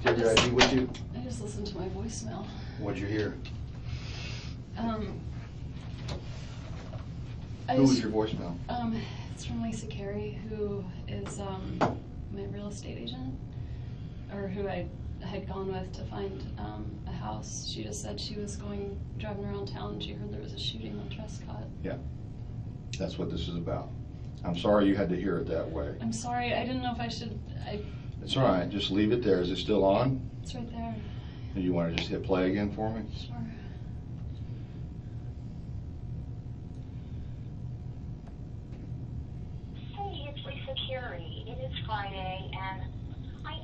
Do you have your ID with you? I just listened to my voicemail. What'd you hear? Who was your voicemail? It's from Lisa Carey, who is my real estate agent, or who I had gone with to find a house. She just said she was driving around town and she heard there was a shooting on Trescott. Yeah, that's what this is about. I'm sorry you had to hear it that way. I'm sorry, I didn't know if I should. It's all right, just leave it there. Is it still on? It's right there. Do you want to just hit play again for me? Sure. Hey, it's Lisa Carey. It is Friday, and I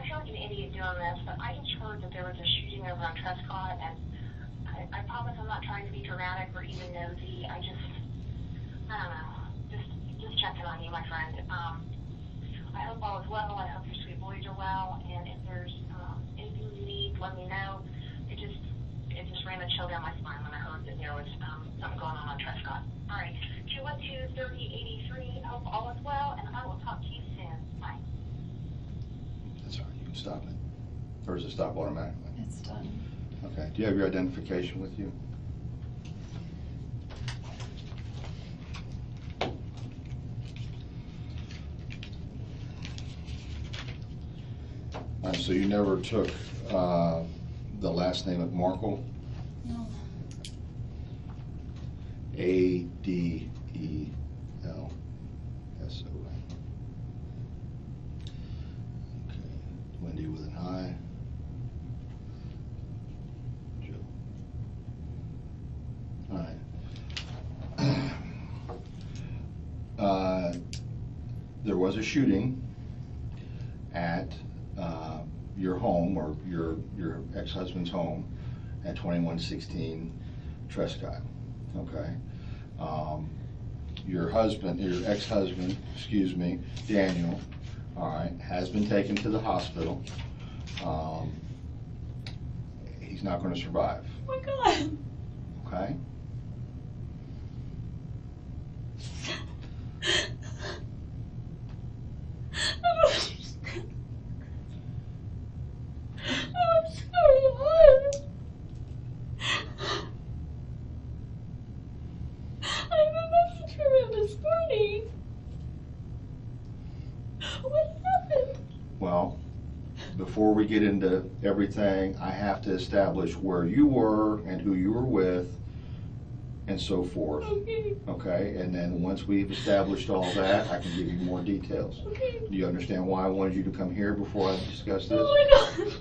feel like an idiot doing this, but I just heard that there was a shooting over on Trescott, and I promise I'm not trying to be dramatic or even nosy. I don't know, just checking on you, my friend. I hope all is well. I hope your sweet boys are well, and if there's anything you need, let me know. It just ran a chill down my spine when I heard that there was something going on Trescott. All right, 212-3083. Hope all is well, and I will talk to you soon. Bye. That's all right, you can stop it. Or does it stop automatically? It's done. Okay, do you have your identification with you? So you never took the last name of Markle? No. Adelson. Okay, Wendi with an I. Joe. All right. There was a shooting at your home, or your ex-husband's home, at 2116 Trescott. Okay. Your ex-husband, excuse me, Daniel, all right, has been taken to the hospital. He's not going to survive. Oh my God. Okay. What happened? Well, before we get into everything, I have to establish where you were and who you were with and so forth. Okay. Okay, and then once we've established all that, I can give you more details. Okay. Do you understand why I wanted you to come here before I discuss this? Oh my God.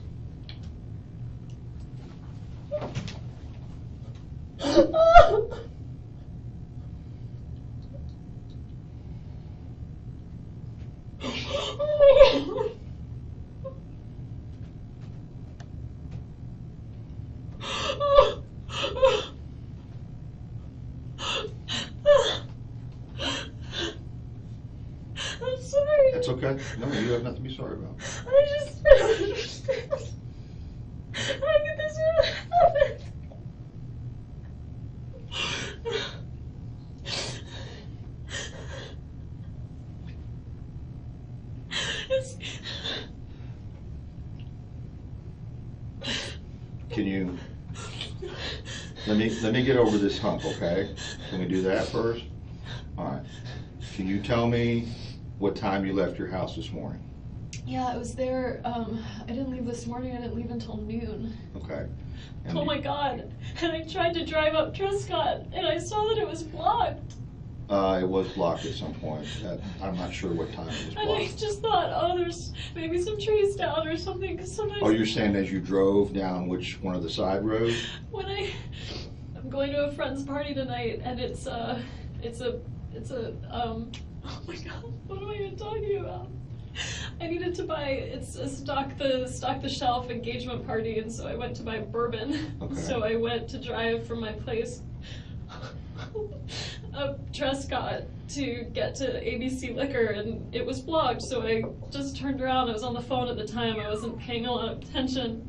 I'm sorry. That's okay. No, you have nothing to be sorry about. I just don't understand. How did this really happen? Can you let me get over this hump, okay? Can we do that first? All right. Can you tell me what time you left your house this morning? Yeah, I was there. I didn't leave this morning. I didn't leave until noon. Okay. And Oh my God. And I tried to drive up Trescott and I saw that it was blocked. It was blocked at some point. I'm not sure what time it was And I blocked. just thought, oh, there's maybe some trees down or something. Because sometimes Oh, you're saying as you drove down which one of the side roads? when I'm going to a friend's party tonight, and it's a oh my God, what am I even talking about? I needed to buy, it's a stock the shelf engagement party, and so I went to buy bourbon. Okay. So I went to drive from my place up Trescott to get to ABC Liquor, and it was blocked, so I just turned around. I was on the phone at the time. I wasn't paying a lot of attention.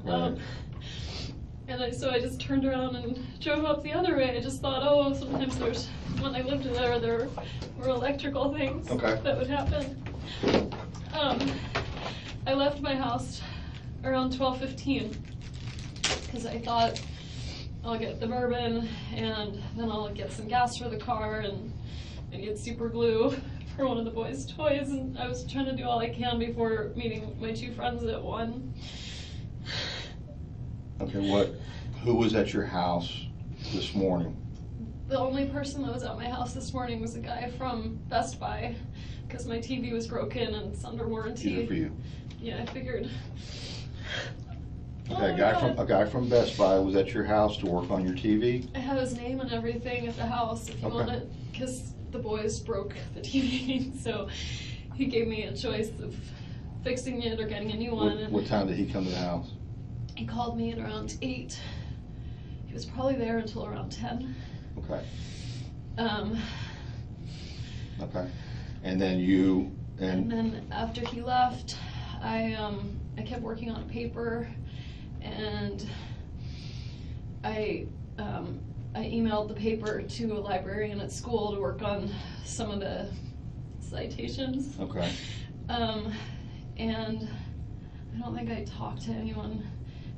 Right. So I just turned around and drove up the other way. I just thought, oh, sometimes when I lived there were electrical things Okay. that would happen. I left my house around 12:15 because I thought I'll get the bourbon and then I'll get some gas for the car and get super glue for one of the boys' toys, and I was trying to do all I can before meeting my two friends at 1. Okay, who was at your house this morning? The only person that was at my house this morning was a guy from Best Buy because my TV was broken and it's under warranty. Good for you. Yeah, I figured. Okay, a guy from Best Buy was at your house to work on your TV? I have his name and everything at the house if you want it, because the boys broke the TV, so he gave me a choice of fixing it or getting a new one. What time did he come to the house? He called me at around 8. He was probably there until around 10. Okay. Um, Okay. And then you and then after he left, I kept working on a paper, and I emailed the paper to a librarian at school to work on some of the citations. Okay. And I don't think I talked to anyone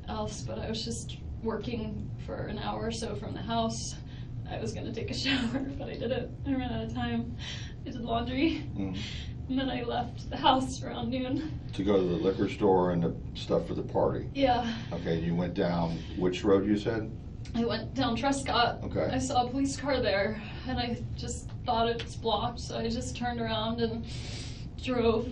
else, but I was just working for an hour or so from the house. I was gonna take a shower, but I didn't. I ran out of time. I did laundry, and then I left the house around noon. To go to the liquor store and the stuff for the party? Yeah. Okay, you went down which road you said? I went down Trescott. Okay. I saw a police car there, and I just thought it was blocked, so I just turned around and drove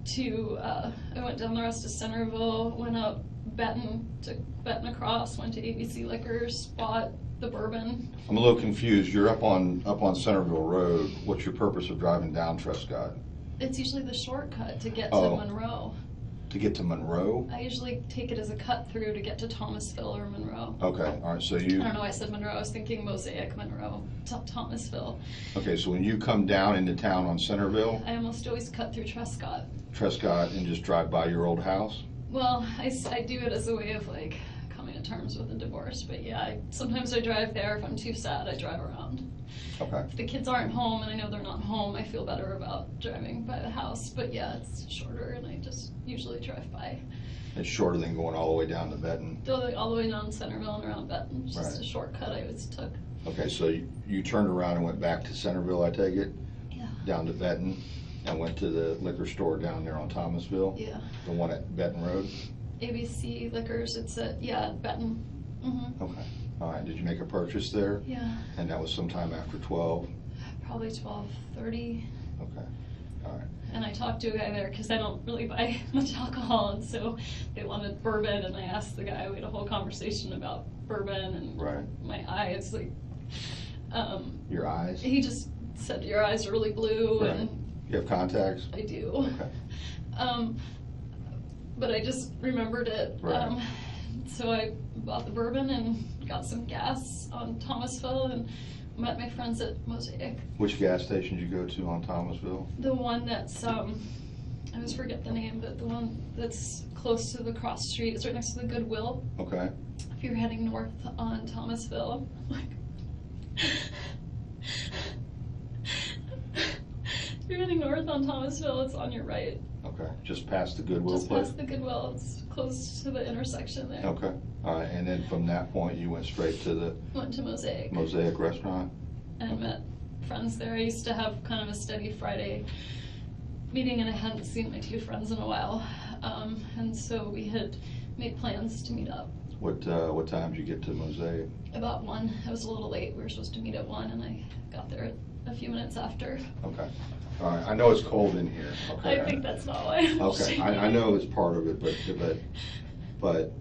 to, I went down the rest of Centerville, went up Benton, took Benton across, went to ABC Liquors, bought the bourbon. I'm a little confused. You're up on Centerville Road. What's your purpose of driving down Trescott? It's usually the shortcut to get to Oh. Monroe. To get to Monroe? I usually take it as a cut through to get to Thomasville or Monroe. Okay, all right, so I you, don't know why I said Monroe. I was thinking Mosaic, Monroe, Thomasville. okay, so when you come down into town on Centerville, I almost always cut through Trescott. Trescott, and just drive by your old house? Well, I do it as a way of like coming to terms with the divorce, but yeah, sometimes I drive there. If I'm too sad, I drive around. Okay, If the kids aren't home and I know they're not home, I feel better about driving by the house, but yeah, it's shorter and I just usually drive by. it's shorter than going all the way down to Benton. All the way down Centerville and around Benton, it's just Right. a shortcut I always took. Okay, so you turned around and went back to Centerville, I take it? Yeah. Down to Benton, and went to the liquor store down there on Thomasville? Yeah. The one at Benton Road? ABC Liquors, it's at, Benton. Mm-hmm. Okay, all right, did you make a purchase there? Yeah, And that was sometime after 12? probably 12:30. Okay, all right. And I talked to a guy there because I don't really buy much alcohol, and so they wanted bourbon, and I asked the guy, we had a whole conversation about bourbon and Right. my eyes, like, Your eyes? he just said, your eyes are really blue, Right. and You have contacts? I do. Okay. But I just remembered it. Right. So I bought the bourbon and got some gas on Thomasville and met my friends at Mosaic. Which gas station did you go to on Thomasville? The one that's, I always forget the name, but the one that's close to the cross street, it's right next to the Goodwill. Okay. If you're heading north on Thomasville, if you're heading north on Thomasville, it's on your right. Okay, just past the Goodwill Just place? past the Goodwill, it's close to the intersection there. Okay, all right, and then from that point, you went straight to the Went to Mosaic Mosaic Restaurant? and met friends there. I used to have kind of a steady Friday meeting, and I hadn't seen my two friends in a while. And so we had made plans to meet up. What time did you get to Mosaic? About 1. I was a little late. We were supposed to meet at 1, and I got there a few minutes after. Okay, all right, I know it's cold in here, okay? I think that's not why I'm Okay, shaking. I know it's part of it, but,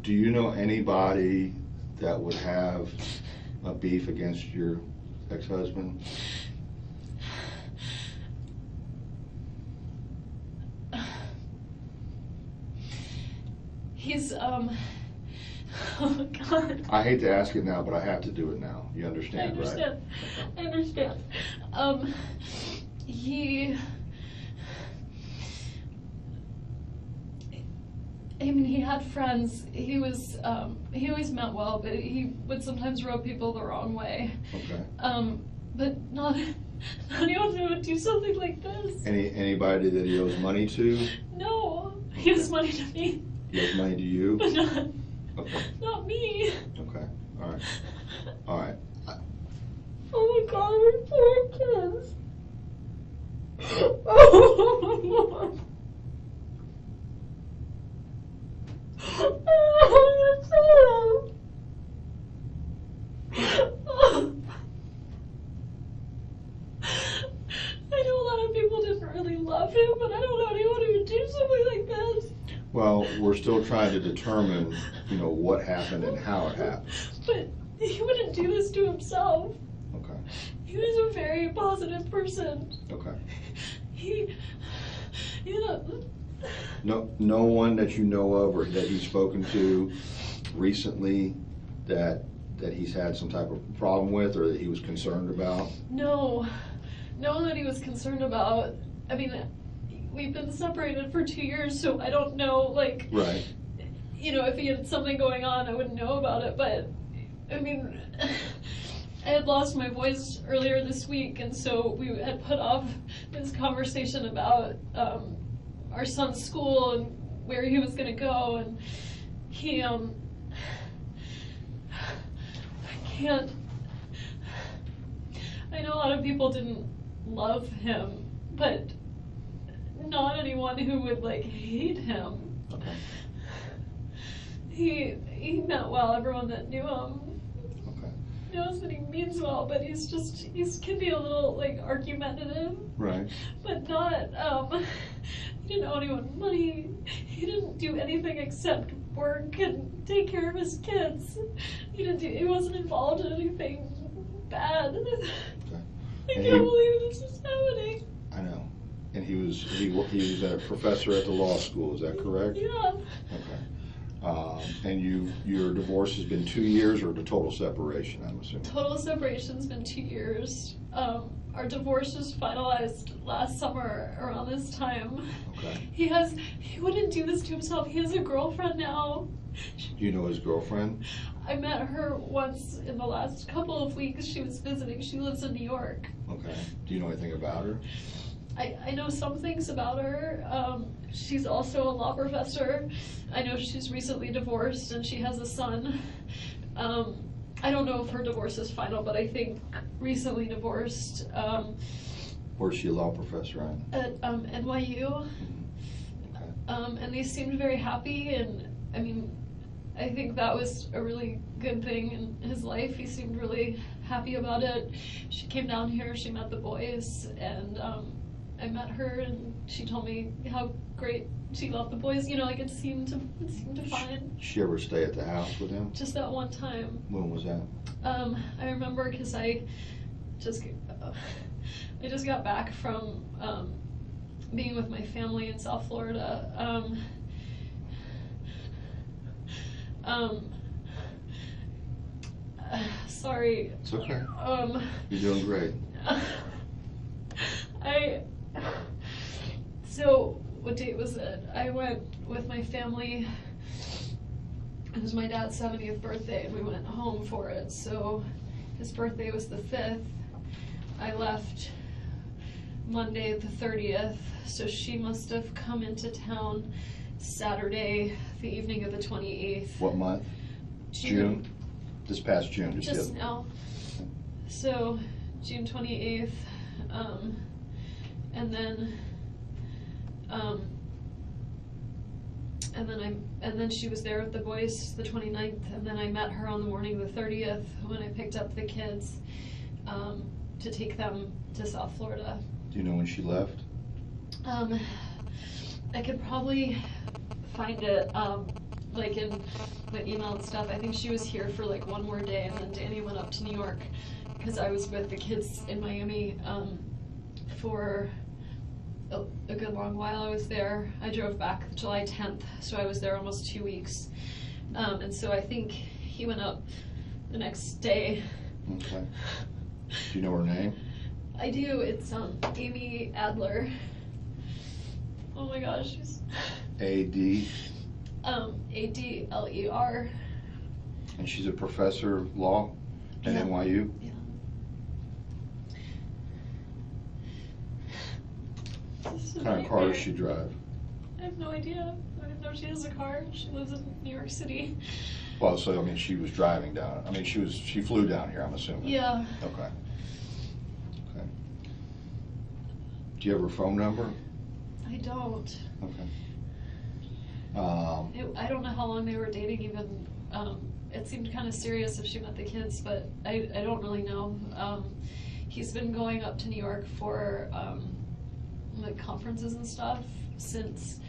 do you know anybody that would have a beef against your ex-husband? He's, oh my God. I hate to ask it now, but I have to do it now. You understand, right? I understand. He had friends. He always meant well, but he would sometimes rub people the wrong way. Okay. But Not anyone who would do something like this. Anybody that he owes money to? No, he owes money to me. He owes money to you? But not, Okay. not me. Okay. All right. All right. Oh my God, we're poor kids. Oh, I know a lot of people didn't really love him, but I don't know anyone who would do something like this. Well, we're still trying to determine, what happened and how it happened. But he wouldn't do this to himself. Okay. He was a very positive person. Okay. He No one that you know of or that he's spoken to recently that he's had some type of problem with or that he was concerned about? No one that he was concerned about. I mean, we've been separated for 2 years, so I don't know, Right. If he had something going on, I wouldn't know about it, but, I mean, I had lost my voice earlier this week, and so we had put off this conversation about our son's school and where he was going to go, and he, I can't, I know a lot of people didn't love him, but not anyone who would, hate him. Okay. He meant well. Everyone that knew him Okay. knows that he means well, but he can be a little, argumentative. Right. But not, he didn't owe anyone money. He didn't do anything except work and take care of his kids. He wasn't involved in anything bad. Okay. I can't believe this is happening. I know. And he was a professor at the law school, is that correct? Yeah. Okay. And your divorce has been 2 years or the total separation, I'm assuming? Total separation's been 2 years. Our divorce was finalized last summer around this time. Okay. He wouldn't do this to himself. He has a girlfriend now. Do you know his girlfriend? I met her once in the last couple of weeks. She was visiting. She lives in New York. Okay. Do you know anything about her? I know some things about her. She's also a law professor. I know she's recently divorced and she has a son. I don't know if her divorce is final, but I think recently divorced. Where's she a law professor at? At NYU. Okay. And they seemed very happy, and I mean, I think that was a really good thing in his life. He seemed really happy about it. She came down here, she met the boys, and I met her, and she told me how great she loved the boys. It seemed fine. Did she ever stay at the house with him? Just that one time. When was that? I remember because I just got back from being with my family in South Florida. Sorry. It's okay. You're doing great. So what date was it? I went with my family. It was my dad's 70th birthday, and we went home for it. So his birthday was the 5th. I left Monday the 30th, so she must have come into town Saturday, the evening of the 28th. What month? June? This past June? Just now. So June 28th, and then she was there with the boys the 29th, and then I met her on the morning of the 30th when I picked up the kids to take them to South Florida. Do you know when she left? I could probably find it in my email and stuff. I think she was here for one more day, and then Danny went up to New York because I was with the kids in Miami for a good long while. I was there. I drove back July 10th, so I was there almost 2 weeks. And so I think he went up the next day. Okay. Do you know her name? I do. It's Amy Adler. Oh my gosh, she's A-D? A-D-L-E-R. And she's a professor of law at Yeah. NYU? Yeah. This is a What kind of car does nightmare. she drive? I have no idea. I know she has a car. She lives in New York City. Well, so, I mean, she was driving down, I mean, she flew down here, I'm assuming. Yeah. Okay. Okay. Do you have her phone number? I don't. Okay. I don't know how long they were dating even. It seemed kind of serious if she met the kids, but I don't really know. He's been going up to New York for like conferences and stuff since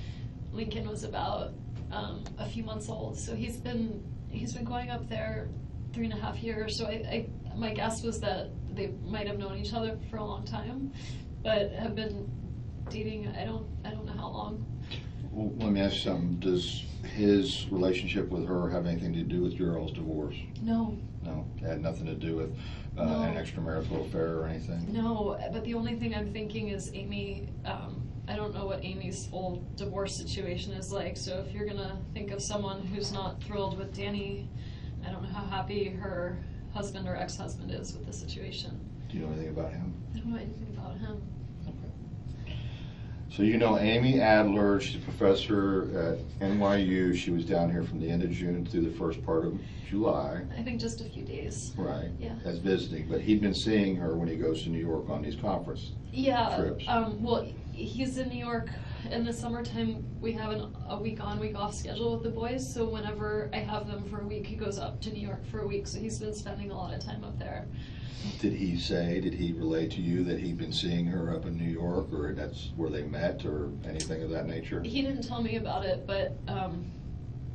Lincoln was about a few months old. So he's been going up there 3.5 years. So my guess was that they might have known each other for a long time, but have been dating. I don't know how long. Well, let me ask you something. Does his relationship with her have anything to do with your all's divorce? No. No, it had nothing to do with No. an extramarital affair or anything? No, but the only thing I'm thinking is Amy. I don't know what Amy's full divorce situation is like. So if you're gonna think of someone who's not thrilled with Danny, I don't know how happy her husband or ex-husband is with the situation. Do you know anything about him? I don't know anything about him. Okay. So you know Amy Adler, she's a professor at NYU. She was down here from the end of June through the first part of July. I think just a few days. Right. Yeah. As visiting, but he'd been seeing her when he goes to New York on these conference trips. Well, he's in New York in the summertime. We have a week on, week off schedule with the boys. So whenever I have them for a week, he goes up to New York for a week. So he's been spending a lot of time up there. Did he relate to you that he'd been seeing her up in New York, or that's where they met, or anything of that nature? He didn't tell me about it, but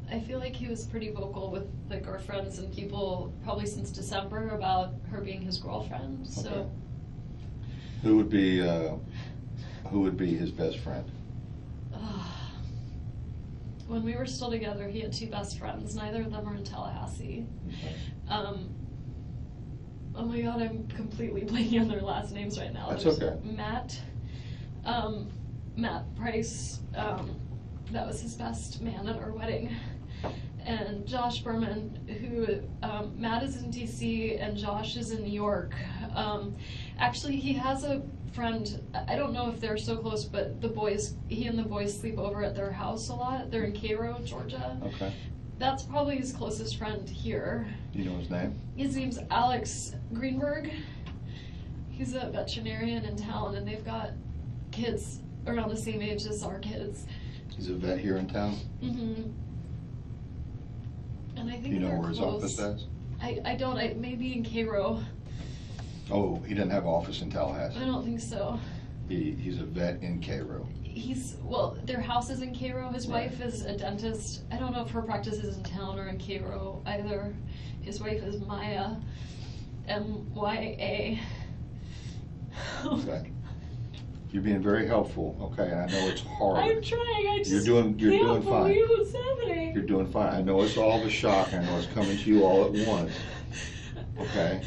I feel like he was pretty vocal with like our friends and people probably since December about her being his girlfriend. So. Okay. Who would be his best friend? When we were still together, he had 2 best friends. Neither of them are in Tallahassee. Okay. Oh my god, I'm completely blanking on their last names right now. That's There's okay. Matt Price, that was his best man at our wedding. And Josh Berman, who, Matt is in DC and Josh is in New York. Actually, he has a friend, I don't know if they're so close, but he and the boys sleep over at their house a lot. They're in Cairo, Georgia. Okay. That's probably his closest friend here. Do you know his name? His name's Alex Greenberg. He's a veterinarian in town, and they've got kids around the same age as our kids. He's a vet here in town? Mm-hmm. And I think Do you know they're where his close. office is? I don't. Maybe in Cairo. Oh, he doesn't have an office in Tallahassee. I don't think so. He's a vet in Cairo. Their house is in Cairo. His Right. wife is a dentist. I don't know if her practice is in town or in Cairo either. His wife is Maya, M-Y-A. Okay. You're being very helpful, okay, and I know it's hard. I'm trying. I just You're doing can't fine. believe what's happening. You're doing fine. I know it's all of a shock. I know it's coming to you all at once. Okay.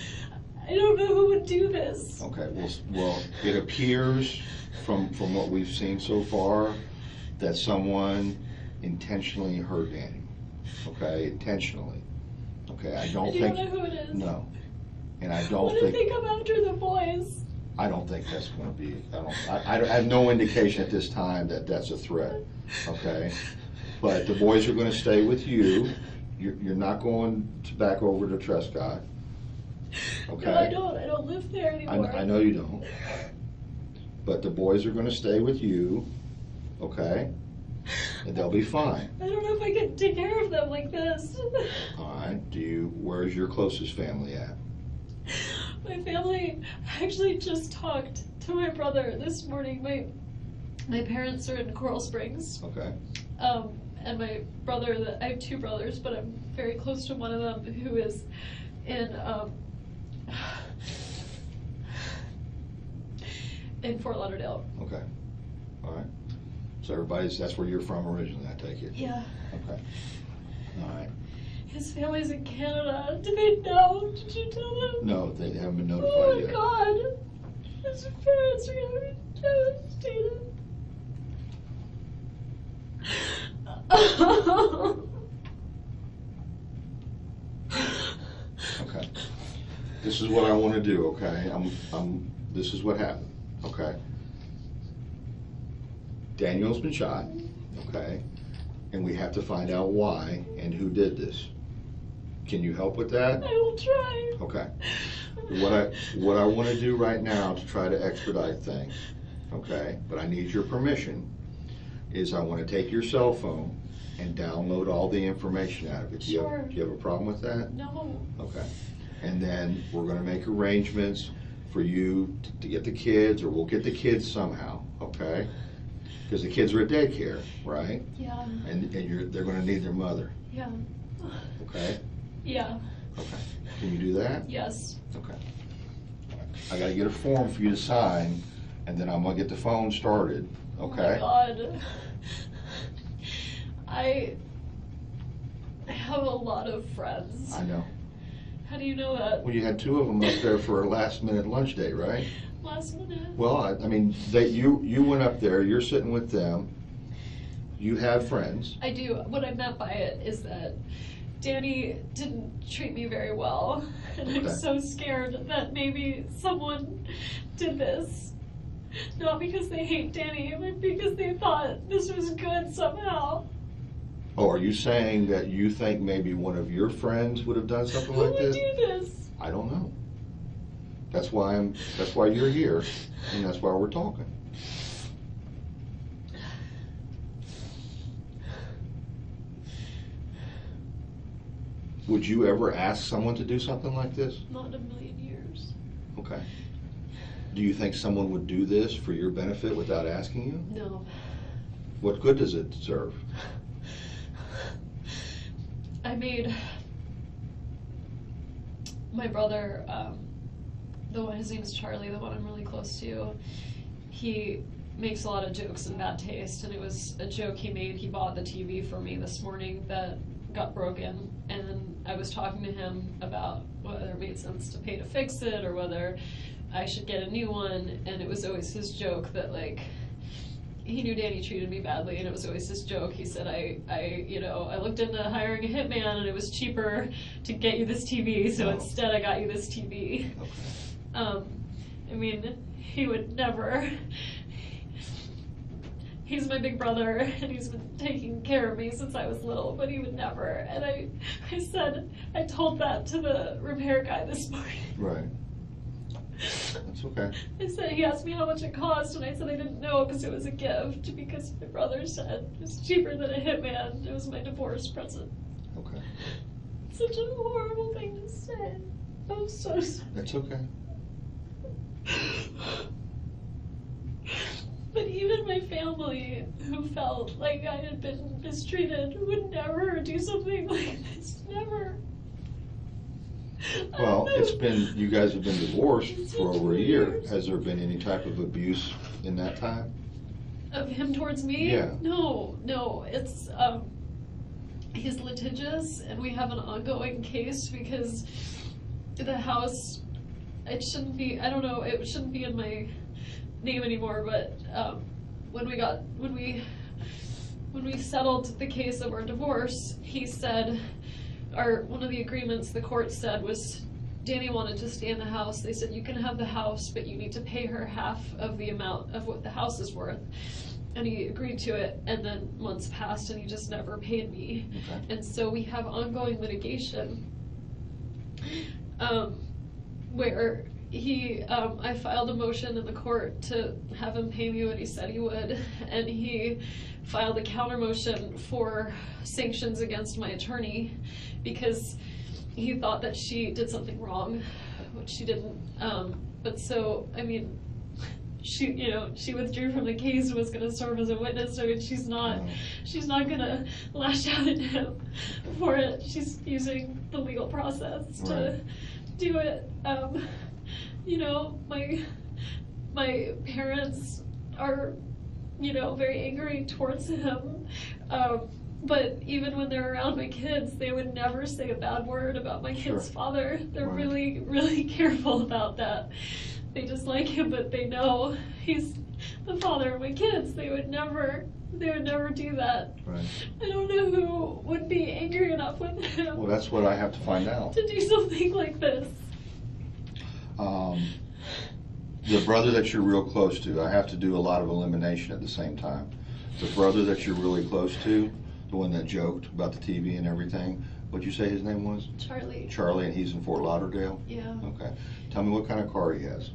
I don't know who would do this. Okay. Well, it appears from what we've seen so far that someone intentionally hurt Danny. Okay, intentionally. Okay, I don't You think. don't know who it is? No. And I don't What if think. they come after the boys? I don't think that's going to be. I have no indication at this time that that's a threat. Okay. But the boys are going to stay with you. You're not going back over to Trescott. Okay. No, I don't. I don't live there anymore. I know you don't. But the boys are going to stay with you. Okay. And they'll be fine. I don't know if I can take care of them like this. All right. Where's your closest family at? My family actually just talked to my brother this morning. My parents are in Coral Springs. Okay. And my brother, I have 2 brothers, but I'm very close to one of them who is in Fort Lauderdale. Okay. All right. So that's where you're from originally, I take it? Yeah. Okay. All right. His family's in Canada. Do they know? Did you tell them? No, they haven't been notified Oh my yet. god. His parents are gonna be devastated. Okay. This is what I want to do, okay? This is what happened, okay? Daniel's been shot, okay? And we have to find out why and who did this. Can you help with that? I will try. Okay. What I want to do right now to try to expedite things, okay, but I need your permission, is I want to take your cell phone and download all the information out of it. Sure. Do you have a problem with that? No. Okay. And then we're going to make arrangements for you to get the kids, or we'll get the kids somehow, okay? Because the kids are at daycare, right? Yeah. And they're going to need their mother, Yeah. okay? Yeah. Okay. Can you do that? Yes. Okay. I gotta get a form for you to sign, and then I'm gonna get the phone started, okay? Oh my God. I have a lot of friends. I know. How do you know that? Well, you had two of them up there for a last-minute lunch date, right? Last minute. Well, I mean, you went up there, you're sitting with them, you have friends. I do. What I meant by it is that Danny didn't treat me very well, and I'm Okay. so scared that maybe someone did this. Not because they hate Danny, but because they thought this was good somehow. Oh, are you saying that you think maybe one of your friends would have done something Who like would this? do this? I don't know. That's why you're here, and that's why we're talking. Would you ever ask someone to do something like this? Not in a million years. Okay. Do you think someone would do this for your benefit without asking you? No. What good does it serve? I made my brother, his name is Charlie, the one I'm really close to. He makes a lot of jokes in bad taste, and it was a joke he made. He bought the TV for me this morning that got broken, and I was talking to him about whether it made sense to pay to fix it or whether I should get a new one, and it was always his joke that, like, he knew Danny treated me badly, and it was always his joke. He said, I looked into hiring a hitman, and it was cheaper to get you this TV, so instead I got you this TV. Okay. I mean, he would never. He's my big brother, and he's been taking care of me since I was little, but he would never. And I told that to the repair guy this morning. Right. That's okay. I said, he asked me how much it cost, and I said I didn't know because it was a gift, because my brother said it was cheaper than a hitman. It was my divorce present. Okay. Such a horrible thing to say. I'm so sorry. It's okay. But even my family, who felt like I had been mistreated, would never do something like this. Never. Well, you guys have been divorced for over a year. Has there been any type of abuse in that time? Of him towards me? Yeah. No. It's, he's litigious, and we have an ongoing case because the house, it shouldn't be in my name anymore, but when we settled the case of our divorce, he said, one of the agreements the court said was Danny wanted to stay in the house. They said, you can have the house, but you need to pay her half of the amount of what the house is worth. And he agreed to it, and then months passed and he just never paid me. Okay. And so we have ongoing litigation where I filed a motion in the court to have him pay me what he said he would, and he filed a counter motion for sanctions against my attorney because he thought that she did something wrong, which she didn't. But so, I mean, she withdrew from the case and was going to serve as a witness, so she's not going to lash out at him for it. She's using the legal process to do it. My parents are, very angry towards him. But even when they're around my kids, they would never say a bad word about my kid's father. They're really, really careful about that. They just like him, but they know he's the father of my kids. They would never do that. Right. I don't know who would be angry enough with him. Well, that's what I have to find out. To do something like this. The brother that you're real close to, I have to do a lot of elimination at the same time. the brother that you're really close to, the one that joked about the TV and everything, what'd you say his name was? Charlie. Charlie, and he's in Fort Lauderdale? Yeah. Okay. Tell me what kind of car he has.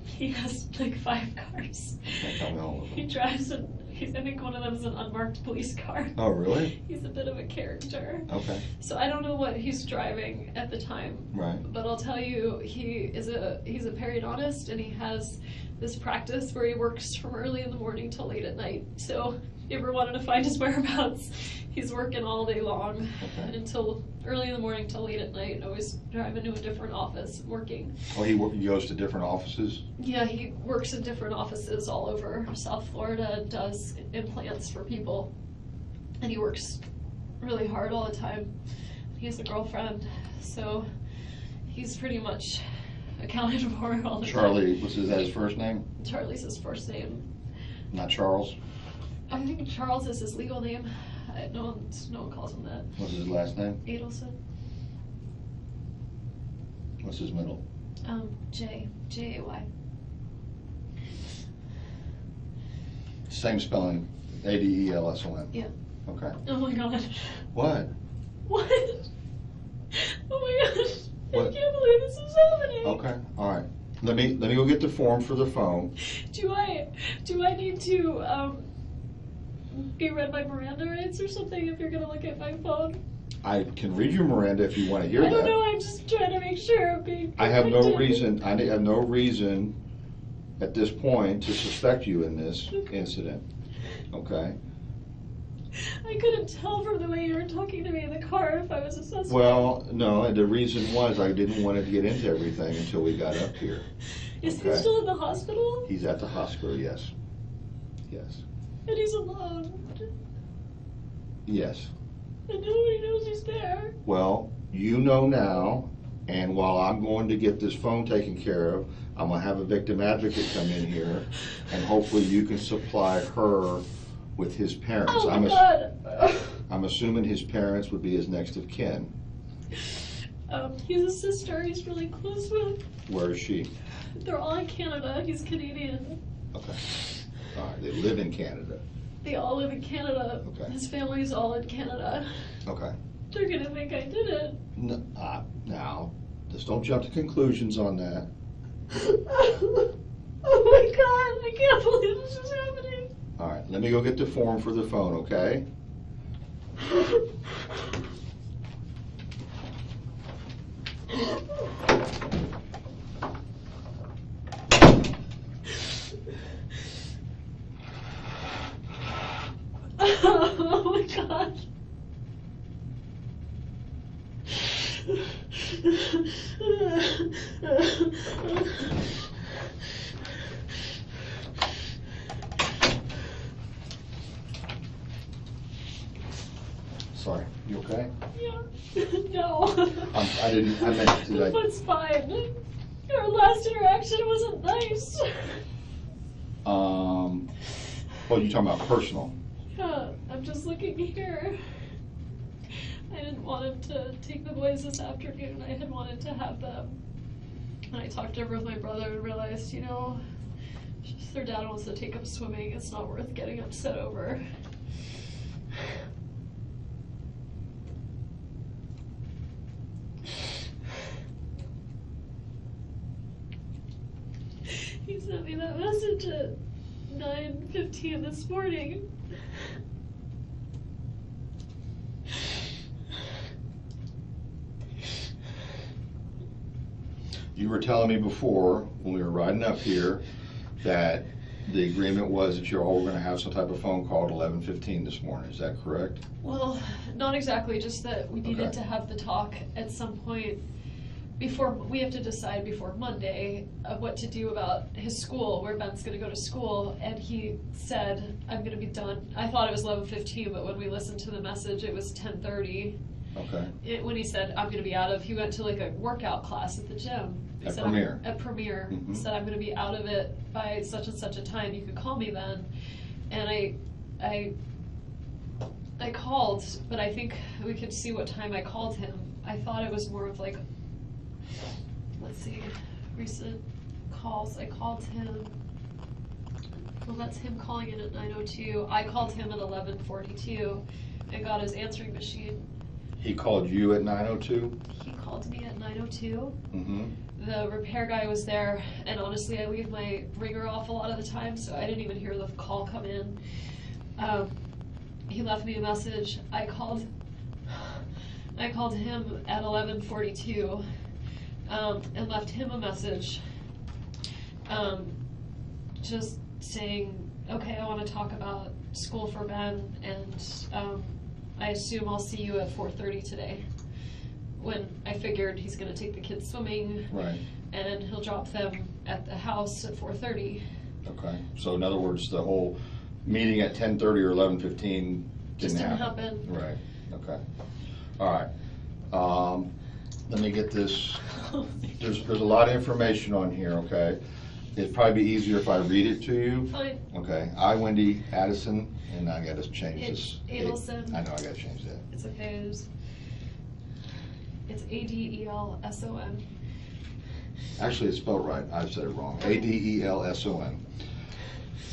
He has like 5 cars. Okay, tell me all of He them. drives I think one of them is an unmarked police car. Oh, really? He's a bit of a character. Okay. So I don't know what he's driving at the time. Right. But I'll tell you, he's a periodontist, and he has this practice where he works from early in the morning till late at night. So if you ever wanted to find his whereabouts, he's working all day long Okay. until early in the morning till late at night, always driving to a different office, working. Oh, he goes to different offices? Yeah, he works in different offices all over South Florida, does implants for people, and he works really hard all the time. He has a girlfriend, so he's pretty much accounted for all the time. Charlie, is that his first name? Charlie's his first name. Not Charles? I think Charles is his legal name. No one calls him that. What's his last name? Adelson. What's his middle? J-A-Y. Same spelling, Adelson. Yeah. Okay. Oh my god. What? What? Oh my gosh. What? I can't believe this is happening. Okay, all right. Let me go get the form for the phone. Do I need to be read my Miranda rights or something if you're gonna look at my phone? I can read you Miranda if you want to hear that. I don't know, I'm just trying to make sure I'm being I have no protected. reason at this point to suspect you in this incident. Okay? I couldn't tell from the way you were talking to me in the car if I was a suspect. Well, no, the reason was I didn't want to get into everything until we got up here. Is he okay. still in the hospital? He's at the hospital, yes. Yes. And he's alone. Yes. And nobody knows he's there. Well, you know now, and while I'm going to get this phone taken care of, I'm going to have a victim advocate come in here, and hopefully you can supply her with his parents. Oh my God. I'm assuming his parents would be his next of kin. He's a sister he's really close with. Where is she? They're all in Canada. He's Canadian. Okay. All right, they live in Canada. They all live in Canada. Okay. His family's all in Canada. Okay. They're gonna think I did it. Now, just don't jump to conclusions on that. Oh my God, I can't believe this is happening. All right, let me go get the form for the phone, okay? Oh my God. Sorry, you okay? Yeah. No. I meant to, It's fine. Our last interaction wasn't nice. oh, you're talking about personal. Yeah, I'm just looking here. I didn't want him to take the boys this afternoon. I had wanted to have them. And I talked over with my brother and realized, you know, if their dad wants to take them swimming, it's not worth getting upset over. He sent me that message at 9:15 this morning. You were telling me before, when we were riding up here, that the agreement was that you're all going to have some type of phone call at 11:15 this morning. Is that correct? Well, not exactly, just that we needed Okay. to have the talk at some point before, we have to decide before Monday of what to do about his school, where Ben's gonna go to school, and he said, I'm gonna be done. I thought it was 11:15, but when we listened to the message, it was 10:30. Okay. When he said, I'm gonna be out of, he went to like a workout class at the gym. He At said, Premier. At Premier. Mhm. He said, I'm gonna be out of it by such and such a time, you could call me then. And I called, but I think we could see what time I called him. I thought it was more of like, let's see, recent calls. I called him Well, that's him calling in at 9:02. I called him at 11:42 and got his answering machine. He called you at 9:02? He called me at 9:02. Mm-hmm. The repair guy was there, and honestly, I leave my ringer off a lot of the time, so I didn't even hear the call come in. He left me a message. I called him at 11:42 and left him a message, just saying, okay, I want to talk about school for Ben, and I assume I'll see you at 4:30 today. When I figured he's going to take the kids swimming, Right. and he'll drop them at the house at 4:30. Okay, so in other words, the whole meeting at 10:30 or 11:15 Just didn't happen. Right, okay. All right. Let me get this. There's a lot of information on here, okay? It'd probably be easier if I read it to you. Fine. Okay, I, Wendi Adelson, and I gotta change this. Adelson. I know, I gotta change that. It's okay. It's Adelson. Actually, it's spelled right. I said it wrong. Adelson.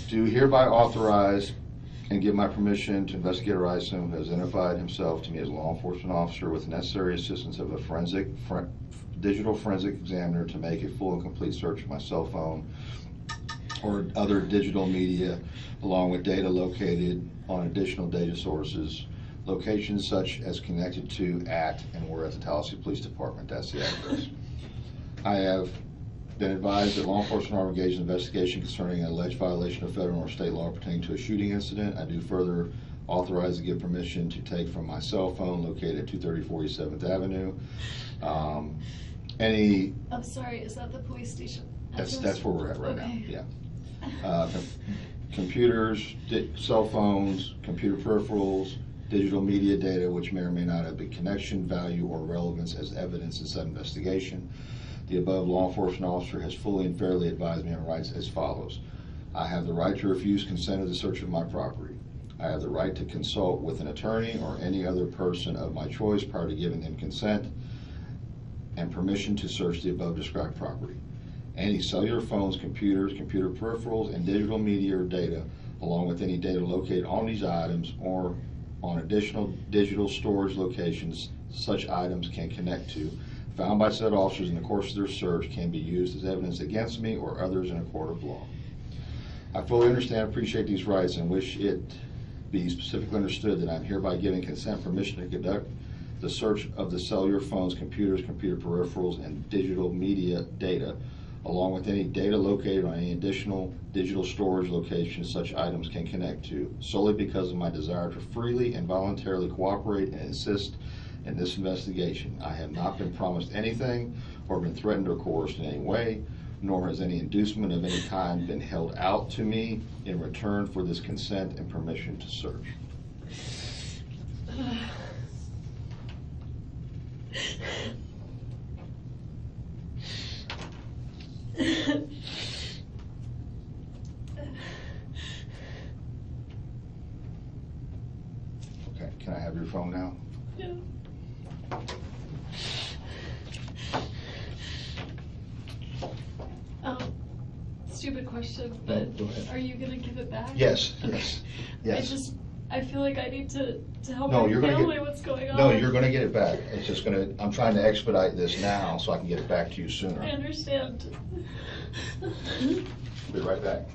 Do hereby authorize and give my permission to investigate Adelson, who has identified himself to me as a law enforcement officer with necessary assistance of a digital forensic examiner to make a full and complete search of my cell phone or other digital media, along with data located on additional data sources, locations such as connected to, at, and were at the Tallahassee Police Department. That's the address. I have been advised that law enforcement are engaged in investigation concerning an alleged violation of federal or state law pertaining to a shooting incident. I do further authorize and give permission to take from my cell phone located at 230 47th Avenue. I'm sorry, is that the police station? That's where we're at right Okay. now. Yeah. Computers, cell phones, computer peripherals, digital media data which may or may not have been connection, value, or relevance as evidence in said investigation. The above law enforcement officer has fully and fairly advised me on rights as follows. I have the right to refuse consent of the search of my property. I have the right to consult with an attorney or any other person of my choice prior to giving them consent and permission to search the above described property. Any cellular phones, computers, computer peripherals, and digital media or data, along with any data located on these items or on additional digital storage locations such items can connect to, found by said officers in the course of their search, can be used as evidence against me or others in a court of law. I fully understand and appreciate these rights and wish it be specifically understood that I'm hereby giving consent permission to conduct the search of the cellular phones, computers, computer peripherals, and digital media data, along with any data located on any additional digital storage locations such items can connect to, solely because of my desire to freely and voluntarily cooperate and assist in this investigation. I have not been promised anything or been threatened or coerced in any way, nor has any inducement of any kind been held out to me in return for this consent and permission to search. Okay, can I have your phone now? Yeah. Stupid question, but Go ahead. are you gonna give it back? Yes, Okay. yes. I feel like I need to help No, my you're gonna family. get- What's going on? No, you're gonna get it back. It's just I'm trying to expedite this now so I can get it back to you I sooner. understand. Be right back.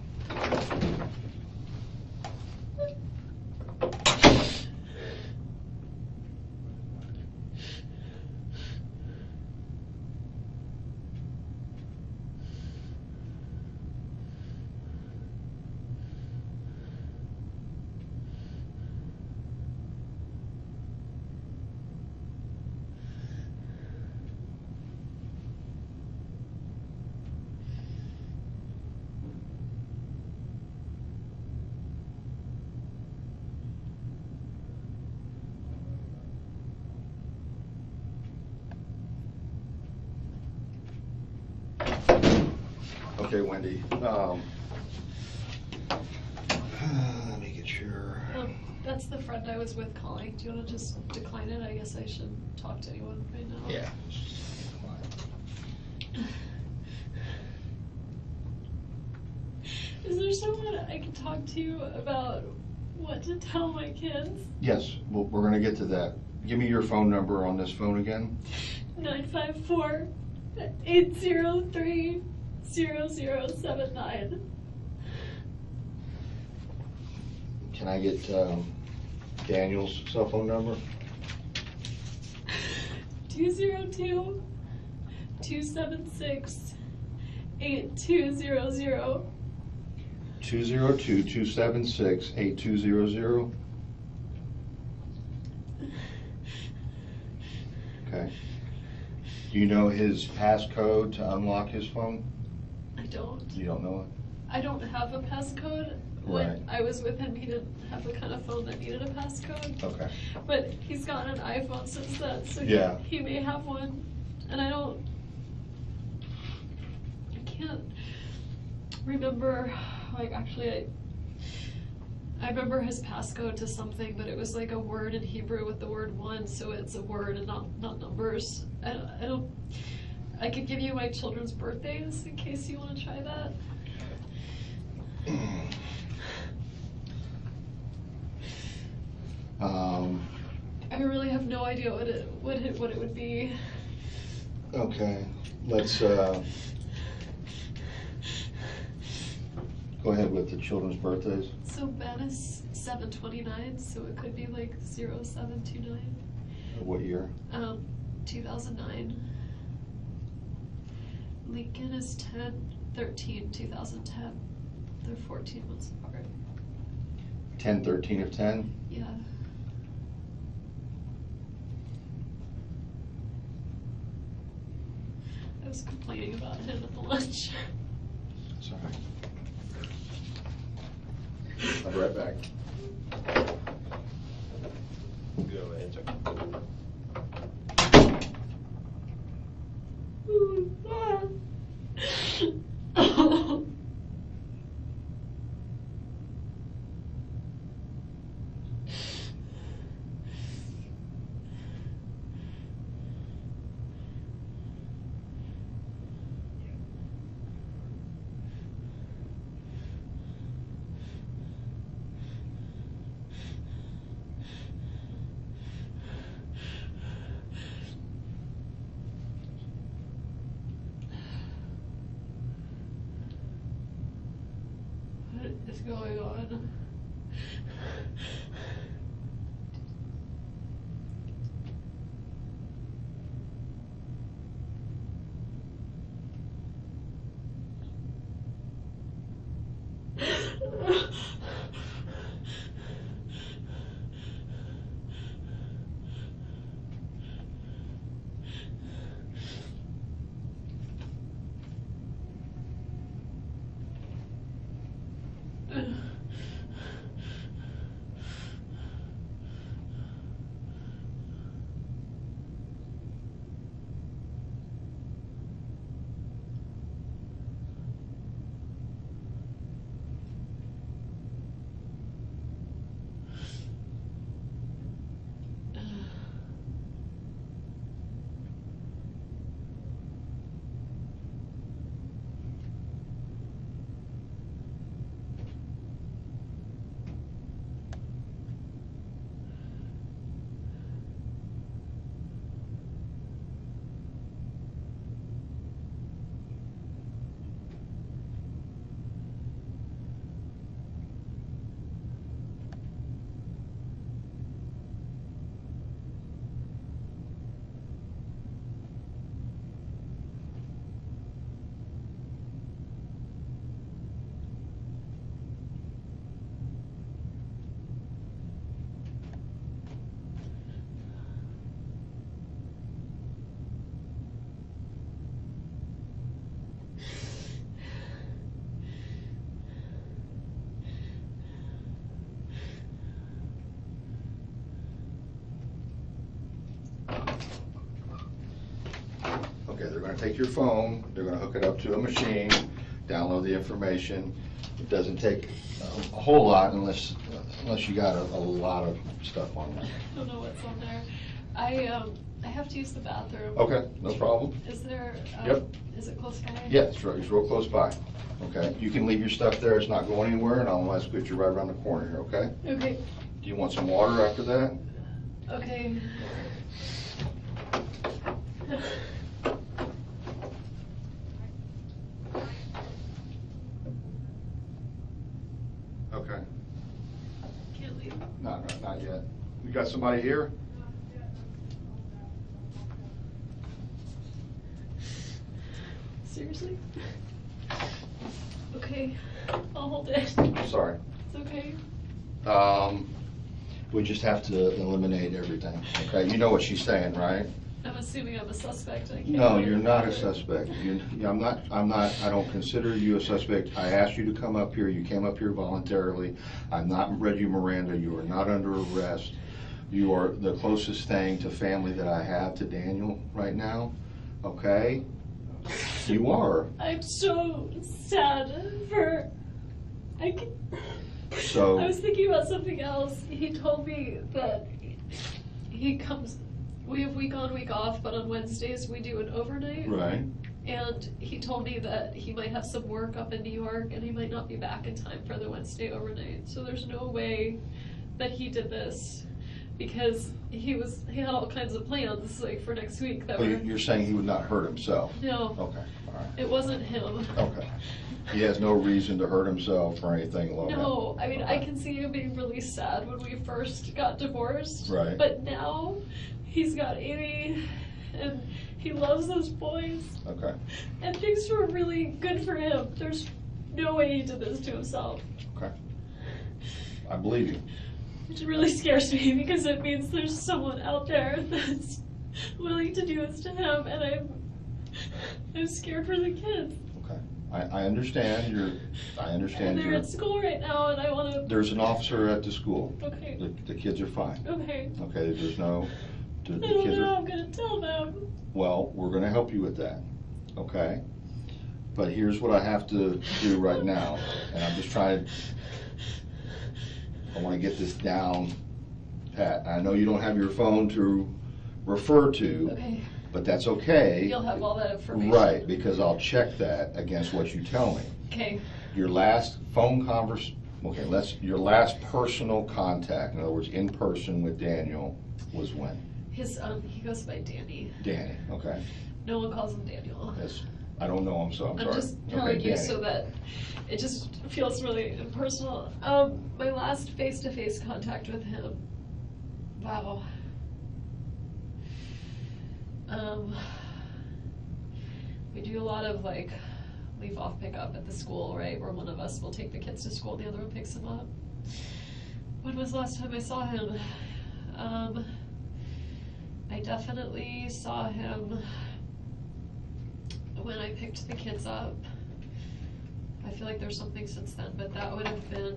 Okay, Wendi. Let me get your. That's the friend I was with calling. Do you want to just decline it? I guess I shouldn't talk to anyone right now. Yeah. Is there someone I can talk to about what to tell my kids? Yes, we're gonna get to that. Give me your phone number on this phone again. 954-803-0079. Can I get Daniel's cell phone number? 202-276-8200. 202-276-8200. Okay. Do you know his passcode to unlock his phone? I don't. You don't know it? I don't have a passcode. Right. When I was with him, he didn't have the kind of phone that needed a passcode. Okay. But he's gotten an iPhone since then, so Yeah. he may have one. And I can't remember, like, actually, I remember his passcode to something, but it was like a word in Hebrew with the word one, so it's a word and not numbers. I could give you my children's birthdays in case you want to try that. I really have no idea what it would be. Okay, let's go ahead with the children's birthdays. So Ben is 7/29, so it could be like 0729. What year? 2009. Lincoln is 10/13/2010. They're 14 months apart. 10/13 of 10? Yeah. I was complaining about him at the lunch. Sorry. I'll be right back. Go ahead, sir. What is going on? Okay, they're gonna take your phone, they're gonna hook it up to a machine, download the information. It doesn't take a whole lot unless you got a lot of stuff on there. I don't know what's on there. I have to use the bathroom. Okay, no problem. Is there, Yep. is it close by? Yeah, it's real close by. Okay, you can leave your stuff there, it's not going anywhere, and I'll ask you right around the corner here, okay? Okay, Do you want some water after that? okay. Okay. Can't leave. Not yet. You got somebody here? Seriously? Okay, I'll hold it. I'm sorry. It's okay. We just have to eliminate everything, okay? You know what she's saying, right? I'm assuming I'm a suspect. I can't No, really you're not a remember. suspect. I don't consider you a suspect. I asked you to come up here, you came up here voluntarily. I'm not Reggie Miranda, you are not under arrest. You are the closest thing to family that I have to Daniel right now, okay? You are. I'm so sad for. I So, was thinking about something else. He told me that he comes. We have week on, week off, but on Wednesdays we do an overnight. right, And he told me that he might have some work up in New York and he might not be back in time for the Wednesday overnight. So there's no way that he did this because he had all kinds of plans like for next week that but were. you're saying he would not hurt himself? No, Okay, all right, it wasn't him. okay. He has no reason to hurt himself or anything along that. No, I mean, I Okay. can see him being really sad when we first got divorced. Right. But now he's got Amy and he loves those boys Okay, and things were really good for him. There's no way he did this to himself. okay. I believe you. Which really scares me because it means there's someone out there that's willing to do this to him and I'm scared for the kids. Okay, I understand And they're at school right now and I wanna. There's an officer at the school. Okay, The kids are fine. okay. Okay, there's no, the I don't kids know how are, I'm gonna tell them. well, we're gonna help you with that, okay? But here's what I have to do right now, and I'm just trying, I wanna get this down pat. I know you don't have your phone to refer to, Okay, but that's okay. you'll have all that information. Right, because I'll check that against what you tell me. Okay, Your last phone your last personal contact, in other words, in person with Daniel, was when? he goes by Danny. Danny, okay. No one calls him Daniel. Yes, I don't know him, so I'm sorry. I'm just Okay, telling you Danny. so that it just feels really impersonal. My last face-to-face contact with him, wow. We do a lot of like leave-off pickup at the school, right? Where one of us will take the kids to school and the other one picks them up. When was the last time I saw him? I definitely saw him when I picked the kids up. I feel like there's something since then, but that would have been.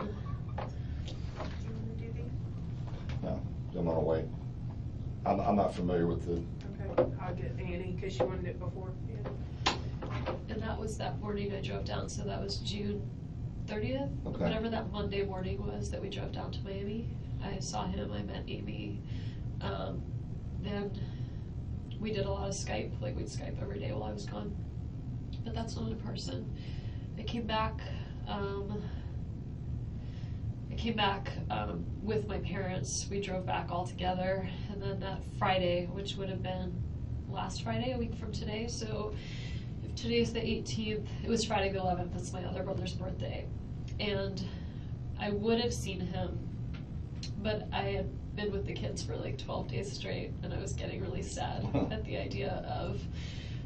No, I'm gonna wait. I'm not familiar with the, Okay, I'll get Annie, because she wanted it before. Yeah. And that was that morning I drove down, so that was June 30th? Okay. Whatever that Monday morning was that we drove down to Miami. I saw him, I met Amy. Then we did a lot of Skype, like we'd Skype every day while I was gone. But that's not in person. I came back with my parents. We drove back all together, and then that Friday, which would have been last Friday, a week from today, so if today's the 18th, it was Friday the 11th, that's my other brother's birthday, and I would have seen him, but I had been with the kids for like 12 days straight, and I was getting really sad at the idea of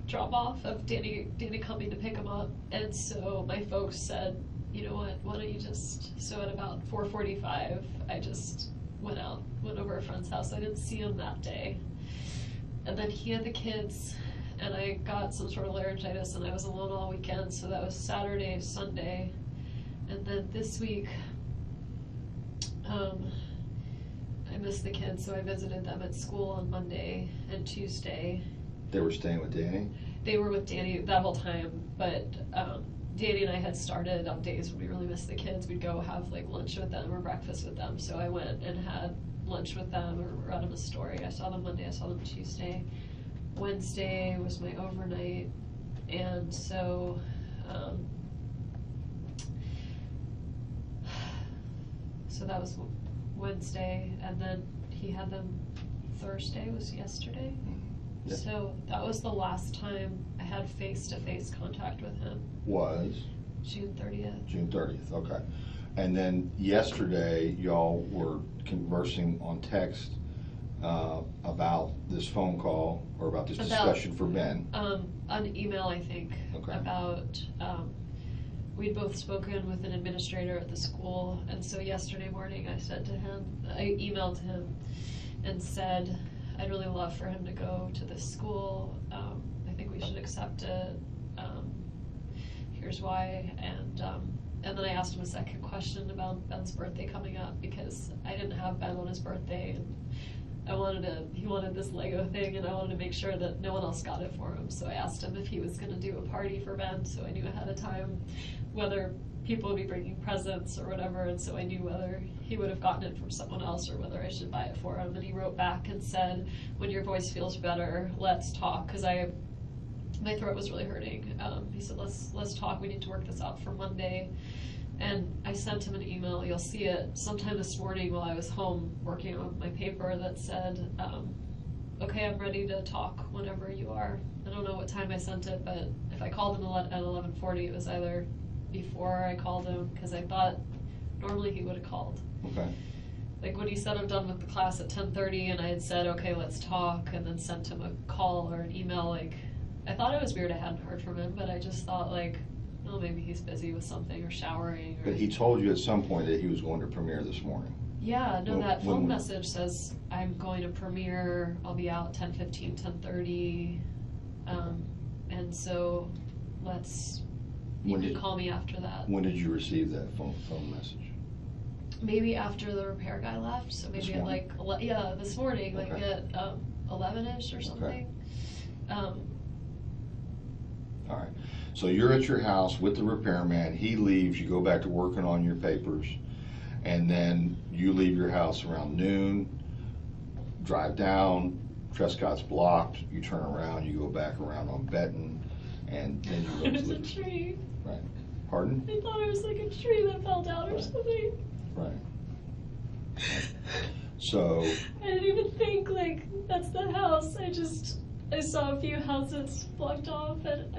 drop-off, of Danny coming to pick him up, and so my folks said, you know what, why don't you just, so at about 4:45, I just went over a friend's house. I didn't see him that day. And then he had the kids, and I got some sort of laryngitis, and I was alone all weekend, so that was Saturday, Sunday. And then this week, I missed the kids, so I visited them at school on Monday and Tuesday. they were staying with Danny? They were with Danny that whole time, but Danny and I had started on days when we really missed the kids, we'd go have like lunch with them or breakfast with them. So I went and had lunch with them or read them a story. I saw them Monday, I saw them Tuesday. Wednesday was my overnight, and so so that was Wednesday, and then he had them Thursday was yesterday. Yeah. So that was the last time I had face-to-face contact with him. Was? June 30th. June 30th, okay. And then yesterday, y'all were conversing on text about this phone call, or about this discussion for Ben. On email, I think, Okay. about, we'd both spoken with an administrator at the school, and so yesterday morning I said to him, I emailed him and said, I'd really love for him to go to this school. I think we should accept it. Here's why. And then I asked him a second question about Ben's birthday coming up, because I didn't have Ben on his birthday, and he wanted this Lego thing, and I wanted to make sure that no one else got it for him. So I asked him if he was gonna do a party for Ben, so I knew ahead of time whether people would be bringing presents or whatever, and so I knew whether he would have gotten it from someone else or whether I should buy it for him. And he wrote back and said, when your voice feels better, let's talk, because my throat was really hurting. He said, let's talk, we need to work this out for Monday. And I sent him an email, you'll see it sometime this morning while I was home working on my paper, that said, okay, I'm ready to talk whenever you are. I don't know what time I sent it, but if I called him at 11:40, it was either before I called him, because I thought normally he would have called. Okay. Like when he said I'm done with the class at 10:30, and I had said, okay, let's talk, and then sent him a call or an email, like, I thought it was weird I hadn't heard from him, but I just thought, like, oh, maybe he's busy with something or showering. Or... But he told you at some point that he was going to premiere this morning. Yeah, no, that When- phone message says, I'm going to premiere, I'll be out 10:15, 10:30, and so you When can did- call me after that. When did you receive that phone message? Maybe after the repair guy left, so maybe This at morning? like, this morning, like Okay. at 11-ish or something. All right. So you're at your house with the repairman, he leaves, you go back to working on your papers, and then you leave your house around noon, drive down, Trescott's blocked, you turn around, you go back around on Benton, and then you go to There's a the... tree. Right. Pardon? I thought it was like a tree that fell down or Right. something. Right. So, I didn't even think, like, that's the house. I saw a few houses blocked off, and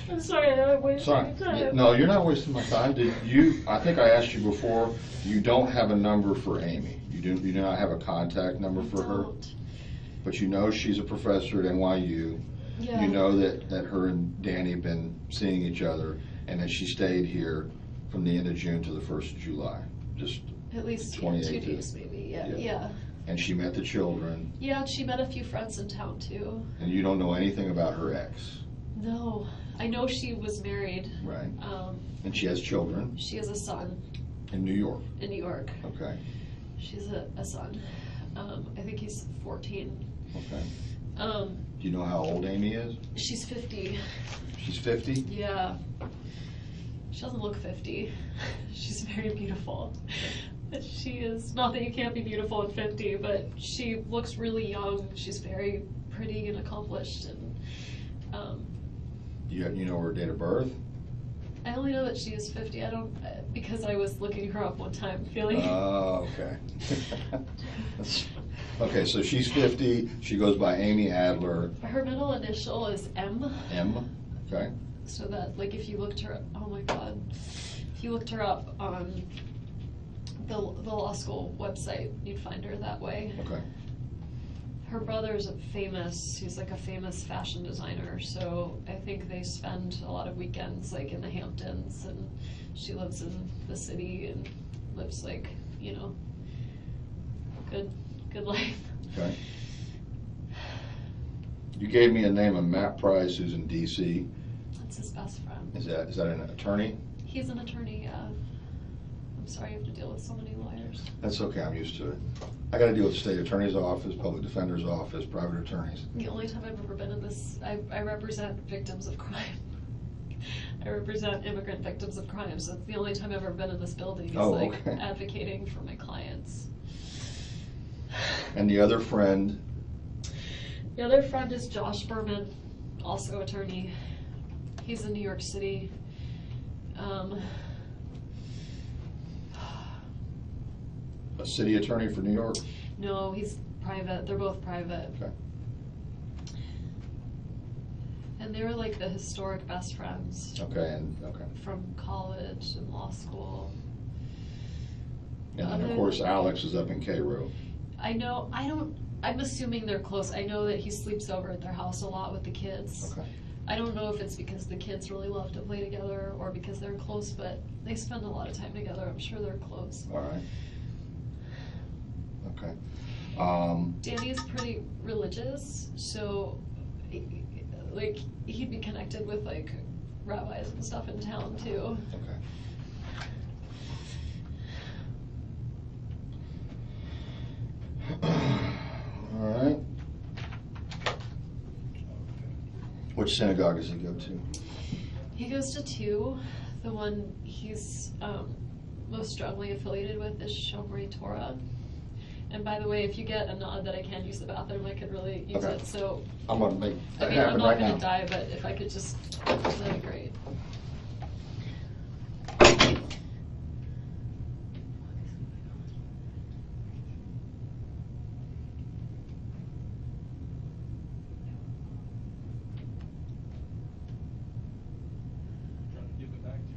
I'm sorry, I'm wasting sorry, time. no, you're not wasting my time. I think I asked you before, you don't have a number for Amy. You do not have a contact number for her, Don't. but you know she's a professor at NYU. Yeah. You know that her and Danny have been seeing each other, and that she stayed here from the end of June to the 1st of July, just, At least 2 28 days, maybe. Yeah. Yeah. and she met the children, Yeah, she met a few friends in town too. and you don't know anything about her ex, No, I know she was married. right? And she has children She has a son in New York, in New York. okay, She's a son. I think he's 14. okay. Um, Do you know how old Amy is? she's 50. She's 50? Yeah. She doesn't look 50. She's very beautiful. She is, not that you can't be beautiful at 50, but she looks really young. She's very pretty and accomplished. And You know her date of birth? I only know that she is 50. I don't, because I was looking her up one time, feeling. Oh, okay. Okay, so she's 50, she goes by Amy Adler, Her middle initial is M. M, okay? So that, like, if you looked her, oh my God, if you looked her up on the law school website, you'd find her that way. Okay. Her brother's he's like a famous fashion designer, so I think they spend a lot of weekends like in the Hamptons, and she lives in the city and lives like, you know, good life. Okay. You gave me a name of Matt Price, who's in DC. That's his best friend. Is that an attorney? He's an attorney, yeah. I'm sorry you have to deal with so many lawyers. That's okay, I'm used to it. I gotta deal with the state attorney's office, public defender's office, private attorneys. The only time I've ever been in this, I represent victims of crime. I represent immigrant victims of crime, so it's the only time I've ever been in this building, is Oh, like okay. advocating for my clients. And the other friend, The other friend is Josh Berman, also attorney. He's in New York City. a city attorney for New York. No, he's private. They're both private. Okay. And they were like the historic best friends Okay, and, okay. from college and law school. And then, Other of course, than- Alex is up in Cairo. I'm assuming they're close. I know that he sleeps over at their house a lot with the kids. Okay. I don't know if it's because the kids really love to play together or because they're close, but they spend a lot of time together. I'm sure they're close. All right. Okay. Danny's pretty religious, so like he'd be connected with like rabbis and stuff in town too. Okay. All right. Which synagogue does he go to? He goes to two. The one he's most strongly affiliated with is Shomrei Torah. And by the way, if you get a nod that I can use the bathroom, I could really use Okay. it. So, I'm gonna make I that mean, I'm happen not right gonna now. die, but if I could just, that'd be great. Trying to give it back to you.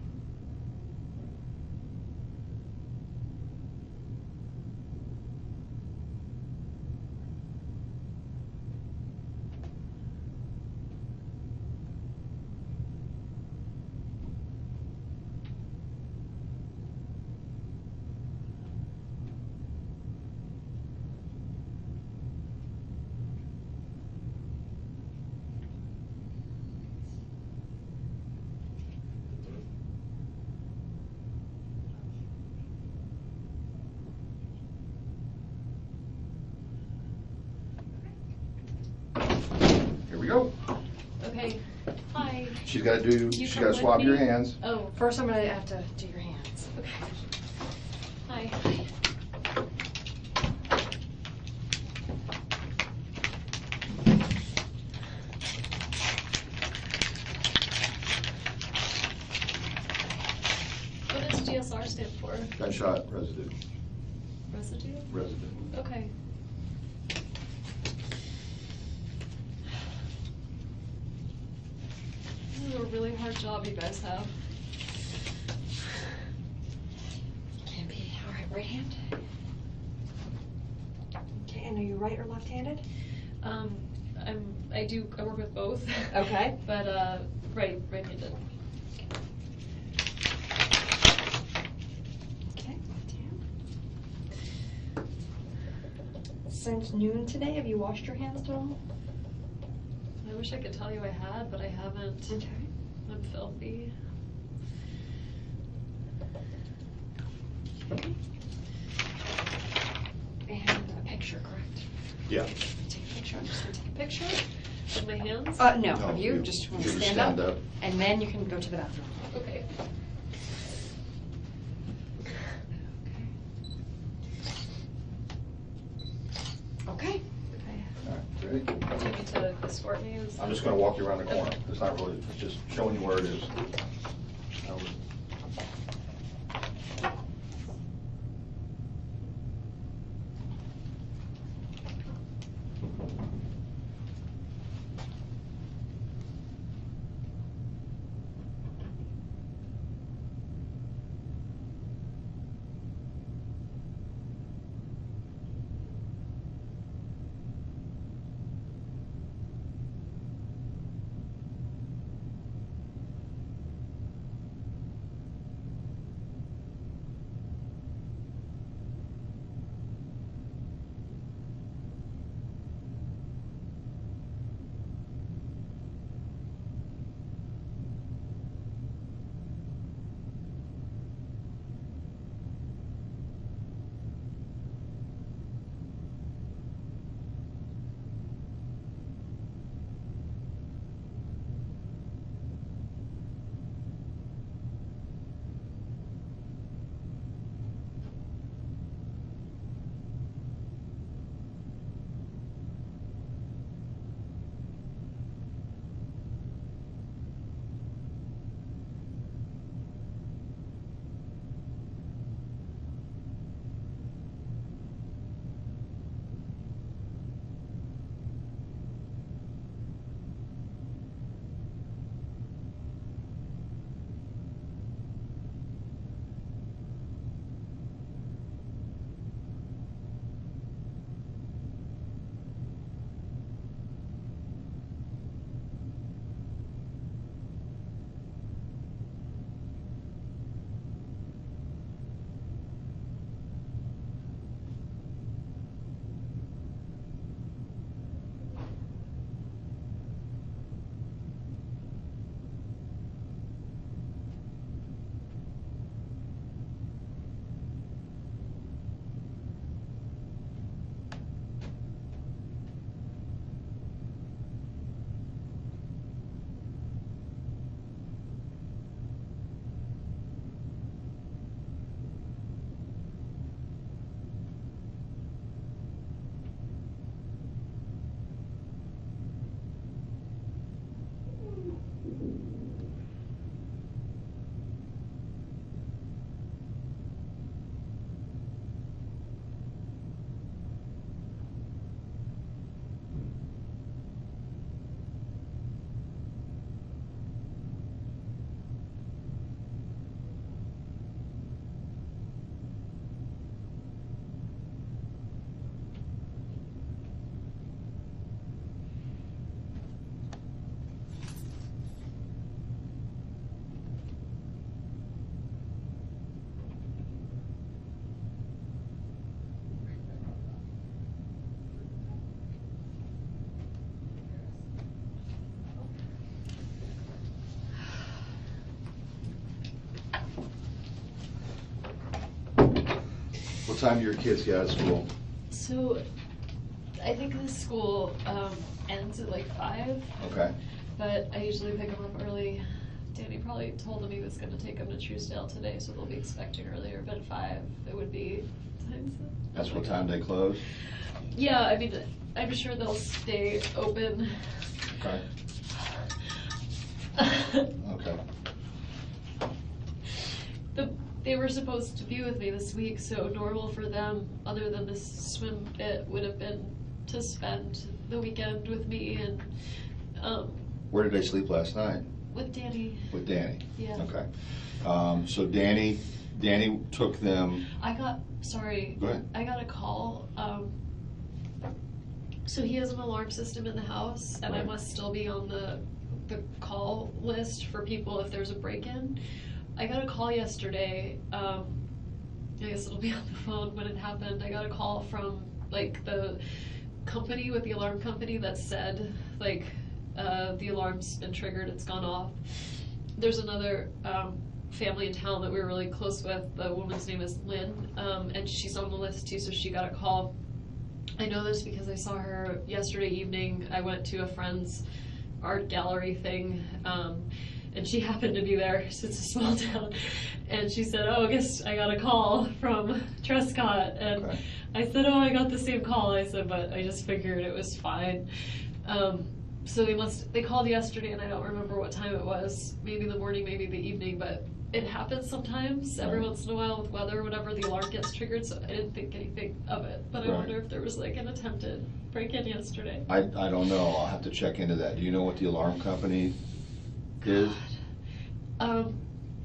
Here we go. Okay, hi. She's gotta do, You she's come gotta with swab your me? hands. Oh, First, I'm gonna have to do your hands. okay. Hi. What does GSR stand for? Gunshot residue. Residue? Residue. Okay. This is a really hard job you guys have. Can be. All right, right hand. Okay, and are you right or left-handed? I work with both. Okay. But, right-handed. Okay, left hand. Since noon today, have you washed your hands at all? I wish I could tell you I had, but I haven't. Okay. I'm filthy. And a picture, correct? Yeah. Take a picture. I'm just gonna take a picture. With my hands? No, No, of you. you. Just You want to just stand stand up, up. and then you can go to the bathroom. Okay. Okay. Okay. All right, ready? Do you need to escort me? I'm just gonna walk you around the corner. It's not really, it's just showing you where it is. What time do your kids get out of school? So, I think the school ends at like 5, Okay. but I usually pick them up early. Danny probably told him he was gonna take them to Truesdale today, so they'll be expecting earlier, but at 5, it would be times. That's what time they close? Yeah, I mean, I'm sure they'll stay open. Okay. Okay. They were supposed to be with me this week, so normal for them, other than this swim bit, would have been to spend the weekend with me and Where did they sleep last night? with Danny. With Danny? Yeah. Okay. So Danny took them. Sorry. Go ahead. I got a call. So he has an alarm system in the house, and I Right. must still be on the call list for people if there's a break-in. I got a call yesterday, I guess it'll be on the phone when it happened. I got a call from like the company with the alarm company that said like the alarm's been triggered, it's gone off. There's another family in town that we were really close with. The woman's name is Lynn, and she's on the list too, so she got a call. I know this because I saw her yesterday evening. I went to a friend's art gallery thing, and she happened to be there, so it's a small town, and she said, oh, I guess I got a call from Trescott, and Okay. I said, oh, I got the same call. I said, but I just figured it was fine. So they called yesterday, and I don't remember what time it was, maybe the morning, maybe the evening, but it happens sometimes, every Right. once in a while with weather, whenever the alarm gets triggered, so I didn't think anything of it, but I Right. wonder if there was like an attempted break-in yesterday. I don't know. I'll have to check into that. Do you know what the alarm company is?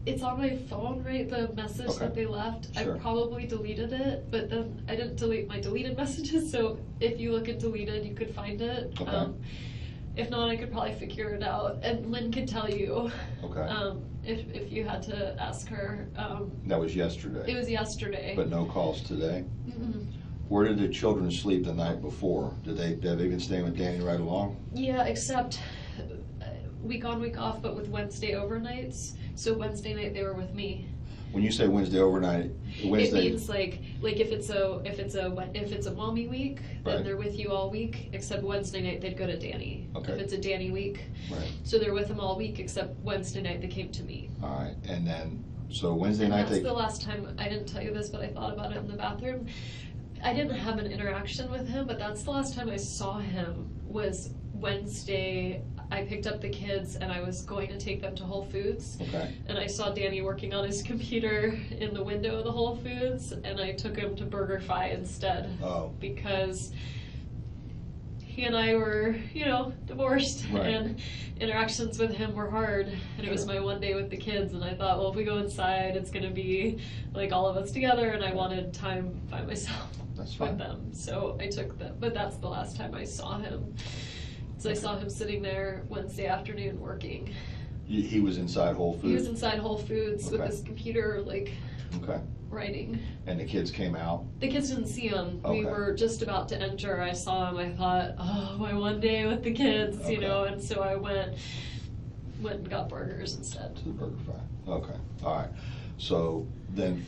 It's on my phone, right, the message Okay. that they left. Sure. I probably deleted it, but then I didn't delete my deleted messages, so if you look at deleted, you could find it. Okay. If not, I could probably figure it out, and Lynn could tell you. Okay. If you had to ask her. That was yesterday. It was yesterday. But no calls today? Mm-mm. Where did the children sleep the night before? Have they been staying with Danny right along? Yeah, except week on, week off, but with Wednesday overnights. So Wednesday night they were with me. When you say Wednesday overnight, Wednesday. It means like if it's a mommy week, then Right. they're with you all week. Except Wednesday night they'd go to Danny. Okay. If it's a Danny week, Right. so they're with him all week. Except Wednesday night they came to me. All right, and then, so Wednesday And night that's they. the last time, I didn't tell you this, but I thought about it in the bathroom. I didn't have an interaction with him, but that's the last time I saw him was Wednesday. I picked up the kids and I was going to take them to Whole Foods. Okay. And I saw Danny working on his computer in the window of the Whole Foods, and I took him to BurgerFi instead. Oh. Because he and I were, divorced, Right. and interactions with him were hard. And it was Sure. my one day with the kids, and I thought, well, if we go inside, it's gonna be like all of us together, and I wanted time by myself That's fine. with them. So I took them, but that's the last time I saw him. So I saw him sitting there Wednesday afternoon working. He was inside Whole Foods? He was inside Whole Foods with Okay. his computer, like, Okay, writing. and the kids came out? The kids didn't see him. Okay. We were just about to enter. I saw him. I thought, oh, my one day with the kids, Okay. and so I went and got burgers instead. To the BurgerFi. Okay, all right. So then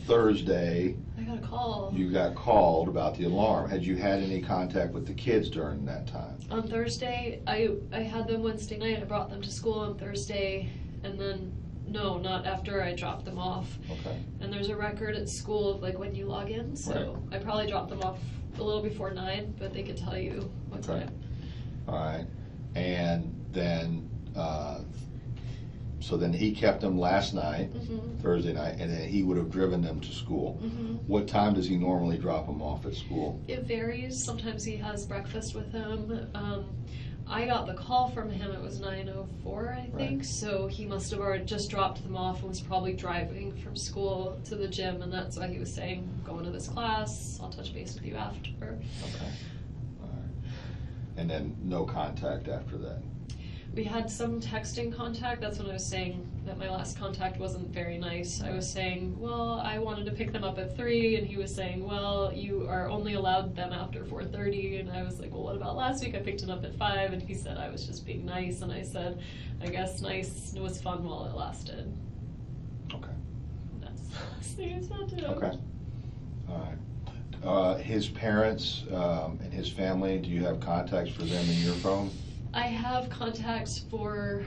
Thursday, I got a call. you got called about the alarm. Had you had any contact with the kids during that time? On Thursday, I had them Wednesday night. I brought them to school on Thursday, and then, no, not after I dropped them off. Okay, And there's a record at school of like when you log in, so I probably dropped them off a little before 9, but they could tell you what Okay. time. all right. And then, so then he kept them last night, Mhm. Thursday night, and then he would have driven them to school. Mhm. What time does he normally drop them off at school? It varies. Sometimes he has breakfast with him. I got the call from him. It was 9:04, I think. Right. So he must have already just dropped them off and was probably driving from school to the gym, and that's why he was saying, "Going to this class. I'll touch base with you after." Okay, all right. And then no contact after that? We had some texting contact. That's when I was saying that my last contact wasn't very nice. I was saying, well, I wanted to pick them up at 3, and he was saying, well, you are only allowed them after 4:30, and I was like, well, what about last week? I picked them up at 5, and he said I was just being nice, and I said, I guess nice was fun while it lasted. Okay, And that's the last thing I said to him. okay. All right. His parents and his family, do you have contacts for them in your phone? I have contacts for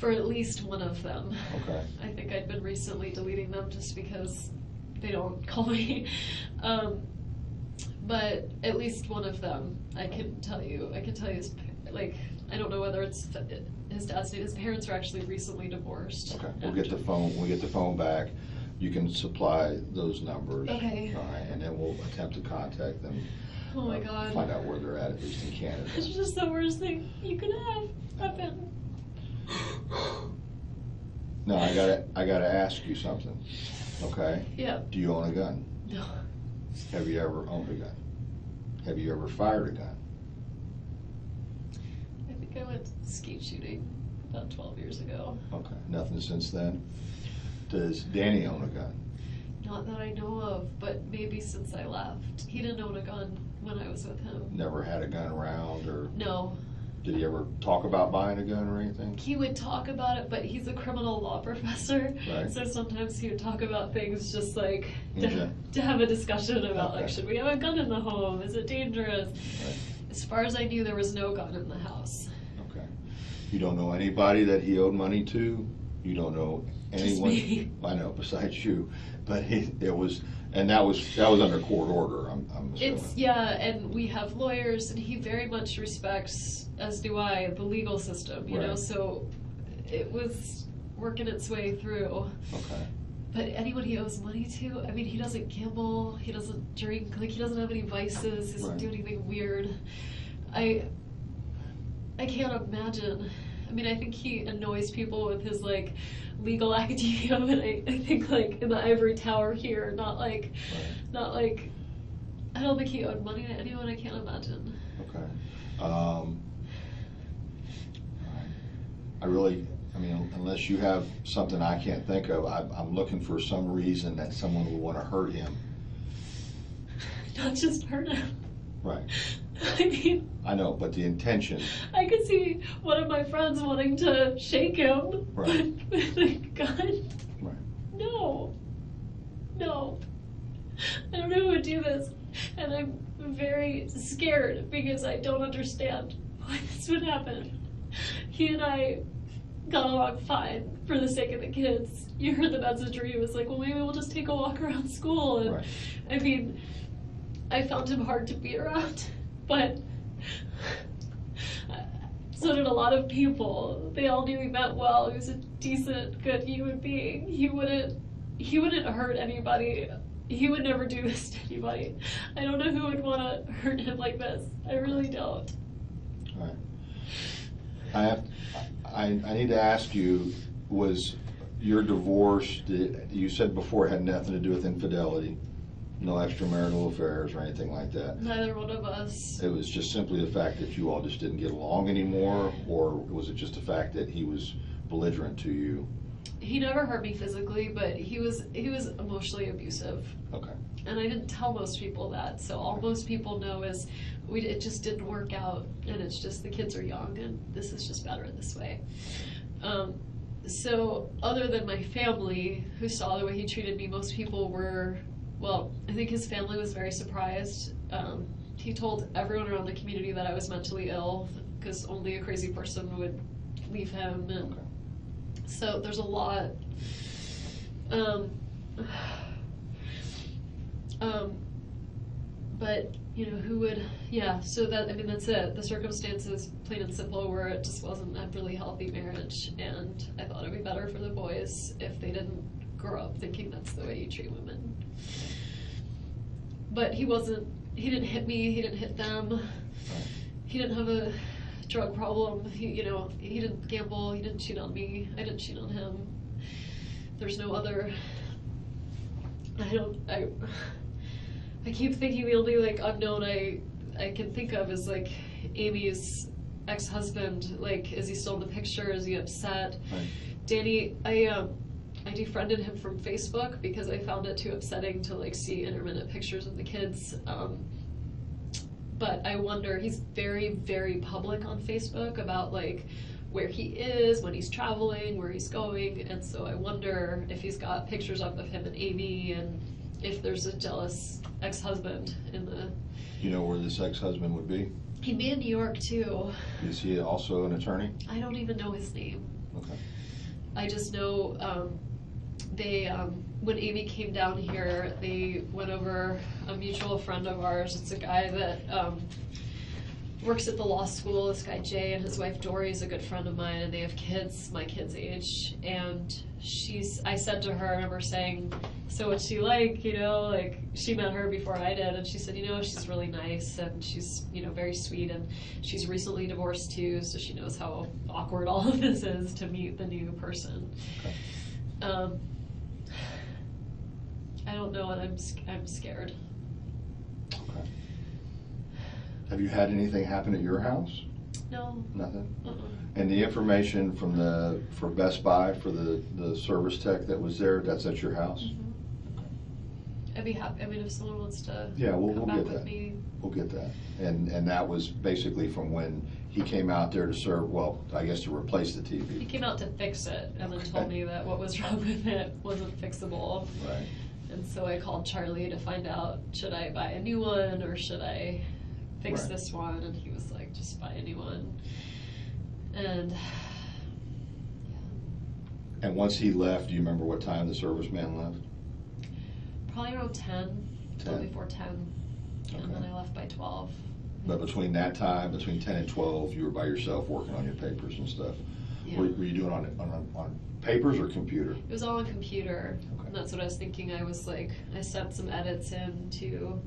at least one of them. Okay. I think I'd been recently deleting them just because they don't call me. But at least one of them, I can tell you his, like, I don't know whether it's his dad's name. His parents are actually recently divorced. Okay, we'll get the phone, when we get the phone back, you can supply those numbers. Okay. All right, and then we'll attempt to contact them. Oh my God. Find out where they're at least in Canada. It's just the worst thing you could have happen. Now, I gotta ask you something, okay? Yeah. Do you own a gun? No. Have you ever owned a gun? Have you ever fired a gun? I think I went skeet shooting about 12 years ago. Okay, nothing since then? Does Danny own a gun? Not that I know of, but maybe since I left. He didn't own a gun when I was with him. Never had a gun around, or No. did he ever talk about buying a gun or anything? He would talk about it, but he's a criminal law professor. Right. So sometimes he would talk about things just like Okay. to have a discussion about, like, Okay. should we have a gun in the home? Is it dangerous? Right. As far as I knew, there was no gun in the house. Okay. You don't know anybody that he owed money to? You don't know anyone? me. I know, besides you. But that was under court order, I'm assuming. Yeah, and we have lawyers, and he very much respects, as do I, the legal system, you know, Right. so it was working its way through. Okay. But anyone he owes money to, I mean, he doesn't gamble, he doesn't drink, like, he doesn't have any vices, he doesn't Right. do anything weird. I can't imagine. I mean, I think he annoys people with his, like, legal academia, but I think, like, in the ivory tower here, not like, I don't think he owed money to anyone, I can't imagine. Okay. I mean, unless you have something I can't think of, I'm looking for some reason that someone would want to hurt him. Not just hurt him. Right. I mean, I know, but the intention. I could see one of my friends wanting to shake him, Right. but with a gun, Right. no. I don't know who would do this, and I'm very scared because I don't understand why this would happen. He and I got along fine for the sake of the kids. You heard the message where he was like, well, maybe we'll just take a walk around school. And Right. I mean, I found him hard to be around, but so did a lot of people. They all knew he meant well. He was a decent, good human being. He wouldn't hurt anybody. He would never do this to anybody. I don't know who would want to hurt him like this. I really don't. All right. I need to ask you, was your divorce, you said before it had nothing to do with infidelity, no extramarital affairs or anything like that? Neither one of us. It was just simply the fact that you all just didn't get along anymore, or was it just the fact that he was belligerent to you? He never hurt me physically, but he was emotionally abusive. Okay. And I didn't tell most people that, so all most people know is it just didn't work out, and it's just the kids are young, and this is just better this way. So other than my family, who saw the way he treated me, most people were, well, I think his family was very surprised. He told everyone around the community that I was mentally ill, because only a crazy person would leave him, and Okay. so there's a lot. But, you know, who would, yeah, so that, I mean, that's it. The circumstances, plain and simple, were it just wasn't a really healthy marriage, and I thought it'd be better for the boys if they didn't grow up thinking that's the way you treat women. But he didn't hit me, he didn't hit them, he didn't have a drug problem, he didn't gamble, he didn't cheat on me, I didn't cheat on him. There's no other, I keep thinking the only, like, unknown I can think of is, like, Amy's ex-husband. Like, is he still in the picture? Is he upset? Right. Danny, I defriended him from Facebook because I found it too upsetting to, like, see intermittent pictures of the kids. But I wonder, he's very, very public on Facebook about, like, where he is, when he's traveling, where he's going, and so I wonder if he's got pictures up of him and Amy, and if there's a jealous ex-husband in the. Do you know where this ex-husband would be? He'd be in New York too. Is he also an attorney? I don't even know his name. Okay. I just know they when Amy came down here, they went over a mutual friend of ours. It's a guy that works at the law school. This guy Jay and his wife Dory is a good friend of mine, and they have kids my kid's age. And I said to her, I remember saying, so what's she like, you know, like she met her before I did, and she said, you know, she's really nice and she's, you know, very sweet, and she's recently divorced too, so she knows how awkward all of this is to meet the new person. Okay. I don't know, and I'm scared. Okay. Have you had anything happen at your house? No. Nothing? Uh-uh. And the information from for Best Buy, for the service tech that was there, that's at your house? Mhm. I'd be happy, I mean, if someone wants to Yeah, we'll come get back with that. me. We'll get that. And that was basically from when he came out there to serve, well, I guess to replace the He TV. came out to fix it and then Okay. told me that what was wrong with it wasn't fixable. Right. And so I called Charlie to find out, should I buy a new one or should I fix Right. this one? And he was like, just buy a new one. And yeah. And once he left, do you remember what time the serviceman left? Probably around 10, a little 10. before 10. And Okay. then I left by 12. But between that time, between 10 and 12, you were by yourself working on your papers and stuff. Yeah. Were you doing on papers or computer? It was all on computer, Okay. and that's what I was thinking. I was like, I sent some edits in to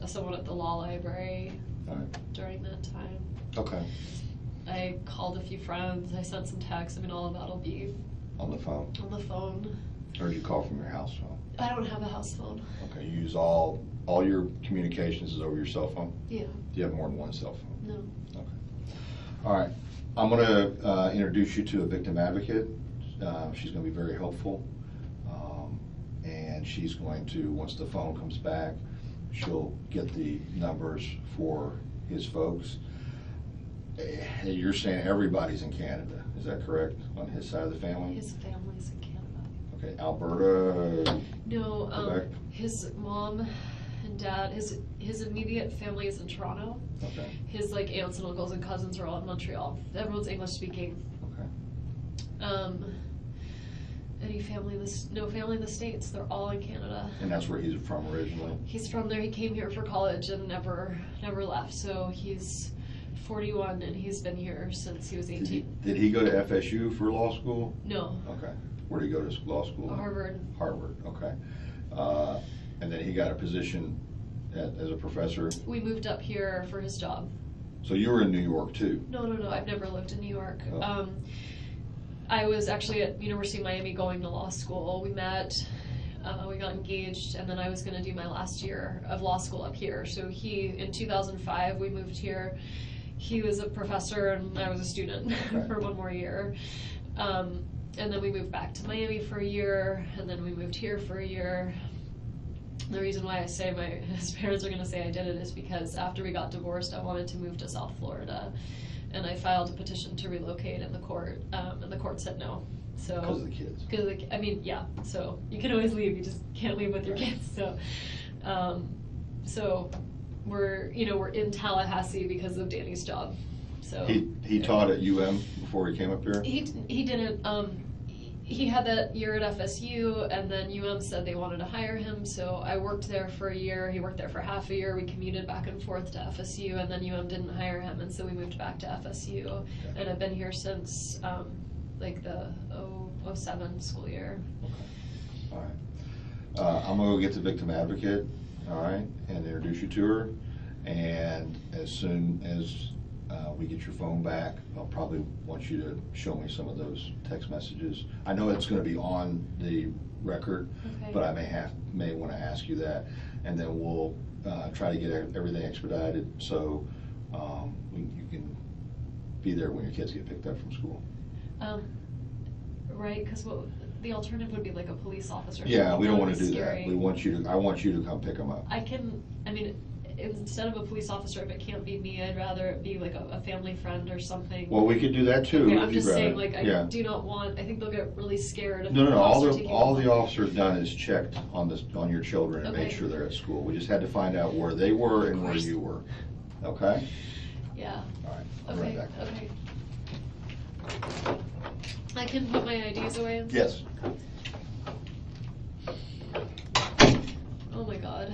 someone at the law library All right. during that time. Okay. I called a few friends, I sent some texts, I mean, all of that'll be On the phone? on the phone. Or did you call from your house phone? I don't have a house phone. Okay, you use all your communications is over your cell phone? Yeah, Do you have more than one cell phone? no. Okay. All right. I'm going to introduce you to a victim advocate. She's going to be very helpful. And she's going to, once the phone comes back, she'll get the numbers for his folks. You're saying everybody's in Canada, is that correct, on his side of the family? His family's in Canada. Okay, Alberta, No, Quebec? his mom and dad, his immediate family is in Toronto. Okay, His like aunts and uncles and cousins are all in Montreal. Everyone's English speaking. okay. Any family no family in the States, they're all in Canada. And that's where he's from originally? He's from there, he came here for college and never left, so he's 41 and he's been here since he was 18. Did he go to FSU for law school? No, Okay. Where did he go to law school? Harvard. Harvard, okay. And then he got a position as a professor. We moved up here for his job. So you were in New York too? No, I've never lived in New York. Oh. I was actually at University of Miami going to law school. We met, we got engaged, and then I was gonna do my last year of law school up here. So in 2005, we moved here. He was a professor and I was a student Okay. for one more year. And then we moved back to Miami for a year, and then we moved here for a year. The reason why I say his parents are gonna say I did it is because after we got divorced, I wanted to move to South Florida. And I filed a petition to relocate in the court, and the court said no. So Because of the kids? I mean, yeah. So you can always leave. You just can't leave with your kids. So, so we're in Tallahassee because of Danny's job. So He taught at UM before he came up here? he didn't. He had that year at FSU, and then UM said they wanted to hire him, so I worked there for a year. He worked there for half a year. We commuted back and forth to FSU, and then UM didn't hire him, and so we moved back to FSU. Okay. And I've been here since like the 07 school year. Okay. All right. I'm gonna go get the victim advocate, all right, and introduce you to her. And as soon as we get your phone back, I'll probably want you to show me some of those text messages. I know it's gonna be on the record, Okay. but I may wanna ask you that. And then we'll try to get everything expedited, so you can be there when your kids get picked up from school. Right, because the alternative would be like a police officer. Yeah, we don't That wanna would be do that. scary. I want you to come pick them up. I mean, instead of a police officer, if it can't be me, I'd rather it be like a family friend or something. Well, we could do that too. Okay, if I'm you'd just rather. saying, like, I Yeah. do not want, I think they'll get really scared if No, the all officer the, taking all them. the officer's done is checked on your children and made Okay. sure they're at school. We just had to find out where they were and where you were. Okay? Yeah, All right, I'll be right okay, back. okay. I can put my IDs away and Yes. Oh my god.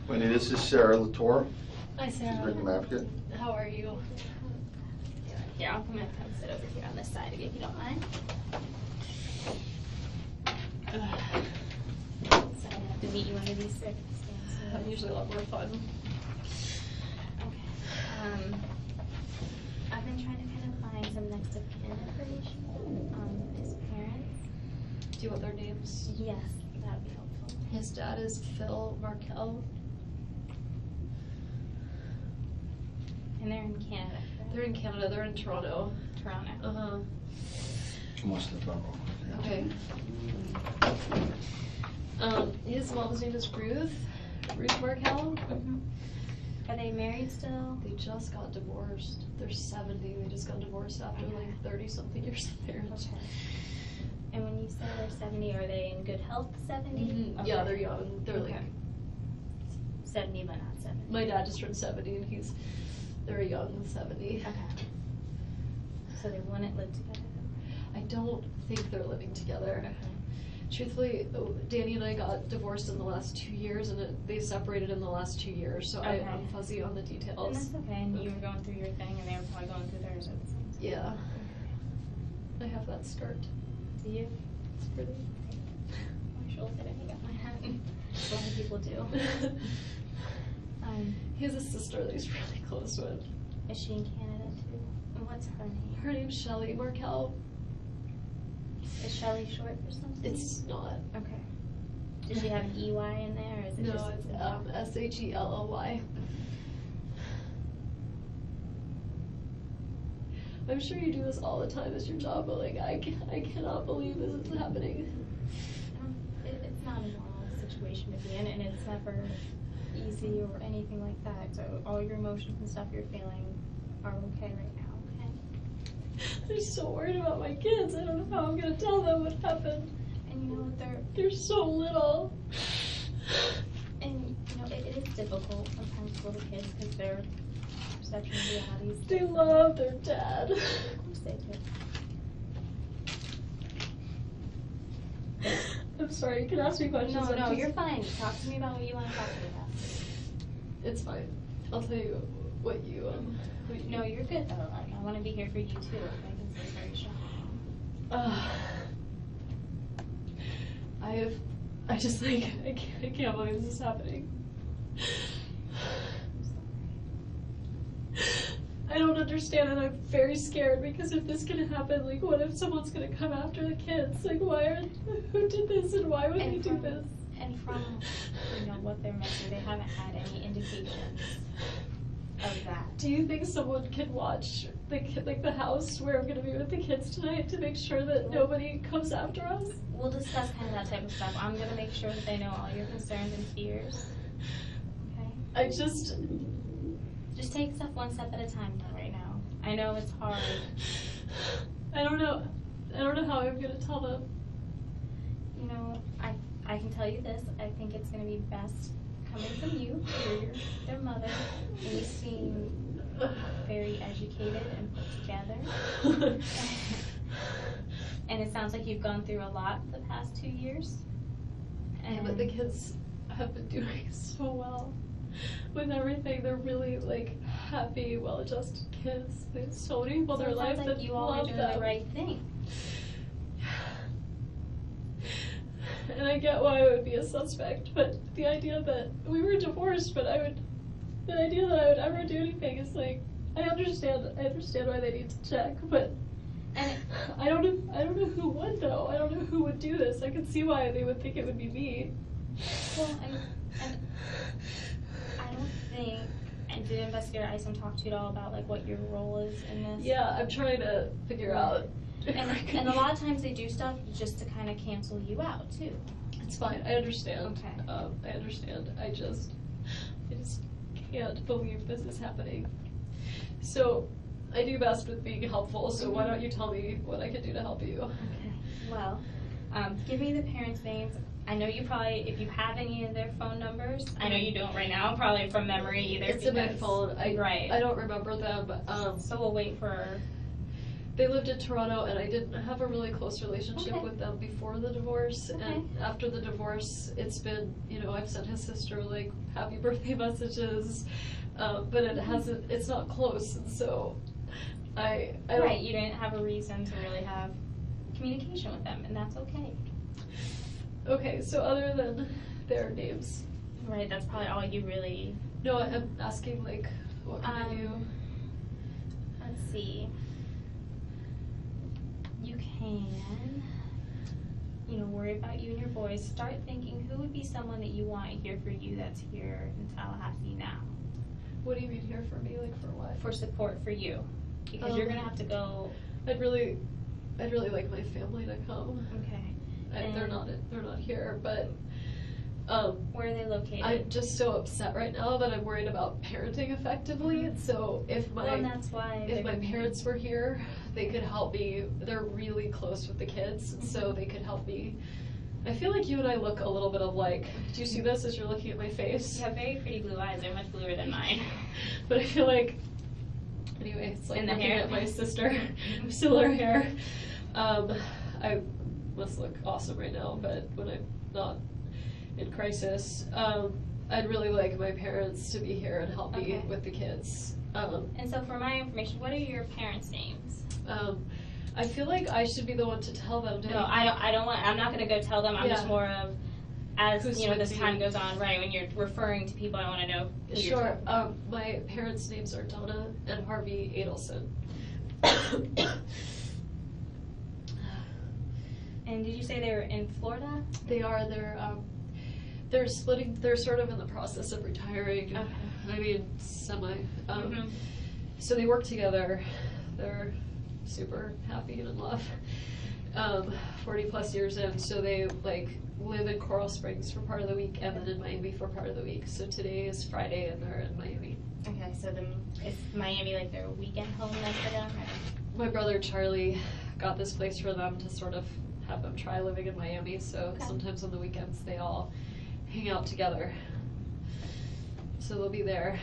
Wendy, this is Sarah Latour. Hi, She's Sarah. Victim Advocate. How are you? Here, I'll come sit over here on this side of you if you don't mind. So I don't have to meet you under these circumstances. I'm usually a lot more fun. Okay. I've been trying to kind of find some next of kin information on his parents. Do you want their names? Yes, that would be helpful. His dad is Phil Markel. And they're in Canada, correct? They're in Canada, they're in Toronto. Toronto. Uh-huh. Must have gone. Okay. His mom's name is Ruth Markel. Mm-hmm. Are they married still? They just got divorced. They're 70. They just got divorced after like 30-something years of marriage. Okay. And when you say they're 70, are they in good health 70? Mhm. Yeah, they're young. They're like, 70 but not 70. my dad just turned 70 and they're a young 70. Okay. So they wouldn't live together? I don't think they're living together. Okay. Truthfully, Danny and I got divorced in the last 2 years, and they separated in the last 2 years, so Okay. I'm fuzzy on the And details. that's okay, and you were going through your thing, and they were probably going through theirs at the same time. Yeah. I have that skirt. Do you? It's pretty. I should look at it, I got my hat. A lot of people do. He has a sister that he's really close with. Is she in Canada too? And what's her name? Her name's Shelly Markel. Is Shelley short for something? It's not. Okay. Does she have an EY in there, or is it No, just? it's Shelly. I'm sure you do this all the time as your job, but like I cannot believe this is happening. It's not a normal situation to be in, and it's never easy or anything like that. So all your emotions and stuff you're feeling are okay right now, okay? I'm so worried about my kids. I don't know how I'm gonna tell them what happened. And you know what, They're so little. and you know, it is difficult sometimes for little kids because their perception of reality is They different. love their dad. Of course they do. I'm sorry, you can ask me questions. No, I'm no, just- you're fine. Talk to me about what you want to talk to me about. It's fine. I'll tell you what you No, you're good though. I want to be here for you too. I think it's very shocking. I just like I can't believe this is happening. I don't understand, and I'm very scared because if this can happen, like, what if someone's gonna come after the kids? Like, who did this, and why would they do this? And from you know what they're missing, they haven't had any indications of that. Do you think someone can watch the house where I'm gonna be with the kids tonight to make sure that nobody comes after us? We'll discuss kind of that type of stuff. I'm gonna make sure that they know all your concerns and fears. Okay. I just take stuff one step at a time though right now. I know it's hard. I don't know how I'm gonna tell them. You know, I can tell you this. I think it's gonna be best coming from you. You're their mother. And you seem very educated and put together. And it sounds like you've gone through a lot the past 2 years. Yeah, but the kids have been doing so well with everything. They're really like happy, well-adjusted kids. They have so many people in their life that you all are love doing them. the right thing. and I get why I would be a suspect, but the idea that we were divorced, but the idea that I would ever do anything is like, I understand why they need to check, but And I don't know who would though. I don't know who would do this. I can see why they would think it would be me. well, and I don't think. And did Investigator Isom talk to you at all about like what your role is in this? Yeah, I'm trying to figure out. And a lot of times they do stuff just to kind of cancel you out too. It's fine. I understand. Okay. I understand. I just can't believe this is happening. So, I do best with being helpful. So why don't you tell me what I can do to help you? Okay. Well, give me the parents' names. I know you probably, if you have any of their phone numbers, I know you don't right now, probably from memory either. It's in my phone. Right. I don't remember them. So we'll wait for. They lived in Toronto, and I didn't have a really close relationship Okay. with them before the divorce. Okay. And after the divorce, it's been, I've sent his sister like happy birthday messages, but it's not close, and so I don't. Right, you didn't have a reason to really have communication with them, and that's okay. Okay, so other than their names, Right, that's probably all you really. no, I'm asking like, what can I do? Let's see. You can, worry about you and your boys. Start thinking who would be someone that you want here for you that's here in Tallahassee now. What do you mean here for me? Like for what? For support for you. Because you're gonna have to go. I'd really like my family to come. Okay. They're not here, but Where are they located? I'm just so upset right now that I'm worried about parenting effectively. And so if Well, and that's why. if my parents were here, they could help me. They're really close with the kids, and so they could help me. I feel like you and I look a little bit alike. Do you see this as you're looking at my face? You have very pretty blue eyes. They're much bluer than mine. But I feel like, anyway, it's like And the looking hair. at my sister, similar hair. I must look awesome right now, but when I'm not in crisis, I'd really like my parents to be here and help me Okay. with the kids. And so for my information, what are your parents' names? I feel like I should be the one to tell them. No, I don't want. I'm not gonna go tell them. I'm just Yeah. more of, as Who's you know, with this you? time goes on, right? When you're referring to people, I want to know who you're Sure. talking about. My parents' names are Donna and Harvey Adelson. And did you say they were in Florida? They are. They're splitting. They're sort of in the process of retiring. Okay. I mean, semi. Mhm. So they work together. They're super happy and in love. 40 plus years in, so they like live in Coral Springs for part of the week and then in Miami for part of the week. So today is Friday and they're in Miami. Okay, so is Miami like their weekend home then for them? Or? My brother Charlie got this place for them to sort of have them try living in Miami. So Okay. sometimes on the weekends they all hang out together. So they'll be there.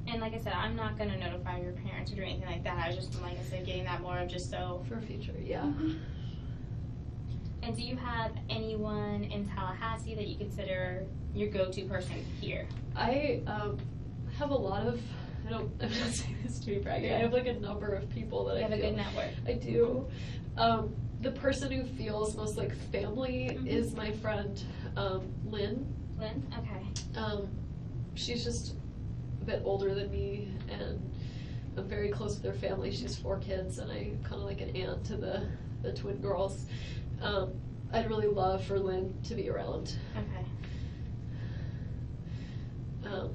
And like I said, I'm not gonna notify your parents or do anything like that. I was just, like I said, getting that more of just so. For future, yeah. And do you have anyone in Tallahassee that you consider your go-to person here? I have a lot of, I'm not saying this to be bragging, I have like a number of people that You I have a feel. good network. I do. The person who feels most like family Mhm. is my friend, Lynn. Lynn? Okay. She's just a bit older than me, and I'm very close with her family. She's 4 kids, and I'm kind of like an aunt to the twin girls. I'd really love for Lynn to be around. Okay.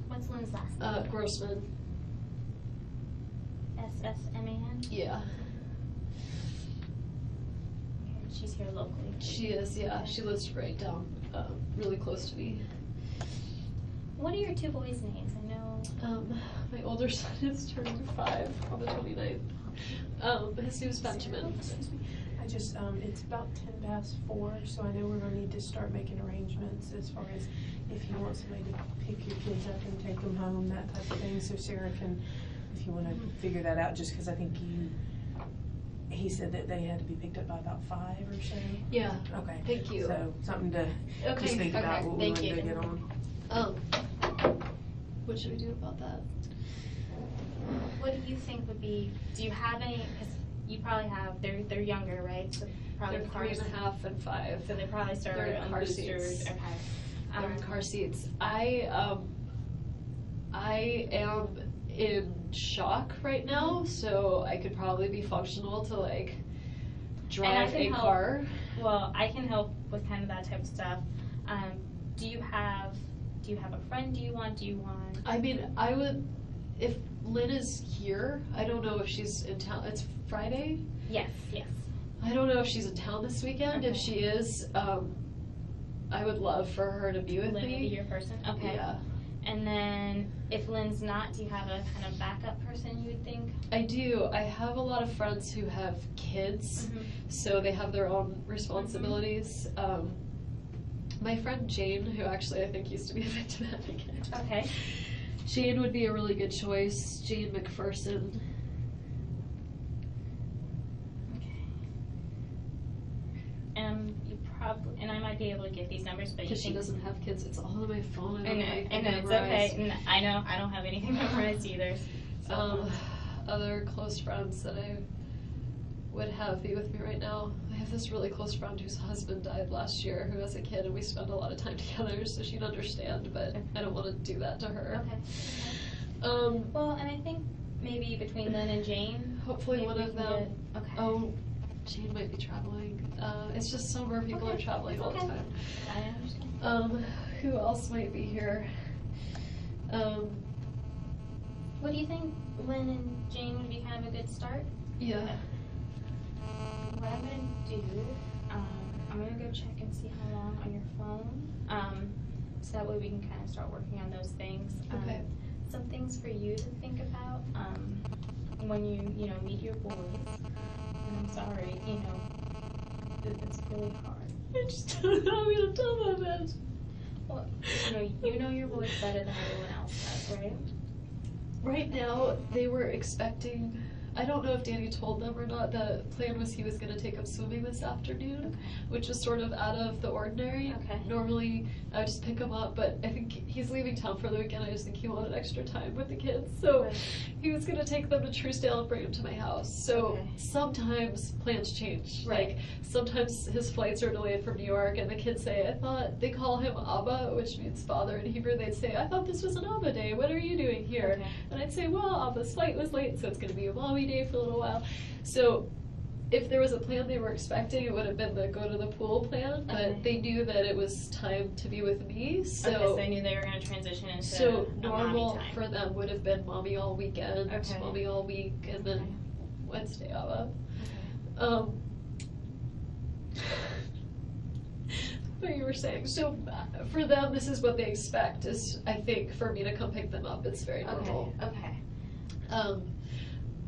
What's Lynn's last name? Grossman. SSMAN? Yeah, Okay, she's here locally. she is. Yeah, she lives right down, really close to me. What are your 2 boys' names? I know. My older son is turning 5 on the 29th. His name's Benjamin. Excuse me. I just, it's about 10:04, so I know we're gonna need to start making arrangements as far as if you want somebody to pick your kids up and take them home, that type of thing, so Sarah can, if you wanna figure that out, just 'cause I think he said that they had to be picked up by about 5 or so. Yeah. Okay. Thank you. So, something to Okay. just think about Okay, what we thank want to you. get on. What should we do about that? What do you think would be, do you have any, because you probably have, they're younger, right? So probably They're cars. 3.5 and 5. So they probably start They're in on car boosters. seats. Okay. They're in car seats. I am in shock right now, so I could probably be functional to like drive a can help. car. Well, I can help with kind of that type of stuff. Do you have a friend do you want? I mean, I would, if Lynn is here, I don't know if she's in town. It's Friday? Yes. I don't know if she's in town this weekend. If Okay. she is, I would love for her to be with Lynn would be me. your person? Okay. Yeah. And then if Lynn's not, do you have a kind of backup person you would think? I do. I have a lot of friends who have kids, so they have their own responsibilities. My friend Jane, who actually I think used to be a victim advocate. Okay. Jane would be a really good choice. Jane McPherson. Okay. You probably, and I might be able to get these numbers, but you Because she think. doesn't have kids. It's all on my phone. And it's okay. And I know I don't have anything memorized either. So. Other close friends that I would have be with me right now. I have this really close friend whose husband died last year, who has a kid, and we spend a lot of time together, so she'd understand, but I don't want to do that to her. Okay. Well, and I think maybe between Lynn and Jane. Hopefully maybe one we of can them. get- okay. Oh, Jane might be traveling. It's just summer, people are Okay, traveling it's all the okay. time. I understand. Who else might be here? What do you think? Lynn and Jane would be kind of a good start. Yeah. What I'm gonna do, I'm gonna go check and see how long on your phone. So that way we can kind of start working on those things. Okay. Some things for you to think about when you meet your boys. And I'm sorry, it's really hard. I just don't know how I'm gonna tell them that. Well, you know your boys better than everyone else does, right? Right now, they were expecting, I don't know if Danny told them or not, the plan was he was gonna take them swimming this afternoon, which is sort of out of the ordinary. Okay. Normally, I would just pick him up, but I think he's leaving town for the weekend, I just think he wanted extra time with the kids. So Right. he was gonna take them to Truesdale and bring them to my house. So Okay. sometimes plans change. Right. Like, sometimes his flights are delayed from New York, and the kids say, they call him Abba, which means father in Hebrew. They'd say, I thought this was an Abba day, what are you doing here? Okay. And I'd say, well, Abba's flight was late, so it's gonna be a mommy day for a little while. So if there was a plan they were expecting, it would have been the go to the pool plan, but Okay. they knew that it was time to be with me, so. Okay, so they knew they were going to transition into So a normal mommy time. for them would have been mommy all weekend, Okay. mommy all week, and then Okay. Wednesday Abba. Okay. What you were saying, so for them, this is what they expect, is, I think, for me to come pick them up, it's very normal. Okay.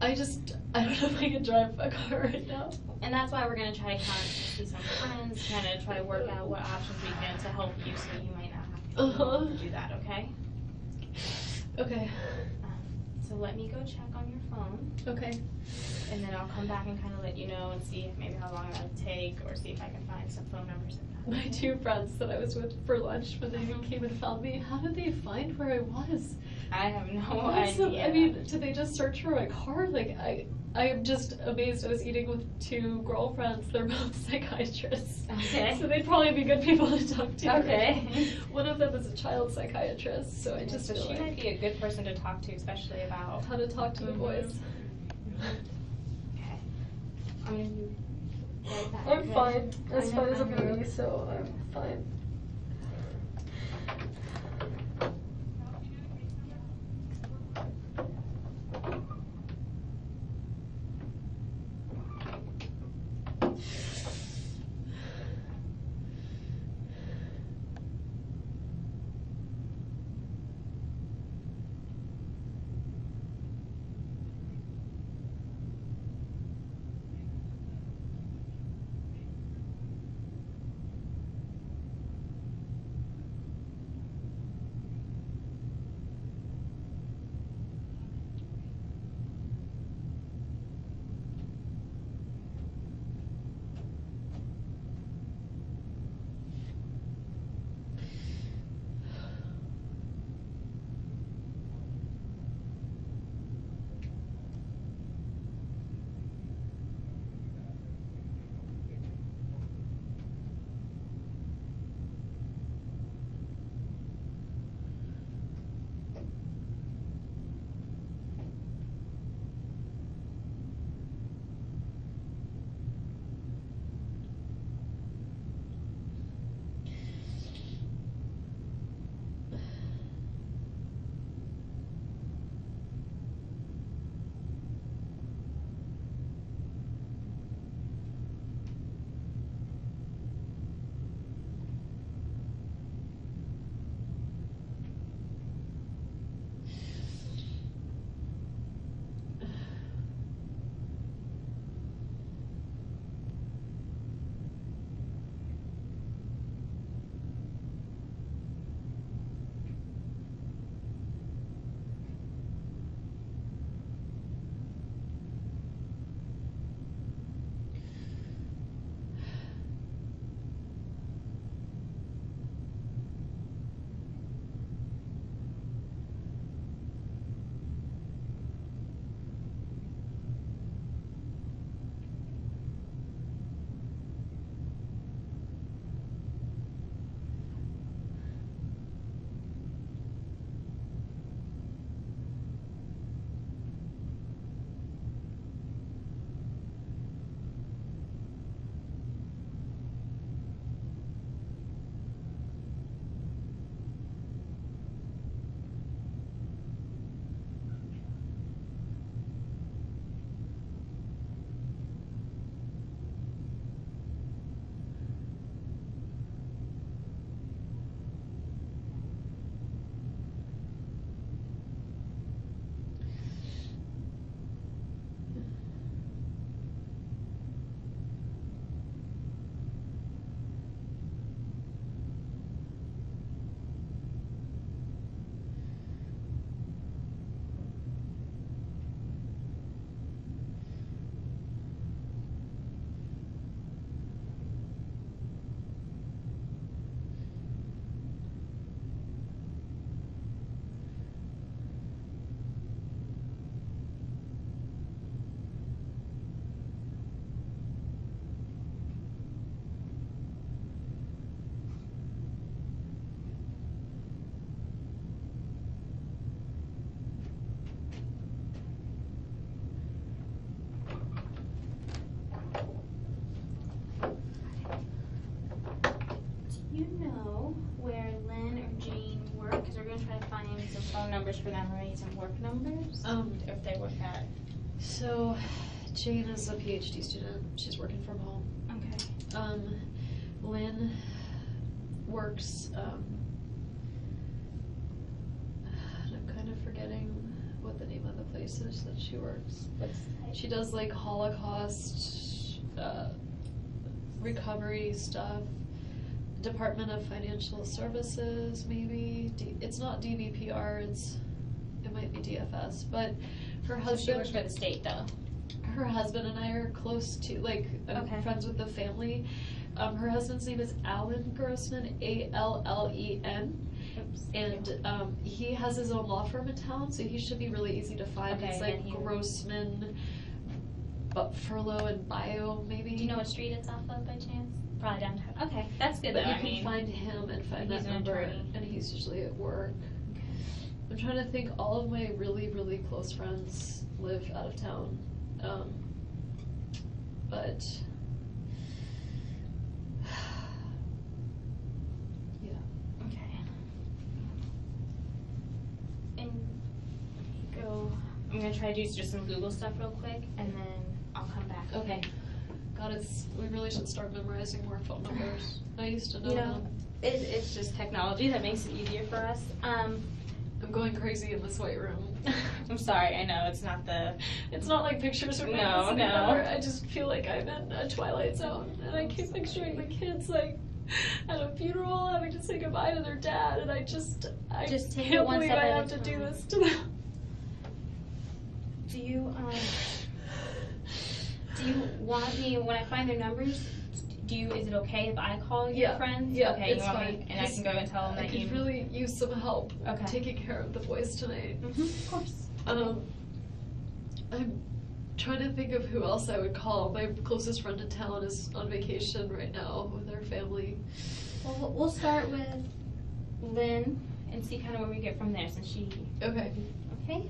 I don't know if I can drive a car right now. And that's why we're going to try to see some friends, kind of try to work out what options we can to help you so you might not have to do that, okay? Okay, So let me go check on your phone, okay. and then I'll come back and kind of let you know and see maybe how long that would take, or see if I can find some phone numbers. My two friends that I was with for lunch when they came and found me, how did they find where I was? I have no Also, idea. I mean, did they just search for my car? Like, I am just amazed. I was eating with two girlfriends. They're both psychiatrists. Okay. So they'd probably be good people to talk to. Okay. One of them is a child psychiatrist, so I just so feel she like might be a good person to talk to, especially about. how to talk to the boys. Okay. I'm gonna be right back. I'm okay? fine. As I know, fine as I'm I gonna know. be, so I'm fine. numbers for them, are some work numbers? If they work at. So Jane is a PhD student. She's working from home. Okay. Lynn works, I'm kind of forgetting what the name of the place is that she works. She does like Holocaust recovery stuff. Department of Financial Services, maybe. It's not DBPR, it might be DFS, but her husband. So she works for the state though. Her husband and I are close to, like, I'm Okay. friends with the family. Her husband's name is Alan Grossman, Allen. Oops. And he has his own law firm in town, so he should be really easy to find. Okay, It's then like he- Grossman, but Furlow and Bio, maybe. Do you know what street it's off of by chance? Probably downtown. Okay, that's good But though. you I can mean, find him and find he's that an number, attorney. and he's usually at work. I'm trying to think. All of my really, really close friends live out of town, but yeah. Okay. And go. I'm gonna try to do just some Google stuff real quick, and then I'll come back. Okay. God, we really should start memorizing more phone numbers. I used to know You know, them. it's just technology that makes it easier for us. I'm going crazy in this white room. I'm sorry. I know it's not the. It's not like pictures are No, any no. better. I just feel like I'm in a Twilight Zone, and I keep picturing the kids like at a funeral having to say goodbye to their dad, and I Just take it can't one believe step I at a have to do time. this to them. Do you want me when I find their numbers? Is it okay if I call your Yeah, friends? yeah, Okay, it's you want fine, me, and I can go and tell them I that could you. really use some help Okay. taking care of the boys tonight. Of course. I'm trying to think of who else I would call. My closest friend in town is on vacation right now with her family. Well, we'll start with Lynn and see kind of where we get from there, since she. Okay. Okay.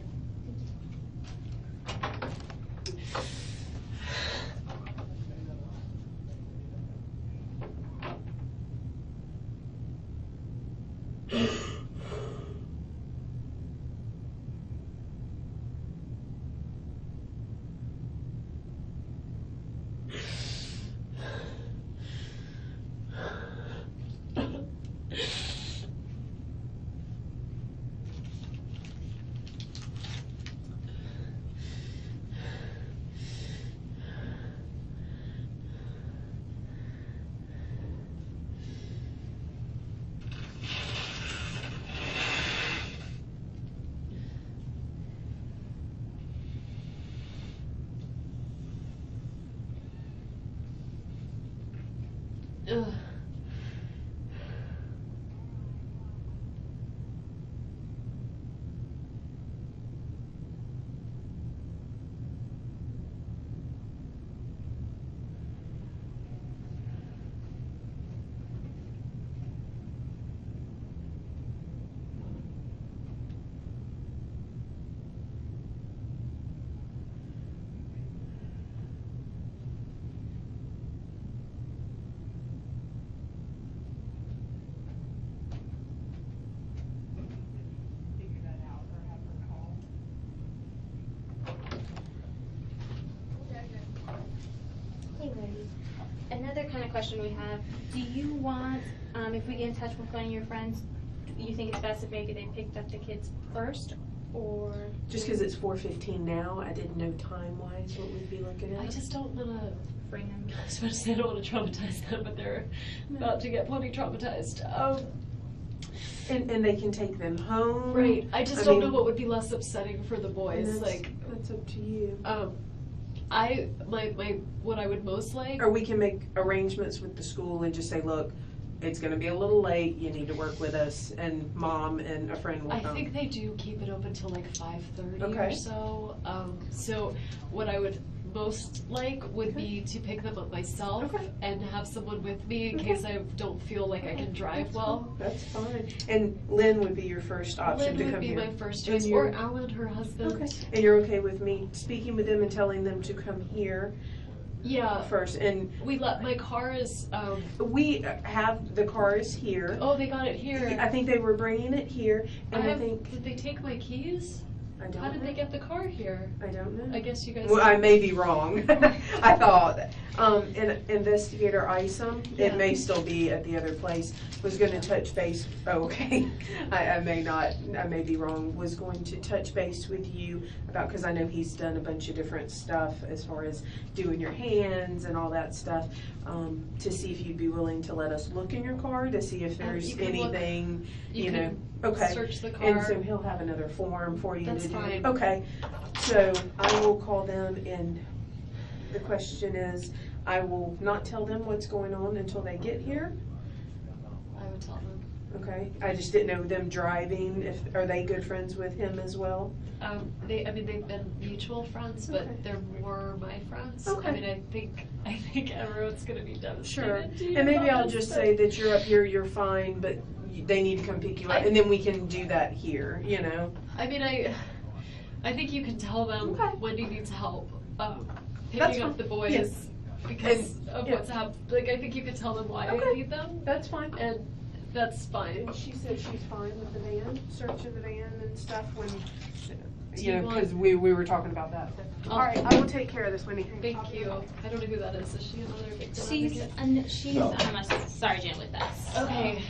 Ugh. Figure that out or have her call. Hey, Wendy. Another kind of question we have, do you want, if we get in touch with one of your friends, do you think it's best if maybe they picked up the kids first, or? Just because it's 4:15 now, I didn't know time-wise what we'd be looking at. I just don't want to. Bring them? I was about to say I don't want to traumatize them, but they're about to get plenty traumatized. And they can take them home. Right. I just don't know what would be less upsetting for the boys. And Like, that's up to you. what I would most like. Or we can make arrangements with the school and just say, look, it's gonna be a little late, you need to work with us, and mom and a friend will I come. think they do keep it open till like 5:30 or Okay. so. So what I would most like would be to pick them up myself Okay. and have someone with me in Okay. case I don't feel like I can drive well. That's fine. And Lynn would be your first option Lynn to would come be here. my first And choice, you're- or Alan, her husband. Okay. And you're okay with me speaking with them and telling them to come here Yeah, first, and my car is, we have, the car is here. oh, they got it here. I think they were bringing it here, and I think, Did they take my keys? I don't How did know. they get the car here? I don't know. I guess you guys. Well, I may be wrong. I thought, Investigator Isom, Yeah. it may still be at the other place, was gonna touch base, oh, okay, I may be wrong, was going to touch base with you about, cause I know he's done a bunch of different stuff as far as doing your hands and all that stuff, to see if you'd be willing to let us look in your car to see if there's you can look- anything, you you know, can okay. search the car. And so he'll have another form for you That's to do. fine. Okay, so I will call them, and the question is, I will not tell them what's going on until they get here, I would tell them. okay? I just didn't know them driving, are they good friends with him as well? They've been mutual friends, but Okay. they're more my friends. Okay. I mean, I think everyone's gonna be devastated. Sure, to you and maybe about I'll this, just but- say that you're up here, you're fine, but they need to come pick you up, and then we can do that here, you know? I mean, I think you can tell them Okay. Wendy needs help, That's picking up fine. the boys Yes. because of yeah. what's happened. Like, I think you can tell them why I Okay. need them, That's fine. and that's fine. She said she's fine with the van, search of the van and stuff when, Do you you know, want- cause we were talking about that. Oh. All right, I will take care of this, Wendy. Thank you. I don't know who that is. Is she another victim She's advocate? she's No. a sergeant with us. Okay.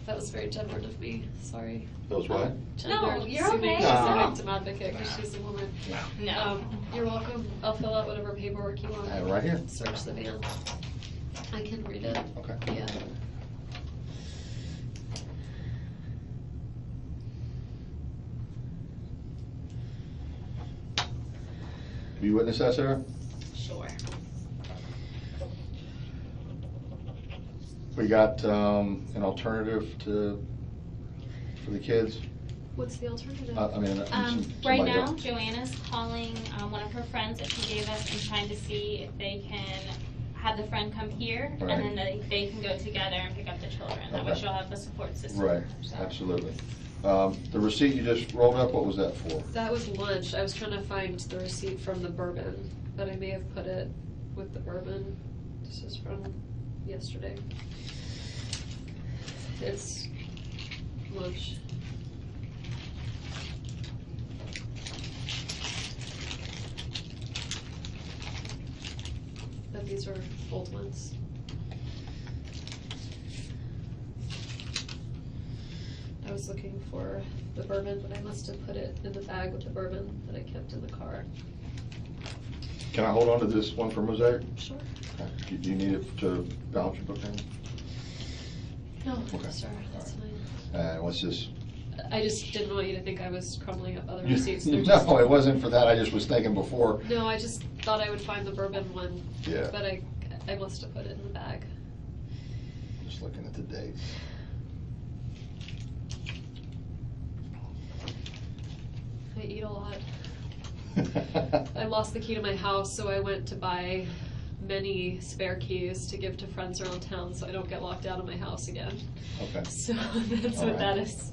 That was very gendered of me. Sorry. Those what? No, you're assuming okay. she's a No. victim advocate because she's a woman. No. You're welcome. I'll fill out whatever paperwork you want. I have it right here. Search the van. I can read it. Okay. Yeah. Have you witnessed that, Sarah? Sure. We got an alternative for the kids? What's the alternative? I mean, Right somebody now, else. Joanna's calling one of her friends that she gave us and trying to see if they can have the friend come here, Right. and then they can go together and pick up the children. That way Okay. she'll have the support system. Right, So- absolutely. The receipt you just rolled up, what was that for? That was lunch. I was trying to find the receipt from the bourbon, but I may have put it with the bourbon. This is from yesterday. It's lunch. But these are old ones. I was looking for the bourbon, but I must have put it in the bag with the bourbon that I kept in the car. Can I hold on to this one for Mosaic? Sure. Okay. Do you need it to balance your book in? No, Okay. sir, that's fine. And what's this? I just didn't want you to think I was crumbling up other No, receipts. They're just- it wasn't for that, I just was thinking before. No, I just thought I would find the bourbon one. Yeah. But I must have put it in the bag. Just looking at the dates. I eat a lot. I lost the key to my house, so I went to buy many spare keys to give to friends around town so I don't get locked out of my house again. Okay. So that's All what right. that is.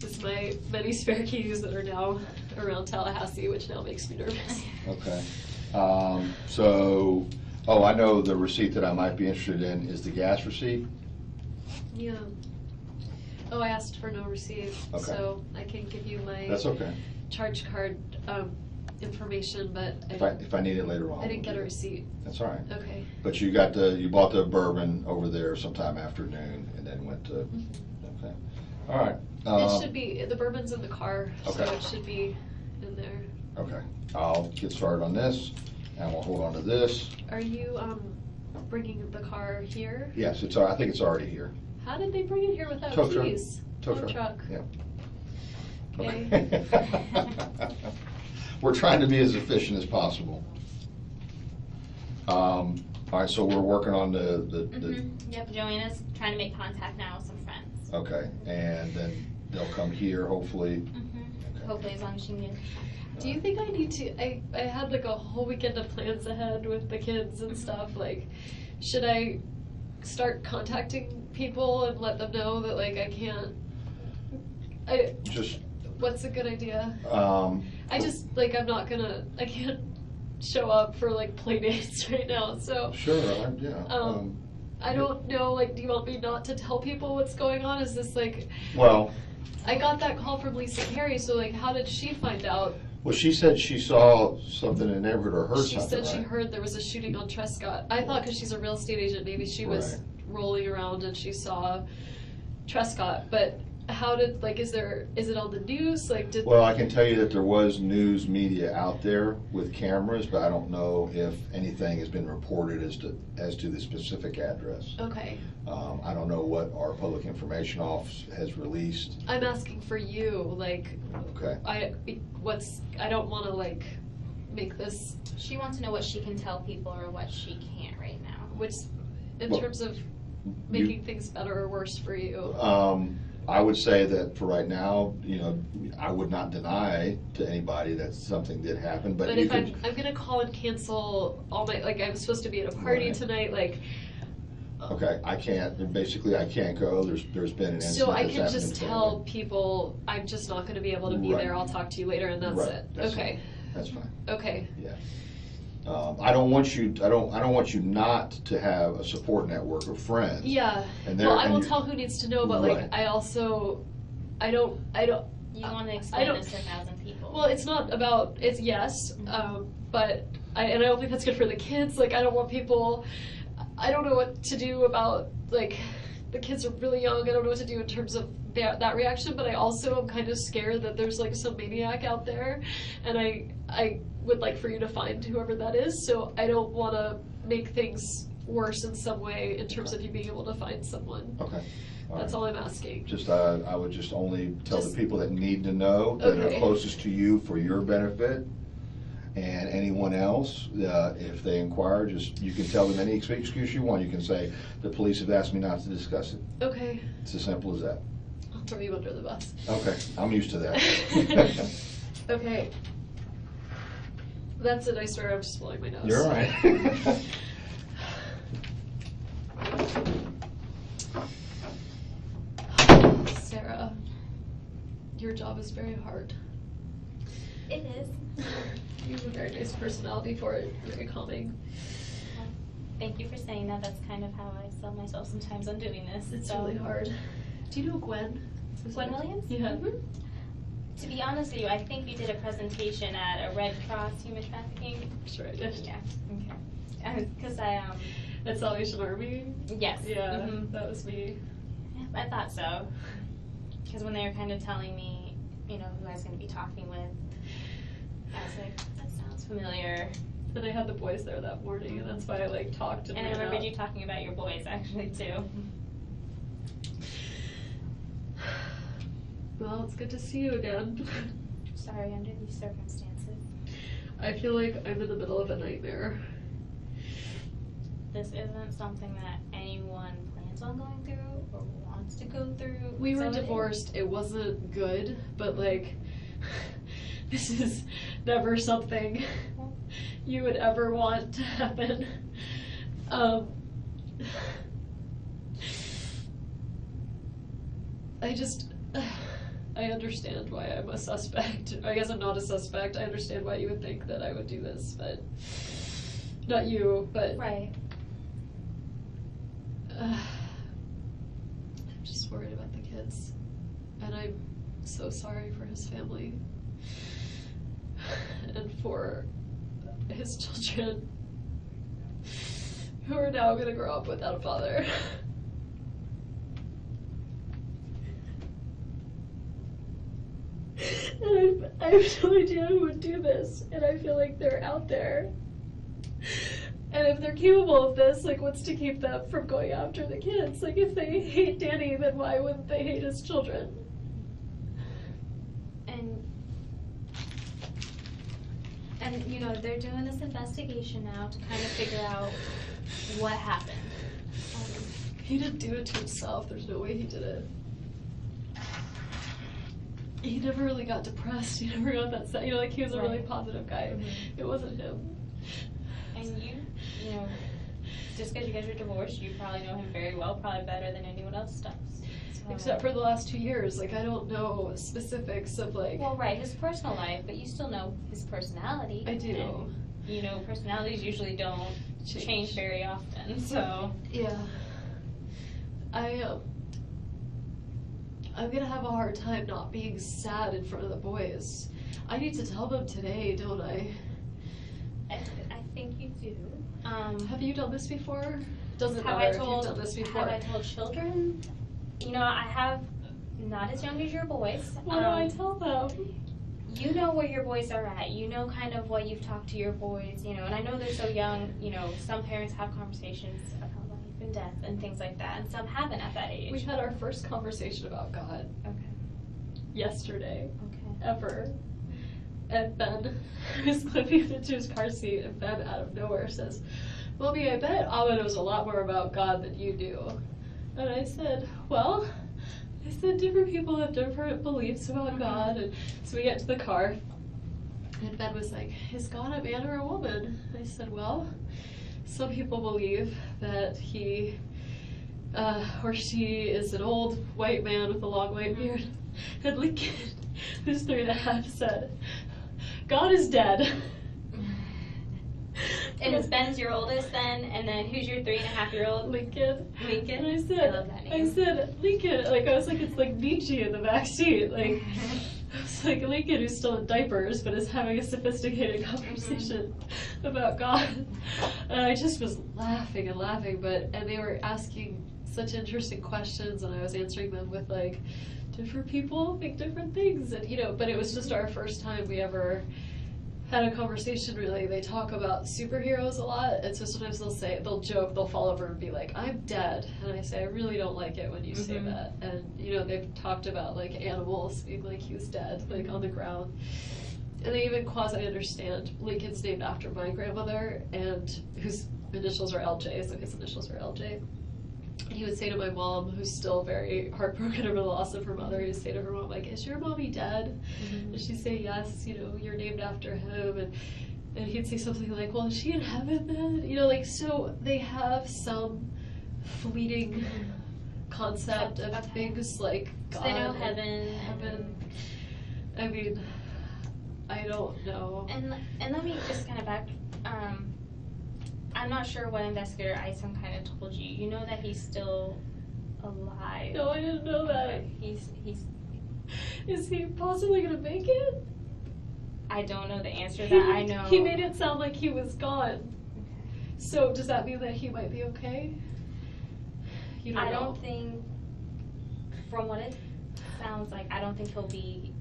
It's my many spare keys that are now around Tallahassee, which now makes me nervous. Okay. I know the receipt that I might be interested in is the gas receipt. Yeah. Oh, I asked for no receipt, Okay. so I can give you my That's okay. charge card information, but If I need it later on. I didn't get a receipt. That's all right. Okay. But you bought the bourbon over there sometime afternoon and then went to, okay. All right. It should be, the bourbon's in the car, so Okay. it should be in there. Okay. I'll get started on this and we'll hold on to this. Are you bringing the car here? Yes, I think it's already here. How did they bring it here without Tow truck. keys? Tow truck. Yeah. Okay. We're trying to be as efficient as possible. All right, so we're working on the Yep, Joanna's trying to make contact now with some friends. okay, and then they'll come here hopefully. Hopefully, as long as she can get. Do you think I need to, I had like a whole weekend of plans ahead with the kids and stuff, like, should I start contacting people and let them know that like I can't, Just, what's a good idea? I just, like, I can't show up for like play dates right now, so. Sure, yeah. I don't know, like, do you want me not to tell people what's going on? Is this like, Well, I got that call from Lisa Carey, so like, how did she find out? well, she said she saw something in the neighborhood or heard She something, said she right? heard there was a shooting on Trescott. I thought because she's a real estate agent, maybe she was Right. rolling around and she saw Trescott, but how did, like, is it on the news? Like, did. Well, I can tell you that there was news media out there with cameras, but I don't know if anything has been reported as to the specific address. Okay. I don't know what our public information office has released. I'm asking for you, like, Okay. I don't wanna like, make this, She wants to know what she can tell people or what she can't right now. which, in Well, terms of making things better or worse for you. I would say that for right now, I would not deny to anybody that something did happen, but you if could. I'm gonna call and cancel all my, like, I'm supposed to be at a party Right. tonight, like. Okay, I can't, basically I can't go, there's been an incident So I that's can happened just in tell family. people, I'm just not gonna be able to be Right. there, I'll talk to you later, and that's Right, it. that's Okay, fine. That's fine, okay, yeah. I don't want you not to have a support network of friends. yeah, And well, I and will you- tell who needs to know, but like, Right. I also, I don't, You want to I explain don't- this to 1,000 people. well, it's not about, it's yes, but I don't think that's good for the kids, like, I don't want people, I don't know what to do about, like, the kids are really young, I don't know what to do in terms of that reaction, but I also am kind of scared that there's like some maniac out there, and I would like for you to find whoever that is, so I don't want to make things worse in some way in terms of you being able to find someone. Okay. That's all I'm asking. Just, I would just only tell Just- the people that need to know, that are Okay. closest to you for your benefit. And anyone else, if they inquire, you can tell them any excuse you want. You can say, the police have asked me not to discuss it. Okay, It's as simple as that. I'll throw you under the bus. Okay, I'm used to that. Okay. That's it, I swear, I'm just blowing my nose. You're all right. Sarah, your job is very hard. It is. You have a very nice personality for it, very calming. Thank you for saying that. That's kind of how I sell myself sometimes on doing this. It's So- really hard. Do you know Gwen? Gwen Williams? Yeah. To be honest with you, I think you did a presentation at a Red Cross human trafficking. Sure I did. Yeah. Okay. Because I At Salvation Army? yes. Yeah, Mhm. that was me. I thought so. Because when they were kind of telling me, who I was going to be talking with, I was like, that sounds familiar. And I had the boys there that morning, and that's why I like talked and And I ran remembered out. you talking about your boys actually too. Well, it's good to see you again. Sorry, under these circumstances. I feel like I'm in the middle of a nightmare. This isn't something that anyone plans on going through or wants to go through. We were so it is. divorced, it wasn't good, but like, this is never something you would ever want to happen. I understand why I'm a suspect. I guess I'm not a suspect. I understand why you would think that I would do this, but not you, but Right. I'm just worried about the kids, and I'm so sorry for his family and for his children who are now gonna grow up without a father. And I have no idea who would do this, and I feel like they're out there. And if they're capable of this, like, what's to keep them from going after the kids? Like, if they hate Danny, then why wouldn't they hate his children? And they're doing this investigation now to kind of figure out what happened. He didn't do it to himself. There's no way he did it. He never really got depressed. He never got that sad. Like, he was a really Right. positive guy. It wasn't him. And just because you guys are divorced, you probably know him very well, probably better than anyone else does. So- Except for the last 2 years. Like, I don't know specifics of, like... Well, right, his personal life, but you still know his personality. I do. And you know, personalities usually don't change very often, so. Yeah. I'm gonna have a hard time not being sad in front of the boys. I need to tell them today, don't I? I think you do. Have you done this before? Doesn't Have matter I if told, you've done this before. have I told children? You know, I have not as young as your boys. What do I tell them? You know where your boys are at. You know kind of what you've talked to your boys, you know, and I know they're so young, you know, some parents have conversations about life and death and things like that, and some haven't at that age. We had our first conversation about God Okay. yesterday, Okay. ever. And Ben was clipping into his car seat, and Ben out of nowhere says, "Mommy, I bet Abba knows a lot more about God than you do." And I said, "Well," I said, "different people have different beliefs about God." And so we get to the car, and Ben was like, "Is God a man or a woman?" I said, "Well, some people believe that he or she is an old white man with a long white beard." And Lincoln, who's 3.5, said, "God is dead." And is Ben's your oldest then? And then who's your 3.5-year-old? Lincoln. Lincoln? And I I said, love that I name. said, Lincoln, like, I was like, it's like Nietzsche in the back seat. Like, it's like Lincoln, who's still in diapers, but is having a sophisticated conversation about God. And I just was laughing and laughing, and they were asking such interesting questions, and I was answering them with, like, different people think different things. And, you know, but it was just our first time we ever had a conversation. Really, they talk about superheroes a lot, and so sometimes they'll joke, they'll fall over and be like, "I'm dead," and I say, "I really don't like it when you say that." And you know, they've talked about like animals being like he was dead, like on the ground, and they even quasi understand. Lincoln's named after my grandmother, and whose initials are LJ, so his initials are LJ. He would say to my mom, who's still very heartbroken over the loss of her mother, he'd say to her mom, like, "Is your mommy dead?" And she'd say, "Yes, you know, you're named after him." And he'd say something like, "Well, is she in heaven then?" You know, like, so they have some fleeting concept of things like God. So they know and heaven. I mean, I don't know. And let me just kind of back. I'm not sure what investigator Isom kind of told you. You know that he's still alive. No, I didn't know that. Okay. He's. Is he possibly gonna make it? I don't know the answer to that. I know. He made it sound like he was gone. So does that mean that he might be okay? You don't I know. don't think, from what it sounds like, I don't think he'll be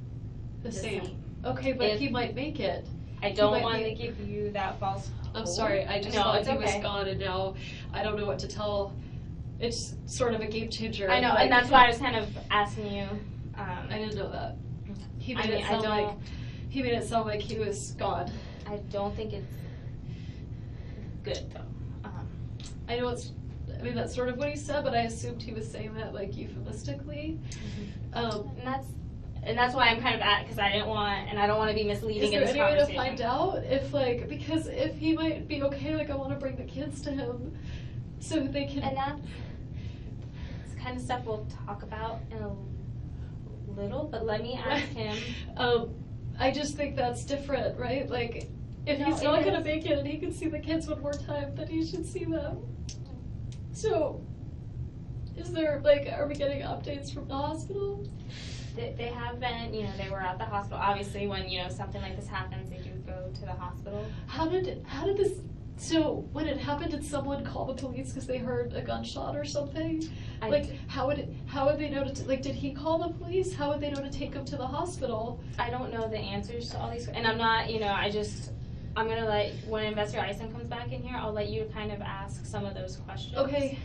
The the same. same. Okay, but If- he might make it. I don't might want be- to give you that false hope. I'm sorry, I just No, thought it's he okay. was gone, and now I don't know what to tell. It's sort of a game changer. I know, like- and that's why I was kind of asking you. I didn't know that. He I made mean, it I sound don't- like he made it sound like he was gone. I don't think it's good though. I know I mean, that's sort of what he said, but I assumed he was saying that like euphemistically. And that's why I'm kind of because I don't want to be misleading Is in there this any way to conversation. find out if like, because if he might be okay, like I want to bring the kids to him so they can. And that's kind of stuff we'll talk about in a little, but let me ask him. I just think that's different, right? Like, if No, he's it not gonna is. make it and he can see the kids one more time, then he should see them. So, is there, like, are we getting updates from the hospital? They have been, you know, they were at the hospital. Obviously, when, you know, something like this happens, they do go to the hospital. How did this, so when it happened, did someone call the police because they heard a gunshot or something? How would they know like, did he call the police? How would they know to take him to the hospital? I don't know the answers to all these, and I'm not, you know, I'm gonna let, when Investigator Eisen comes back in here, I'll let you kind of ask some of those questions. Okay.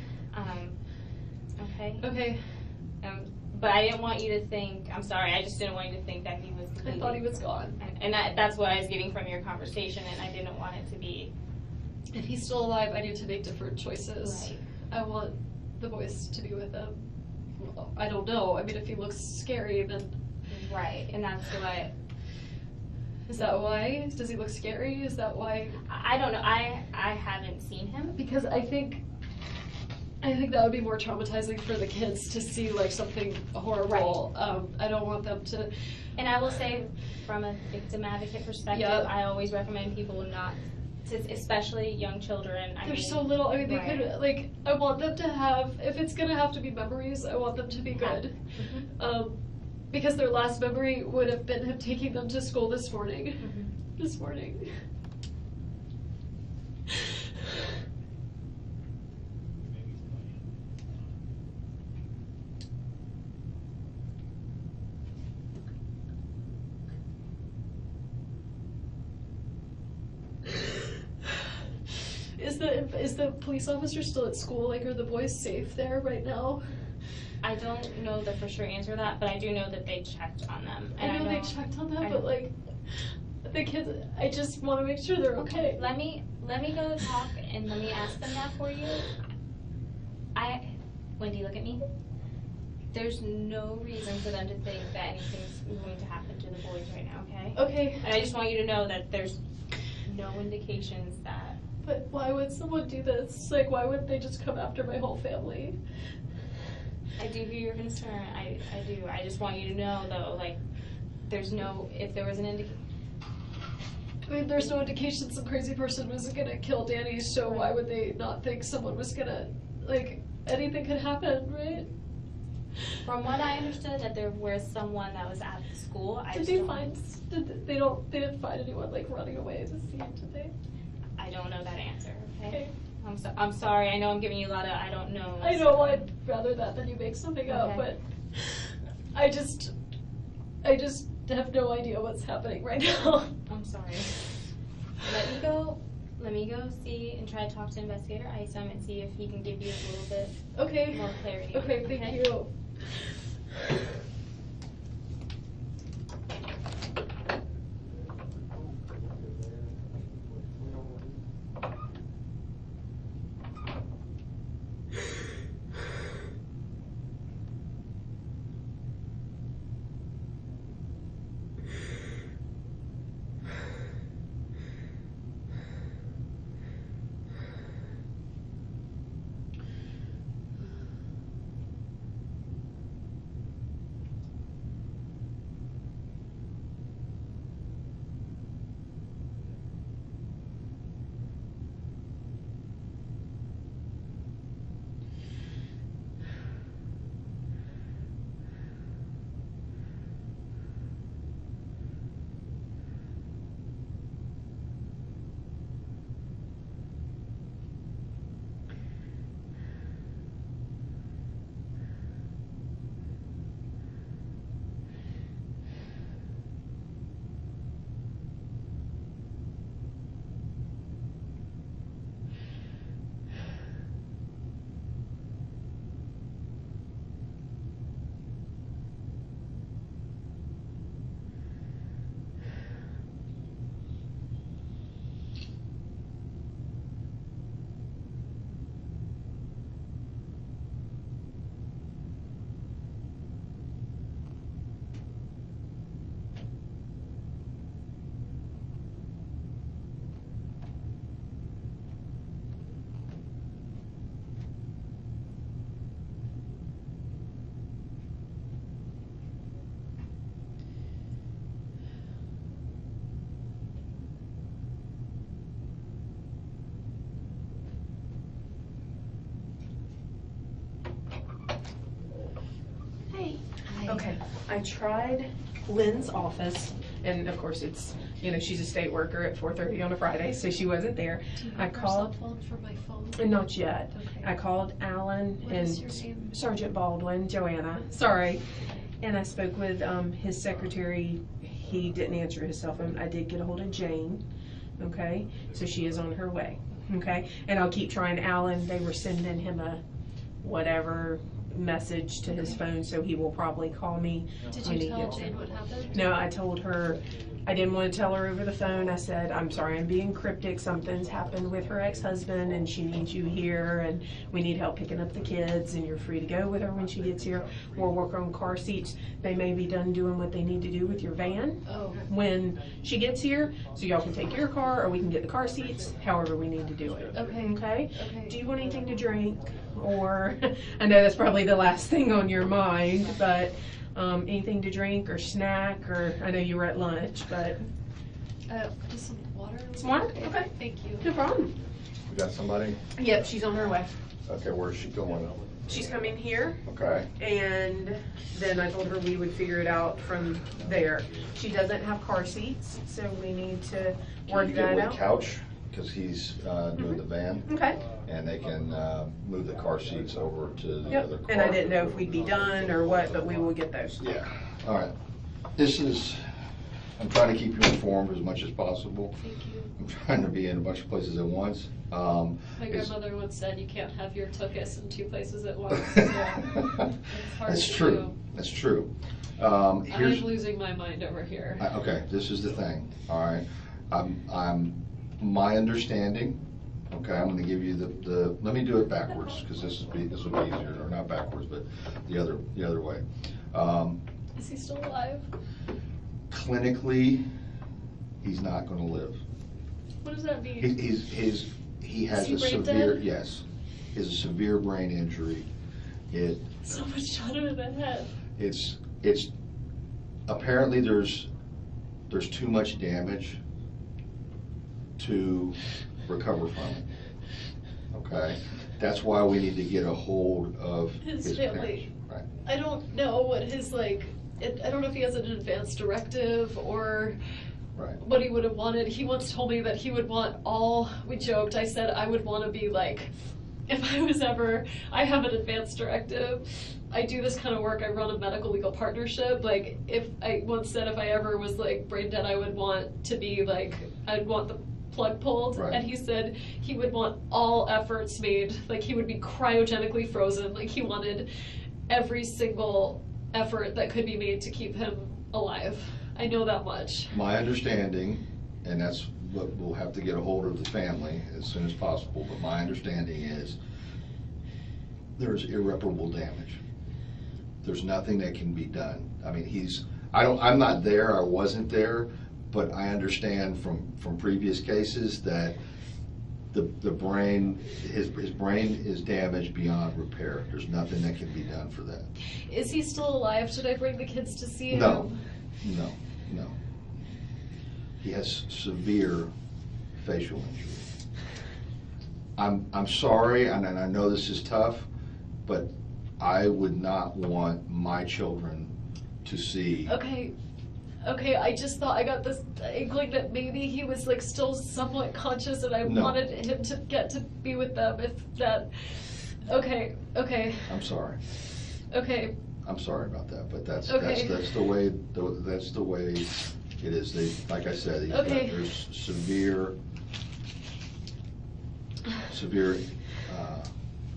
Okay? Okay. But I didn't want you to think, I'm sorry, I just didn't want you to think that he was I thought he was gone. And that's what I was getting from your conversation, and I didn't want it to be. If he's still alive, I need to make different choices. Right. I want the boys to be with him. Well, I don't know. I mean, if he looks scary, then. Right, and that's what. Is that why? Does he look scary? Is that why? I don't know, I haven't seen him. Because I think that would be more traumatizing for the kids to see like something horrible. I don't want them to. And I will say, from a victim advocate perspective, Yep. I always recommend people not especially young children. I They're mean, so little. I mean, they right. could, like, I want them to have, if it's gonna have to be memories, I want them to be good. Because their last memory would have been him taking them to school this morning. This morning. Maybe somebody. Is the police officer still at school? Like, are the boys safe there right now? I don't know the for sure answer to that, but I do know that they checked on them. And I know they checked on them, but like, the kids, I just want to make sure they're okay. Let me go talk and let me ask them that for you. Wendy, look at me. There's no reason for them to think that anything's going to happen to the boys right now, okay? Okay. And I just want you to know that there's no indications that. But why would someone do this? Like, why wouldn't they just come after my whole family? I do hear your concern. I do. I just want you to know, though, like, if there was an indication. I mean, there's no indication some crazy person was gonna kill Danny, so Right. why would they not think someone was gonna, like, anything could happen, right? From what I understood, that there was someone that was at the school. They didn't find anyone, like, running away at the scene, did they? I don't know that answer, okay? Okay. I'm sorry, I know I'm giving you a lot of, I don't know. I know I'd rather that than you make something up, Okay. but I just have no idea what's happening right now. I'm sorry. Let me go see and try to talk to Investigator Isom and see if he can give you a little bit Okay. more clarity. Okay, thank you. Okay, I tried Lynn's office, and of course it's, she's a state worker at 4:30 on a Friday, so she wasn't there. Do you I have your called, cell phone for my phone? and not yet. Okay. I called Alan What and is your name? Sergeant Baldwin, Joanna, sorry. And I spoke with his secretary. He didn't answer his cell phone. I did get a hold of Jane, okay? So she is on her way, okay? And I'll keep trying Alan. They were sending him a whatever message to his phone, so he will probably call me Did when you he tell gets Jane it. what happened? No, I told her, I didn't want to tell her over the phone. I said, I'm sorry, I'm being cryptic. Something's happened with her ex-husband and she needs you here and we need help picking up the kids and you're free to go with her when she gets here. We'll work on car seats. They may be done doing what they need to do with your van Oh. when she gets here, so y'all can take your car or we can get the car seats, however we need to do it. Okay. Okay? Okay. Do you want anything to drink? Or, I know that's probably the last thing on your mind, but anything to drink or snack, or I know you were at lunch, but Just some water. Some water? Okay. Thank you. No problem. We got somebody? Yep, she's on her way. Okay, where's she going? She's coming here, Okay. and then I told her we would figure it out from there. She doesn't have car seats, so we need to work Can you that get with out. Couch, because he's doing the van, Okay. and they can move the car seats over to the Yep. other car. And I didn't know if we'd be done or what, but we will get those. Yeah, all right. I'm trying to keep you informed as much as possible. Thank you. I'm trying to be in a bunch of places at once. My It's- grandmother once said you can't have your tuchus in 2 places at once. So it's hard That's to true, do. that's true. I'm Here's, losing my mind over here. okay, this is the thing, all right? My understanding, okay, I'm gonna give you let me do it backwards, because this will be easier, or not backwards, but the other way. Is he still alive? Clinically, he's not gonna live. What does that mean? He has Is a he brain severe, dead? yes, he has a severe brain injury. So much shot in the head. It's apparently there's too much damage to recover from it. Okay? That's why we need to get a hold of His his family. parents. Right. I don't know what his I don't know if he has an advance directive or Right. what he would have wanted. He once told me that he would want we joked, I said I would want to be like, if I have an advance directive, I do this kind of work, I run a medical legal partnership, like, if I once said if I ever was like brain dead, I would want to be like, I'd want the plug pulled, Right. and he said he would want all efforts made, like he would be cryogenically frozen, like he wanted every single effort that could be made to keep him alive. I know that much. My understanding, and that's what we'll have to get a hold of the family as soon as possible, but my understanding is there's irreparable damage. There's nothing that can be done. I mean, I'm not there, I wasn't there, but I understand from previous cases that the brain, his brain is damaged beyond repair. There's nothing that can be done for that. Is he still alive? Should I bring the kids to see him? No. He has severe facial injury. I'm sorry, and I know this is tough, but I would not want my children to see. Okay, I just thought I got this inkling that maybe he was like still somewhat conscious and I No. wanted him to get to be with them if that, okay. I'm sorry. Okay, I'm sorry about that, but that's Okay. the way it is. Like I said, Okay. there's severe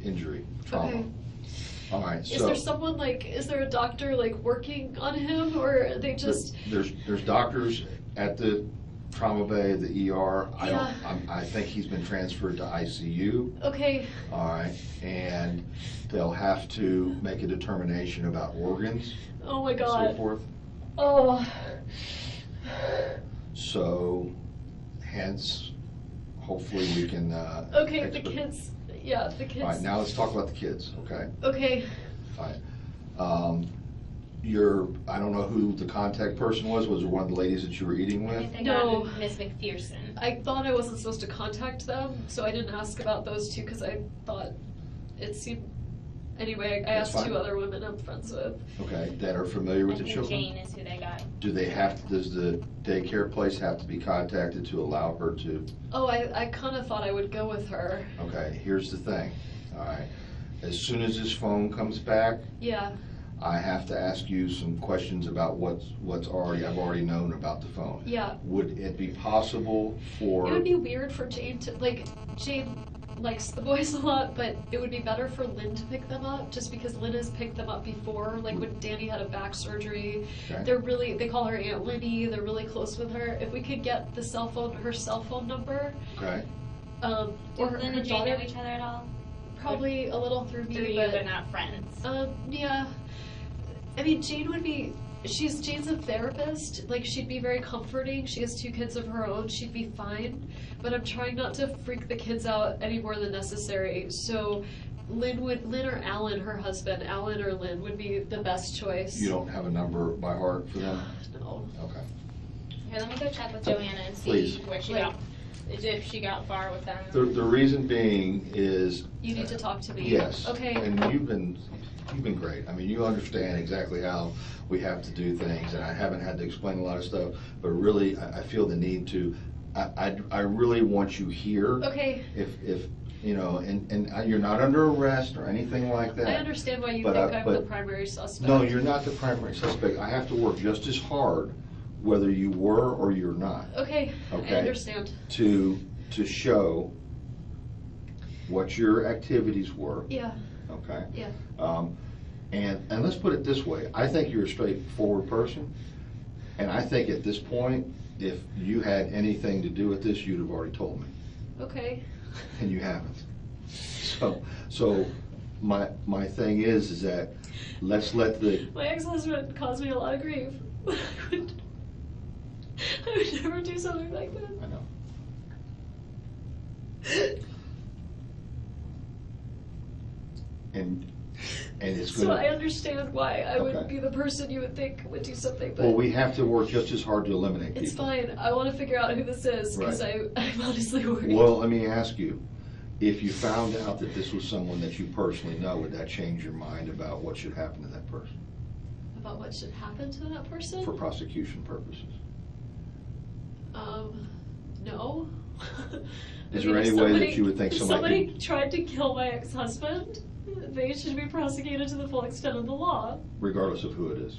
injury, trauma. Okay. All right, Is there someone is there a doctor working on him, or are they just? There's doctors at the trauma bay, the ER. Yeah. I think he's been transferred to ICU. Okay, All right, and they'll have to make a determination about organs oh my and so God. forth. Oh, So, hence, hopefully we can. okay, the kids, yeah, the kids. All right, now let's talk about the kids, okay? Okay, All right. I don't know who the contact person was. Was it one of the ladies that you were eating I with? think I No. got Miss McPherson. I thought I wasn't supposed to contact them, so I didn't ask about those two because I thought it seemed. Anyway, I That's asked fine. 2 other women I'm friends with. Okay, that are familiar with I the think children? Jane is who they got. Does the daycare place have to be contacted to allow her to? Oh, I kind of thought I would go with her. Okay, here's the thing, all right? As soon as this phone comes back, Yeah. I have to ask you some questions about I've already known about the phone. Yeah. Would it be possible for? It would be weird for Jane to, Jane likes the boys a lot, but it would be better for Lynn to pick them up, just because Lynn has picked them up before, when Danny had a back surgery. Okay. They call her Aunt Linny, they're really close with her. If we could get her cell phone number, Okay, Do or Lynn her and Jane know daughter, each other at all? probably a little through Through me, you, but but, not friends. yeah. I mean, Jane's a therapist, she'd be very comforting, she has 2 kids of her own, she'd be fine, but I'm trying not to freak the kids out any more than necessary, so Lynn or Alan, her husband, Alan or Lynn would be the best choice. you don't have a number by heart for them? No. Okay. Okay, let me go check with Joanna and see Please. where she Like- got, if she got far with them. The reason being is. You need to talk to me. Yes. Okay. And you've been great. I mean, you understand exactly how we have to do things, and I haven't had to explain a lot of stuff, but really, I feel the need to, I really want you here. Okay. If, you know, and you're not under arrest or anything like that. I understand why you But think I- I'm but- the primary suspect. No, you're not the primary suspect. I have to work just as hard, whether you were or you're not, Okay, I Okay. understand. to show what your activities were, Yeah, okay? yeah. And let's put it this way, I think you're a straightforward person, and I think at this point, if you had anything to do with this, you'd have already told me, Okay. and you haven't. So my thing is that let's let the, My ex-husband caused me a lot of grief. I would never do something like that. I know. And it's So I gonna, understand why I would Okay. be the person you would think would do something, but well, we have to work just as hard to eliminate people. it's fine. I want to figure out who this is because Right. I'm honestly worried. Well, let me ask you, if you found out that this was someone that you personally know, would that change your mind about what should happen to that person About what should happen to that person? for prosecution purposes? No. Is I mean, there if any way that somebody- you would think if somebody tried to kill my ex-husband, they should be prosecuted to the full extent of the law. regardless of who it is?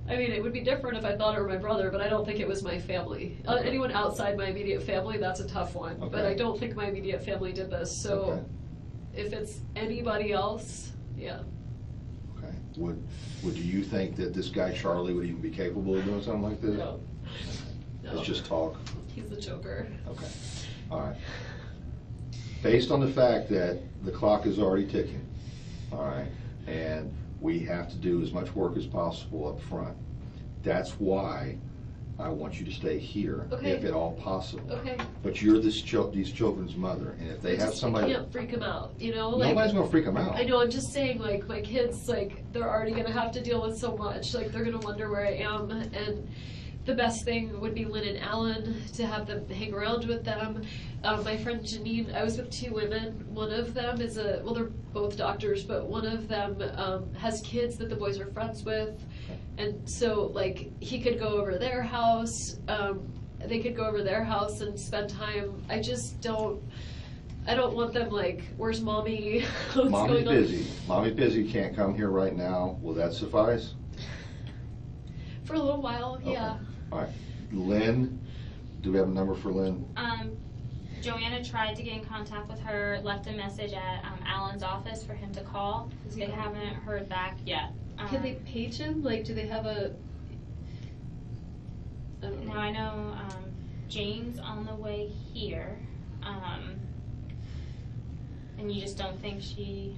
I mean, it would be different if I thought it were my brother, but I don't think it was my family. Okay. Anyone outside my immediate family, that's a tough one. But Okay. I don't think my immediate family did this, so Okay. if it's anybody else, yeah. Okay. Would you think that this guy Charlie would even be capable of doing something like this? No. No. It's just talk. He's the Joker. Okay, all right. Based on the fact that the clock is already ticking, all right, and we have to do as much work as possible up front, that's why I want you to stay here, Okay. if at all possible. Okay. But you're these children's mother, and if they have I somebody, can't freak him out, you know? Like, nobody's gonna freak them out. I know, I'm just saying, like, my kids, like, they're already gonna have to deal with so much, like, they're gonna wonder where I am, and the best thing would be Lynn and Alan, to have them hang around with them. My friend Janine, I was with two women, one of them is well, they're both doctors, but one of them, has kids that the boys are friends with, and so, like, he could go over their house, they could go over their house and spend time. I don't want them like, where's mommy? What's Mommy's going on? busy, mommy's busy, can't come here right now, will that suffice? For a little while, Okay. yeah. All right, Lynn, do we have a number for Lynn? Joanna tried to get in contact with her, left a message at Alan's office for him to call. Is he They calling? haven't heard back yet. Can they page him? Like, do they have a? I don't know. Now I know Jane's on the way here, and you just don't think she.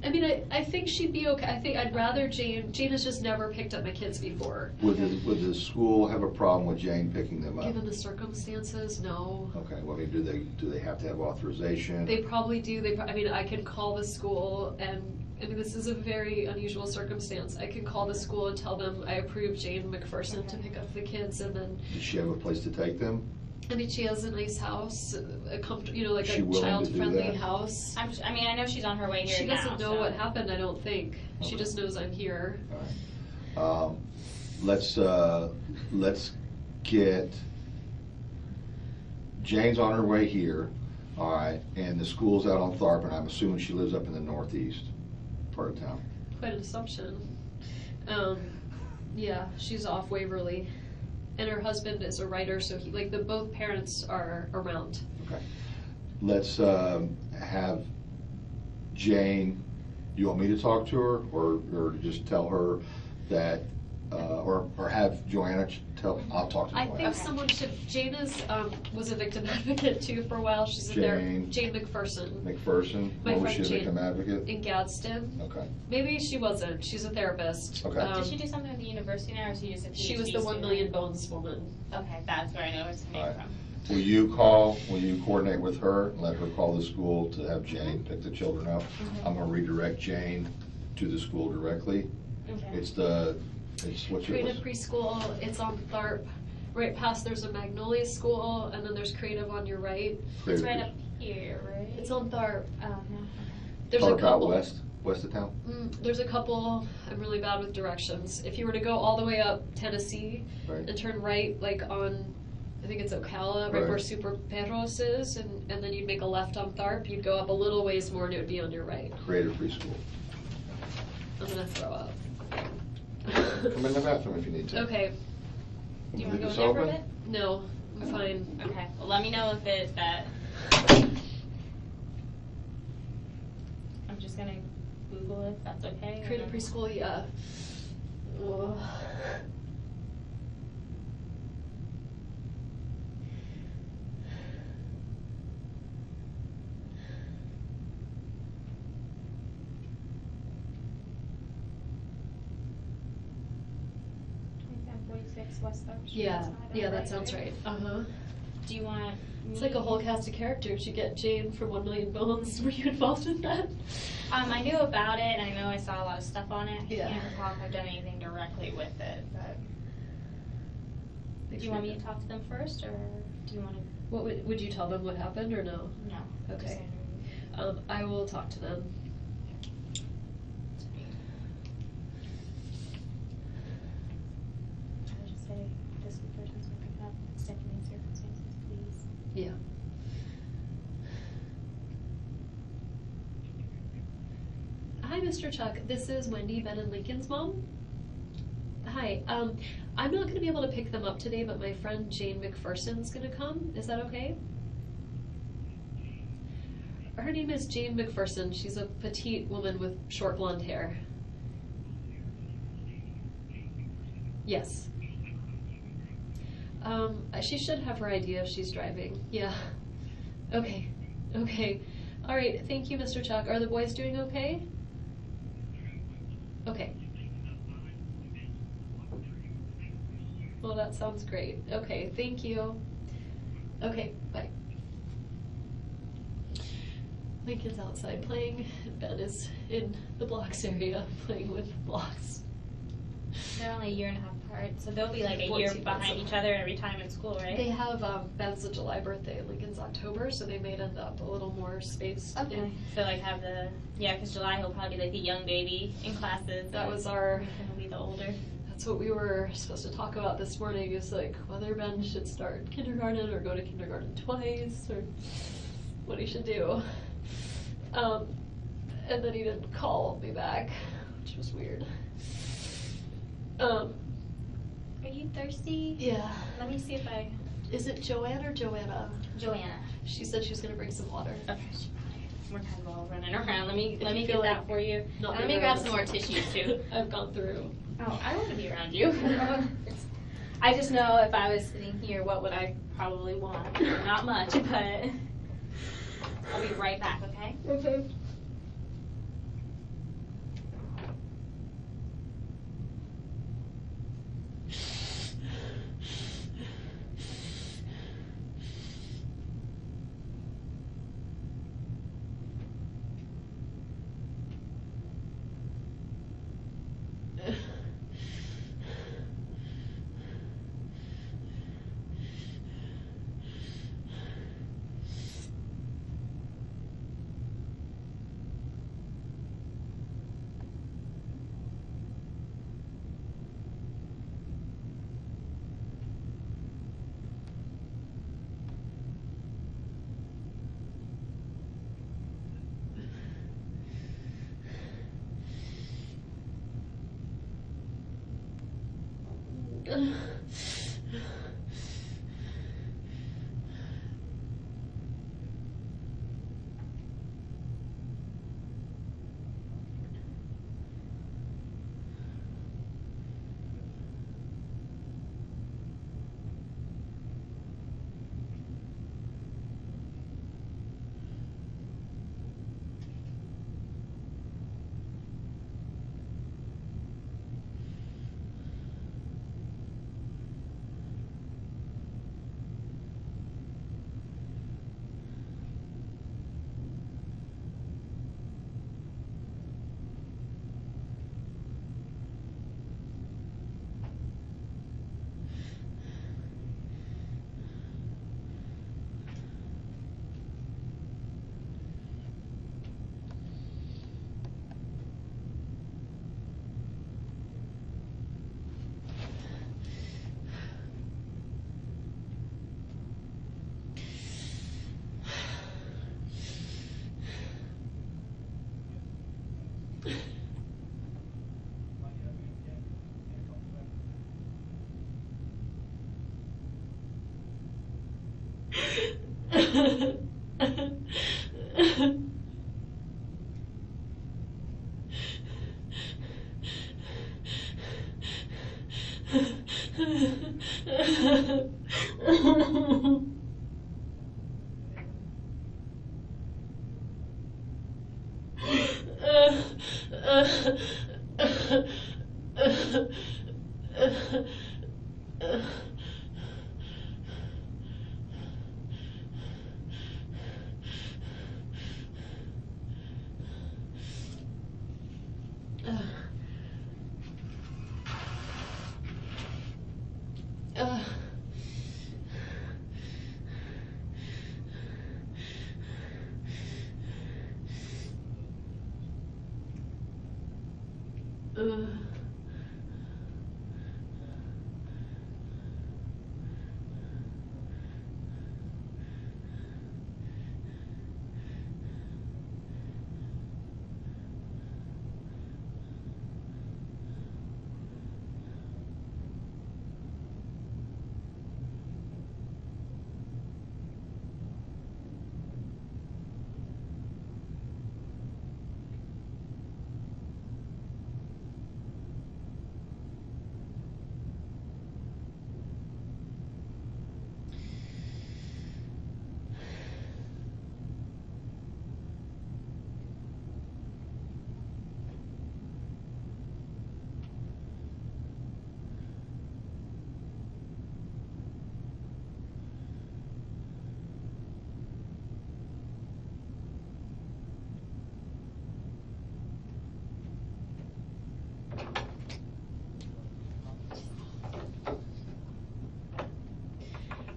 I mean, I think she'd be okay. I think I'd rather Jane. Jane has just never picked up my kids before. Would the school have a problem with Jane picking them up? Given the circumstances, no. Okay, well, I mean, do they have to have authorization? They probably do. I mean, I can call the school, and I mean, this is a very unusual circumstance. I can call the school and tell them I approve Jane McPherson to pick up the kids, and then, Does she have a place to take them? I mean, she has a nice house, a comfortable, you know, like Is she a willing to do child-friendly that? house. I mean, I know she's on her way here She now. doesn't know so. what happened, I don't think. She Okay. just knows I'm here. All right. Let's get, Jane's on her way here, all right, and the school's out on Tharp, and I'm assuming she lives up in the northeast part of town. Quite an assumption. Yeah, she's off Waverly. And her husband is a writer, so both parents are around. Okay. Let's have Jane, do you want me to talk to her, or just tell her that, or have Joanna I'll talk to I Joanna. think someone should, Jane was a victim advocate too for a while, she's in there. Jane. Jane McPherson McPherson, My what was friend she, a Jane. victim advocate? in Gadsden. Okay. Maybe she wasn't, she's a therapist. Okay. Did she do something at the university now, or is she just a PhD She was the student? 1 million bones woman. Okay, that's where I know it's name Alright. from. Will you coordinate with her and let her call the school to have Jane pick the children up? I'm gonna redirect Jane to the school directly. Okay. It's what's your, Creative preschool, it's on Tharp. right past there's a Magnolia School, and then there's Creative on your right. It's Creative right Preschool. up here, right? It's on Tharp. Oh, no. There's Or a about couple. west of town? There's a couple. I'm really bad with directions. If you were to go all the way up Tennessee Right. and turn right, like on, I think it's Ocala, right where Right. Super Perros is, and then you'd make a left on Tharp. You'd go up a little ways more, and it would be on your right. Creative Preschool. I'm gonna throw up. Come in the bathroom if you need to. Okay. Do you want to Leave go this in there for a open? bit? No, I'm fine. Okay, well, let me know if it's that. I'm just gonna Google if that's okay. and Creative then- Preschool, yeah. Ugh. Twenty-seven 46 West Third Street. Yeah, That's not yeah, that right, sounds right. Uh-huh. Do you want? It's me- like a whole cast of characters. You get Jane from 1 Million Bones. Were you involved in that? I knew about it, and I know I saw a lot of stuff on it. I Yeah. can't recall if I've done anything directly with it, but. Do you want me to talk to them first, or do you want to? What would you tell them what happened or no? No. Okay. Just I will talk to them. I'll just say this person's will pick up secondary circumstances, please. Yeah. Hi, Mr. Chuck. This is Wendy, Ben and Lincoln's mom. Hi. I'm not going to be able to pick them up today, but my friend Jane McPherson's going to come. Is that okay? Her name is Jane McPherson. She's a petite woman with short blonde hair. Yes. She should have her ID if she's driving. Yeah. Okay. Okay. All right. Thank you, Mr. Chuck. Are the boys doing okay? Okay. Well, that sounds great. Okay. Thank you. Okay. Bye. Lincoln's outside playing. Ben is in the blocks area playing with blocks. They're only a year and a half apart, so they'll be like a Boys year see boys behind a each lot. other every time in school, right? They have Ben's a July birthday, Lincoln's October, so they may end up a little more spaced. Okay. So like have the because July he'll probably be like the young baby in classes. That and was our. Lincoln will be the older. That's what we were supposed to talk about this morning. Is like whether Ben should start kindergarten or go to kindergarten twice, or what he should do. And then he didn't call me back, which was weird. Are you thirsty? Yeah. Let me see if I. Is it Joanne or Joanna? Joanna. She said she was gonna bring some water. Okay. We're kind of all running around. Let me If you get feel that like for you. not Let being me grab around some more us. tissues too. I've gone through. Oh, I want to be around you. I just know if I was sitting here, what would I probably want? Not much, but I'll be right back, okay? Okay.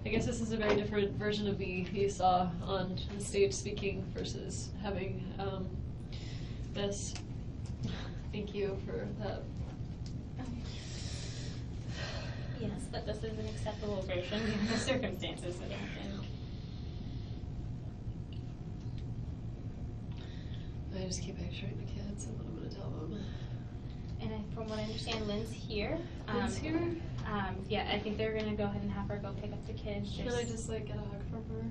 I guess this is a very different version of me you saw on the stage speaking versus having this. Thank you for that. Yes, but this is an acceptable version given the circumstances that happened. I just keep picturing the kids and what I'm going to tell them. And from what I understand, Lynn's here. Lynn's here? Yeah, I think they're gonna go ahead and have her go pick up the kids. Can I just like get a hug from her?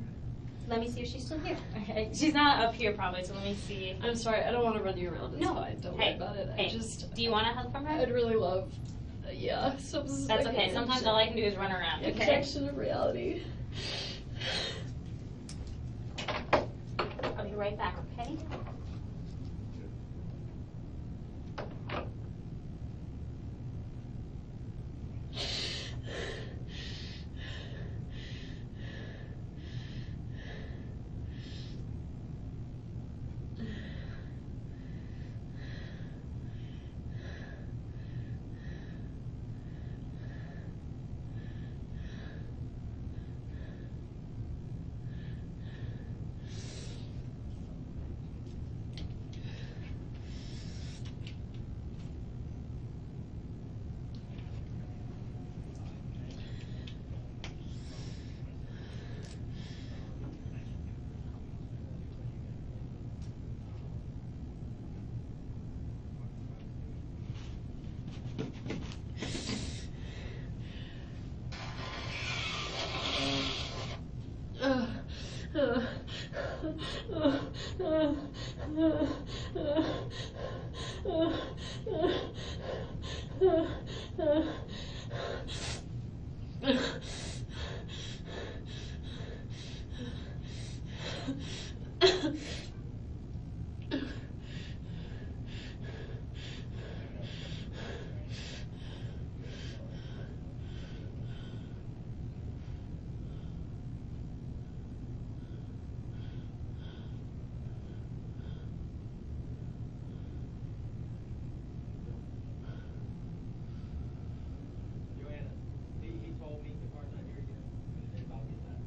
Let me see if she's still here. Okay. She's not up here probably, so let me see. I'm sorry, I don't want to run you around. It's No. fine. Don't Hey, worry about it. hey, I just. do you want a hug from her? I'd really love. Yeah. So That's okay. Sometimes all I can do is run around. Okay. Injection of reality. I'll be right back. Okay. Joanna, he told me the car's not here yet. I'll get that.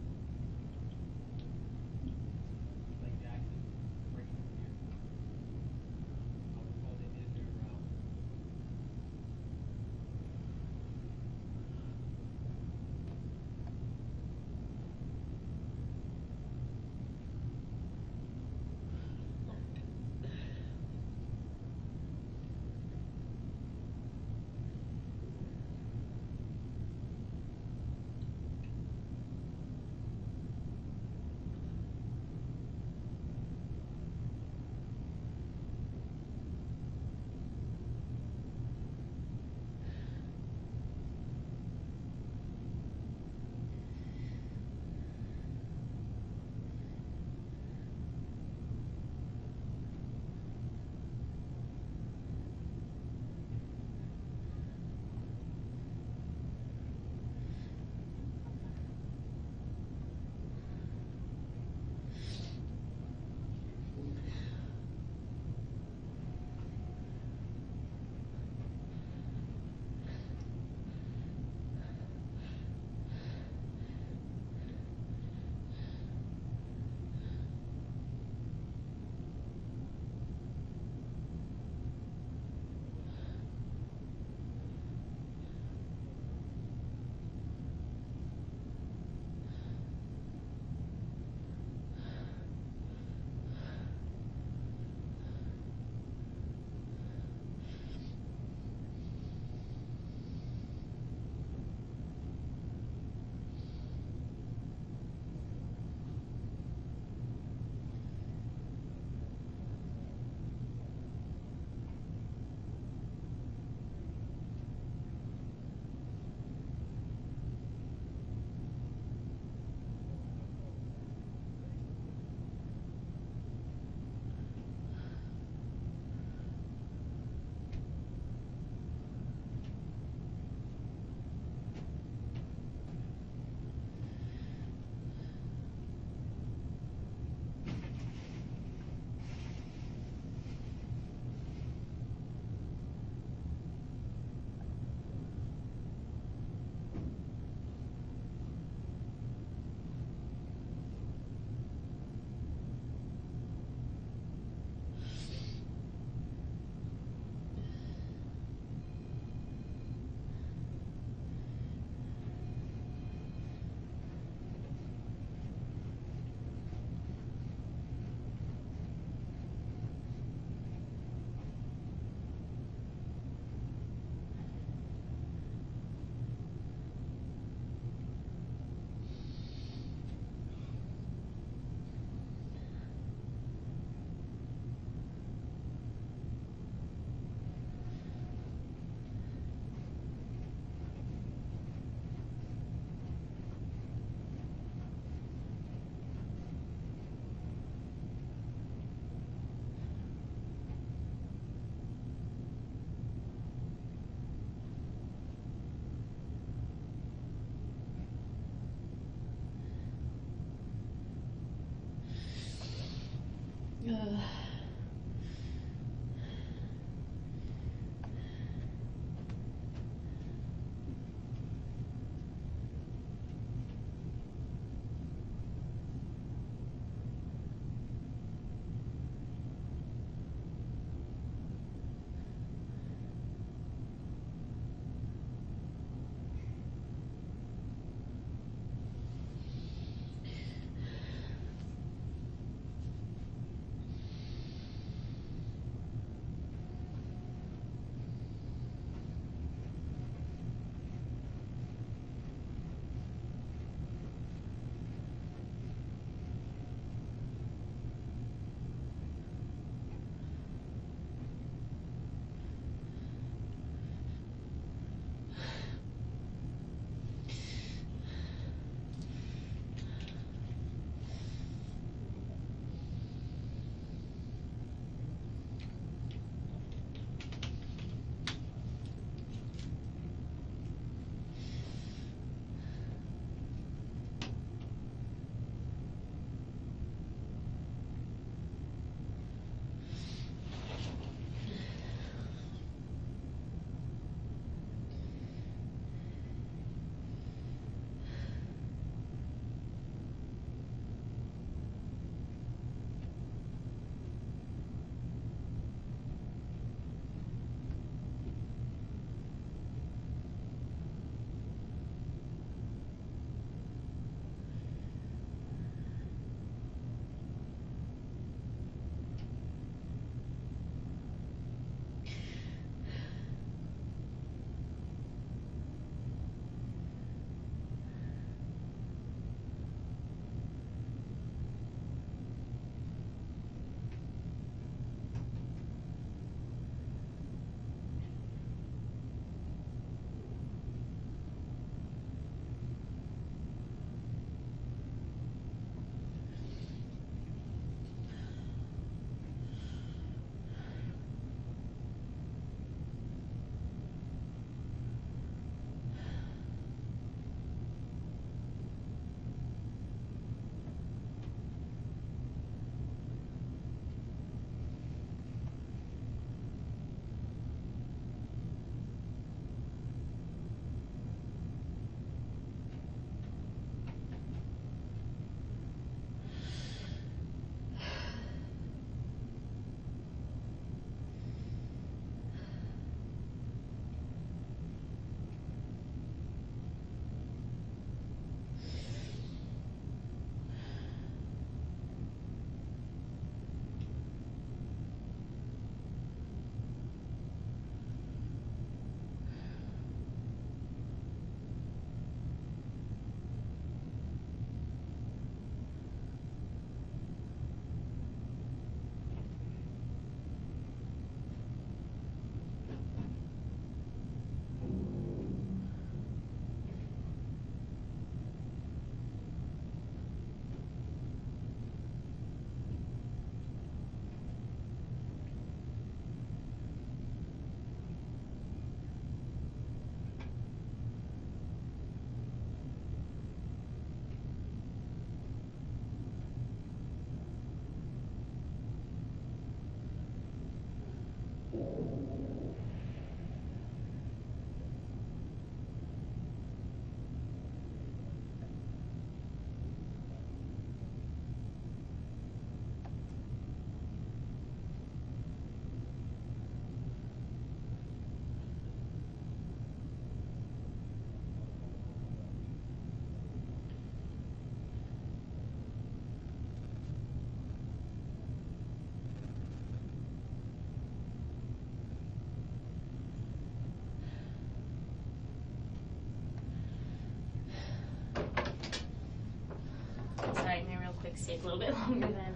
take a little bit longer than,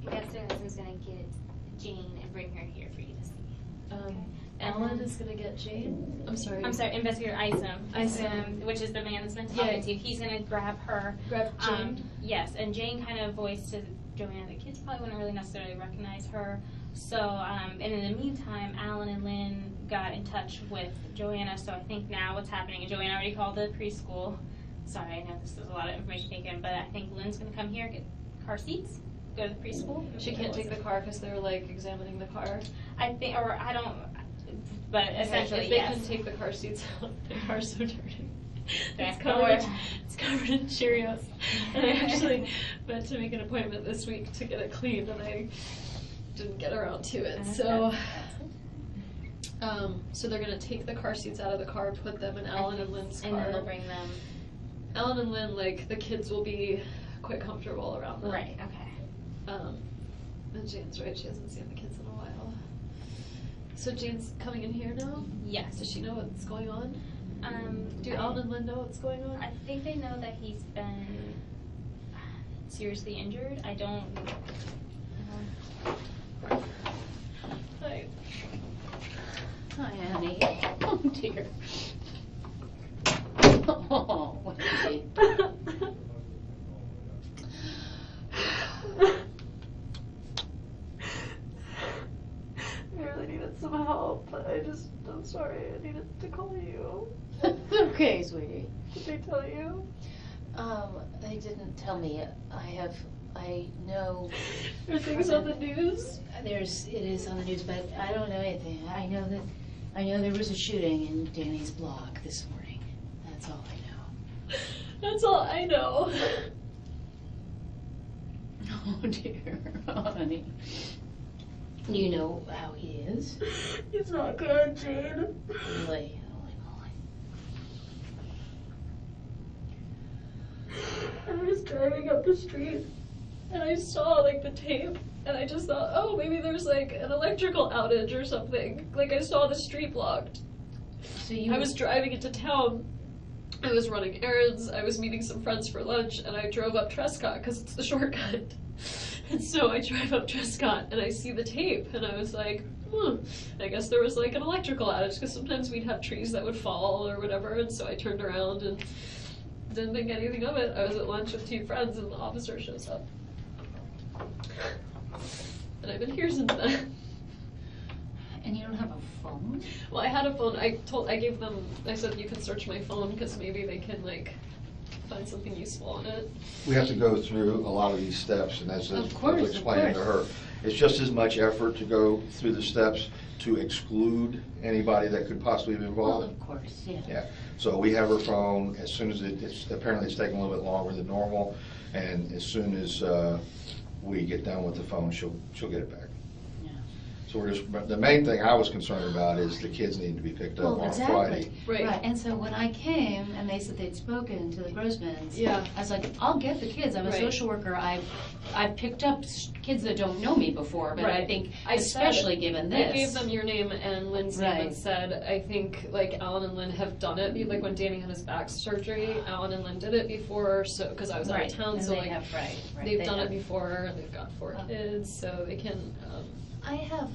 Investor Adelson's gonna get Jane and bring her here for you to see. Alan is gonna get Jane. I'm sorry. Investigator Isom. Isom. Which is the man that's been Yeah. talking to you. He's gonna grab her. Grab Jane. Yes, and Jane kind of voiced to Joanna the kids probably wouldn't really necessarily recognize her. So, and in the meantime, Alan and Lynn got in touch with Joanna. So I think now what's happening, and Joanna already called the preschool. Sorry, I know this is a lot of information taken, but I think Lynn's gonna come here, get car seats, go to the preschool. She can't take the car because they were like examining the car. I think, or I don't, but essentially, if they yes. couldn't take the car seats out, the car's so dirty. Okay. It's covered in Cheerios. And I actually meant to make an appointment this week to get it cleaned, and I didn't get around to it. So, so they're gonna take the car seats out of the car, put them in Alan and Lynn's car. And then they'll bring them. Alan and Lynn, like, the kids will be quite comfortable around them. Right, okay. And Jane's right, she hasn't seen the kids in a while. So Jane's coming in here now? Yes. Does she know what's going on? Do I- Alan and Lynn know what's going on? I think they know that he's been seriously injured. I don't. Hi. Hi, Annie. Oh, dear. Oh, Wendy. I really needed some help, but I'm sorry, I needed to call you. Okay, sweetie. Did they tell you? They didn't tell me. I know. Are things on the news? It is on the news, but I don't know anything. I know there was a shooting in Danny's block this morning. That's all I know. That's all I know. Oh, dear. Oh, honey. Do you know how he is? He's not good, Jane. Really? Holy moly. I was driving up the street and I saw like the tape and I just thought, oh, maybe there's like an electrical outage or something. Like I saw the street blocked. So you I was driving into town. I was running errands. I was meeting some friends for lunch and I drove up Trescott because it's the shortcut. And so I drive up Trescott and I see the tape and I was like, I guess there was like an electrical outage because sometimes we'd have trees that would fall or whatever. And so I turned around and didn't think anything of it. I was at lunch with two friends and the officer shows up. And I've been here since then. And you don't have a phone? Well, I had a phone. I gave them, I said you can search my phone because maybe they can like find something useful on it. We have to go through a lot of these steps, and as I Of course, was explaining to her, it's just as much effort to go through the steps to exclude anybody that could possibly be Well, involved. of course, yeah. Yeah, so we have her phone, as soon as apparently it's taking a little bit longer than normal, and as soon as we get done with the phone, she'll get it back. Yeah. So but the main thing I was concerned about is the kids need to be picked up Well, on exactly. Friday. Right. And so when I came and they said they'd spoken to the Grossmans, Yeah. I was like, I'll get the kids. I'm a Right. social worker. I've picked up kids that don't know me before, but I Right. think I especially said- given this. I gave them your name and Lynn's name and Right. said, I think like Alan and Lynn have done it. Like when Danny had his back surgery, Alan and Lynn did it before. So because I was out Right. of town, And so they like have, right. they've they done have. it before. They've got 4 kids, so they can. I have,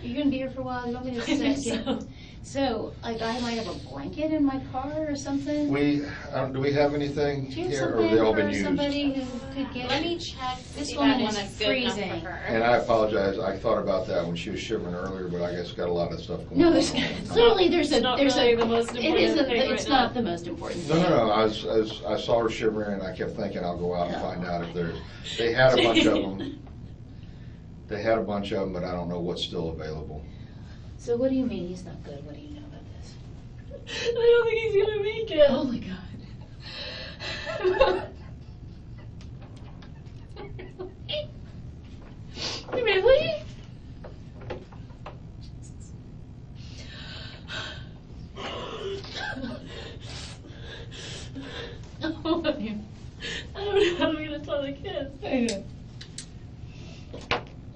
you're gonna be here for a while? You want me to I think sit? so. So, like, I might have a blanket in my car or something? Do we have anything Do you have here, or something have they all for been used? somebody who could get? Let me check to This see if I woman have one is that's good enough freezing. for her. And I apologize, I thought about that when she was shivering earlier, but I guess got a lot of stuff going on. No, there's clearly there's a It's not really the most it important isn't. thing It's right not now. the most important No, thing. no, no, I saw her shivering and I kept thinking I'll go out and find out if there's, they had a bunch of them. They had a bunch of them, but I don't know what's still available. So what do you mean he's not good? What do you know about this? I don't think he's gonna make it. Oh my God. Really? Oh, you. I don't know how I'm gonna tell the kids.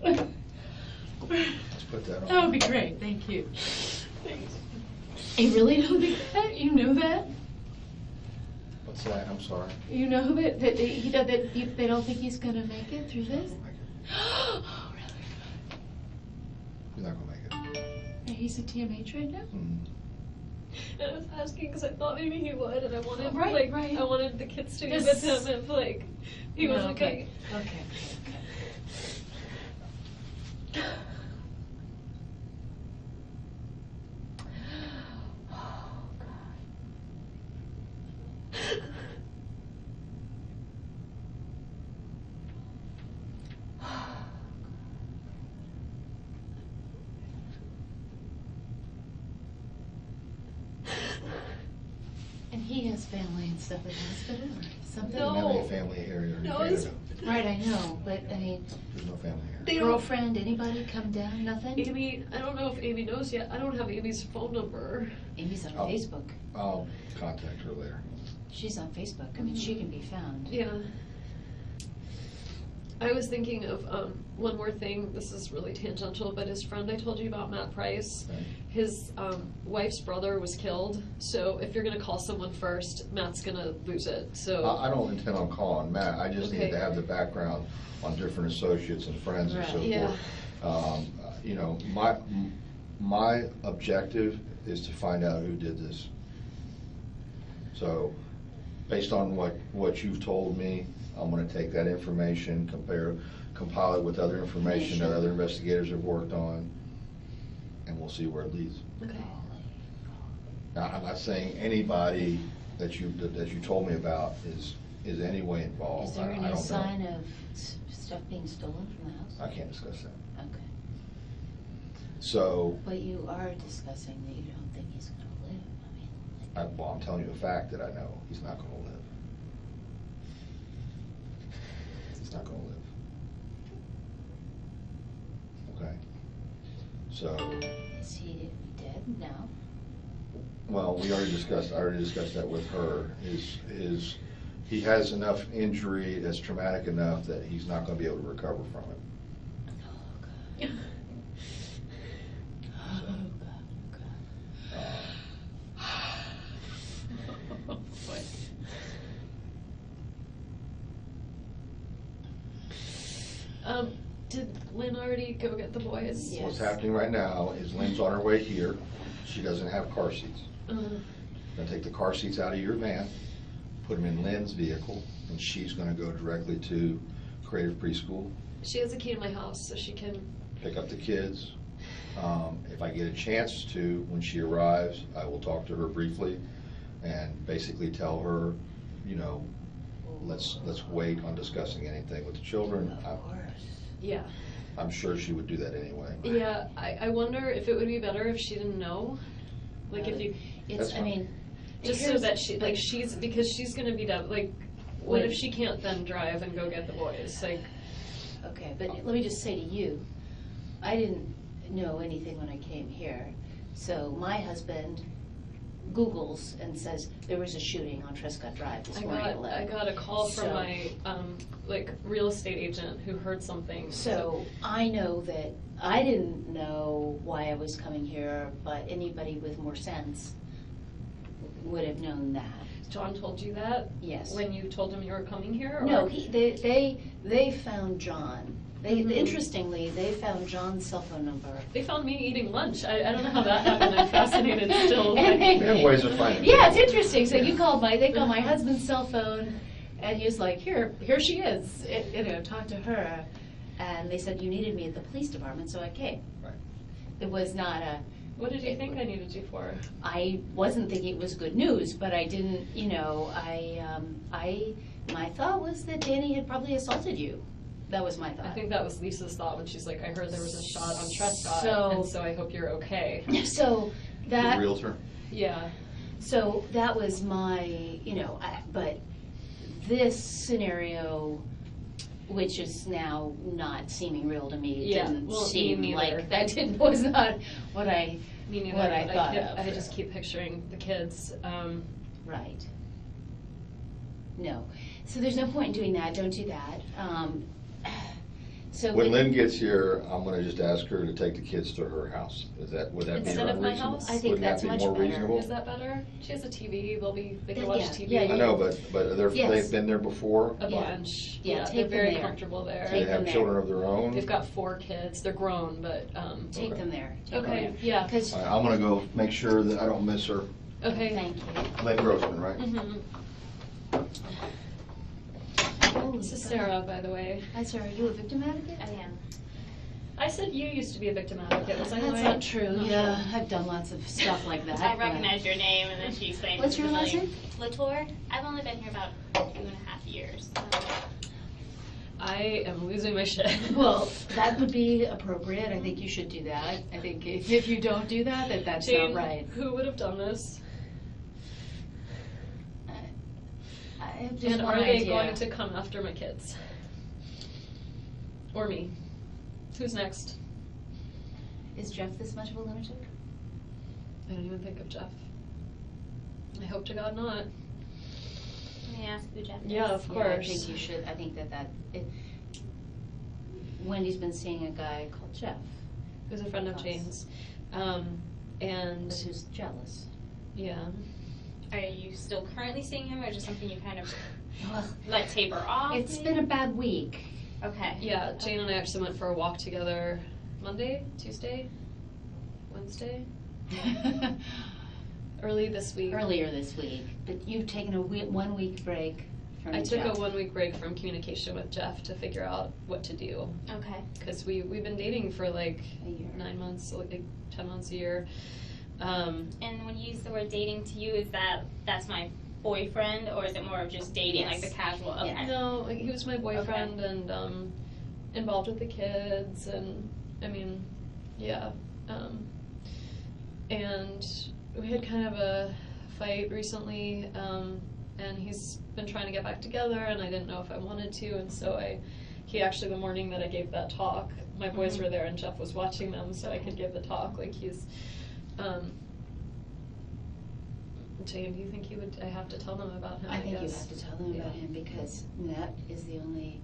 Let's put that on. That would be great. Thank you. Thanks. You really don't think that? You know that? What's that? I'm sorry. You know that they don't think he's gonna make it through this? Oh, really? He's not gonna make it. And he's a TMH right now? Mm. And I was asking because I thought maybe he would, and I wanted Right. I wanted the kids to be Yes. with him if he was No, okay. Okay. Oh, God. And he has family and stuff at the hospital or something? No. We don't have any family here in No, Canada. Right, I know, but I mean, There's no family here. They don't- girlfriend, anybody come down, nothing? Amy, I don't know if Amy knows yet. I don't have Amy's phone number. Amy's on Oh. Facebook. I'll contact her later. She's on Facebook. I mean, she can be found. Yeah. I was thinking of one more thing. This is really tangential, but his friend I told you about, Matt Price, Okay. his wife's brother was killed. So if you're gonna call someone first, Matt's gonna lose it. So I don't intend on calling Matt, I just need Okay. to have the background on different associates and friends and so Right. Yeah. forth. You know, my objective is to find out who did this. So, based on what you've told me, I'm gonna take that information, compile it with other information that other investigators have worked on, and we'll see where it leads. okay. Now, I'm not saying anybody that you told me about is any way involved. Is there I any don't know. sign of stuff being stolen from the house? I can't discuss that. Okay. So, But you are discussing that you don't think he's gonna live. I mean, I'm telling you a fact that I know, he's not gonna live. He's not gonna live. Okay? So, is he dead now? well, I already discussed that with her. He has enough injury that's traumatic enough that he's not gonna be able to recover from it. Oh, God. Oh, God. Uh, Boy. Did Lynn already go get the boys? Yeah. What's Yes. happening right now is Lynn's on her way here. She doesn't have car seats. Gonna take the car seats out of your van, put them in Lynn's vehicle, and she's gonna go directly to Creative Preschool, She has a key to my house, so she can. pick up the kids. If I get a chance to, when she arrives, I will talk to her briefly and basically tell her, you know, let's wait on discussing anything with the children. Of course. Yeah. I'm sure she would do that anyway. Yeah. I wonder if it would be better if she didn't know. Like if you. It's, That's I fine. mean. Just so here's- that because she's gonna be done, like, what if she can't then drive and go get the boys, like, Okay, but let me just say to you, I didn't know anything when I came here. So my husband Googles and says, there was a shooting on Trescott Drive this morning at 11. I got a call from So- my, like, real estate agent who heard something. So I know that, I didn't know why I was coming here, but anybody with more sense would have known that. John told you that? Yes. When you told him you were coming here? No, or- they found John. Mhm. Interestingly, they found John's cell phone number. They found me eating lunch. I don't know how that happened. I'm fascinated still. And We have ways of finding. Yeah, it's interesting. So they called my husband's cell phone, and he was like, here she is. Talk to her. And they said, you needed me at the police department, so I came. Right. It was not What did you think I needed you for? I wasn't thinking it was good news, but I didn't, my thought was that Danny had probably assaulted you. That was my thought. I think that was Lisa's thought when she's like, I heard there was a shot on Trescott, So- and so I hope you're okay. So The that, realtor? Yeah. so that was my, but this scenario, which is now not seeming real to me, Yeah, didn't well, me seem neither. like, was not what I, Me neither. what I but thought kept- of. I just keep picturing the kids. Right. No. So there's no point in doing that. Don't do that. So When Lynn gets here, I'm gonna just ask her to take the kids to her house. Would that be Instead of my unreasonable? house? I think Wouldn't that that's be much more better. reasonable? Is that better? She has a TV. They can Yeah, watch yeah, TV. yeah, I know, but Yes. they've been there before? A Yeah. bunch. Yeah, they're take them very there. comfortable there. They Take them have there. children of their own? They've got 4 kids. They're grown, but Take them there. Take them Okay, there. yeah. Because, All right, I'm gonna go make sure that I don't miss her. Okay. thank you. Lynn Grossman, right? Mhm. This is Sarah, by the way. Hi, Sarah, are you a victim advocate? I am. I said you used to be a victim advocate. Was I That's right? not true. Not Yeah, I've done lots of stuff like that. I but- recognize your name, and then she explained. What's your last name? Latour. I've only been here about 2.5 years. I am losing my shit. Well, that would be appropriate. I think you should do that. I think if you don't do that, that's Jane, not right. who would have done this? I have just And one are they idea. going to come after my kids? Or me? Who's next? Is Jeff this much of a lunatic? I don't even think of Jeff. I hope to God not. Let me ask who Jeff is. Yeah, of Yeah, I course. think you should. I think Wendy's been seeing a guy called Jeff, Who's a friend of Us. Jane's. And who's jealous. yeah. Are you still currently seeing him, or just something you kind of Well, let taper off? it's been a bad week. Okay. Yeah, Jane and I actually went for a walk together Monday, Tuesday, Wednesday, early this week. Earlier this week, but you've taken a 1 week break from I took Jeff. a 1 week break from communication with Jeff to figure out what to do. Okay. Because we've been dating for like A year. 9 months, like 10 months a year. And when you use the word dating to you, is that's my boyfriend, or is it more of just dating, Yes. like the casual? Okay. Yeah. No, like, he was my boyfriend and involved with the kids and I mean, yeah. And we had kind of a fight recently, and he's been trying to get back together and I didn't know if I wanted to, and so he actually, the morning that I gave that talk, my boys Mhm. were there and Jeff was watching them so I could give the talk. Like Jane, do you think I have to tell them about him? I think you guess. have to tell them about Yeah. him because that is the only,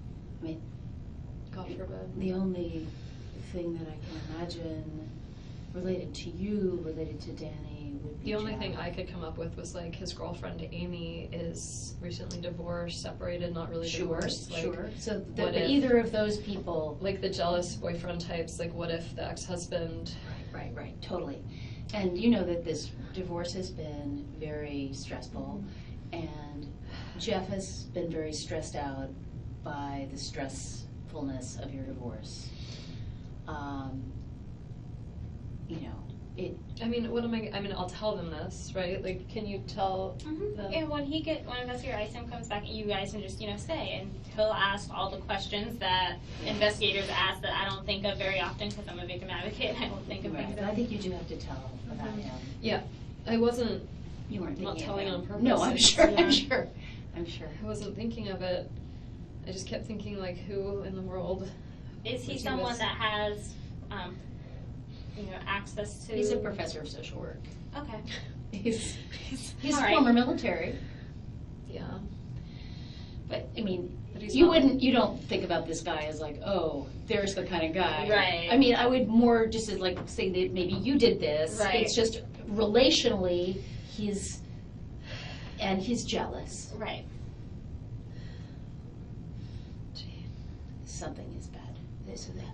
God forbid. the only thing that I can imagine related to you, related to Danny, would be The only Jeff. thing I could come up with was like his girlfriend Amy is recently divorced, separated, not really Sure, divorced. Like, sure. So what if- either of those people. Like the jealous boyfriend types, like what if the ex-husband, Right, totally. And you know that this divorce has been very stressful, and Jeff has been very stressed out by the stressfulness of your divorce. You know, I mean, I'll tell them this, right? Like, can you tell Mm-hmm. them? And when Investigator Isom comes back, you guys can just, stay, and he'll ask all the questions that investigators ask that I don't think of very often because I'm a victim advocate and I don't think of right, things but I think you do have to tell about him. Yeah, I wasn't You weren't Not thinking telling of him. on purpose. No, I'm It's- sure, yeah. I'm sure. I wasn't thinking of it. I just kept thinking like, who in the world? Is he Which he someone was- that has, access to? He's a professor of social work. Okay. He's All right. former military, Yeah. but I mean, But he's you not- you don't think about this guy as like, oh, there's the kind of guy. Right. I mean, I would more just as like say that maybe you did this. Right. It's just relationally, he's jealous. Right. Something is bad. So that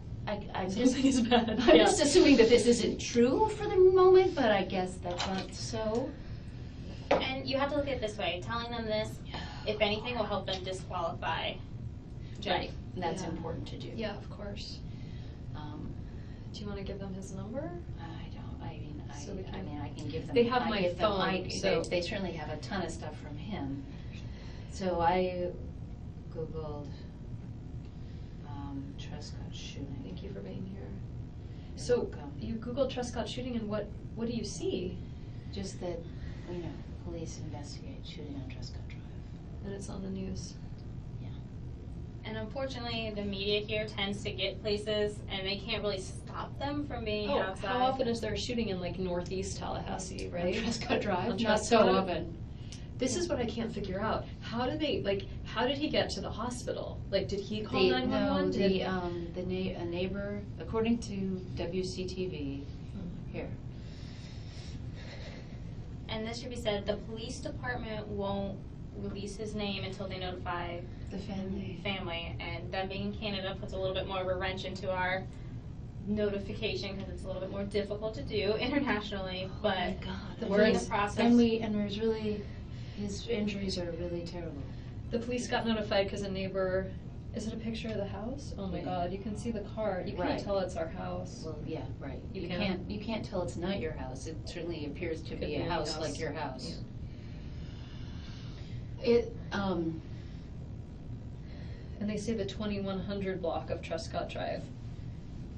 I'm Something is bad. I'm Yeah. just assuming that this isn't true for the moment, but I guess that's not so. And you have to look at it this way. Telling them this, if anything, will help them disqualify Jeff. Right. And that's Yeah. important to do. Yeah, of course. Do you want to give them his number? I don't. I mean, So we can- I can give them. They have I my give them phone, so- they certainly have a ton of stuff from him. So I Googled Trescott shooting. Thank you for being here. You're So welcome. you Googled Trescott shooting, and what do you see? Just that, police investigate shooting on Trescott Drive. And it's on the news. And unfortunately, the media here tends to get places, and they can't really stop them from being Oh, outside. how often is there a shooting in like northeast Tallahassee, right? On Trescott Drive? On Not so Trescott? often. This is what I can't figure out. How did he get to the hospital? Like, did he call 911? A neighbor, according to WCTV, here. And this should be said, the police department won't release his name until they notify The family. And them being in Canada puts a little bit more of a wrench into our notification because it's a little bit more difficult to do internationally, but Oh my God. we're in the process. And there's really, his injuries are really terrible. The police got notified because a neighbor. Is it a picture of the house? Oh my Yeah. God! You can see the car. You can't Right. tell it's our house. Well, yeah, right. You You can't tell it's not your house. It certainly appears to Could be be a any house house. like your house. And they say the 2100 block of Trescott Drive.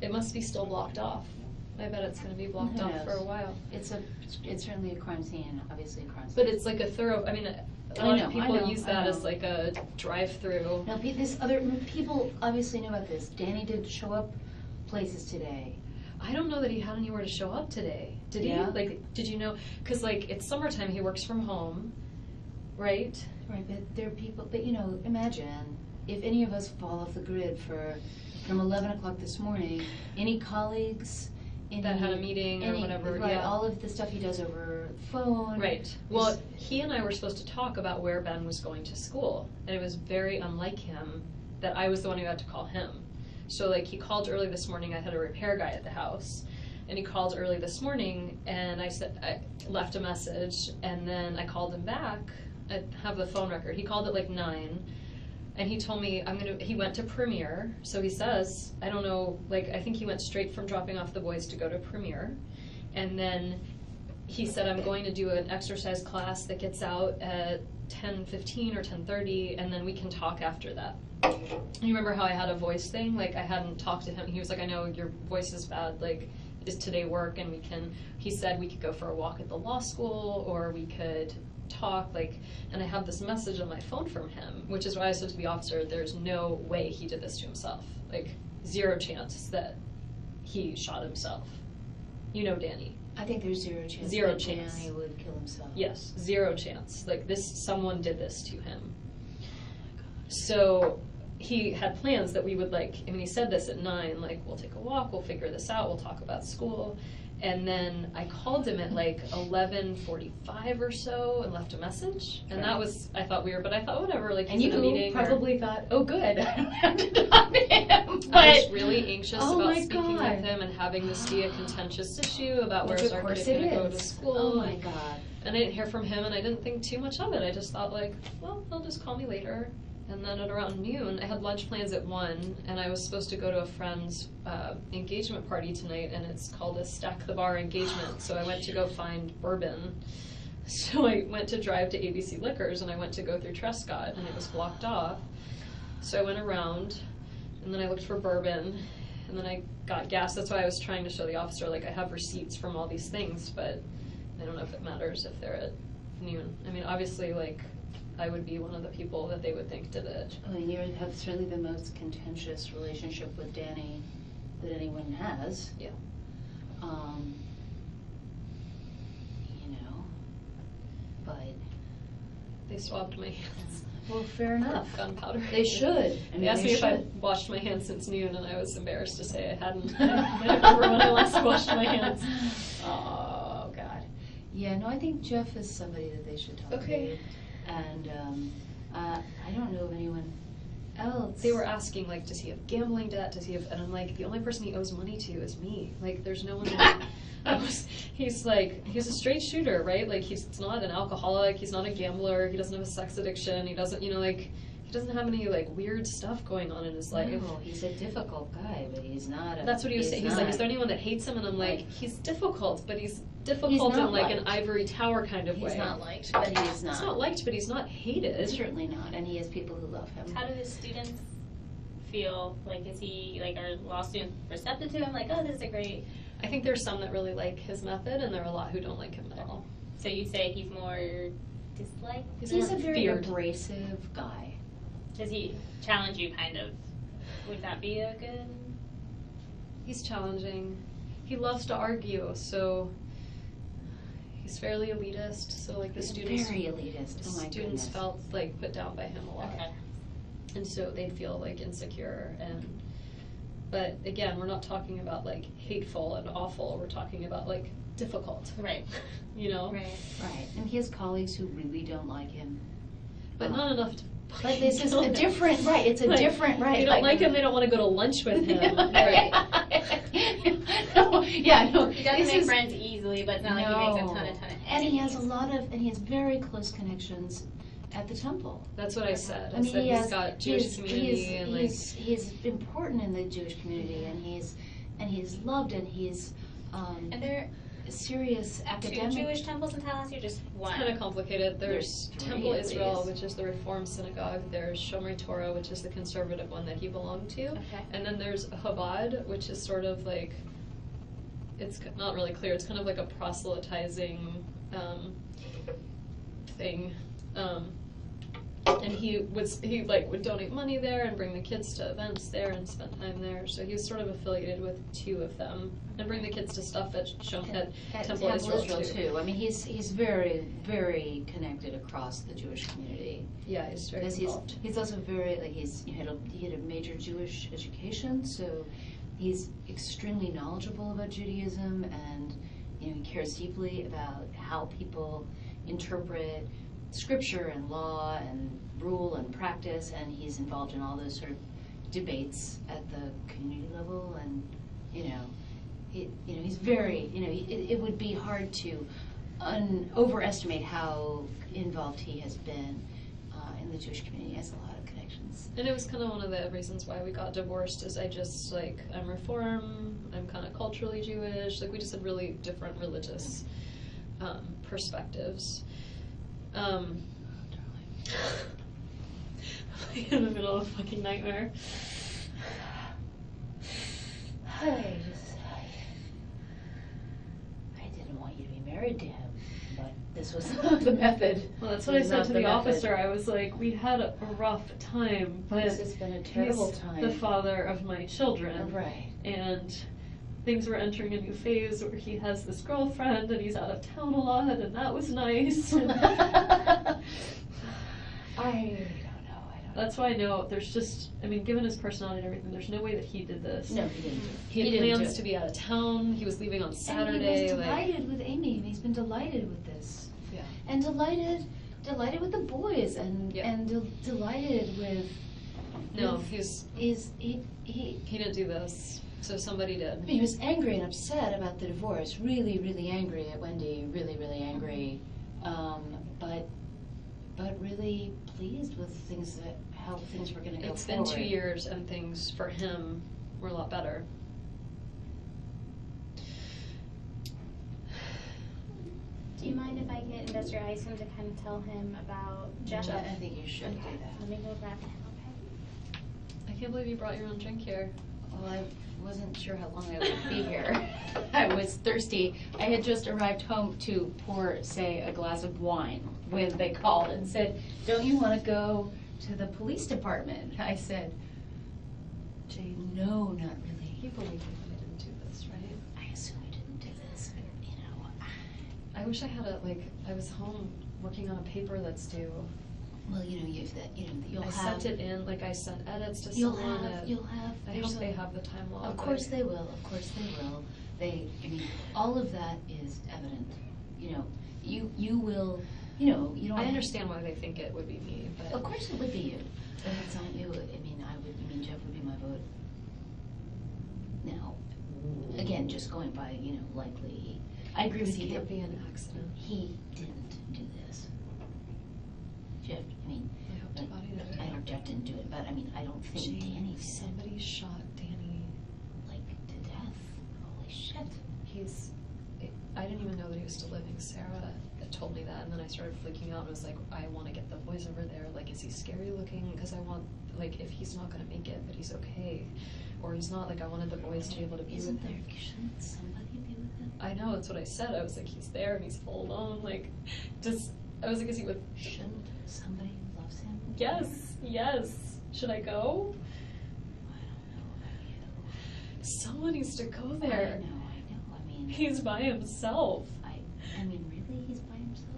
It must be still blocked off. I bet it's going to be blocked Who off for a knows? while. It's certainly a crime scene, obviously a crime scene. But it's like a thorough. I mean, a I lot know, of I people know, use I that know. as like a drive-through. Now, people obviously know about this. Danny did show up places today. I don't know that he had anywhere to show up today. Did Yeah. he? Like, did you know? Because like it's summertime, he works from home, right? Right, but there are people, but imagine if any of us fall off the grid from 11 o'clock this morning, any colleagues, That had a meeting or whatever, right, yeah. all of the stuff he does over phone. Right. Well, he and I were supposed to talk about where Ben was going to school, and it was very unlike him that I was the one who had to call him. So like he called early this morning. I had a repair guy at the house, and he called early this morning, and I left a message, and then I called him back. I have the phone record. He called at like 9. And he told me he went to Premiere, so he says, I don't know, like, I think he went straight from dropping off the boys to go to Premiere. And then he said, I'm going to do an exercise class that gets out at 10:15 or 10:30, and then we can talk after that. You remember how I had a voice thing? Like, I hadn't talked to him. He was like, I know your voice is bad, like, does today work? And he said we could go for a walk at the law school, or we could talk, like, and I have this message on my phone from him, which is why I said to the officer, there's no way he did this to himself. Like, 0 chance that he shot himself. You know Danny. I think there's 0 chance. 0 that chance. Danny would kill himself. Yes, 0 chance. Like, someone did this to him. So he had plans that we would he said this at 9, like, we'll take a walk, we'll figure this out, we'll talk about school. And then I called him at like 11:45 or so and left a message. And that was, I thought weird, but I thought whatever, like And he's in a you meeting. probably thought, oh good, I don't have to talk to him. But I was really anxious Oh about my speaking God. with him and having this be a contentious issue about where Which is of our course kid it going to go to is. school. Oh my God. And I didn't hear from him, and I didn't think too much of it. I just thought, like, well, he'll just call me later. And then at around noon, I had lunch plans at 1, and I was supposed to go to a friend's engagement party tonight, and it's called a Stack the Bar engagement. So I went to go find bourbon. So I went to drive to ABC Liquors, and I went to go through Trescott, and it was blocked off. So I went around, and then I looked for bourbon, and then I got gas. That's why I was trying to show the officer, like, I have receipts from all these things, but I don't know if it matters if they're at noon. I mean, obviously, like, I would be one of the people that they would think did it. I mean, you have certainly the most contentious relationship with Danny that anyone has. Yeah. But They swabbed my hands. well, fair enough. Gunpowder. They should. I mean, They asked they me if I should. washed my hands since noon, and I was embarrassed to say I hadn't. I don't remember when I last washed my hands. Oh God. Yeah, no, I think Jeff is somebody that they should talk Okay. to. And I don't know of anyone else. They were asking, like, does he have gambling debt? Does he have? And I'm like, the only person he owes money to is me. Like, there's no one. He's a straight shooter, right? Like, he's not an alcoholic. He's not a gambler. He doesn't have a sex addiction. He doesn't, he doesn't have any like weird stuff going on in his life. No, he's a difficult guy, but he's not a. That's what he was saying. He's like, is there anyone that hates him? And I'm like, he's difficult, but he's difficult in like an ivory tower kind of way. He's not liked, but he is not. He's not liked, but he's not hated. Certainly not, and he has people who love him. How do his students feel? Like, is he, like, are law students receptive to him? Like, oh, this is a great. I think there's some that really like his method, and there are a lot who don't like him at all. So you'd say he's more disliked? He's more a very feared. abrasive guy. Does he challenge you, kind of? Would that be a good? He's challenging. He loves to argue, so He's fairly elitist, so like the students, Very elitist, oh my students goodness. felt like put down by him a lot. Okay. And so they feel like insecure but again, we're not talking about like hateful and awful, we're talking about like difficult. Right. You know? Right. Right, and he has colleagues who really don't like him. But not enough to But this is kill a him. different, right, it's a Like, different, right. They don't like him, they don't wanna go to lunch with him. Right. No, yeah, no. He doesn't this make is- friends easily, but it's not like he makes a ton of And he has and he has very close connections at the temple. That's what I said. I I mean, said he he's has, got Jewish community and like. he's important in the Jewish community, and he's loved, and he's And there a serious are two academic. Jewish temples in Tallahassee, or just one? It's kind of complicated. There's There's three Temple at Israel, least. which is the Reform synagogue. There's Shomer Torah, which is the conservative one that he belonged to. Okay. And then there's Chabad, which is sort of like, it's not really clear. It's kind of like a proselytizing thing. And he would donate money there and bring the kids to events there and spend time there. So he was sort of affiliated with two of them and bring the kids to stuff at Temple Israel too. I mean, he's very, very connected across the Jewish community. Yeah, he's very Because involved. he's also very, like, he had a major Jewish education, so he's extremely knowledgeable about Judaism, and, you know, he cares deeply about how people interpret scripture and law and rule and practice, and he's involved in all those sort of debates at the community level, and, he's very, it would be hard to overestimate how involved he has been in the Jewish community. He has a lot of connections. And it was kind of one of the reasons why we got divorced is I'm Reform, I'm kind of culturally Jewish, like we just had really different religious perspectives. In the middle of a fucking nightmare. I didn't want you to be married to him, but this was not the method. Well, that's what I This is said not to the the method. officer. I was like, we had a rough time, but This has been a terrible he's time. the father of my children. Right. And things were entering a new phase where he has this girlfriend and he's out of town a lot, and that was nice. I That's why I know there's just, given his personality and everything, there's no way that he did this. No, he didn't do it. He had didn't do plans it. to be out of town. He was leaving on Saturday. And he was like, delighted with Amy, and he's been delighted with this. yeah. And delighted with the boys, and Yeah. delighted with. No, with- he didn't do this. So somebody did. He was angry and upset about the divorce. Really, really angry at Wendy. Really, really angry. But really pleased with how things were going to go It's forward. been 2 years and things for him were a lot better. Do you mind if I get Investor Isom to kind of tell him about Jeff? I think you should do that. Let me go grab him, okay? I can't believe you brought your own drink here. Well, I wasn't sure how long I would be here. I was thirsty. I had just arrived home to pour, say, a glass of wine when they called and said, "Don't you want to go to the police department?" I said, "Jay, no, not really." You believe me that I didn't do this, right? I assume you didn't do this, I wish I had I was home working on a paper that's due. Well, you'll I have. sent it in, I sent edits to You'll someone. have. I there's hope they a- have the time log. Of course they will. Of course they will. All of that is evident. You will. You don't. I understand why they think it would be me, but. Of course it would be you. But it's not you. Jeff would be my vote. Now, again, just going by, likely. I agree with This you can't that be an accident. he didn't do this. Jeff, I hope to God he did. I hope Jeff didn't do it, but I don't think Danny did. Somebody shot Danny. To death. Holy shit. I didn't even know that he was still living. Sarah told me that, and then I started freaking out and was like, I want to get the boys over there. Is he scary looking? Because I want, if he's not going to make it, but he's okay. Or he's not, I wanted the boys to be able to be with him. Shouldn't somebody be with him? I know, that's what I said. I was like, he's there and he's full alone. I was like, is he with. Shouldn't somebody who loves him? Yes. Should I go? I don't know about you. Someone needs to go there. I know. He's by himself. Really?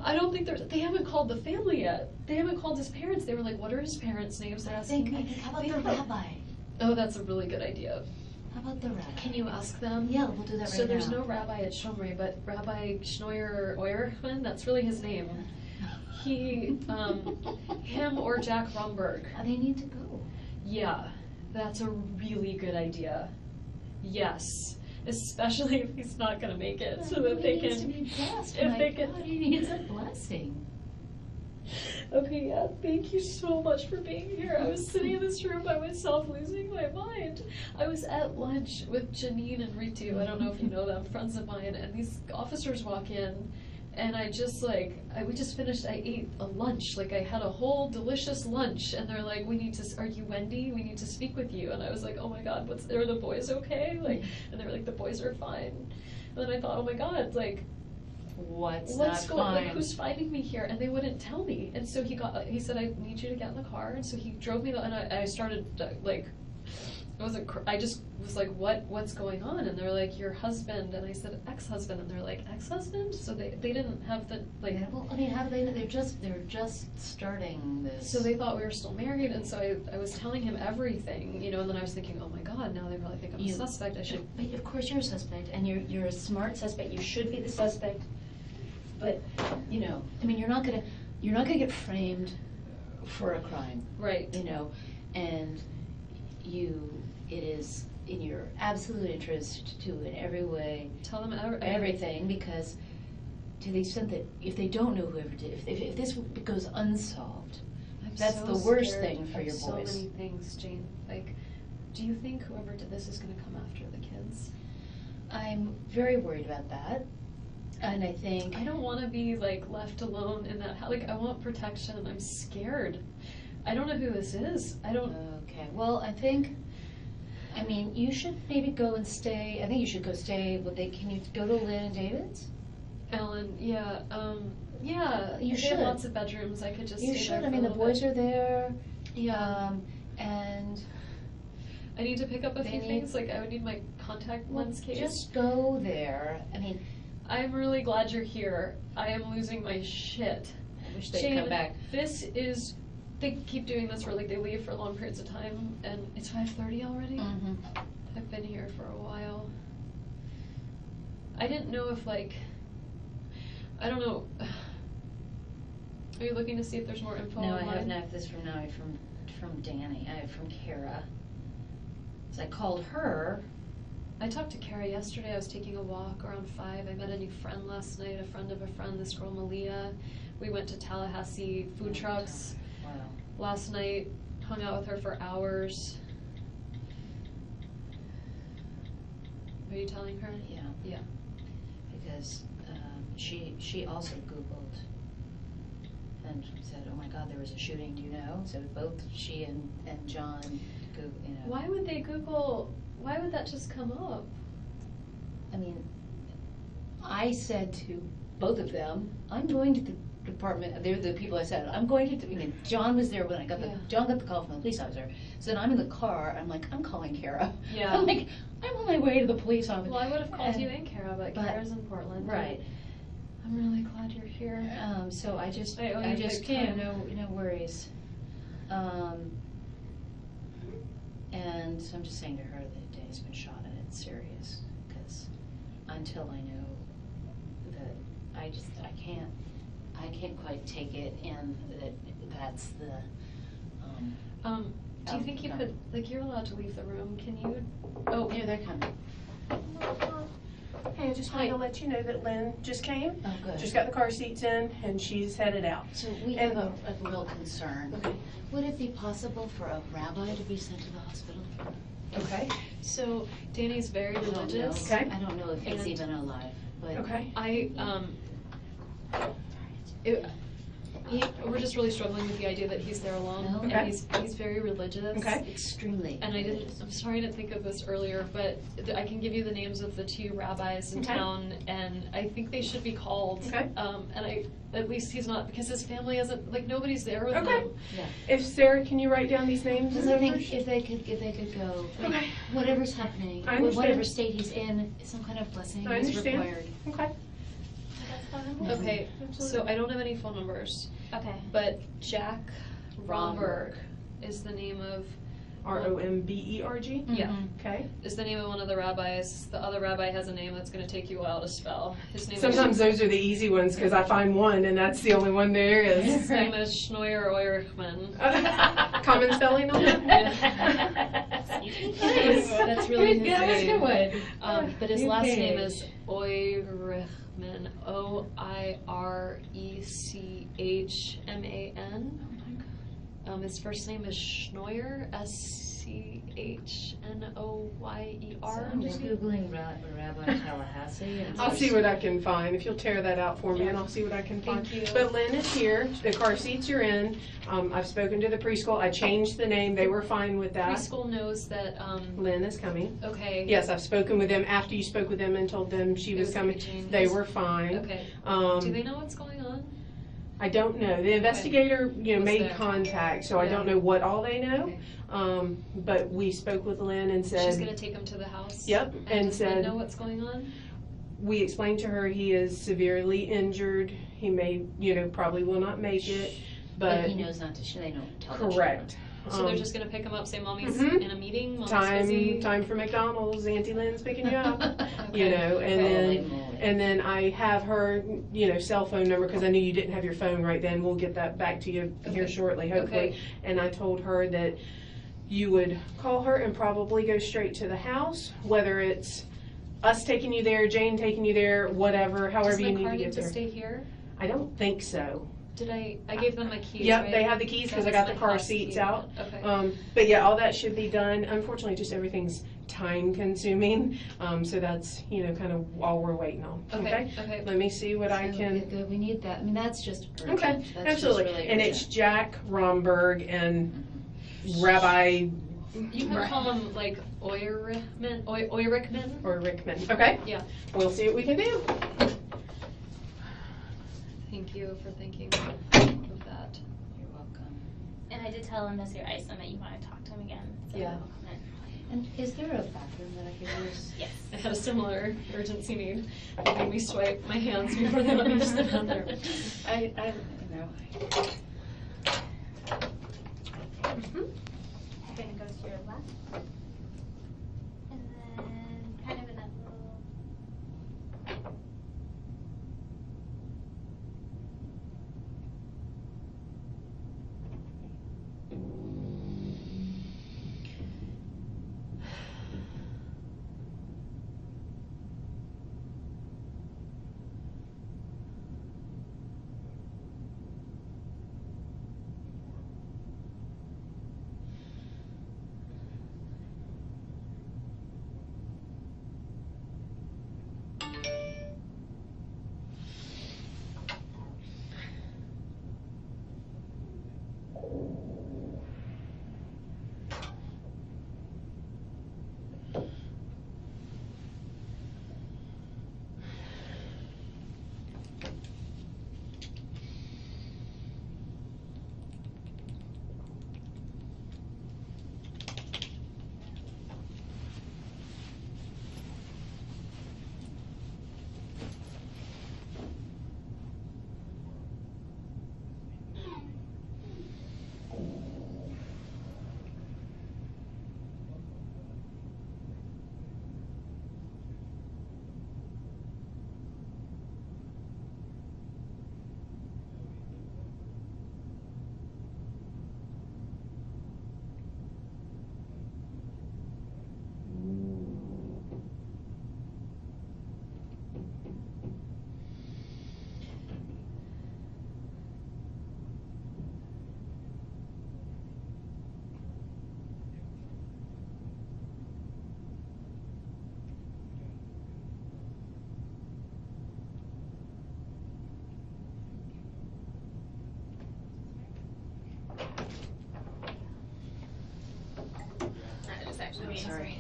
I don't think they haven't called the family yet. They haven't called his parents. They were like, what are his parents' names? They're asking me. How about They the haven't- rabbi? Oh, that's a really good idea. How about the rabbi? Can you ask them? Yeah, we'll do that right now. So there's no rabbi at Shomri, but Rabbi Schnoyer-Oyerman, that's really his name. He, him or Jack Rumberg. They need to go. Yeah, that's a really good idea. Yes, especially if he's not gonna make it, so that they He needs to can. be blessed. if My they can- God, he needs a blessing. Okay, yeah, thank you so much for being here. I was sitting in this room by myself, losing my mind. I was at lunch with Janine and Ritu, I don't know if you know them, friends of mine, and these officers walk in, and I ate a lunch, like I had a whole delicious lunch, and they're like, are you Wendi? We need to speak with you. And I was like, oh my God, are the boys okay? Like, and they were like, the boys are fine. And then I thought, oh my God, like, What's what's not going, like, fine? who's finding me here? And they wouldn't tell me. And so he said, I need you to get in the car. And so he drove me, and I started, like, I just was like, what's going on? And they're like, your husband. And I said, ex-husband. And they're like, ex-husband? So they didn't have the, like. Yeah, well, I mean, how do they know? They're just starting this. So they thought we were still married, and so I was telling him everything, you know, and then I was thinking, oh my God, now they probably think I'm a suspect, I should. But of course you're a suspect, and you're a smart suspect. You should be the suspect. But you know, I mean, you're not gonna get framed for a crime, Right. you know, and it is in your absolute interest to, in every way, Tell them everything, because to the extent that if they don't know whoever did, if this goes unsolved, I'm that's so the worst scared thing for of your boys. So many things, Jane. Like, do you think whoever did this is gonna come after the kids? I'm very worried about that, and I think I don't wanna be, like, left alone in that house. Like, I want protection. I'm scared. I don't know who this is. I don't. Okay, well, I mean, you should maybe go and stay. I think you should go stay. Can you go to Lynn and David's? Ellen, yeah, yeah. You They should. have lots of bedrooms. I could just. You stay should. there I for mean, a the little boys bit. are there. Yeah. And I need to pick up a They few need- things. Like, I would need my contact lens case. just go there. I mean, I'm really glad you're here. I am losing my shit. I wish they'd Jane, come back. they keep doing this where, like, they leave for long periods of time, and it's 5:30 already? Mm-hmm. I've been here for a while. I didn't know if, like, I don't know. Are you looking to see if there's more info No, I online? have not. This from Danny. I have from Kara. So I called her. I talked to Kara yesterday. I was taking a walk around 5. I met a new friend last night, a friend of a friend, this girl Malia. We went to Tallahassee food trucks Wow. last night, hung out with her for hours. Are you telling her? Yeah. Yeah. Because she also Googled and said, "Oh my God, there was a shooting. Do you know?" So both she and John, you know. Why would they Google? Why would that just come up? I mean, I said to both of them, "I'm going to the department." They're the people I said, "I'm going to." I mean, John was there when I got Yeah. John got the call from the police officer. So then I'm in the car. I'm like, I'm calling Kara. Yeah. I'm like, I'm on my way to the police office. Well, I would have called And- you and Kara, but Kara's in Portland. Right. I'm really glad you're here. So I just I owe you big time. no worries. And so I'm just saying to her that Danny's been shot and it's serious, because until I know that, I can't quite take it, and that's the, Do you think you could, like, you're allowed to leave the room, can you? Oh, here they're coming. Hey, I just wanted to let you know that Lynn just came. Oh, good. Just got the car seats in, and she's headed out. So we have a real concern. Okay. Would it be possible for a rabbi to be sent to the hospital? Okay. So Danny's very I don't know. religious. Okay. I don't know if he's And- even alive, but. Okay. We're just really struggling with the idea that he's there alone, No. and Okay. he's very religious. Okay. Extremely. And I'm sorry I didn't think of this earlier, but I can give you the names of the 2 rabbis in Okay. town, and I think they should be called. Okay. At least he's not, because his family isn't, like, nobody's there with Okay. him. Yeah. If Sarah, can you write down these names and Because I think numbers? if they could go, like, Okay. whatever's happening, I understand. whatever state he's in, some kind of blessing I is understand. required. Okay. Okay, so I don't have any phone numbers, Okay. but Jack Romberg is the name of, Romberg? yeah, Okay. is the name of one of the rabbis. The other rabbi has a name that's gonna take you a while to spell. His name Sometimes is, those are the easy ones, because I find one, and that's the only one there is. his name is Schnoyer Eurichman. Common spelling on that? Nice. That's really his Yeah, that's a name. good one. But his New last name page. is Oirichman, Oirechman. His first name is Schnoyer, Schnoyer. I'm just Googling Rabbi Tallahassee. And I'll see what I can find, if you'll tear that out for me, and I'll see what I can find. Thank you. But Lynn is here, the car seats are in, I've spoken to the preschool, I changed the name, they were fine with that. Preschool knows that, Lynn is coming. okay. Yes, I've spoken with them, after you spoke with them and told them she It was was coming, changed. they were fine. Okay. Do they know what's going on? I don't know, the investigator, Was made there. contact, so I Yeah. don't know what all they know. Okay. But we spoke with Lynn and said. She's gonna take him to the house? Yep, and does they said- know what's going on? We explained to her he is severely injured. He may, probably will not make it, but he knows not to, they don't tell the children. correct. So they're just gonna pick him up, say mommy's Mhm. in a meeting, mommy's busy? Time for McDonald's. Auntie Lynn's picking you up. Okay. And Holy then moly. and then I have her, cell phone number because I knew you didn't have your phone right then. We'll get that back to you here Okay. shortly, hopefully. Okay. And I told her that you would call her and probably go straight to the house, whether it's us taking you there, Jane taking you there, whatever, however you Does need my car to need get to there. stay here? I don't think so. Did I gave them my keys, Yep, right? they have the keys because I That's got the my car house seats key. out. Okay. But yeah, all that should be done. Unfortunately, just everything's time consuming. So that's, kind of all we're waiting on. Okay, okay. Let me see what I So can. good, we need that, I mean, that's just urgent. Okay, That's just absolutely. really And it's urgent. Jack Romberg and Rabbi You can call him like Oirichman, or Rickman. Okay? Yeah. We'll see what we can do. Thank you for thinking of that. You're welcome. And I did tell Mr. Isom that you want to talk to him again. So Yeah. he'll come in. And is there a bathroom that I could use? Yes. I had a similar urgency need. They made me swipe my hands before they let me use the bathroom. I know. You're going to go to your left. And then kind of in that little... That is actually me. Sorry.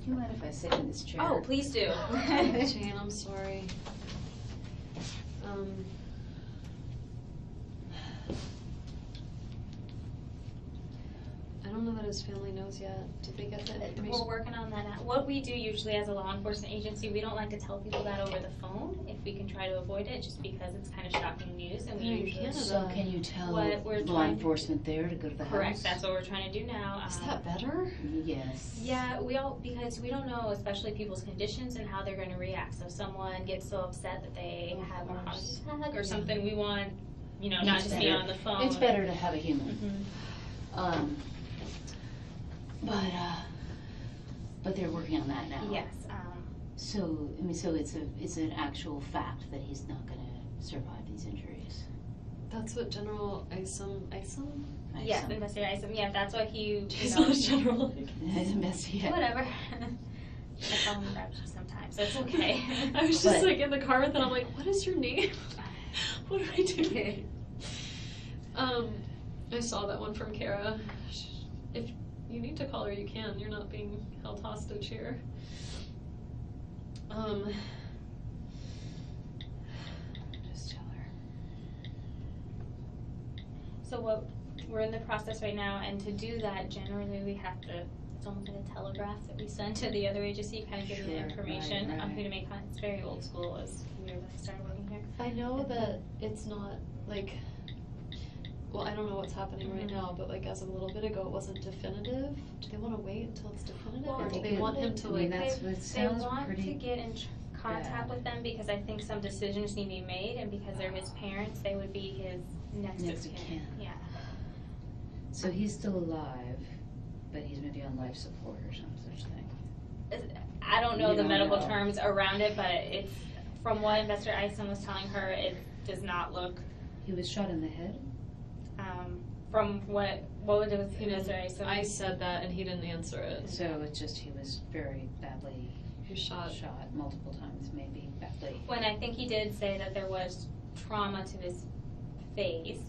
Do you mind if I sit in this chair? Oh, please do. Jane, I'm sorry. I don't don't know that his family knows yet. Did they get that We're information? working on that now. What we do usually as a law enforcement agency, we don't like to tell people that over the phone if we can try to avoid it, just because it's kind of shocking news, and we They're in usually. Canada. So can you tell What we're law trying- enforcement there to go to the house? Correct, that's what we're trying to do now. Is that better? Yes. Yeah, because we don't know, especially people's conditions and how they're going to react. So if someone gets so upset that they have a heart attack or something, we want, not It's just be better. on the phone. It's better to have a human. Mhm. But they're working on that now. Yes. So it's an actual fact that he's not gonna survive these injuries. That's what General Isom. Yes, Investigator Isom. Yeah, that's what he. He's not a general. Investigate. Whatever. I call him Reggie sometimes, so it's okay. I was just But- like in the car with it. I'm like, what is your name? What did I do? I saw that one from Kara. If you need to call her, you can. You're not being held hostage here. Just tell her. So what we're in the process right now, and to do that, generally we have to. It's almost like a telegraph that we send to the other agency, kind of giving the Sure, information right, on who right. to make contact. It's very old school, as we were when I started working here. I know that it's not like. Well, I don't know what's happening right now, but like as of a little bit ago, it wasn't definitive. Do they want to wait until it's definitive, Well, or do I they think want him to I mean, like? that's what They sounds want pretty to get in contact bad. with them because I think some decisions need to be made, and because they're his parents, they would be his next Next of of kin. kin. Yeah. So he's still alive, but he's maybe on life support or some such thing. I don't know You the don't medical know. terms around it, but it's from what Investigator Isom was telling her, it does not look. He was shot in the head? From what was it? He didn't- Investigator Isom? I said that, and he didn't answer it. So it's just he was very badly He shot. multiple times, maybe badly. When I think he did say that there was trauma to his face,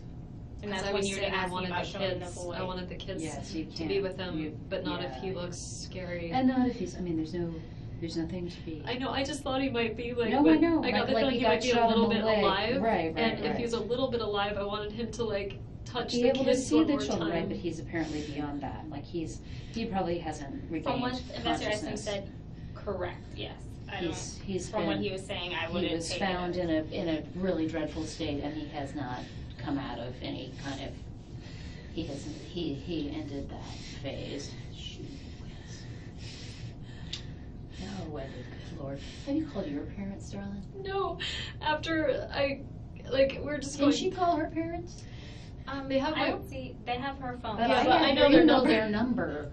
and that's I when was you were saying I asking wanted about the showing the kids. boy. I wanted the kids Yes, you to be can't. with him, but not if he yeah. looks scary. And not if he's, I mean, there's nothing to be. I know. I just thought he might be like. No, when- I know, I got like- the like feeling he he got might be a shot in little the bit leg. alive. Right, And if right. he was a little bit alive, I wanted him to like touch Be the able to kids see one the more children, time. right? But he's apparently beyond that. Like he probably hasn't regained From what Investigator Isom consciousness. said, correct. Yes. He's From been, what he was saying, I wouldn't he was take found it. in a really dreadful state, and he has not come out of any kind of. He ended that phase. Shoot. No, Wendy, good Lord. Have you called your parents, darling? No, after we're just Can going. she call her parents? They have I my. don't see. They have her phone. But Yeah, I, but I know you their know number. their number.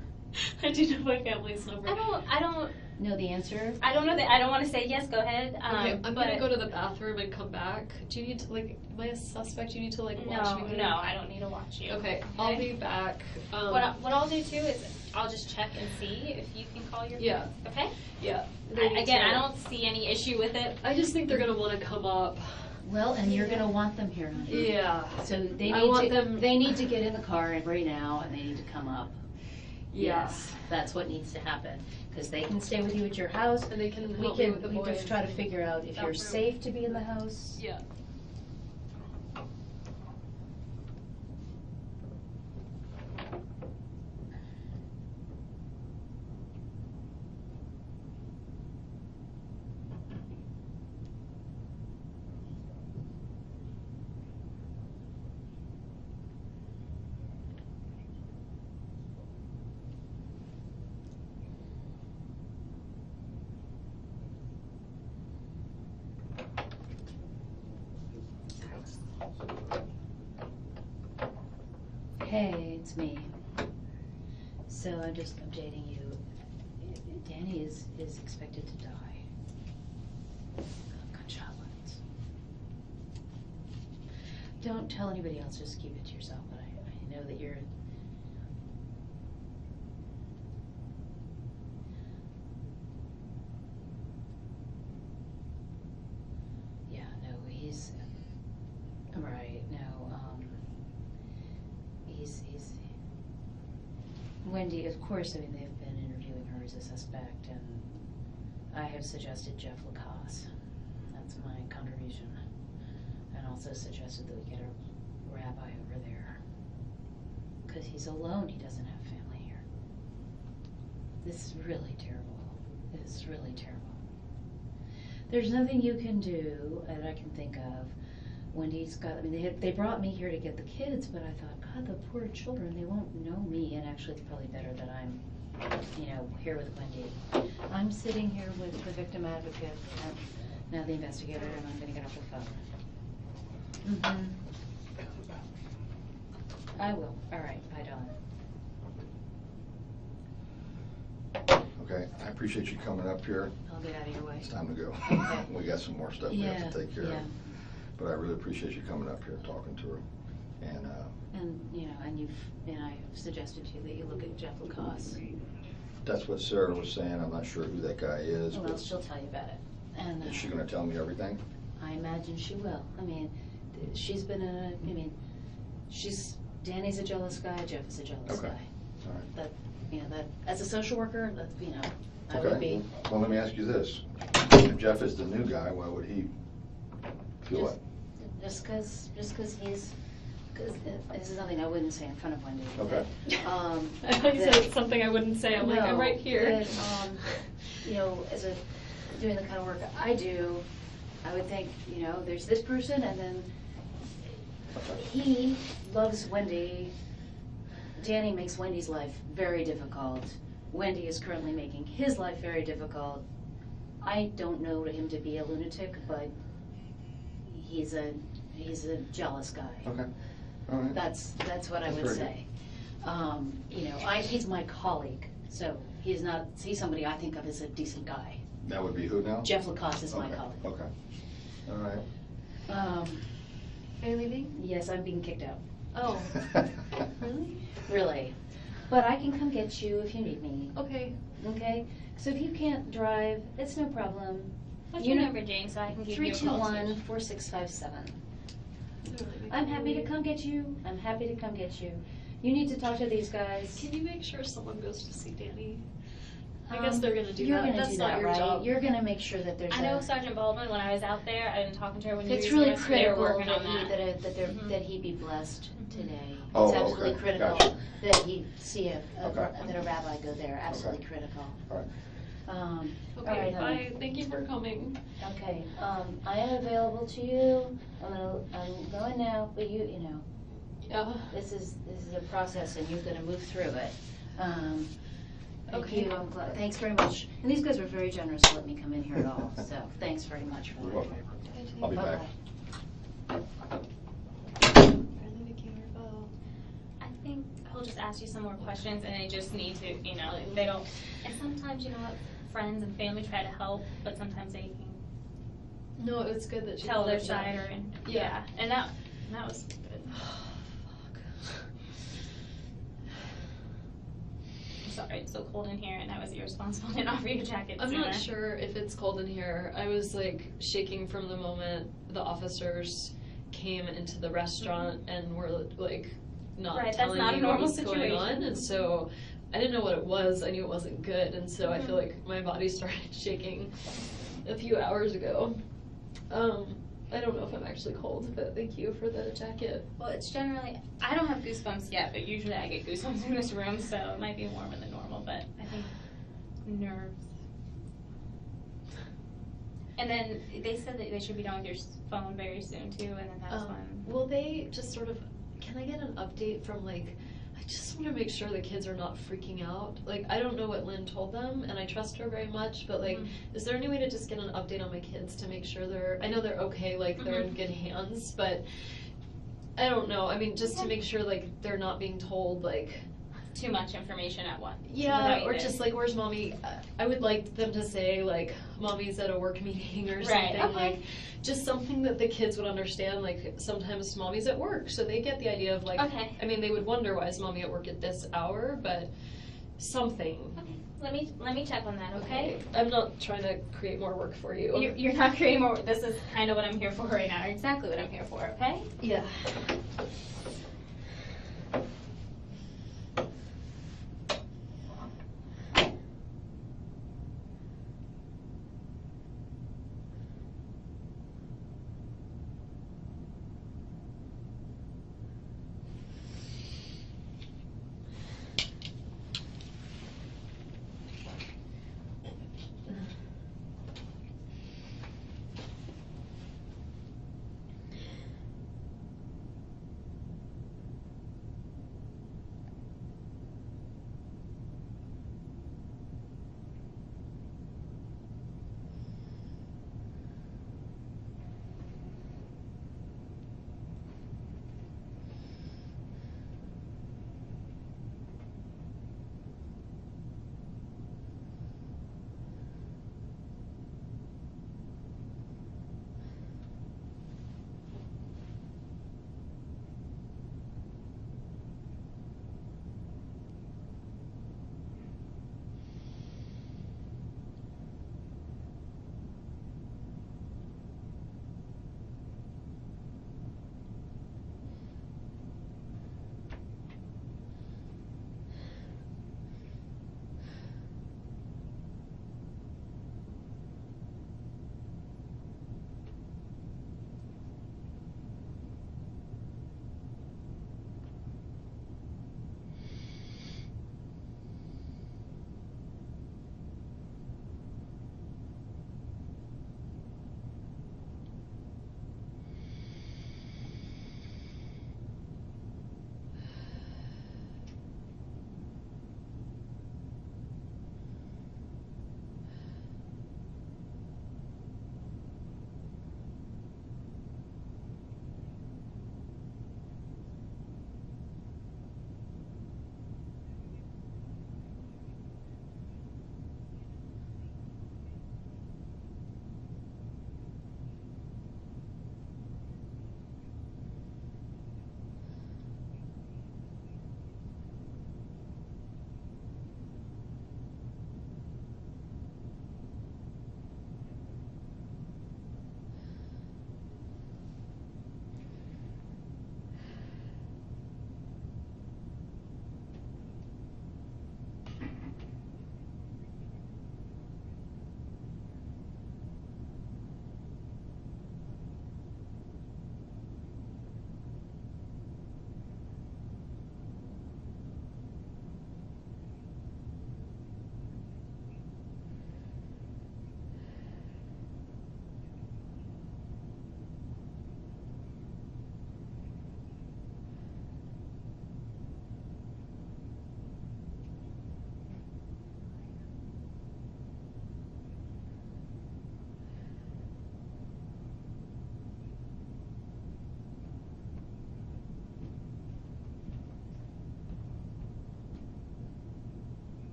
I do know my family's number. I don't Know the answer? know that. I don't want to say yes. Go ahead. Okay, I'm but gonna go to the bathroom and come back. Do you need to am I a suspect? You need to watch me. No, I don't need to watch you. Okay, I'll be back. What I'll do too is I'll just check and see if you can call your Yeah. parents. Okay. Yeah. Again, I don't see any issue with it. I just think they're gonna want to come up. Well, and you're gonna want them here, honey. Yeah. So they I want need to, them- they need to get in the car right now, and they need to come up. Yeah. Yes, that's what needs to happen, because they can stay with you at your house. And they can We help me can, with the we boys. just try to figure out if you're Bathroom. safe to be in the house. Yeah. Hey, it's me. So I'm just updating you. Danny is expected to die. Gunshot wounds. Don't tell anybody else, just keep it to yourself, but I know that you're. Yeah, no, he's. Right, no, he's. Wendy, of course, I mean, they've been interviewing her as a suspect, and I have suggested Jeff Lacasse. That's my contribution. And also suggested that we get a rabbi over there. Because he's alone, he doesn't have family. this is really terrible. It's really terrible. There's nothing you can do that I can think of. Wendy's got, I mean, they brought me here to get the kids, but I thought, God, the poor children, they won't know me, and actually it's probably better that I'm, here with Wendy. I'm sitting here with the victim advocate, and now the investigator, and I'm gonna get off the phone. Mm-hmm. I will. All right, bye, Dawn. Okay, I appreciate you coming up here. I'll get out of your way. It's time to go. Okay. We got some more stuff we have to take care of. Yeah. But I really appreciate you coming up here and talking to her. And, And I suggested to you that you look at Jeff Lacoste. that's what Sarah was saying. I'm not sure who that guy is, Well, but she'll tell you about it. And is she gonna tell me everything? I imagine she will. I mean, she's been Danny's a jealous guy, Jeff is a jealous Okay. guy. All right. That, as a social worker, I would Okay, be. well, let me ask you this. If Jeff is the new guy, why would he feel it? Just because this is something I wouldn't say in front of Wendy. Okay. I thought you said it's something I wouldn't say. I'm like, I'm right here. As doing the kind of work I do, I would think, there's this person, and then he loves Wendy. Danny makes Wendy's life very difficult. Wendy is currently making his life very difficult. I don't know him to be a lunatic, but he's a jealous guy. Okay, all right. That's what I would Very say. He's my colleague, so he's somebody I think of as a decent guy. That would be who now? Jeff Lacoste is my Okay, colleague. Okay, all right. Are you leaving? Yes, I'm being kicked out. Oh, really? Really. But I can come get you if you need me. Okay. Okay? So if you can't drive, it's no problem. What's your number, Jane, so I can give you a call? 321-4657. I'm happy to come get you. I'm happy to come get you. You need to talk to these guys. Can you make sure someone goes to see Danny? I guess they're gonna do You're that. gonna That's do not that, your right? job. You're gonna make sure that there's I know Sergeant Baldwin, when I was out there, I've been talking to her when you were It's using really us, they were critical working that on that. that he be blessed today. Oh, It's absolutely okay. critical Gotcha. that he see Okay. that a rabbi go there. Absolutely critical. All right. All Okay, right, honey. bye. Thank you for coming. Okay, I am available to you. I'm going now, but Yeah. this is a process, and you're gonna move through it. Thank Okay. you. I'm glad. Thanks very much. And these guys were very generous to let me come in here at all. So thanks very much for You're that. welcome. I'll be back. Apparently they came here. Oh. I think he'll just ask you some more questions, and they just need to, they don't. And sometimes, friends and family try to help, but sometimes they can No, it's good that she tell their let me know. side, Yeah. and that was good. Sorry, it's so cold in here, and I was irresponsible and offer you a jacket. I'm sooner. not sure if it's cold in here. I was like shaking from the moment the officers came into the restaurant and were like not Right, that's telling not a me normal what was going on, situation. and so I didn't know what it was. I knew it wasn't good, and so I feel Mhm. like my body started shaking a few hours ago. I don't know if I'm actually cold, but thank you for the jacket. Well, it's generally, I don't have goosebumps yet, but usually I get goosebumps in this room, so it might be warmer than normal, but I think nerves. And then they said that they should be done with your phone very soon too, and then that's when. Will they just sort of, can I get an update from I just want to make sure the kids are not freaking out. I don't know what Lynn told them, and I trust her very much, but is there any way to just get an update on my kids to make sure I know they're okay, they're in good hands, but I don't know, I mean, just to make sure they're not being told Too much information at once. yeah, or just where's mommy? I would like them to say mommy's at a work meeting or something. Right, okay. Just something that the kids would understand. Sometimes mommy's at work, so they get the idea of Okay. I mean, they would wonder why is mommy at work at this hour, but something. Okay, let me check on that, okay? I'm not trying to create more work for you. You're not creating more. This is kind of what I'm here for right now. Exactly what I'm here for. Okay. Yeah.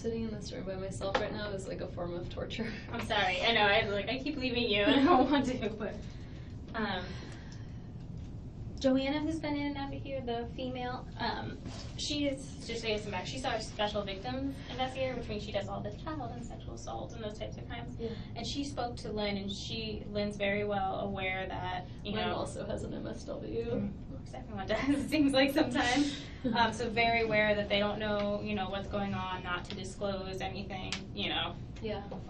Sitting in this room by myself right now is like a form of torture. I'm sorry. I know. I keep leaving you, and I don't want to. But Joanna, who's been in and out of here, the female, she is just saying some back. She's our special victims investigator, which means she does all the child and sexual assault and those types of crimes. Yeah. And she spoke to Lynn, and Lynn's very well aware that Lynn also has an MSW. Of course, everyone does. It seems like sometimes. So very aware that they don't know, what's going on, not to disclose anything, Yeah.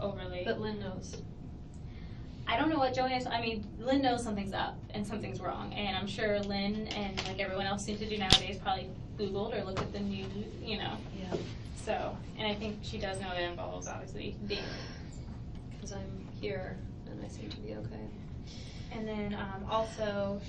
overly. But Lynn knows. I don't know what Joanna's. I mean, Lynn knows something's up and something's wrong, and I'm sure Lynn and like everyone else seems to do nowadays probably Googled or looked at the news, Yeah. So, and I think she does know that involves obviously being. Because I'm here and I seem to be okay. And then also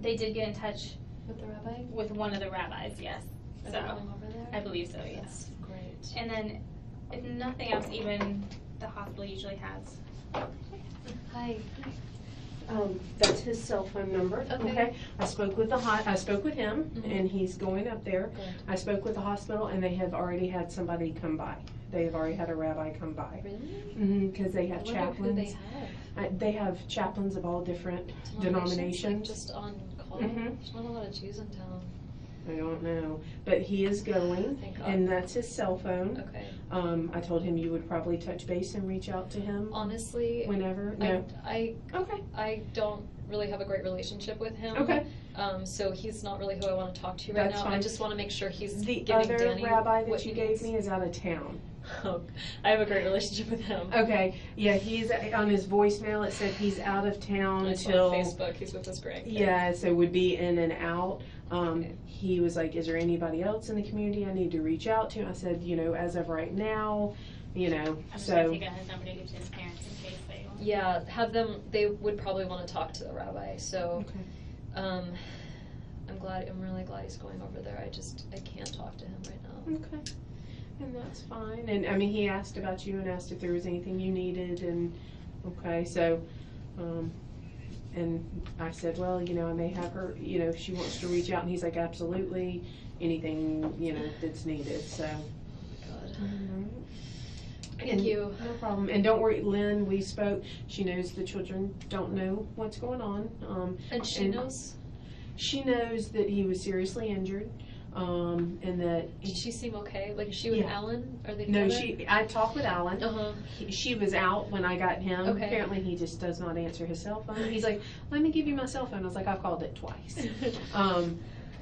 they did get in touch With the rabbi? with one of the rabbis. Yes. Are So they going over there? I believe so. Yes. That's great. And then, if nothing else, even the hospital usually has. Hi. That's his cell phone number. Okay. I spoke with I spoke with him, Mhm. and he's going up there. Good. I spoke with the hospital, and they have already had somebody come by. They have already had a rabbi come by. Really? Because they have I wonder who they chaplains. have. They have chaplains of all different denominations. Like just on call. Mhm. There's not a lot of Jews in town. I don't know, but he is going, Thank God. and that's his cell phone. Okay. I told him you would probably touch base and reach out to him Honestly, whenever. No. I Okay. don't really have a great relationship with him. Okay. So he's not really who I want to talk to right That's now. I fine. just want to make sure he's The giving other Danny rabbi what that you he gave needs. me is out of town. Oh, I have a great relationship with him. Okay, yeah, he's on his voicemail. It said he's out of town I saw till on Facebook. He's with his grandkids. yeah, so would be in and out. Okay. He was like, "Is there anybody else in the community I need to reach out to?" I said, "As of right now, I'm just gonna so." take out his number to give to his parents in case they want. Yeah, have them. They would probably want to talk to the rabbi. So, Okay. I'm really glad he's going over there. I can't talk to him right now. Okay. And that's fine. And I mean, he asked about you and asked if there was anything you needed. And okay, so, and I said, well, I may have her, if she wants to reach out. And he's like, absolutely, anything, that's needed. So. God. And Thank you. No problem. And don't worry, Lynn, we spoke. She knows the children don't know what's going on. And she knows. She knows that he was seriously injured, and that. Did she seem okay? Like, is she with Yeah. Alan? Are they No, together? I talked with Alan. Uh-huh. She was out when I got him. Okay. Apparently he just does not answer his cell phone. He's like, let me give you my cell phone. I was like, I've called it twice.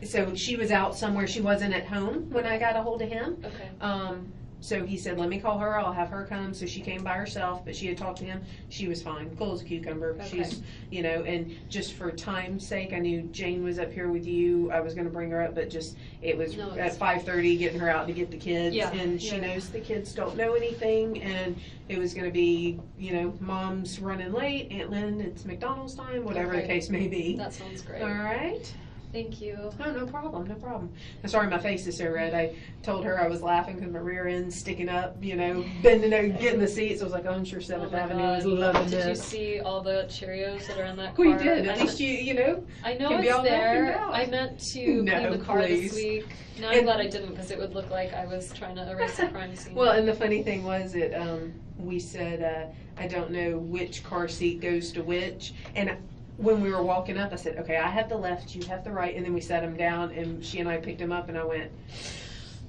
So she was out somewhere. She wasn't at home when I got a hold of him. Okay. So he said, let me call her. I'll have her come. So she came by herself, but she had talked to him. She was fine. Cool as a cucumber. Okay. She's, and just for time's sake, I knew Jane was up here with you. I was going to bring her up, but it was No, at it's 5:30 getting her out to get the kids. Yeah. And she Yeah. knows the kids don't know anything. And it was going to be, mom's running late. Aunt Lynn, it's McDonald's time, whatever the Okay. case may be. That sounds great. All right. Thank you. Oh, no problem, no problem. I'm sorry my face is so red. I told her I was laughing because my rear end's sticking up, bending over, getting the seats. I was like, oh, I'm sure 7th my Avenue God. is loving Did you this. see all the Cheerios that are in that car? We did. At I least I know can be it's all there. vacuumed out. I meant to No, clean the car please. this week. No, I'm And- glad I didn't because it would look like I was trying to erase a crime scene. Well, and the funny thing was that we said, I don't know which car seat goes to which. And when we were walking up, I said, okay, I have the left, you have the right. And then we sat them down, and she and I picked them up, and I went,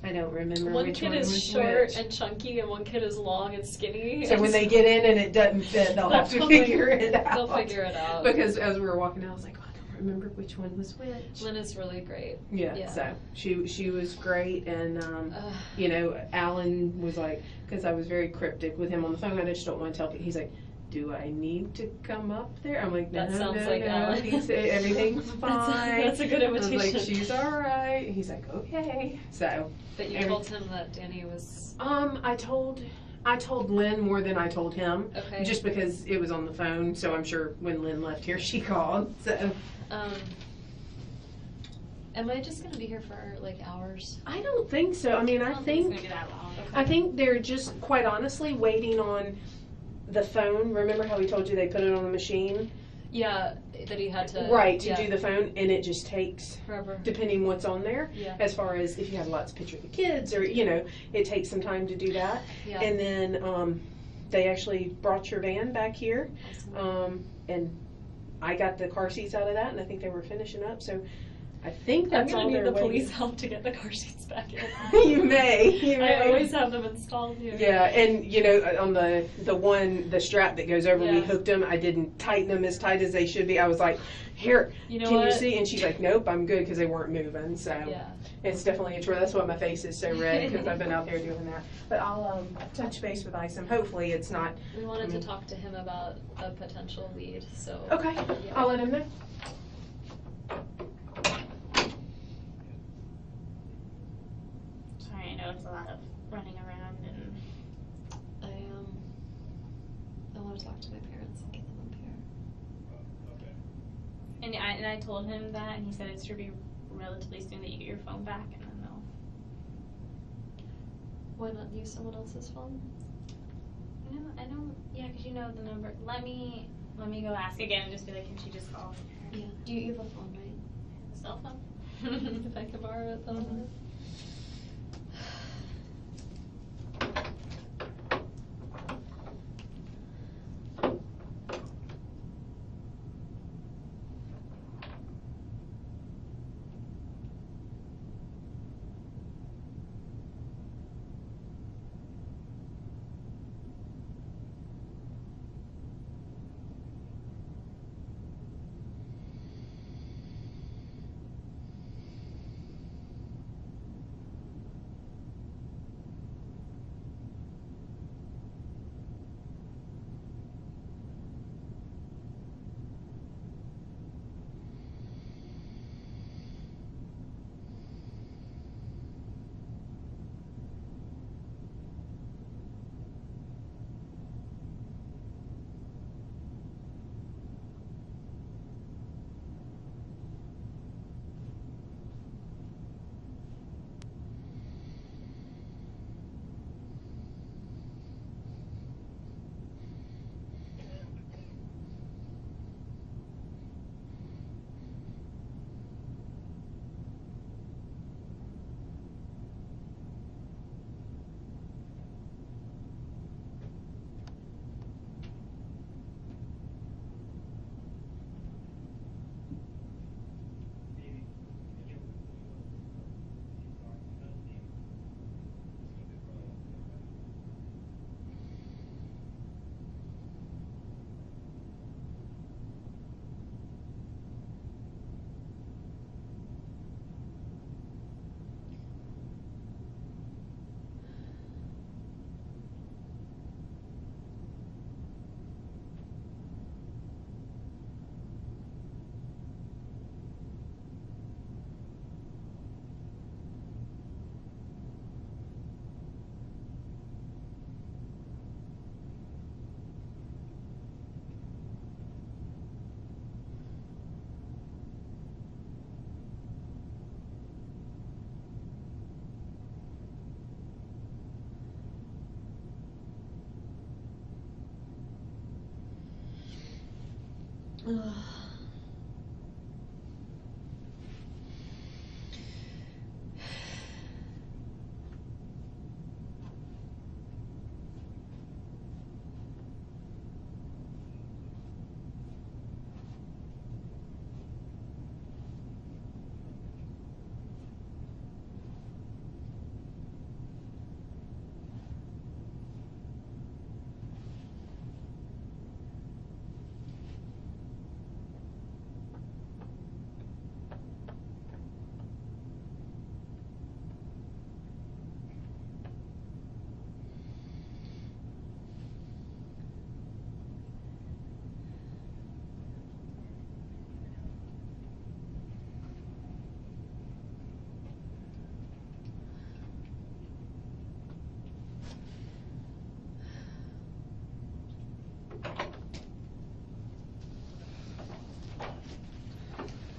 I don't remember one which kid one is was short which. and chunky, and one kid is long and skinny. So when they get in and it doesn't fit, they'll have to figure it out. They'll figure it out. Because as we were walking out, I was like, oh, I don't remember which one was which. Lynn is really great. Yeah, Yeah. so she was great, and Alan was like, because I was very cryptic with him on the phone, I just don't want to tell people. He's like, do I need to come up there? I'm like, no, That sounds no, like no. Alan. He said everything's fine. That's a good I was invitation. like, she's all right. He's like, okay. So, But you told him that Danny was I told Lynn more than I told him. okay. Just because it was on the phone, so I'm sure when Lynn left here, she called. So Am I just gonna be here for like hours? I don't think so. I mean, I I don't think it's think gonna be that long. I think they're just quite honestly waiting on the phone. Remember how we told you they put it on the machine? Yeah, that he had to. Right, to yeah, do the phone, and it just takes, forever. depending what's on there, Yeah. as far as if you have lots of pictures of the kids, or, it takes some time to do that. Yeah. And then, they actually brought your van back here, Awesome. and I got the car seats out of that, and I think they were finishing up, so I think that's I'm all gonna need they're the police waiting. help to get the car seats back in. You may. I always have them installed here. Yeah, and on the strap that goes over, we Yeah. hooked them. I didn't tighten them as tight as they should be. I was like, here, You know can you what? see? And she's like, nope, I'm good, because they weren't moving. So Yeah. it's definitely a chore. That's why my face is so red, because I've been out there doing that. But I'll touch base with Isom. Hopefully it's not. We wanted to talk to him about a potential lead, so. Okay, Yeah. I'll let him know. Sorry, I know it's a lot of running around and. I want to talk to my parents and get them up here. And I told him that, and he said it should be relatively soon that you get your phone back, and then they'll. Why not use someone else's phone? No, I don't. Yeah, because you know the number. Let me go ask again and just be like, can she just call Yeah. Do you have a phone, right? cell phone? If I could borrow it, though.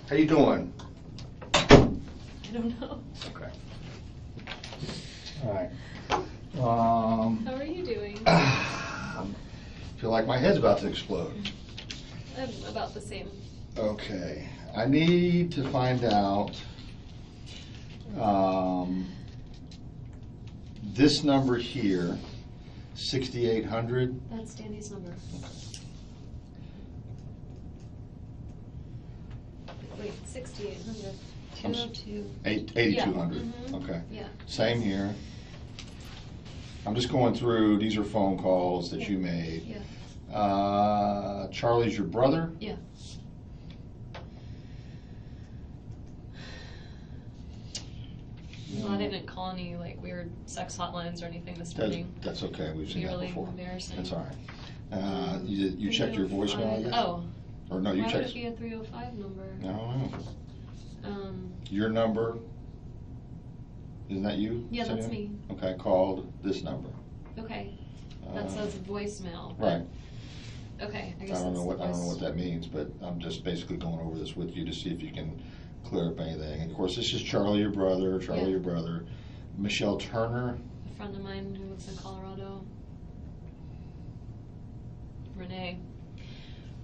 How you doing? I don't know. Okay. All right. How are you doing? I feel like my head's about to explode. I'm about the same. Okay, I need to find out, this number here, 6,800. That's Danny's number. Wait, 6,800. I'm 202. 8,200, Yeah. okay. Yeah. Same here. I'm just going through, these are phone calls that you made. Yeah. Charlie's your brother? Yeah. Well, I didn't call any like weird sex hotlines or anything this morning. That's okay, we've seen Be that really before. embarrassing. That's all right. You checked your voicemail, I guess? Oh. Or no, you Why would checked? it be a 305 number? I don't know. Um, Your number, isn't that you? Yeah, that's Cindy? me. Okay, called this number. okay. That says voicemail. Right. Okay, I I guess don't know that's what that means, but I'm just basically going over this with you to see if you can clear up anything. And of course, this is Charlie, your brother, Michelle Turner. A friend of mine who lives in Colorado. Renee.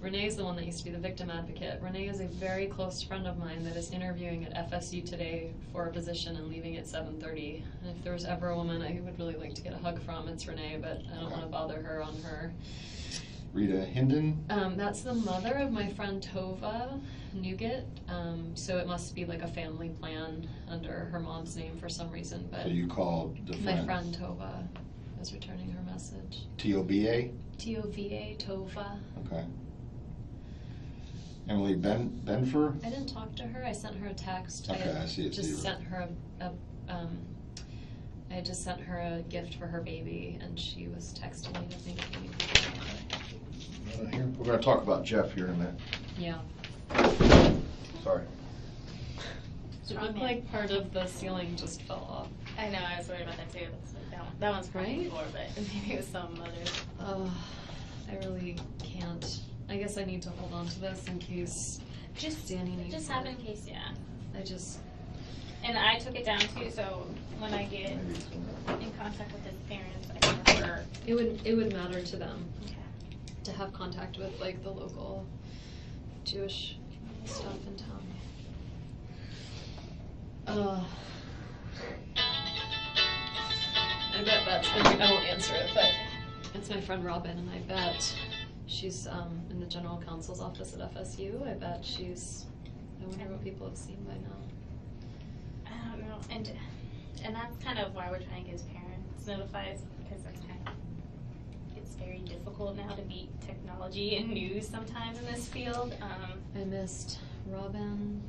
Renee's the one that used to be the victim advocate. Renee is a very close friend of mine that is interviewing at FSU today for a position and leaving at 7:30. And if there was ever a woman I would really like to get a hug from, it's Renee, but I don't want to bother her on her. Rita Hinden. That's the mother of my friend Tova Nugget. So it must be like a family plan under her mom's name for some reason. But So you called the my friend Tova is returning her message. TOBA? TOVA, Tova. Okay. Emily Benfer? I didn't talk to her. I sent her a text. Okay, I see it. Just sent her I just sent her a gift for her baby, and she was texting me to thank me. Here. We're going to talk about Jeff here in a minute. Yeah. Sorry. It looked like part of the ceiling just fell off. I know, I was worried about that too. That one's probably Right? before, but maybe it was some others. I really can't. I guess I need to hold on to this in case Danny needs Just it. have it in case, yeah. And I took it down too, so when I get in contact with his parents, I can refer. it would matter to them Okay. to have contact with like the local Jewish stuff in town. I bet that's I won't answer it, but it's my friend Robin, and I bet she's in the general counsel's office at FSU. I wonder what people have seen by now. I don't know, and that's kind of why we're trying to get his parents notified, because it's very difficult now to beat technology and news sometimes in this field. I missed Robin.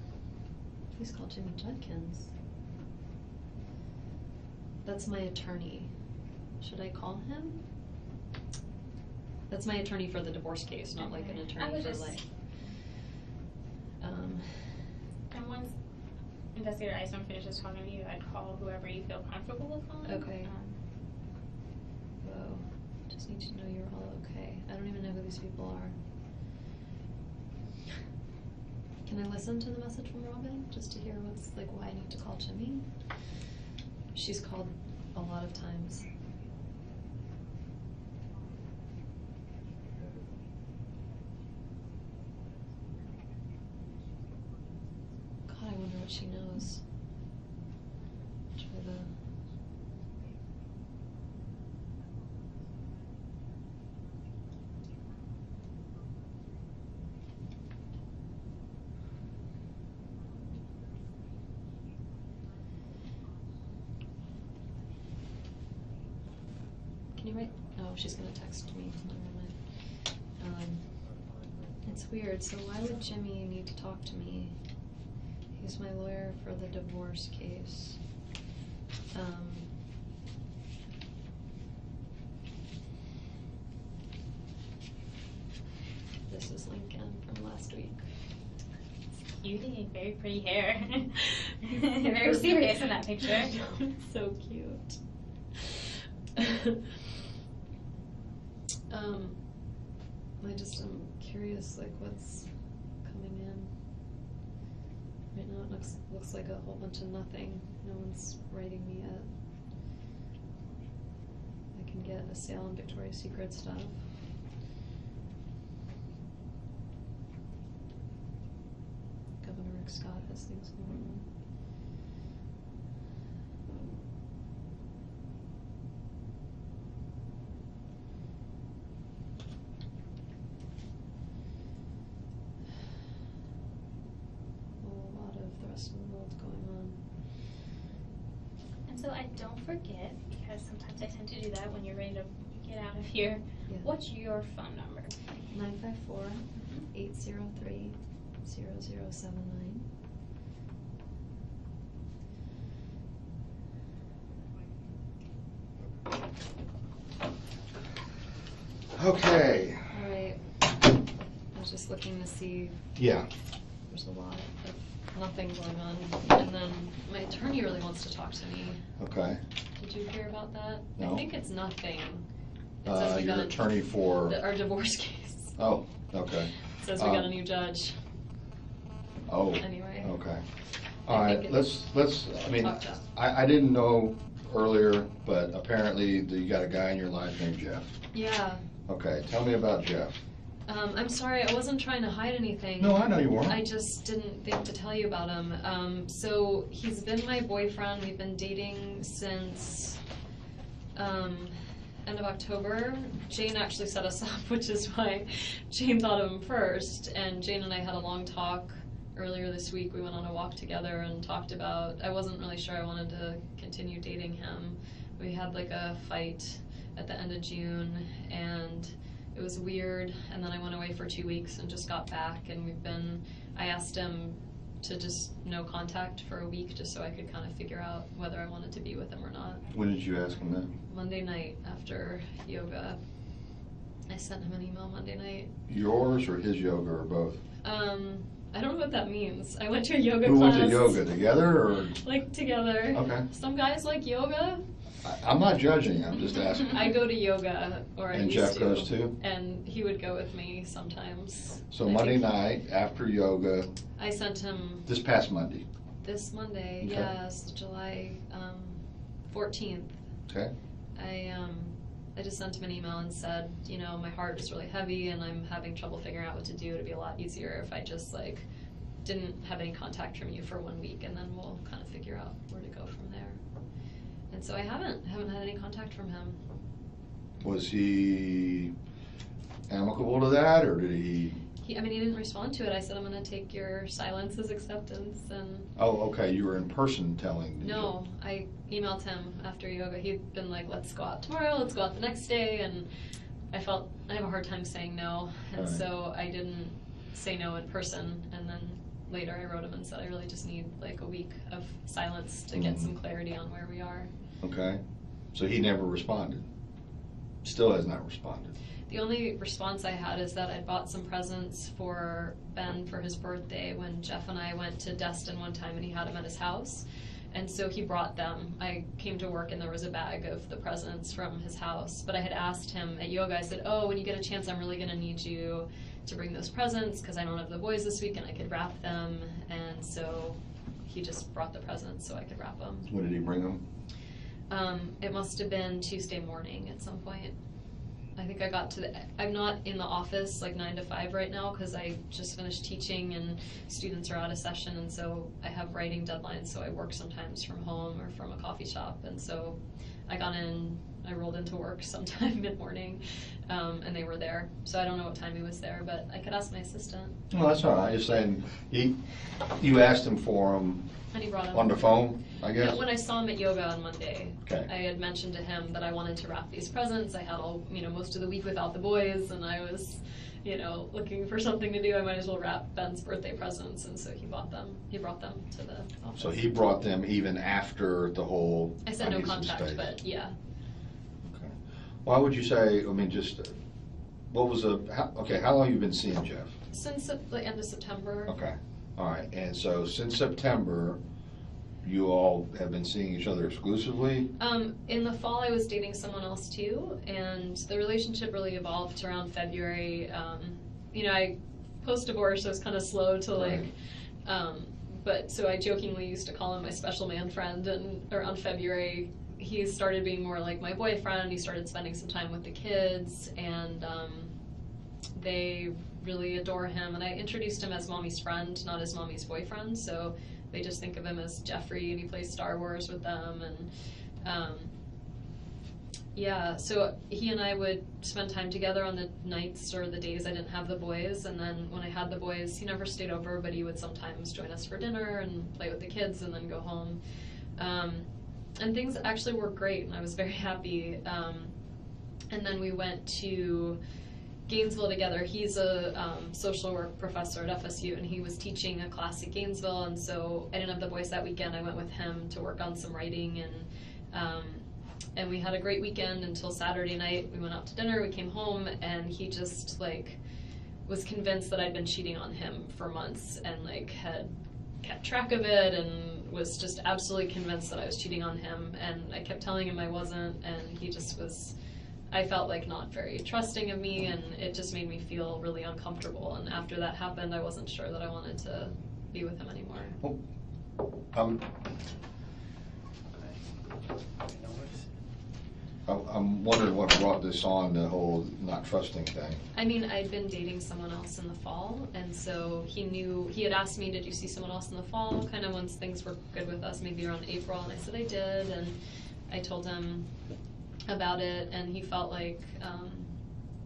Please call Jimmy Judkins. That's my attorney. Should I call him? That's my attorney for the divorce case, not like an attorney for like. And once Investigator Isom finishes talking to you, I'd call whoever you feel comfortable with calling. Okay. Whoa. Just need to know you're all okay. I don't even know who these people are. Can I listen to the message from Robin just to hear why I need to call Jimmy? She's called a lot of times. God, I wonder what she knows. Try the. Can you write? Oh, she's gonna text me. Never mind. It's weird. So why would Jimmy need to talk to me? He's my lawyer for the divorce case. This is Lincoln from last week. You think very pretty hair. Very serious in that picture. So cute. I'm curious, like what's coming in. Right now it looks like a whole bunch of nothing. No one's writing me yet. I can get a sale on Victoria's Secret stuff. Scott has things going on. A lot of the rest of the world going on. And so I don't forget, because sometimes I tend to do that when you're ready to get out of here. Yeah. What's your phone number? 954-803-0079. Okay, All right. I was just looking to see. yeah, There's a lot of nothing going on. And then my attorney really wants to talk to me. okay. Did you hear about that? No. I think it's nothing. It says we Your got attorney for, our divorce case. oh, okay. It says we got a new judge. Oh, Anyway. okay. I All right, think let's, I mean, Talk to us. I didn't know earlier, but apparently you got a guy in your life named Jeff. Yeah. Okay, tell me about Jeff. I'm sorry, I wasn't trying to hide anything. No, I know you weren't. I just didn't think to tell you about him. So he's been my boyfriend. We've been dating since end of October. Jane actually set us up, which is why Jane thought of him first. And Jane and I had a long talk earlier this week. We went on a walk together and talked about, I wasn't really sure I wanted to continue dating him. We had like a fight at the end of June, and it was weird. And then I went away for 2 weeks and just got back, and I asked him to just no contact for a week, just so I could kind of figure out whether I wanted to be with him or not. When did you ask him that? Monday night after yoga. I sent him an email Monday night. Yours or his yoga or both? I don't know what that means. I went to a yoga Who class. went to yoga, together or? Like together. Okay. Some guys like yoga. I'm not judging, I'm just asking. I go to yoga, or I And used Jeff to. goes too? And he would go with me sometimes. So I Monday think night after yoga, I sent him this past Monday, this Monday, Okay. yes, July 14th. okay? I just sent him an email and said, you know, my heart is really heavy and I'm having trouble figuring out what to do. It'd be a lot easier if I just like didn't have any contact from you for 1 week, and then we'll kind of figure out where to go from there. And so I haven't had any contact from him. Was he amicable to that, or did he? He didn't respond to it. I said, I'm gonna take your silence as acceptance, and Oh, okay, you were in person telling. no, I emailed him after yoga. He'd been like, let's go out tomorrow, let's go out the next day, and I felt I have a hard time saying no, and Right. so I didn't say no in person, and then later I wrote him and said I really just need like a week of silence to get Mhm. some clarity on where we are. Okay, so he never responded? Still has not responded? The only response I had is that I bought some presents for Ben for his birthday when Jeff and I went to Destin one time and he had them at his house. And so he brought them. I came to work and there was a bag of the presents from his house. But I had asked him at yoga, I said, oh, when you get a chance, I'm really gonna need you to bring those presents because I don't have the boys this week and I could wrap them. And so he just brought the presents so I could wrap them. When did he bring them? It must have been Tuesday morning at some point. I think I got to I'm not in the office like 9 to 5 right now because I just finished teaching and students are out of session, and so I have writing deadlines, so I work sometimes from home or from a coffee shop, and so I rolled into work sometime mid-morning, and they were there. So I don't know what time he was there, but I could ask my assistant. Well, that's all right, you're saying, you asked him for them And he brought him. on the phone, I guess? Yeah, when I saw him at yoga on Monday, Okay. I had mentioned to him that I wanted to wrap these presents. I had most of the week without the boys, and I was, looking for something to do. I might as well wrap Ben's birthday presents, and so he brought them to the office. So he brought them even after the whole. I said no honeymoon contact, stage. but yeah. Okay. Why would you say, what was how long have you been seeing Jeff? Since the end of September. Okay, all right, and so since September, you all have been seeing each other exclusively? In the fall, I was dating someone else too, and the relationship really evolved around February. I post-divorce, I was kind of slow to Right. but so I jokingly used to call him my special man friend, and around February, he started being more like my boyfriend. He started spending some time with the kids, and they really adore him, and I introduced him as mommy's friend, not as mommy's boyfriend, so they just think of him as Jeffrey, and he plays Star Wars with them, and yeah, so he and I would spend time together on the nights or the days I didn't have the boys, and then when I had the boys, he never stayed over, but he would sometimes join us for dinner and play with the kids and then go home. And things actually were great, and I was very happy. And then we went to Gainesville together. He's a social work professor at FSU, and he was teaching a class at Gainesville, and so I didn't have the boys that weekend. I went with him to work on some writing, and we had a great weekend until Saturday night. We went out to dinner, we came home, and he just like was convinced that I'd been cheating on him for months, and like had kept track of it, and was just absolutely convinced that I was cheating on him. And I kept telling him I wasn't, and he just was, I felt like not very trusting of me, and it just made me feel really uncomfortable. And after that happened, I wasn't sure that I wanted to be with him anymore. I'm wondering what brought this on, the whole not trusting thing. I mean, I'd been dating someone else in the fall, and so he knew, he had asked me, did you see someone else in the fall, kind of once things were good with us, maybe around April, and I said I did, and I told him about it, and he felt like,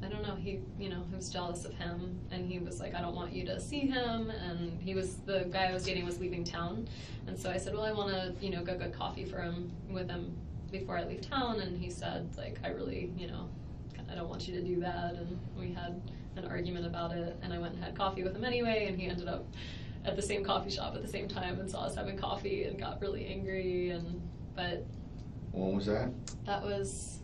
I don't know, he was jealous of him, and he was like, I don't want you to see him, and the guy I was dating was leaving town, and so I said, well, I want to, go get coffee with him before I leave town, and he said, like, I really, I don't want you to do that, and we had an argument about it, and I went and had coffee with him anyway, and he ended up at the same coffee shop at the same time and saw us having coffee and got really angry, but... When was that? That was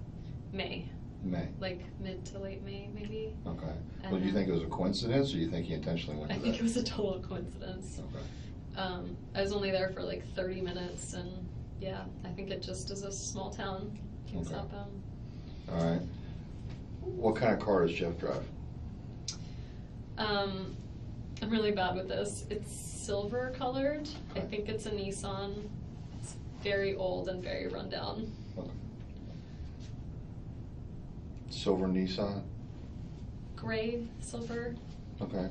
May. May. Like mid to late May, maybe. Okay. Well, do you think it was a coincidence, or do you think he intentionally went to that? I think it was a total coincidence. Okay. I was only there for like 30 minutes, and yeah, I think it just is a small town. Can't stop him. All right. What kind of car does Jeff drive? I'm really bad with this. It's silver colored. I think it's a Nissan. It's very old and very rundown. Okay. Silver Nissan? Gray, silver. Okay.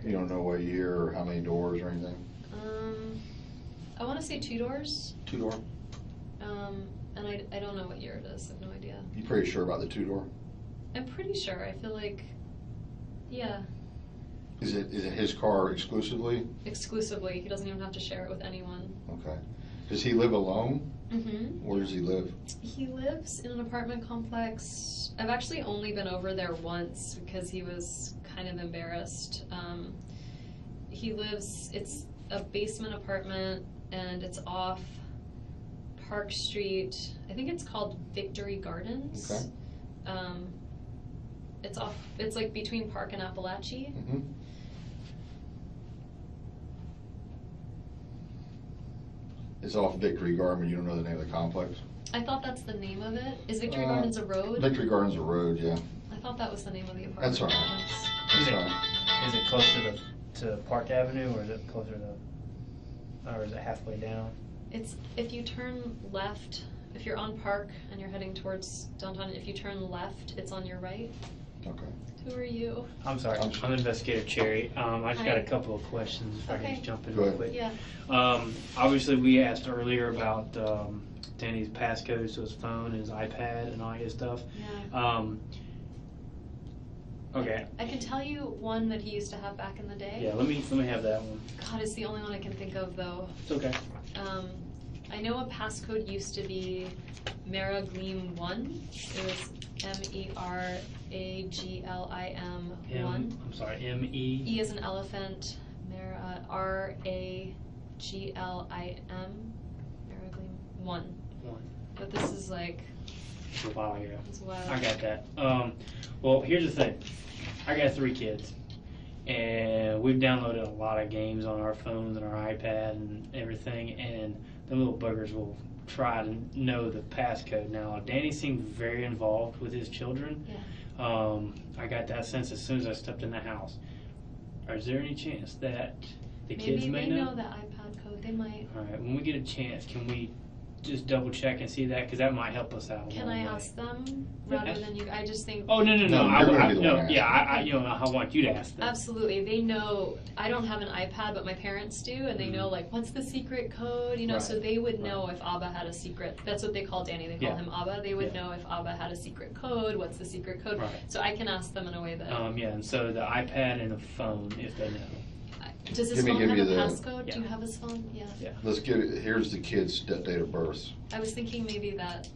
You don't know what year or how many doors or anything? I want to say 2 doors. 2-door? And I don't know what year it is. I have no idea. You pretty sure about the 2-door? I'm pretty sure. I feel like, yeah. Is it his car exclusively? Exclusively. He doesn't even have to share it with anyone. Okay. Does he live alone? Mm-hmm. Where does he live? He lives in an apartment complex. I've actually only been over there once because he was kind of embarrassed. It's a basement apartment, and it's off Park Street. I think it's called Victory Gardens. Okay. It's like between Park and Appalachia. Mm-hmm. It's off Victory Garden, you don't know the name of the complex? I thought that's the name of it. Is Victory Gardens a road? Victory Gardens a road, yeah. I thought that was the name of the apartment. That's all right. complex. That's fine. Is it closer to Park Avenue, or is it closer to, or is it halfway down? It's, if you turn left, if you're on Park and you're heading towards downtown, if you turn left, it's on your right. Okay. Who are you? I'm sorry, I'm Investigator Cherry. I just got a couple of questions, if I can Okay. just jump in Go real ahead. quick. Yeah. Obviously, we asked earlier about Danny's passcodes to his phone, his iPad, and all his stuff. Yeah. Okay. I can tell you one that he used to have back in the day. Yeah, let me have that one. God, it's the only one I can think of, though. It's okay. I know a passcode used to be Meraglim1. It was MERAGLIM 1. I'm sorry, M-E? E as an elephant, RAGLIM, Meraglim 1. 1. But this is like, A while ago. it's a while. I got that. Well, here's the thing. I got 3 kids, and we've downloaded a lot of games on our phones and our iPad and everything, and the little buggers will try to know the passcode. Now, Danny seemed very involved with his children. Yeah. I got that sense as soon as I stepped in the house. Is there any chance that the kids may Maybe they know the iPad code. They might. All right, when we get a chance, can we just double check and see that, because that might help us out. Can I ask them rather than you? I just think. Oh, no. No, you're gonna be the one asking. I want you to ask them. Absolutely. They know, I don't have an iPad, but my parents do, and they know, like, what's the secret code, you know, so they would know if Abba had a secret. That's what they call Danny, they call him Abba. They would know if Abba had a secret code, what's the secret code. Right. So I can ask them in a way that. And so the iPad and the phone, if they know. Does his Give phone you have a the- passcode? Do you Yeah. have his phone? Yeah. Let's get it, here's the kid's date of birth. I was thinking maybe that,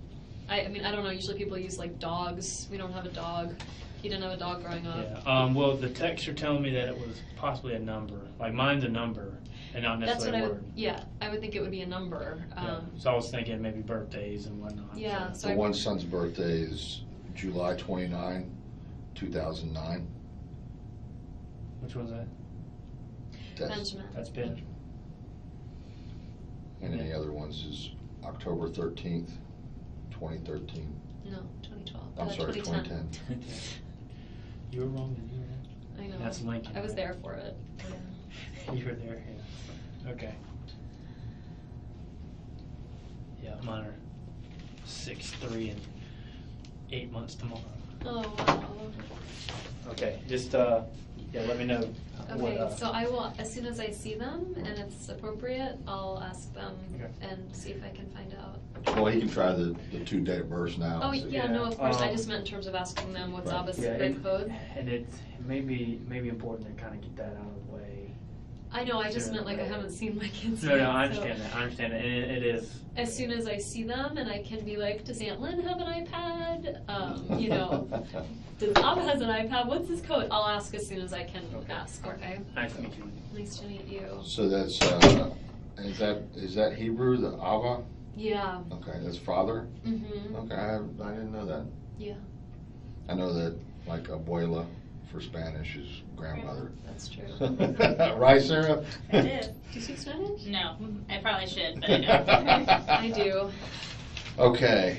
I mean, I don't know, usually people use like dogs. We don't have a dog. He didn't have a dog growing up. Yeah. Well, the texts are telling me that it was possibly a number. Like mine's a number and not That's what necessarily I a would, word. yeah, I would think it would be a number. So I was thinking maybe birthdays and whatnot. Yeah, The so one son's birthday is July 29, 2009. Which one's that? That's, Benjamin. That's Ben. and then the other ones is October 13th, 2013. No, 2012. I'm sorry, 2010. 2010. You were wrong and you were right. I know. That's Lincoln. I was right? there for it. You were there, yeah. Okay. Yeah, mine are 6, 3, and 8 months tomorrow. Oh, wow. Okay, just, let me know. Okay, so I will, as soon as I see them and it's appropriate, I'll ask them Okay. and see if I can find out. Well, he can try the two date of births now. Oh, and see. yeah, no, of course. I Um, just meant in terms of asking them what's Right. Abba's Yeah, secret code. and it may be important to kind of get that out of the way. I know, I just Sooner meant like I than later. haven't seen my kids No, yet. I so understand that. I understand that, and it is. as soon as I see them and I can be like, does Aunt Lynn have an iPad? You know, does Abba has an iPad? What's his code? I'll ask as soon as I can ask, okay? Nice to meet you. Nice to meet you. So that's, is that Hebrew, the Ava? Yeah. Okay, that's father? Mm-hmm. Okay, I didn't know that. Yeah, I know that, like, abuela for Spanish is grandmother. that's true. Right, Sarah? I did. Do you speak Spanish? No, I probably should, but I don't. I do. Okay,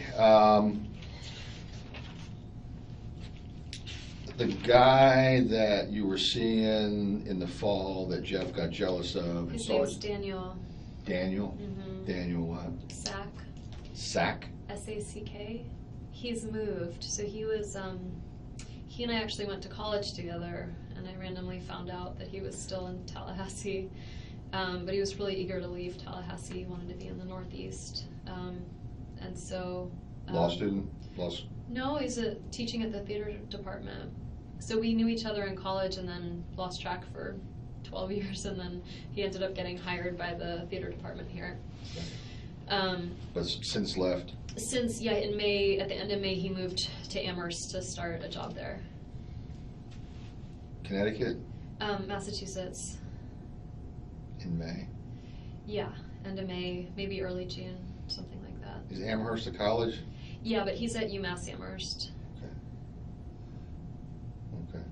the guy that you were seeing in the fall that Jeff got jealous of, and His saw name's Daniel. Daniel? Mm-hmm. Daniel what? Sack. Sack? S-A-C-K. He's moved. So he was, he and I actually went to college together, and I randomly found out that he was still in Tallahassee. But he was really eager to leave Tallahassee. He wanted to be in the Northeast. And so. Law student? No, he's teaching at the theater department. So we knew each other in college and then lost track for 12 years, and then he ended up getting hired by the theater department here. But since left? Since, in May, at the end of May, he moved to Amherst to start a job there. Connecticut? Massachusetts. In May? Yeah, end of May, maybe early June, something like that. Is Amherst a college? Yeah, but he's at UMass Amherst. Okay.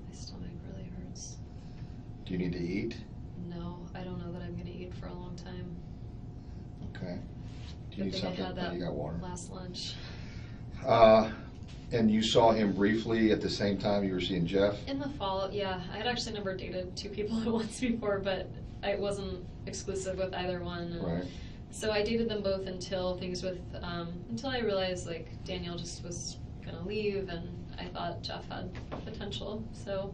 My stomach really hurts. Do you need to eat? No, I don't know that I'm gonna eat for a long time. Okay. Do Good you need thing I something? had Oh, that you got water. last lunch. And you saw him briefly at the same time you were seeing Jeff? In the fall, yeah. I had actually never dated two people at once before, but I wasn't exclusive with either one. And Right. so I dated them both until until I realized like Daniel just was gonna leave, and I thought Jeff had potential. So.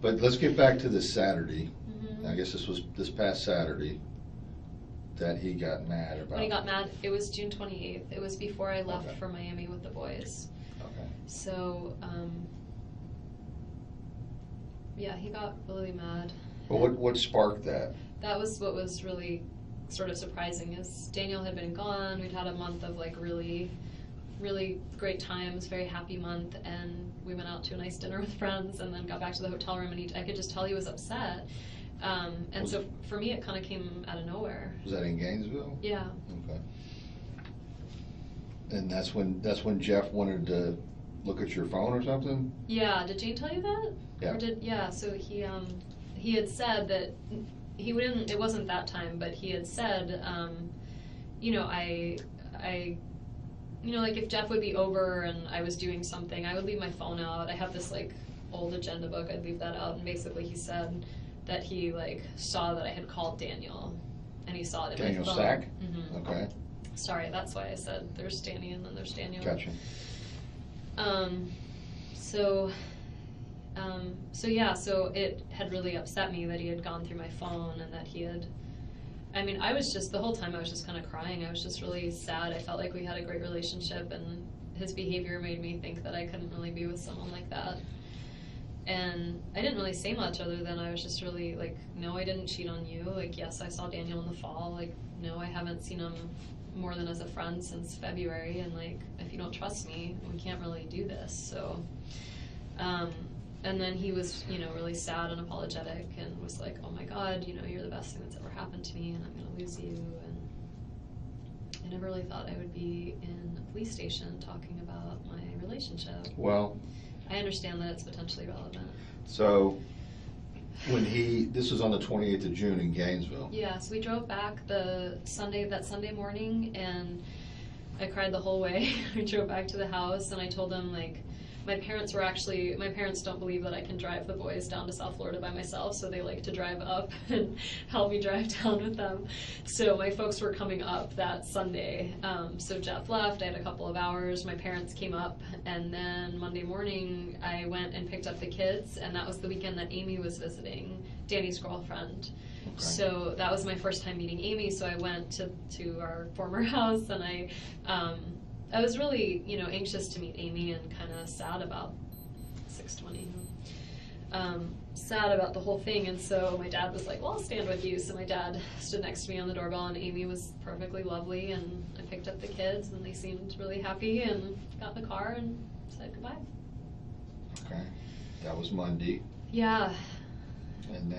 But let's get back to this Saturday. Mhm. I guess this was this past Saturday that he got mad about. When he got mad, it was June 28th. It was before I left Okay. for Miami with the boys. Okay. So, yeah, he got really mad. But what sparked that? That was what was really sort of surprising, is Daniel had been gone. We'd had a month of like really, really great times, very happy month, and we went out to a nice dinner with friends and then got back to the hotel room, and I could just tell he was upset. And so for me, it kind of came out of nowhere. Was that in Gainesville? Yeah. Okay. And that's when Jeff wanted to look at your phone or something? Yeah, did Jane tell you that? Yeah. So he had said that he wouldn't, it wasn't that time, but he had said, you know, you know, like if Jeff would be over and I was doing something, I would leave my phone out. I have this like old agenda book, I'd leave that out, and basically he said that he like saw that I had called Daniel and he saw it in Daniel my phone. Sack? Mhm. Okay, Sorry, that's why I said there's Danny and then there's Daniel. gotcha. So it had really upset me that he had gone through my phone and that he had, I mean, I was just, the whole time I was just kind of crying. I was just really sad. I felt like we had a great relationship, and his behavior made me think that I couldn't really be with someone like that. And I didn't really say much other than I was just really like, no, I didn't cheat on you. Like, yes, I saw Daniel in the fall. Like, no, I haven't seen him more than as a friend since February. And like, if you don't trust me, we can't really do this. So, and then he was, really sad and apologetic and was like, oh my God, you're the best thing that's ever happened to me and I'm gonna lose you. And I never really thought I would be in a police station talking about my relationship. Well, I understand that it's potentially relevant. so this was on the 28th of June in Gainesville. Yeah, so we drove back that Sunday morning, and I cried the whole way. I drove back to the house, and I told them, like, my parents don't believe that I can drive the boys down to South Florida by myself, so they like to drive up and help me drive down with them. So my folks were coming up that Sunday. So Jeff left, I had a couple of hours, my parents came up, and then Monday morning I went and picked up the kids, and that was the weekend that Amy was visiting, Danny's girlfriend. Okay. So that was my first time meeting Amy, so I went to our former house, and I was really, anxious to meet Amy and kind of sad about 6:20. Sad about the whole thing, and so my dad was like, well, I'll stand with you. So my dad stood next to me on the doorbell, and Amy was perfectly lovely, and I picked up the kids, and they seemed really happy, and got in the car and said goodbye. Okay, that was Monday. Yeah. And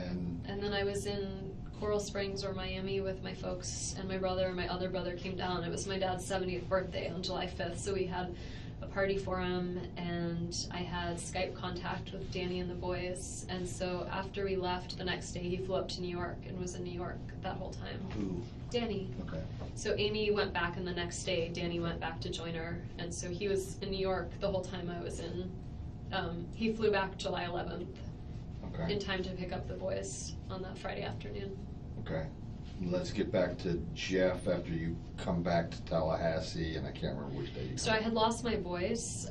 then I was in Coral Springs or Miami with my folks, and my other brother came down. It was my dad's 70th birthday on July 5th, so we had a party for him, and I had Skype contact with Danny and the boys. And so after we left the next day, he flew up to New York and was in New York that whole time. who? Danny. Okay. So Amy went back, and the next day Danny went back to join her, and so he was in New York the whole time I was in. He flew back July 11th. Okay. In time to pick up the boys on that Friday afternoon. Okay. Let's get back to Jeff after you come back to Tallahassee, and I can't remember which day you So I had lost my voice.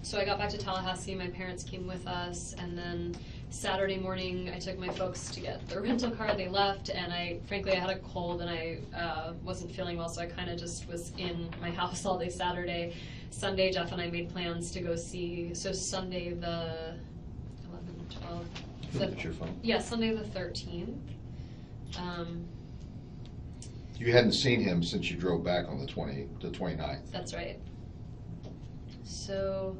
So I got back to Tallahassee, my parents came with us, and then Saturday morning I took my folks to get the rental car. They left, and I had a cold, and I wasn't feeling well, so I kind of just was in my house all day Saturday. Sunday, Jeff and I made plans to go see, so Sunday the 11, 12. Look at your phone. Yeah, Sunday the 13th. You hadn't seen him since you drove back on the 29th. That's right. So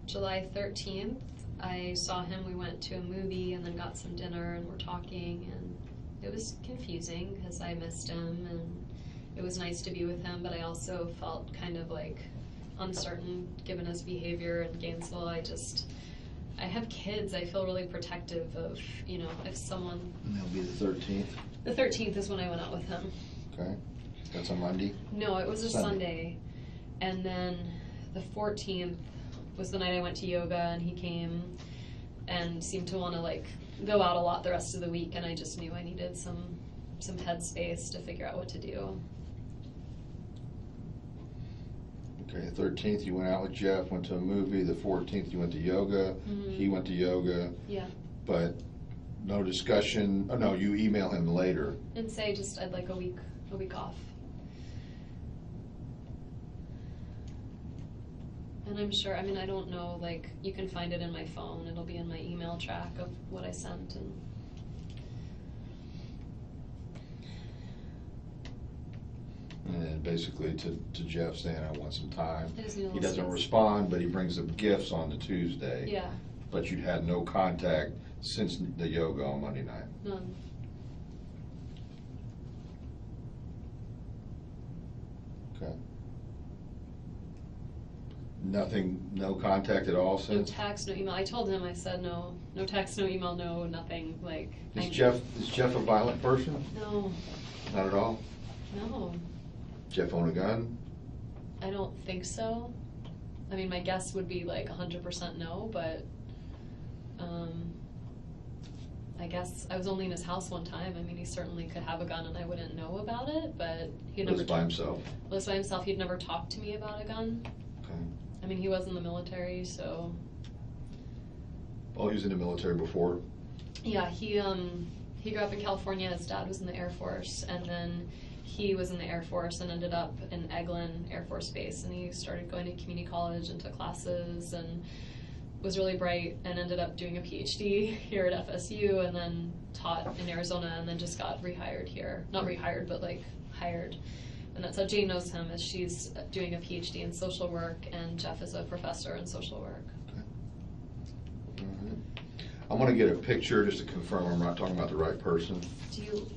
July 13th, I saw him. We went to a movie and then got some dinner and we're talking, and it was confusing because I missed him and it was nice to be with him, but I also felt kind of like uncertain given his behavior in Gainesville. I have kids. I feel really protective of, if someone... And that'll be the 13th. The 13th is when I went out with him. Okay. That's a Monday? No, it was a Sunday. And then the 14th was the night I went to yoga, and he came and seemed to want to go out a lot the rest of the week, and I just knew I needed some headspace to figure out what to do. Okay, the 13th you went out with Jeff, went to a movie. The 14th you went to yoga. Mm-hmm. He went to yoga. Yeah. But no discussion. Oh, no, you email him later. And say I'd like a week off. And I'm sure, I don't know, you can find it in my phone. It'll be in my email track of what I sent. And then basically to Jeff saying, I want some time. I just need a He little doesn't space. respond, but he brings up gifts on the Tuesday. Yeah, But you'd had no contact since the yoga on Monday night. none. Okay. Nothing, no contact at all No since? text, no email. I told him, I said no text, no email, no nothing. Is Jeff a violent person? No, Not at all? no. Jeff own a gun? I don't think so. My guess would be 100% no, but I guess I was only in his house one time. I mean, he certainly could have a gun and I wouldn't know about it, but he'd never Lives by himself. lives by himself. He'd never talked to me about a gun. Okay. I mean, he was in the military, so Oh, he was in the military before? yeah, he grew up in California. His dad was in the Air Force, and then he was in the Air Force and ended up in Eglin Air Force Base, and he started going to community college and took classes and was really bright and ended up doing a PhD here at FSU and then taught in Arizona and then just got rehired here. Not rehired, but like hired. And that's how Jane knows him, is she's doing a PhD in social work and Jeff is a professor in social work. All right. I'm gonna get a picture just to confirm I'm not talking about the right person.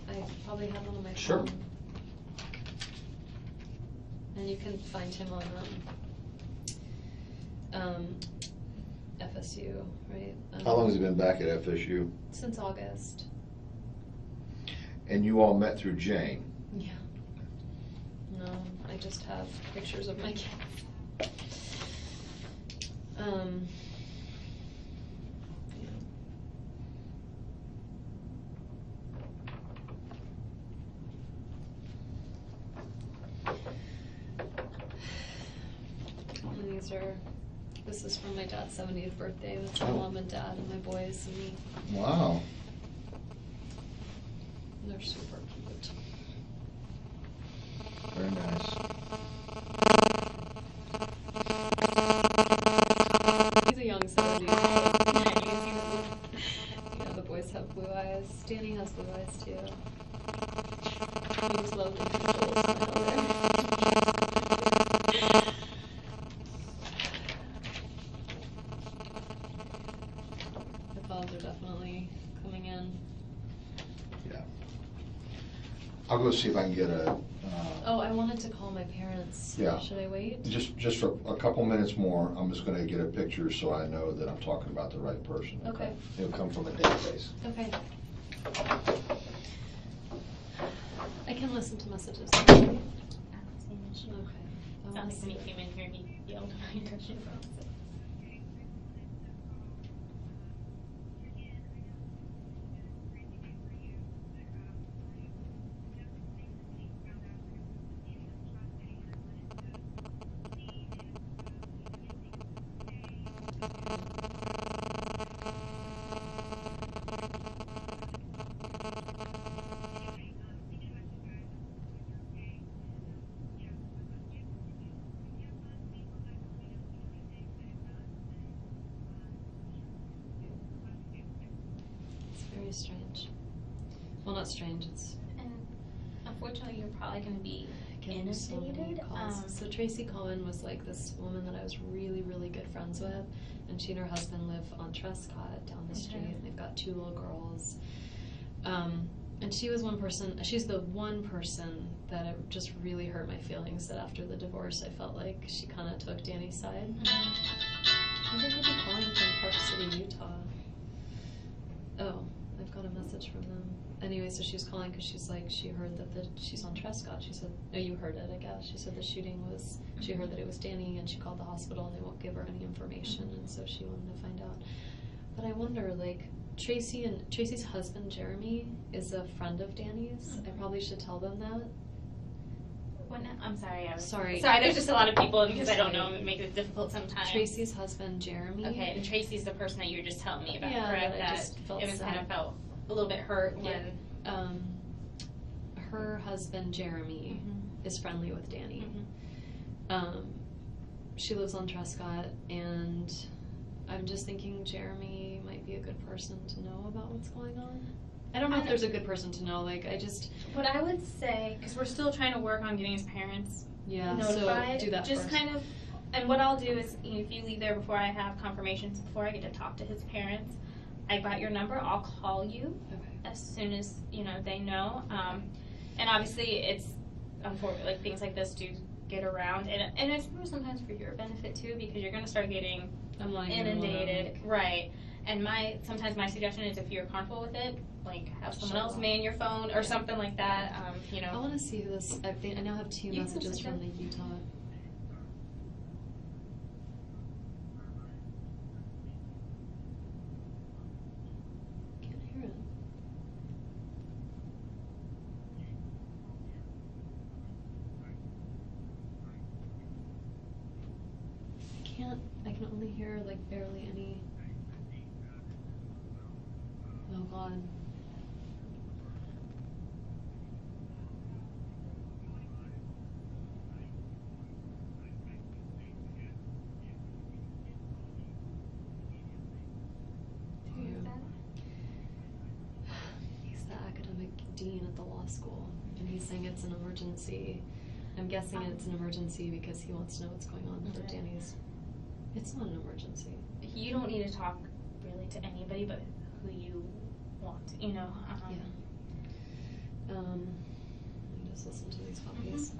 I probably have one on my Sure. phone. And you can find him on FSU, right? How long has he been back at FSU? Since August. And you all met through Jane? Yeah. No, I just have pictures of my kids. And this is from my dad's 70th birthday. That's my mom and dad and my boys and me. Wow. They're super cute. Very nice. He's a young 70s. Yeah, the boys have blue eyes. Danny has blue eyes too. He just loves when people smile there. The clouds are definitely coming in. Yeah. I'll go see if I can get a. Oh, I wanted to call my parents. Yeah. Should I wait? Just for a couple minutes more, I'm just gonna get a picture so I know that I'm talking about the right person. Okay. It'll come from a database. Okay. I can listen to messages. Okay. I wanna Sounds like when he see. came in here, he yelled behind her. It's very strange. Well, not strange. It's And unfortunately, you're probably going to be getting so many inundated. calls. So Tracy Cohen was like this woman that I was really, really good friends with, and she and her husband live on Trescott down the street, and they've got 2 little girls. And she was one person. She's the one person that it just really hurt my feelings. That after the divorce, I felt like she kind of took Danny's side. I think I'd be calling from Park City, Utah. Oh, I've got a message from them. Anyway, so she was calling because she's like, she heard that she's on Trescott. She said, no, you heard it, I guess. She said the shooting was, she heard that it was Danny, and she called the hospital and they won't give her any information, and so she wanted to find out. But I wonder, like, Tracy's husband, Jeremy, is a friend of Danny's. I probably should tell them that. I'm sorry. Sorry. Sorry, there's just a lot of people, and because I don't know, it makes it difficult sometimes. Tracy's husband, Jeremy. Okay, and Tracy's the person that you were just telling me about, Yeah, correct? that I just felt it was kind sad. of felt a little bit hurt when. Her husband, Jeremy, is friendly with Danny. She lives on Trescott, and I'm just thinking Jeremy might be a good person to know about what's going on. I don't know if there's a good person to know. Like, I just What I would say, because we're still trying to work on getting his parents So notified, do that just first. kind of. And what I'll do is, if you leave there before I have confirmations, before I get to talk to his parents, I got your number. I'll call you as soon as they know. And obviously, it's like things like this do get around, and it's sometimes for your benefit too, because you're going to start getting inundated, right? And sometimes my suggestion is, if you're comfortable with it, like have someone else man your phone or something like that. I want to see this. I now have 2 messages from the Utah. Can't hear it. like barely any. Oh God. Who is that? He's the academic dean at the law school, and he's saying it's an emergency. I'm guessing it's an emergency because he wants to know what's going on with Okay. Danny's. It's not an emergency. You don't need to talk really to anybody but who you want, you know. Yeah. Let me just listen to these copies.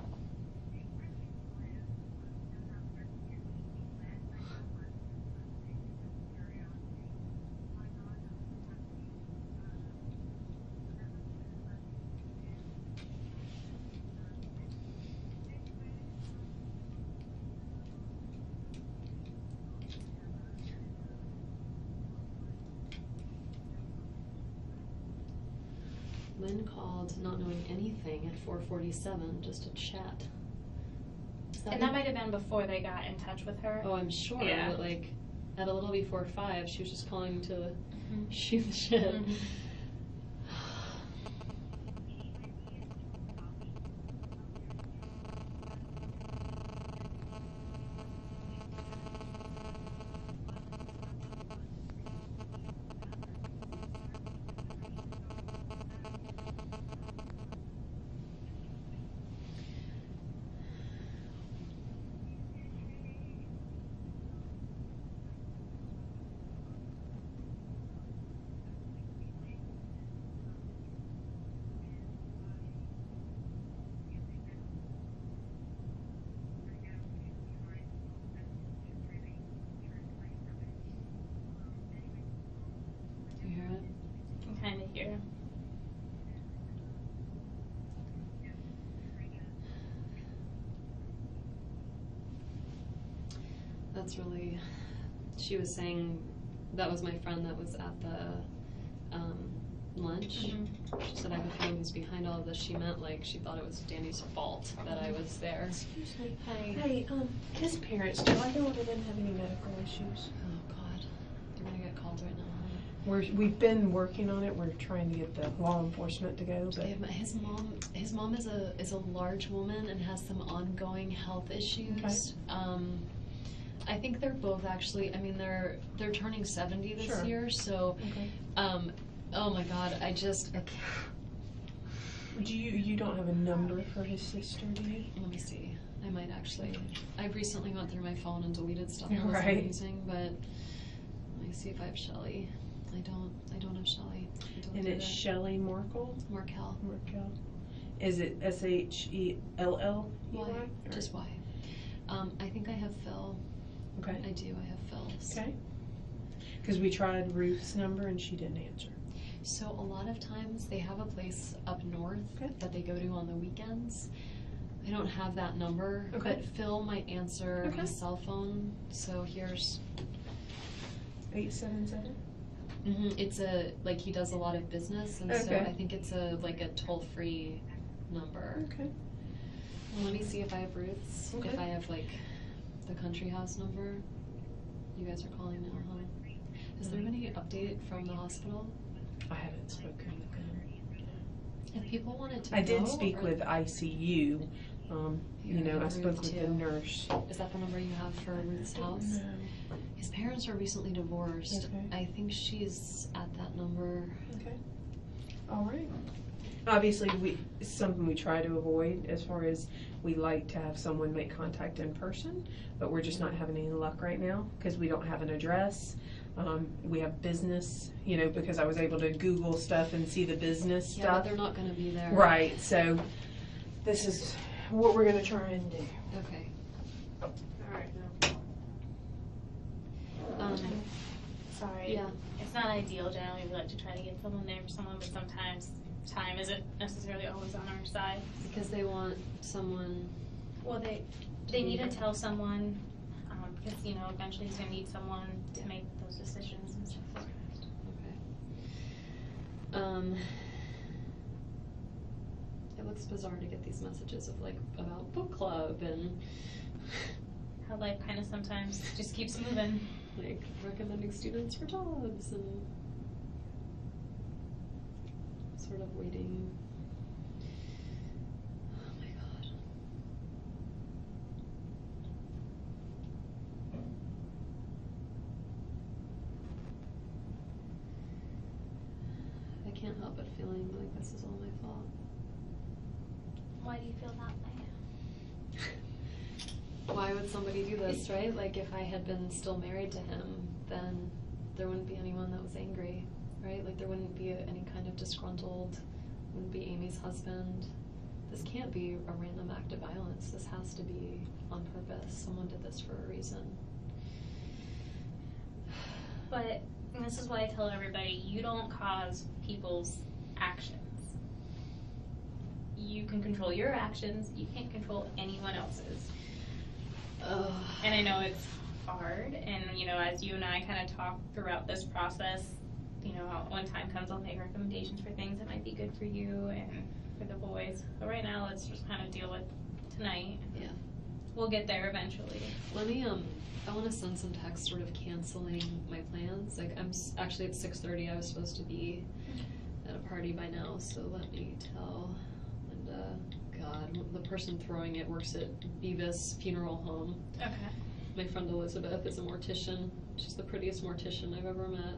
Lynn called not knowing anything at 4:47 just to chat. And that might have been before they got in touch with her. Oh, I'm sure. Yeah. But like at a little before 5, she was just calling to shoot the shit. Mhm. Do you hear it? I can kind of hear. That's really. She was saying that was my friend that was at the lunch. Mhm. She said I have a feeling he's behind all of this. She meant like she thought it was Danny's fault that I was there. Excuse me. Hi. Hey, his parents, do either one of them have any medical issues? Oh God, they're gonna get called right now. We've been working on it. We're trying to get the law enforcement to go, but His mom is a large woman and has some ongoing health issues. I think they're both actually. I mean, they're turning 70 this Sure. year, so. okay. Oh my God, I can't. Do you don't have a number for his sister, do you? Let me see. I might actually. I recently went through my phone and deleted stuff I wasn't Right. using, but let me see if I have Shelly. I don't have Shelly. I don't And do it's that. Shelley Markle. Markel. Markel. Is it SHELLEY? Y. Just Y. I think I have Phil. Okay. I do. I have Phil's. Okay. Because we tried Ruth's number and she didn't answer. So a lot of times they have a place up north Okay. that they go to on the weekends. I don't have that number, Okay. but Phil might answer Okay. his cell phone. So here's. 877. It's like he does a lot of business, and so Okay. I think it's a toll-free number. Okay. Let me see if I have Ruth's. Okay. If I have like the country house number. You guys are calling now, huh? Has there been any update from the hospital? I haven't spoken with them. If people wanted to I know, did speak or- with ICU. Here, I I have spoke Ruth with the too. nurse. Is that the number you have for Ruth's house? His parents are recently divorced. Okay. I think she's at that number. Okay. All right. Obviously, it's something we try to avoid as far as we like to have someone make contact in person, but we're just not having any luck right now because we don't have an address. We have business, because I was able to Google stuff and see the business Yeah, but stuff. they're not going to be there. Right, so this is what we're going to try and do. Okay. All right. Sorry. Yeah. It's not ideal. Generally, we like to try to get someone there for someone, but sometimes time isn't necessarily always on our side. Because they want someone. Well, they need to tell someone because eventually he's gonna need someone to make those decisions and so forth. Okay. It looks bizarre to get these messages of about book club and. How life kind of sometimes just keeps moving. like recommending students for jobs and sort of waiting. Oh my god. I can't help but feeling like this is all my fault. Why do you feel that way? Why would somebody do this, right? Like, if I had been still married to him, then there wouldn't be anyone that was angry, right? Like, there wouldn't be any kind of disgruntled, wouldn't be Amy's husband. This can't be a random act of violence. This has to be on purpose. Someone did this for a reason. But and this is what I tell everybody, you don't cause people's actions. You can control your actions, you can't control anyone else's. And I know it's hard, and as you and I kind of talk throughout this process, when time comes, I'll make recommendations for things that might be good for you and for the boys. But right now, let's just kind of deal with tonight. Yeah. We'll get there eventually. Let me, I want to send some text sort of canceling my plans. Like, actually at 6:30 I was supposed to be at a party by now, so let me tell Linda. God, the person throwing it works at Beavis Funeral Home. Okay. My friend Elizabeth is a mortician. She's the prettiest mortician I've ever met.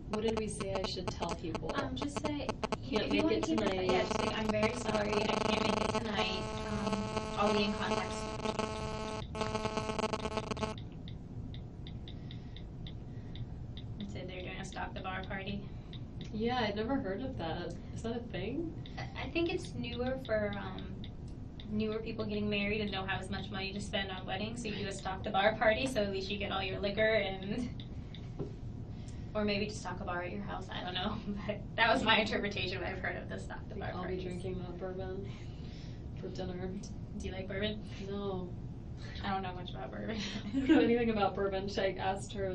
What did we say I should tell people? Just say, Can't if you make want it to keep tonight. Yeah, just say, I'm very sorry, I can't make it tonight. I'll be in contact soon. Said they're doing a Stop the Bar party. Yeah, I'd never heard of that. Is that a thing? I think it's newer for newer people getting married and don't have as much money to spend on weddings, so you do a Stop the Bar party, so at least you get all your liquor and. Or maybe just stock a bar at your house. I don't know, but that was my interpretation when I've heard of the Stop the Bar I'll parties. be drinking that bourbon for dinner. Do you like bourbon? No. I don't know much about bourbon. I don't know anything about bourbon. I asked her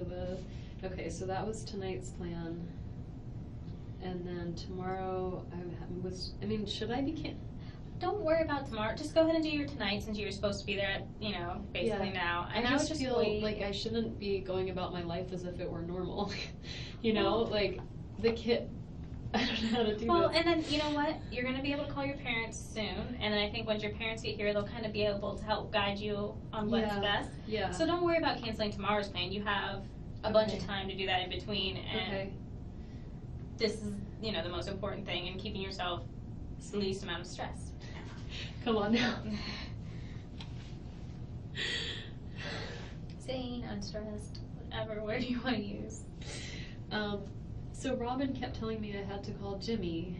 okay, so that was tonight's plan. And then tomorrow, should I be Don't worry about tomorrow. Just go ahead and do your tonight since you're supposed to be there at, basically now. And I would just feel wait. like I shouldn't be going about my life as if it were normal. Like the kid, I don't know how to do Well, this. and then, you know what? You're going to be able to call your parents soon. And then I think once your parents get here, they'll kind of be able to help guide you on what's best. Yeah. So don't worry about canceling tomorrow's plan. You have a bunch of time to do that in between. And this is, the most important thing in keeping yourself the least amount of stress. Come on now. Sane, unstressed, whatever word you want to use. So Robin kept telling me I had to call Jimmy.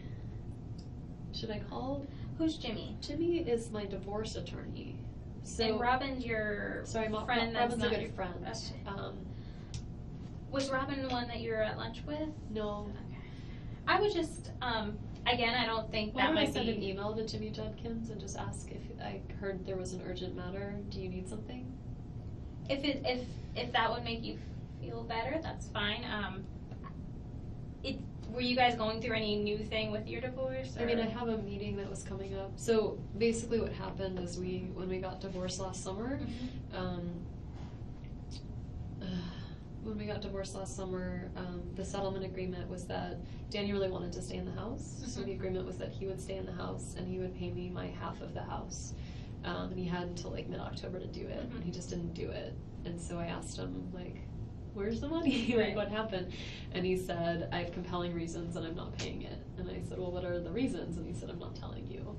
Should I call? Who's Jimmy? Jimmy is my divorce attorney. So And Robin's your friend that's Robin's not a good your friend. Okay. Was Robin the one that you were at lunch with? No. Okay. I would just, again, I don't think Why that don't I might send be. an email to Jimmy Judkins and just ask if I heard there was an urgent matter? Do you need something? If that would make you feel better, that's fine. Were you guys going through any new thing with your divorce? I mean, I have a meeting that was coming up. So basically what happened is when we got divorced last summer, the settlement agreement was that Danny really wanted to stay in the house. So the agreement was that he would stay in the house and he would pay me my half of the house. And he had until like mid-October to do it, and he just didn't do it. And so I asked him, where's the money? Right. What happened? And he said, I have compelling reasons and I'm not paying it. And I said, well, what are the reasons? And he said, I'm not telling you.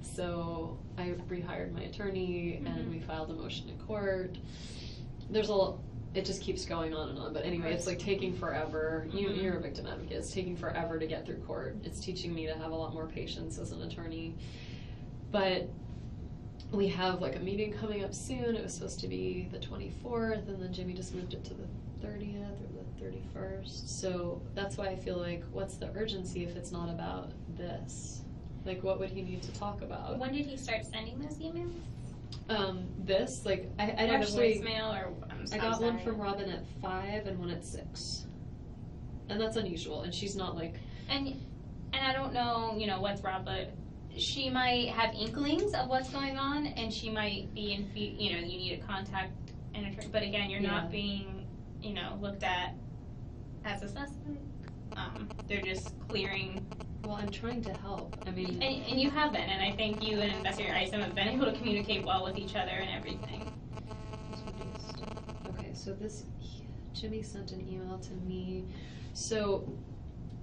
So I rehired my attorney and we filed a motion in court. It just keeps going on and on. But anyway, it's like taking forever. You're a victim advocate. It's taking forever to get through court. It's teaching me to have a lot more patience as an attorney. But we have a meeting coming up soon. It was supposed to be the 24th, and then Jimmy just moved it to the 30th or the 31st. So that's why I feel like, what's the urgency if it's not about this? What would he need to talk about? When did he start sending those emails? I Or actually voicemail, or I got one from Robin at 5 and one at 6, and that's unusual. And she's not And I don't know, what's Rob, but she might have inklings of what's going on, and she might be you need to contact an attorney, but again, you're not being, looked at as a suspect. They're just clearing. Well, I'm trying to help. I mean, And you have been, and I think you and Investigator Isom have been able to communicate well with each other and everything. okay, so Jimmy sent an email to me. So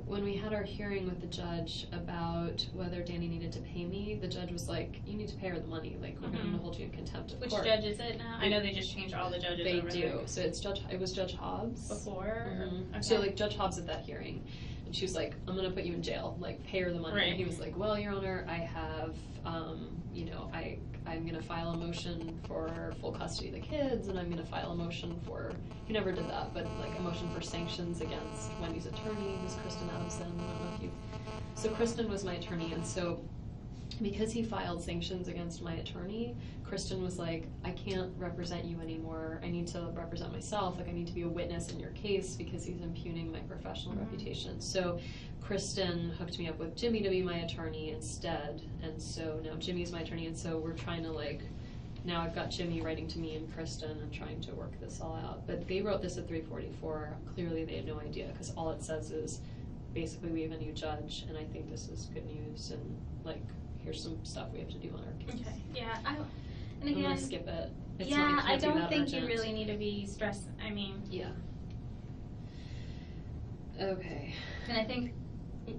when we had our hearing with the judge about whether Danny needed to pay me, the judge was like, you need to pay her the money, like we're going to hold you in contempt of Which court. judge is it now? I know they just changed all the judges. They over do. there. So it was Judge Hobbs. Before? Mm-hmm. Okay. So like Judge Hobbs at that hearing, and she was like, I'm gonna put you in jail, like pay her the money. Right. And he was like, well, Your Honor, I have, I'm gonna file a motion for full custody of the kids, and I'm gonna file a motion for, he never did that, but like a motion for sanctions against Wendy's attorney, who's Kristen Adelson. I don't know if you, so Kristen was my attorney, and so because he filed sanctions against my attorney, Kristen was like, I can't represent you anymore. I need to represent myself. Like, I need to be a witness in your case because he's impugning my professional reputation. So Kristen hooked me up with Jimmy to be my attorney instead. And so now Jimmy's my attorney. And so we're trying to now I've got Jimmy writing to me and Kristen and trying to work this all out. But they wrote this at 344. Clearly they had no idea because all it says is basically we have a new judge and I think this is good news and here's some stuff we have to do on our case. Okay. Yeah. And I'm again, gonna skip it. It's yeah, not, it I can't be don't that think urgent. you really need to be stressed. I mean, Yeah. Okay. and I think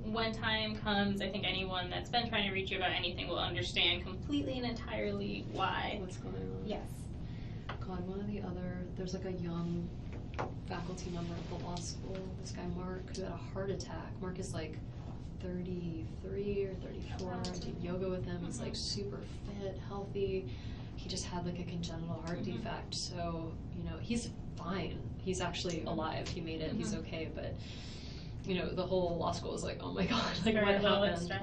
when time comes, I think anyone that's been trying to reach you about anything will understand completely and entirely why. What's going on? Yes. God, one of the other, there's like a young faculty member at the law school, this guy Mark, who had a heart attack. Mark is like 33 or 34. I did yoga with him. He's like super fit, healthy. He just had like a congenital heart defect. So, he's fine. He's actually alive. He made it. He's okay. But, the whole law school was like, oh my God, like what happened?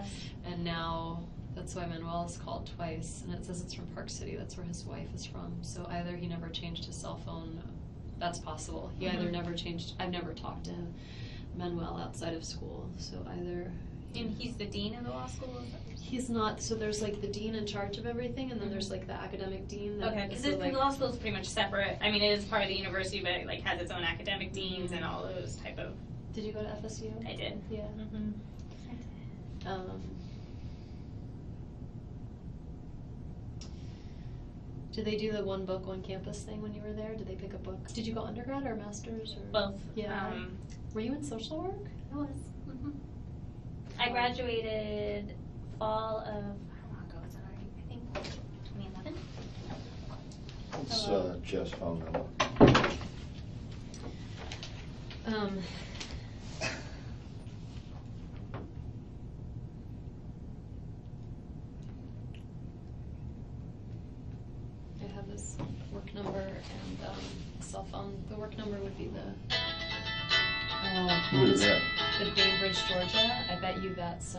And now that's why Manuel is called twice. And it says it's from Park City. That's where his wife is from. So either he never changed his cell phone. That's possible. He either never changed. I've never talked to Manuel outside of school. So either. And he's the dean of the law school? He's not, so there's like the dean in charge of everything, and then there's like the academic dean. Okay, because the law school is pretty much separate. I mean, it is part of the university, but it has its own academic deans and all those type of. Did you go to FSU? I did. Yeah. Did they do the one book, one campus thing when you were there? Did they pick a book? Did you go undergrad or master's? Or? Both. Yeah. Were you in social work? I was. I graduated fall of, how long ago was it already? I think 2011. It's Jeff's phone number. I have this work number and a cell phone. The work number would be the. Who is that? The Bainbridge, Georgia. I bet you that's the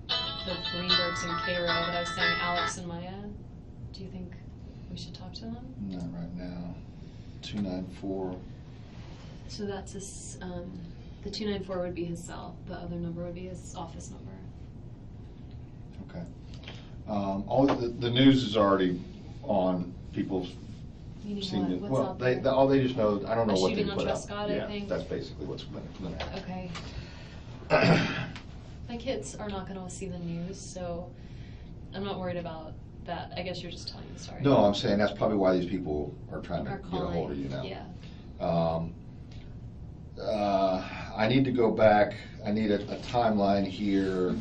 Greenbergs and Cairo that I was saying, Alex and Maya. Do you think we should talk to them? Not right now. 294. So that's his, the 294 would be his cell. The other number would be his office number. Okay. All the news is already on. People's Meaning seen what? it. What's Well, out there? they just know. I don't know A what they shooting on put out. Trescott, I Yeah, think. that's basically what's going to happen. Okay. My kids are not going to see the news, so I'm not worried about that. I guess you're just telling the story. No, I'm saying that's probably why these people are trying to Are get a calling. hold of you now. Yeah. I need to go back. I need a timeline here.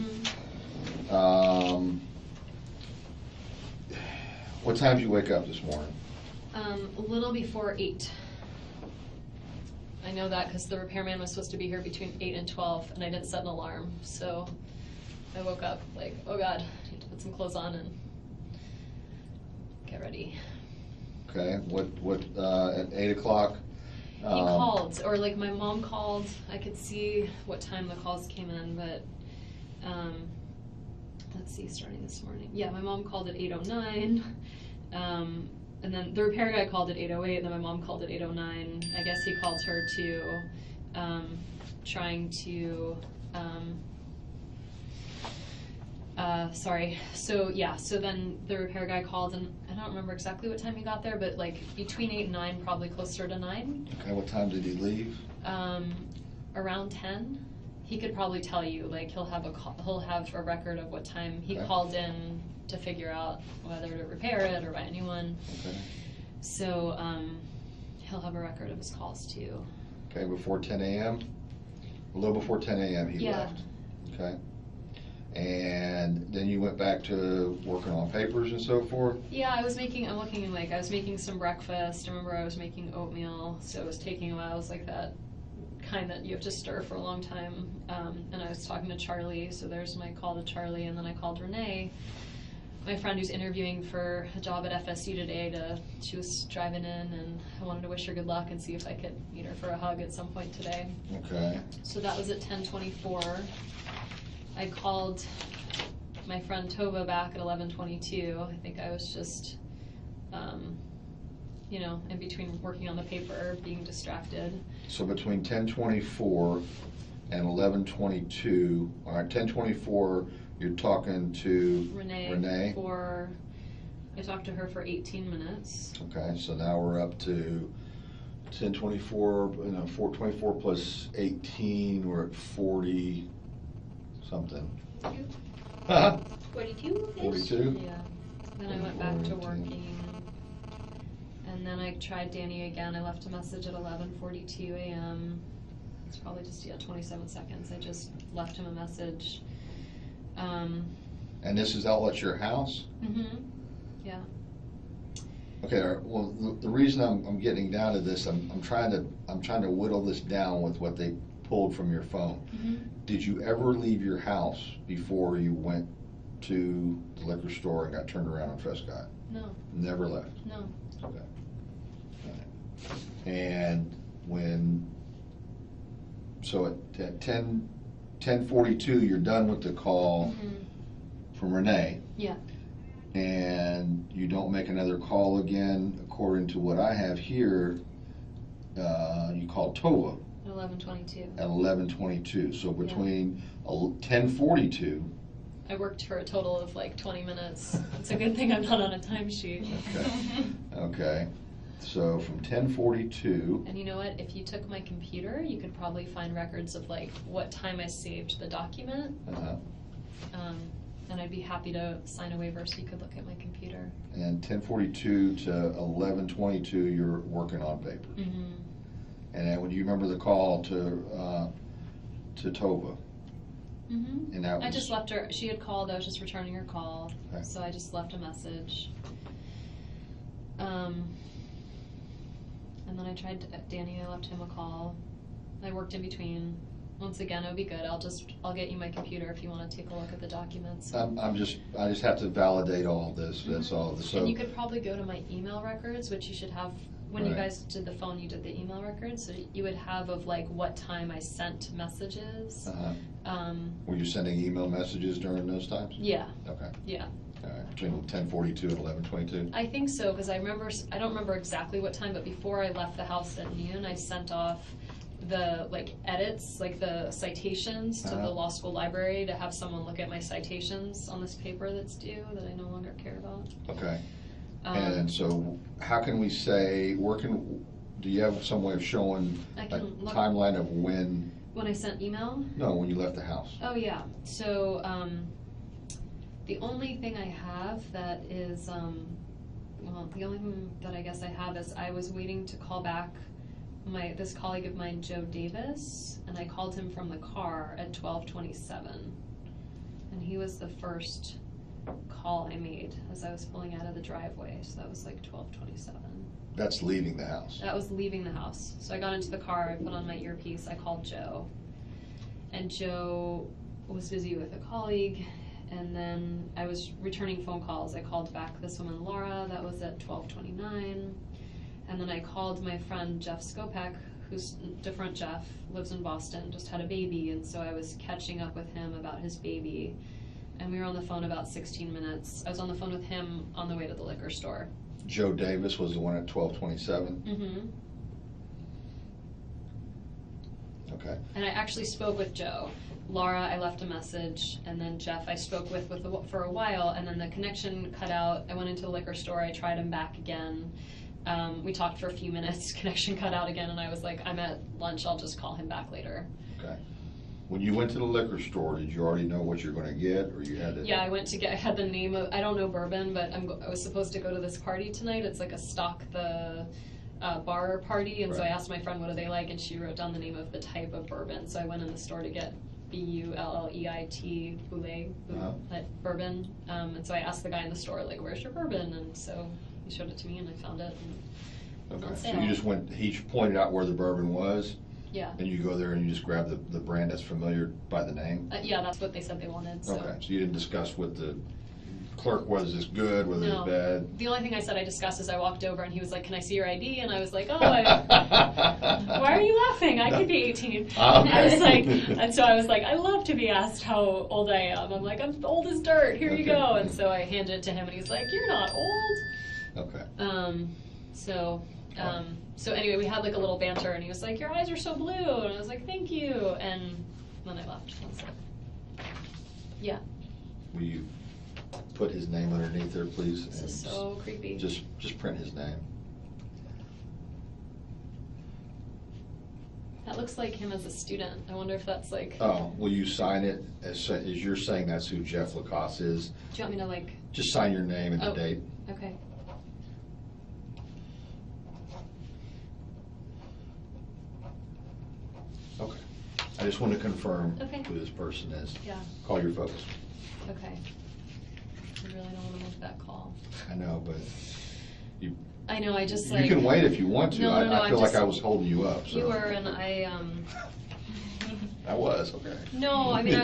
What time did you wake up this morning? A little before 8. I know that because the repairman was supposed to be here between 8 and 12, and I didn't set an alarm. So I woke up like, oh God, I need to put some clothes on and get ready. Okay. What? At 8 o'clock. He called, or like my mom called. I could see what time the calls came in, but let's see, starting this morning. Yeah, my mom called at 8:09. And then the repair guy called at 8:08, and then my mom called at 8:09. I guess he called her to, trying to, sorry. So yeah, so then the repair guy called, and don't remember exactly what time he got there, but like between 8 and 9, probably closer to 9. Okay, what time did he leave? Around 10. He could probably tell you, like he'll have a record of what time he Okay. called in to figure out whether to repair it or buy a new one. Okay. So he'll have a record of his calls too. Okay, before 10 a.m.? A little before 10 a.m. he Yeah. left. Okay. And then you went back to working on papers and so forth? Yeah, I was making some breakfast. I remember I was making oatmeal, so it was taking a while. It was like that kind that you have to stir for a long time. And I was talking to Charlie, so there's my call to Charlie, and then I called Renee, my friend who's interviewing for a job at FSU today. She was driving in, and I wanted to wish her good luck and see if I could meet her for a hug at some point today. Okay. So that was at 10:24. I called my friend Tova back at 11:22. I think I was just, in between working on the paper, being distracted. So between 10:24 and 11:22, all right, 10:24, you're talking to Renee? I talked to her for 18 minutes. Okay, so now we're up to 10:24, 4:24 plus 18, we're at 40 something. Huh? 42-ish? 42? Yeah. Then I went back to 18. working. And then I tried Danny again. I left a message at 11:42 a.m. It's probably just 27 seconds. I just left him a message. And this is out at your house? Yeah. Okay, well, the reason I'm getting down to this, I'm trying to whittle this down with what they pulled from your phone. Did you ever leave your house before you went to the liquor store and got turned around on Prescott? No. Never left? No. Okay. All right. And so at 10:42, you're done with the call from Renee? Yeah. And you don't make another call again, according to what I have here, you called Tova. At 11:22. At 11:22, so between 10:42. I worked for a total of like 20 minutes. It's a good thing I'm not on a timesheet. Okay, so from 10:42. And you know what? If you took my computer, you could probably find records of like what time I saved the document. And I'd be happy to sign a waiver so you could look at my computer. And 10:42 to 11:22, you're working on papers. And then when you remember the call to Tova. And that was, I just left her. She had called. I was just returning her call, okay. So I just left a message. And then I tried Danny. I left him a call. I worked in between. Once again, it would be good. I'll get you my computer if you want to take a look at the documents. I just have to validate all of this. That's all. So and you could probably go to my email records, which you should have. When you guys did the phone, you did the email records, so you would have of like what time I sent messages. Were you sending email messages during those times? Yeah. Okay. Yeah. All right. Between 10:42 and 11:22. I think so, because I don't remember exactly what time, but before I left the house at noon, I sent off the edits, like the citations to the law school library to have someone look at my citations on this paper that's due that I no longer care about. Okay. And so how can we say, do you have some way of showing a timeline of when I sent email? No, when you left the house. Oh yeah, so the only thing I have that is, the only thing that I guess I have is I was waiting to call back this colleague of mine, Joe Davis, and I called him from the car at 12:27, and he was the first call I made as I was pulling out of the driveway, so that was like 12:27. That's leaving the house. That was leaving the house. So I got into the car, I put on my earpiece, I called Joe, and Joe was busy with a colleague, and then I was returning phone calls. I called back this woman Laura, that was at 12:29. And then I called my friend Jeff Skopek, who's different Jeff, lives in Boston, just had a baby, and so I was catching up with him about his baby. And we were on the phone about 16 minutes. I was on the phone with him on the way to the liquor store. Joe Davis was the one at 12:27? Okay. And I actually spoke with Joe. Laura, I left a message, and then Jeff I spoke with for a while, and then the connection cut out. I went into the liquor store, I tried him back again. We talked for a few minutes, connection cut out again, and I was like, I'm at lunch, I'll just call him back later. Okay. When you went to the liquor store, did you already know what you're gonna get, or you had to? Yeah, I had the name of, I don't know bourbon, but I was supposed to go to this party tonight. It's like a stock the bar party, and so I Right. asked my friend what do they like, and she wrote down the name of the type of bourbon. So I went in the store to get Bulleit bourbon, and so I asked the guy in the store, like, where's your bourbon? And so he showed it to me, and I found it. And Okay, on so sale. you just went, he pointed out where the bourbon was, Yeah, and you go there and you just grab the brand that's familiar by the name? yeah, that's what they said they wanted. So. Okay, so you didn't discuss with the clerk whether this good, whether No. it's bad? The only thing I said I discussed is I walked over and he was like, can I see your ID? And I was like, why are you laughing? I could be 18. Okay. I was like, and so I was like, I love to be asked how old I am. I'm like, I'm old as dirt. Here you Okay. go. And so I handed it to him and he's like, you're not old. Okay. So anyway, we had like a little banter and he was like, your eyes are so blue. And I was like, thank you. And then I left. I was like, yeah, Will you put his name underneath there, please? this and is so creepy. Just print his name. That looks like him as a student. I wonder if that's like, Oh, will you sign it as you're saying that's who Jeff Lacoste is? do you want me to like, Just sign your name and the Oh. date. okay. Okay. I just want to confirm Okay. who this person is. Yeah, Call your folks. okay. I really don't want to make that call. I know, but I know, I just you like. can wait if you want to. No, I I'm feel like just- I was holding you up, so. You were, and I was, okay. no, I mean,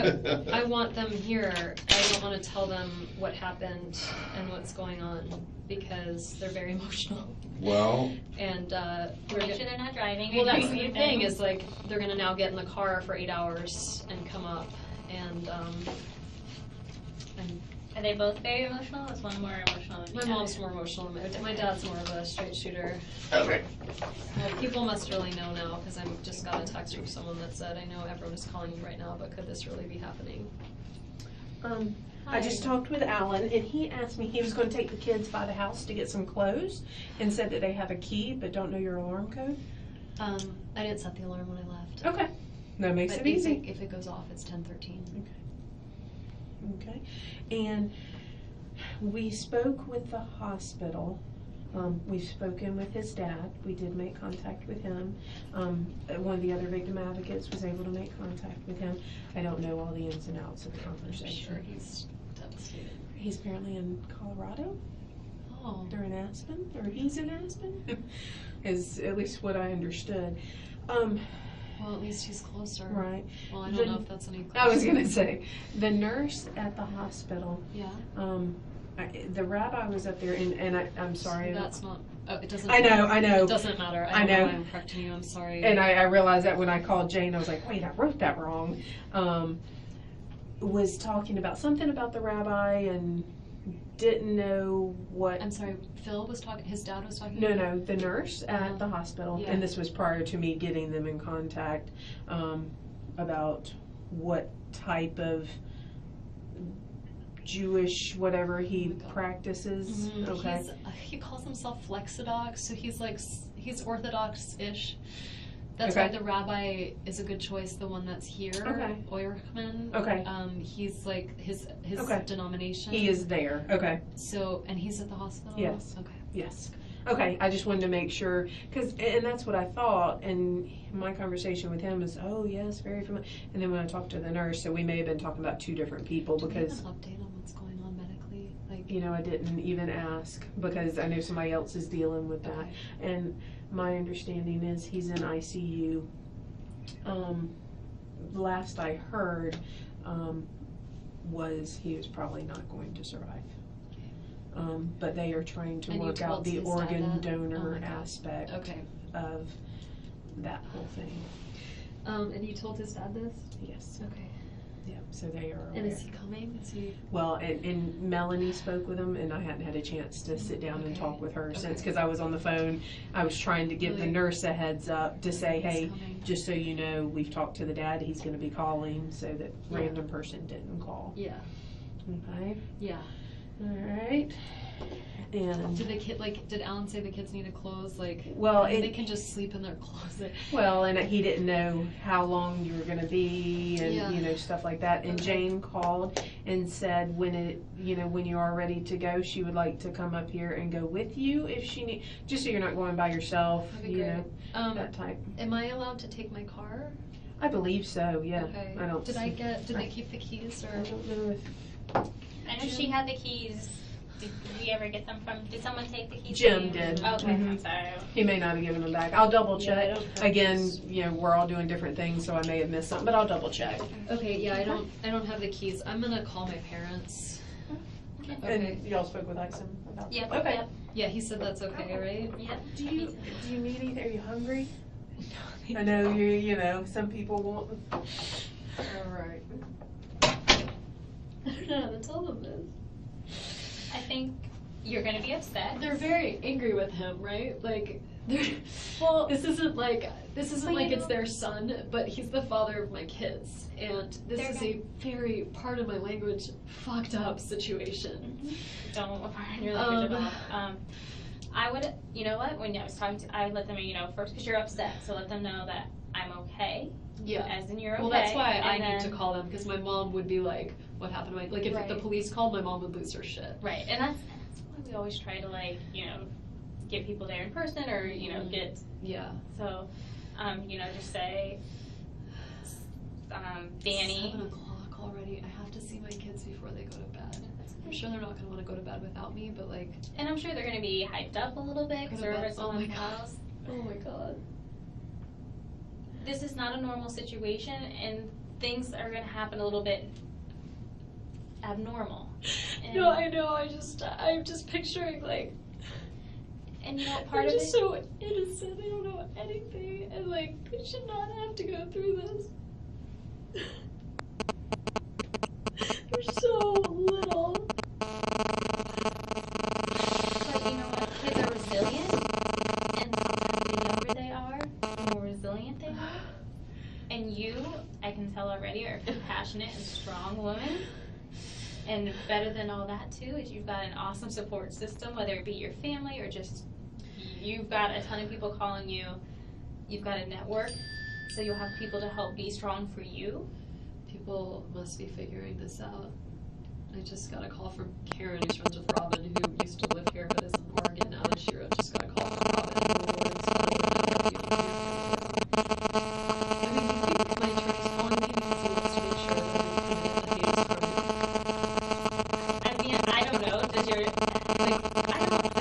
I want them here. I don't want to tell them what happened and what's going on because they're very emotional. Well, And, Make sure they're not driving. well, or that's doing the anything. thing is like, they're gonna now get in the car for 8 hours and come up and, Are they both very emotional? Is one more emotional than the my other? mom's more emotional. My dad's more of a straight shooter. okay. Well, people must really know now, because I just got a text from someone that said, I know everyone is calling you right now, but could this really be happening? I just talked with Alan, and he asked me, he was gonna take the kids by the house to get some clothes, and said that they have a key, but don't know your alarm code. I didn't set the alarm when I left. Okay, that makes But it easy. if it goes off, it's 10:13. Okay, and we spoke with the hospital. We've spoken with his dad. We did make contact with him. One of the other victim advocates was able to make contact with him. I don't know all the ins and outs of the I'm conversation. sure he's devastated. He's apparently in Colorado. Oh, They're in Aspen, or he's in Aspen, is at least what I understood. well, at least he's closer. Right. Well, I The- don't know if that's any closer. I was gonna say, the nurse at the hospital, Yeah. the rabbi was up there, and I'm sorry. That's not, it doesn't. I know, It doesn't matter. I I don't know know. why I'm correcting you, I'm sorry. And I realized that when I called Jane, I was like, wait, I wrote that wrong. Was talking about something about the rabbi and didn't know what. I'm sorry, Phil was talking, his dad was talking? No, the nurse at Uh-huh. the hospital, Yeah. and this was prior to me getting them in contact, about what type of Jewish whatever he Oh my God. practices. Mhm. Okay. He calls himself Flexidox, so he's like, he's Orthodox-ish. That's why Okay. the rabbi is a good choice, the one that's here, Okay. Oerchman. Okay. He's like, his Okay. denomination. He is there. Okay. So, and he's at the hospital? Yes. Okay. Yes. Okay, I just wanted to make sure, and that's what I thought, and my conversation with him is, oh, yes, very familiar. And then when I talked to the nurse, so we may have been talking about two different people Do we have because, an update on what's going on medically? Like, you know, I didn't even ask because I know somebody else is dealing with that. okay. And my understanding is he's in ICU. Last I heard, was he was probably not going to survive. But they are trying to And you work out told the his dad organ that? donor Oh my God. aspect Okay. of that whole thing. And you told his dad this? Yes. Okay. Yeah, so they are And aware. is he coming? Is he? Well, and Melanie spoke with him, and I hadn't had a chance to sit down and Okay. talk with her since, Okay. because I was on the phone. I was trying to give the Really? nurse a heads up to say, He's hey, coming. just so you know, we've talked to the dad, he's gonna be calling, so that Yeah. random person didn't call. Yeah. Okay, Yeah. alright. And, Did the kid did Alan say the kids needed clothes? Like, well, I mean, they it, can just sleep in their closet. well, and he didn't know how long you were gonna be and, Yeah. you know, stuff like that. And Okay. Jane called and said when you are ready to go, she would like to come up here and go with you if she need, just so you're not going by yourself, That'd be you great. know, that type. Am I allowed to take my car? I believe so, yeah. Okay. I don't. Did they keep the keys I or? don't know if I know she had the keys. Did we ever get them from, did someone take the keys? Jim from you? did. Okay, I'm Mhm. sorry. he may not have given them back. I'll double Yeah, I check. don't have Again, those. you know, we're all doing different things, so I may have missed something, but I'll double check. Okay, yeah, I don't have the keys. I'm gonna call my parents. Okay. Okay. And y'all spoke with Exum about Yep, Okay. yep, Yeah, he said that's okay, right? yep. Do you need anything? Are you hungry? I know you know, some people won't. Alright. I don't know how to tell them this. I think you're gonna be upset. They're very angry with him, right? Like, they're, Well, this isn't like But like you it's know- their son, but he's the father of my kids, and this They're is a very, pardon my language, fucked up situation. don't pardon your language Um, at all. I would, you know what, when I was talking to, I let them, first, because you're upset, so let them know that I'm okay, Yeah. as in you're okay. Well, that's why I and need to then- call them, because my mom would be like, what happened to my, like, if the Right. police called, my mom would lose her shit. Right, and that's why we always try to, get people there in person, or, get, Yeah. so, just say, Danny. 7 o'clock already. I have to see my kids before they go to bed. I'm sure they're not gonna wanna go to bed without me, but like, And I'm sure they're gonna be hyped up a little bit, because Go to they're bed. at Oh my someone's God. house. oh my god. This is not a normal situation, and things are gonna happen a little bit abnormal. And, No, I know, I'm just picturing like, and part they're of just it, so innocent, they don't know anything, and like, they should not have to go through this. They're so little. but you know what, kids are resilient, and sometimes the younger they are, the more resilient they are. And you, I can tell already, are a compassionate and strong woman. And better than all that too is you've got an awesome support system, whether it be your family or just you've got a ton of people calling you. You've got a network, so you'll have people to help be strong for you. People must be figuring this out. I just got a call from Karen, who's friends with Robin, who used to live here but is in Oregon now, and she just got a call from Robin in New Orleans. So I don't know if you can hear from her. I mean, you think my attorney's calling me because he wants to make sure that everything that the I mean, I don't know. Does your I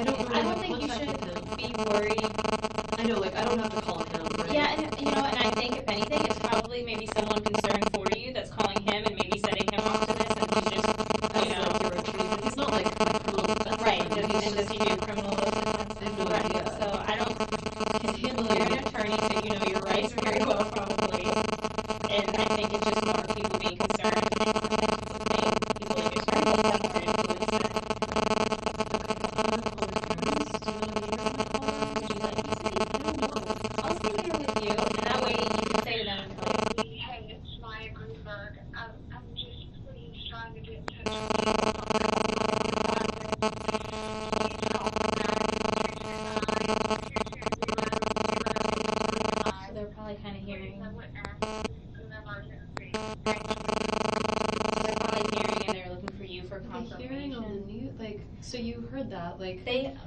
don't really I have don't think you contact with him. should be worried. I know, like, I don't have to call him, right? Yeah, and and I think if anything, it's probably maybe someone concerned for you that's calling him and maybe setting him off to this, and he's just, That's like your attorney, but he's not like my criminal defense right. attorney. Does, He's and does he do criminal defense? I have no Right. idea. So I don't. He's handling You're an attorney, so you know your rights very well, probably. And I think it's just more people being concerned. And people like yourself have more influence than I'll stay here with you, and that way you can say to them, like, Hey, it's Maya Greenberg. I'm just please trying to get in touch with you. so they're probably kind of hearing. They're probably hearing, and they're looking for you for The hearing on the confirmation. news, like, so you heard that, like,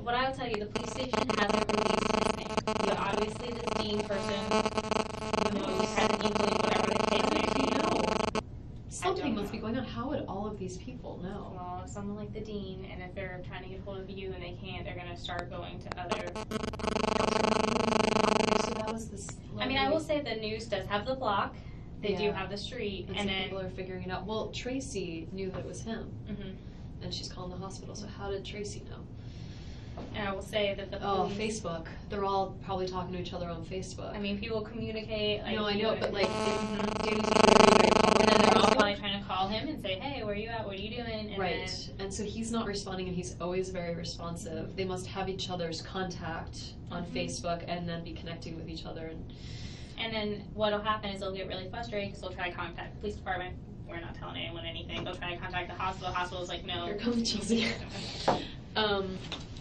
What I'll tell you, the police station hasn't released his name. But obviously, this Dean person knows, has an inkling, whatever the case how may did he be. know? Something know. must be going on. How would all of these people know? Well, if someone like the dean, and if they're trying to get hold of you and they can't, they're gonna start going to other. So that was this. I mean, I will say the news does have the block. They do Yeah. have the street, And and some then. people are figuring it out. Well, Tracy knew that it was him, Mhm. and she's calling the hospital. So how did Tracy know? And I will say that the Oh, police. Facebook. They're all probably talking to each other on Facebook. I mean, people communicate. Like, no, I know, but like, Mhm. Danny's very, very public. And then they're all on probably Facebook. trying to call him and say, hey, where are you at? What are you doing? And Right, and so he's not responding, and he's always very responsive. They must have each other's contact on Facebook and then be connecting with each other. And then what'll happen is they'll get really frustrated because they'll try to contact the police department. We're not telling anyone anything. They'll try to contact the hospital. The hospital's like, no. Here comes Chelsea.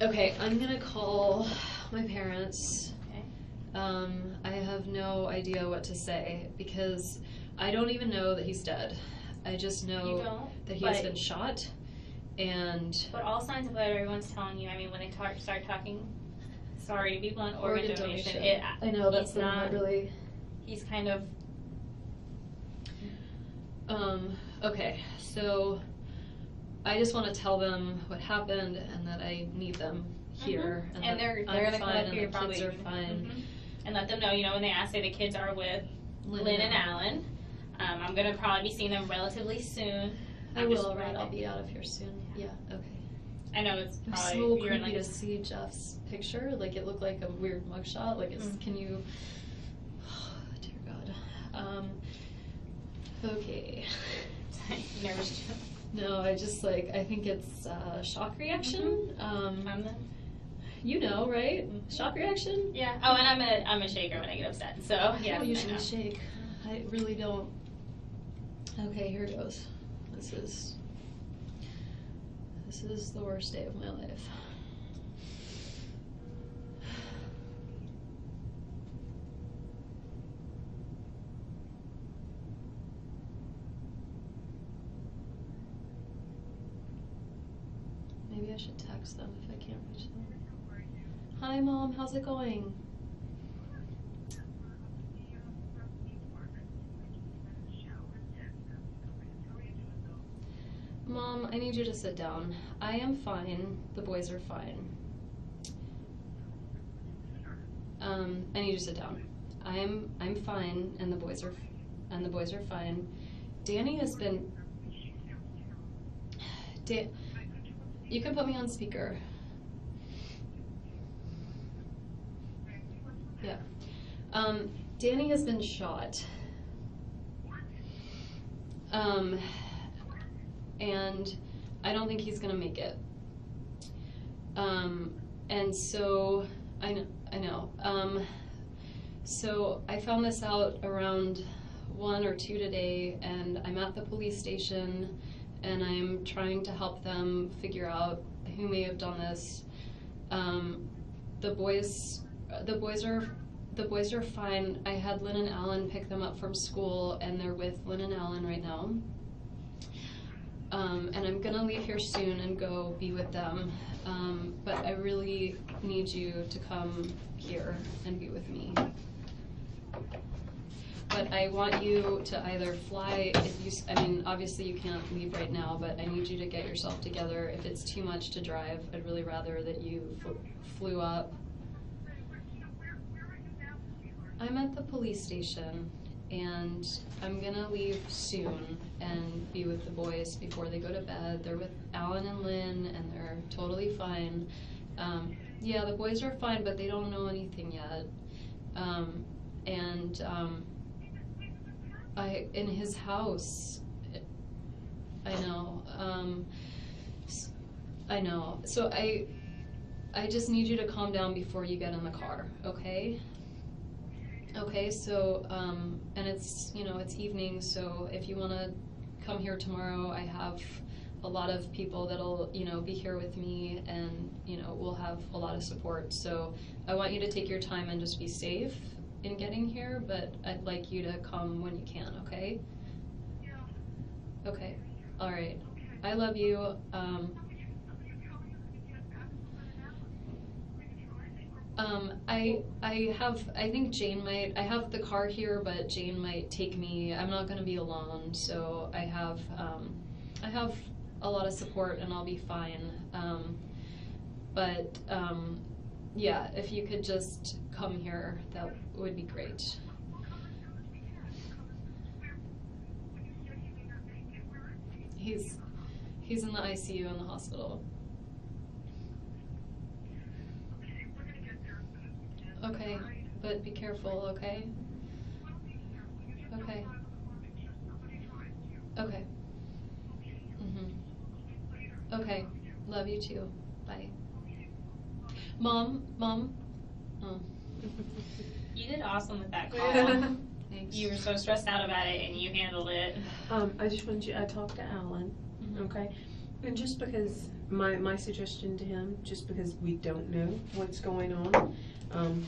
Okay, I'm gonna call my parents. Okay. I have no idea what to say because I don't even know that he's dead. I just You know don't. that he has but- been shot, and But all signs of what everyone's telling you, I mean, when they start talking, sorry to be blunt, organ donation. I know that's he's the one that not- really. He's kind of, Okay, so I just want to tell them what happened and that I need them here, and that they're I'm gonna come fine up here and the probably. kids are fine. Mhm. And let them know, you know, when they ask, say the kids are with Lynn and Alan. I'm gonna probably be seeing them relatively soon. I I'm just will, right? rather- I'll be out of here soon. Yeah, okay. I know it's It was probably, so you're in creepy like, to see Jeff's picture. Like, it looked like a weird mugshot. Like, it's, can you... dear God. Okay. nervous. No, I just, like, I think it's shock reaction. You know, right? Shock reaction? Yeah. Oh, and I'm a shaker when I get upset. So I yeah. don't I usually know. shake. I really don't. Okay, here goes. This is the worst day of my life. Maybe I should text them if I can't reach them. Hi, Mom. How's it going? Mom, I need you to sit down. I am fine. The boys are fine. I need you to sit down. I'm fine, and the boys are fine. Danny has been. You can put me on speaker. Yeah. Danny has been shot. And I don't think he's gonna make it. And so, I know. So I found this out around 1 or 2 today, and I'm at the police station, and I'm trying to help them figure out who may have done this. The boys are fine. I had Lynn and Alan pick them up from school, and they're with Lynn and Alan right now. And I'm gonna leave here soon and go be with them. But I really need you to come here and be with me. But I want you to either fly, obviously you can't leave right now, but I need you to get yourself together. If it's too much to drive, I'd really rather that you flew up. I'm at the police station, and I'm gonna leave soon and be with the boys before they go to bed. They're with Alan and Lynn, and they're totally fine. Yeah, the boys are fine, but they don't know anything yet. In his house, I know. I know. So I just need you to calm down before you get in the car, okay? Okay, so, and it's, it's evening, so if you want to come here tomorrow, I have a lot of people that'll, be here with me, and, we'll have a lot of support. So I want you to take your time and just be safe in getting here, but I'd like you to come when you can, okay? Okay, all right. I love you. I think Jane might, I have the car here, but Jane might take me. I'm not gonna be alone, so I have a lot of support, and I'll be fine. Yeah, if you could just come here, that would be great. He's in the ICU in the hospital. Okay, but be careful, okay? Okay. Okay. you too. Bye. Mom. Oh. You did awesome with that call. Thanks. You were so stressed out about it, and you handled it. I just wanted you, I talked to Alan, Mhm. okay? And just because, my suggestion to him, just because we don't know what's going on,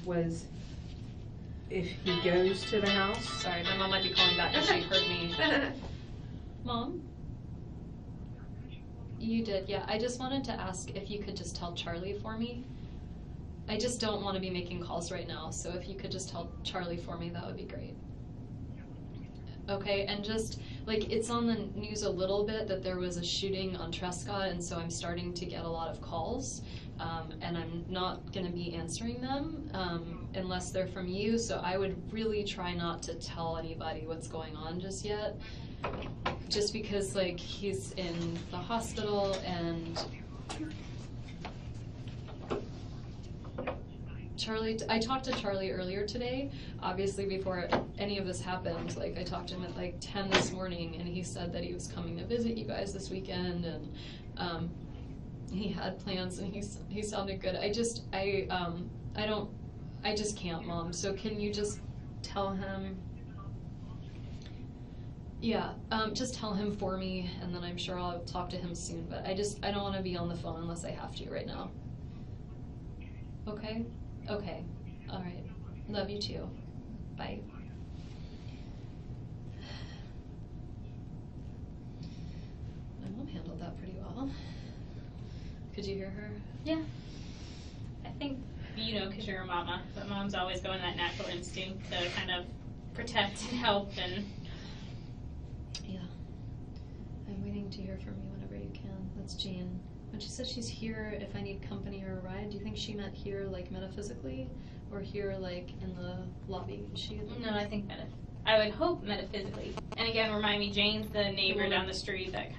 was if he goes to the house. Sorry, my mom might be calling back because she heard me. Mom? You did, yeah. I just wanted to ask if you could just tell Charlie for me. I just don't want to be making calls right now, so if you could just tell Charlie for me, that would be great. Okay, and just, like, it's on the news a little bit that there was a shooting on Trescott, and so I'm starting to get a lot of calls, and I'm not going to be answering them unless they're from you, so I would really try not to tell anybody what's going on just yet, just because, like, he's in the hospital, and Charlie, I talked to Charlie earlier today, obviously before any of this happened. Like, I talked to him at like 10 this morning, and he said that he was coming to visit you guys this weekend, and he had plans, and he sounded good. I just can't, Mom. So can you just tell him? Yeah, just tell him for me, and then I'm sure I'll talk to him soon. But I don't want to be on the phone unless I have to right now. Okay. Okay, all right. Love you too. Bye. My mom handled that pretty well. Could you hear her? Yeah. I think, because you're a mama, but moms always go in that natural instinct to kind of protect and help and... Yeah. I'm waiting to hear from you whenever you can. That's Jane. When she says she's here if I need company or a ride, do you think she meant here, like, metaphysically? Or here, like, in the lobby? Is she? No, I think I would hope metaphysically. And again, remind me, Jane's the neighbor down the street that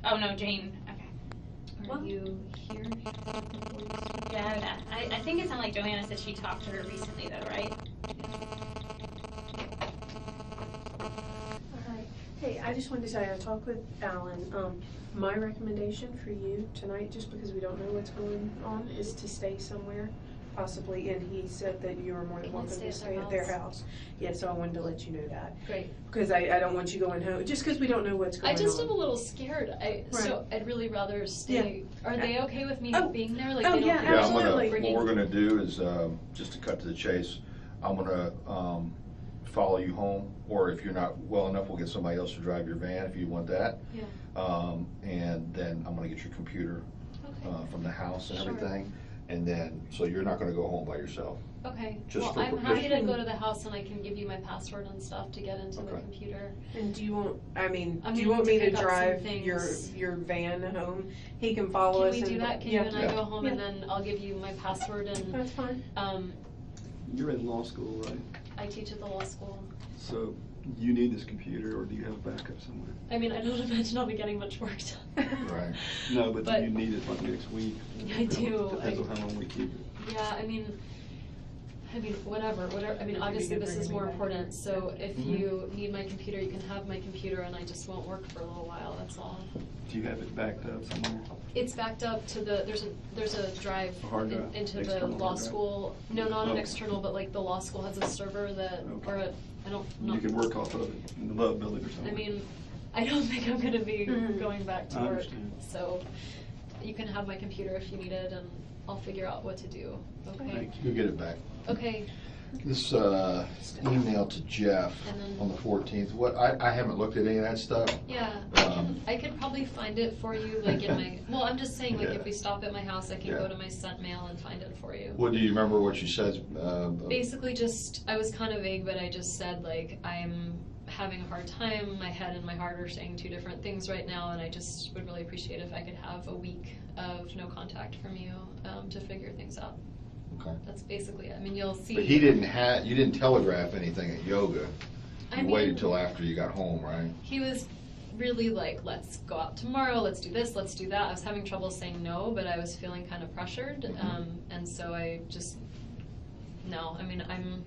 oh no, Jane, okay. Are you here? Yeah, I think it sounded like Johanna said she talked to her recently though, right? Alright, hey, I just wanted to say, I talked with Alan, my recommendation for you tonight, just because we don't know what's going on, is to stay somewhere, possibly, and he said that you are more than Can I welcome stay to at stay their at their house? house. Yeah, so I wanted to let you know that, Great. because I don't want you going home, just because we don't know what's going I on. just am a little scared. So I'd really rather stay. Yeah. Are they okay with me Oh. being there? Like, Oh, they don't yeah, care Yeah, absolutely. what we're gonna do is, just to cut to the chase, I'm gonna, follow you home, or if you're not well enough, we'll get somebody else to drive your van if you want that. Yeah. And then I'm gonna get your computer, Okay. from the house and Sure. everything, and then, so you're not gonna go home by yourself. Okay. Just Well, for- I'm just- happy to go to the house and I can give you my password and stuff to get into the Okay. computer. And do you want, I'm do you gonna want me to pick up some drive things. your van home? He can follow Can us we and. do that? Can yeah. you and I Yeah. go home and Yeah. then I'll give you my password and That's fine. You're in law school, right? I teach at the law school. So you need this computer, or do you have backup somewhere? I mean, I don't imagine I'll be getting much work done. Right. No, but But- do you need it like next week? I do. Depends on how long we keep it. Yeah, I mean, whatever. I mean, obviously this is more important, so if Mhm. you need my computer, you can have my computer and I just won't work for a little while, that's all. Do you have it backed up somewhere? It's backed up to there's a drive A hard drive? into the External law hard drive? school. No, not an Oh. external, but like the law school has a server that, Okay. or a, I don't, You can work off of it in the Love Building or I something. mean, I don't think I'm gonna be Mhm. going back to I work, understand. so you can have my computer if you need it and I'll figure out what to do, okay? Thank You'll get it back. Okay, This, email to Jeff And then- on the 14th, I haven't looked at any of that stuff. yeah, I could probably find it for you, like in my, well, I'm just saying, like, Yeah. if we stop at my house, I can Yeah. go to my sent mail and find it for you. Well, do you remember what you said? Basically just, I was kind of vague, but I just said, like, I'm having a hard time, my head and my heart are saying two different things right now, and I just would really appreciate if I could have a week of no contact from you, to figure things out. Okay. That's basically it. I mean, you'll see. But you didn't telegraph anything at yoga. You waited till after you got home, right? He was really like, let's go out tomorrow, let's do this, let's do that. I was having trouble saying no, but I was feeling kind of pressured, Mhm. and so I just, no, I mean, I'm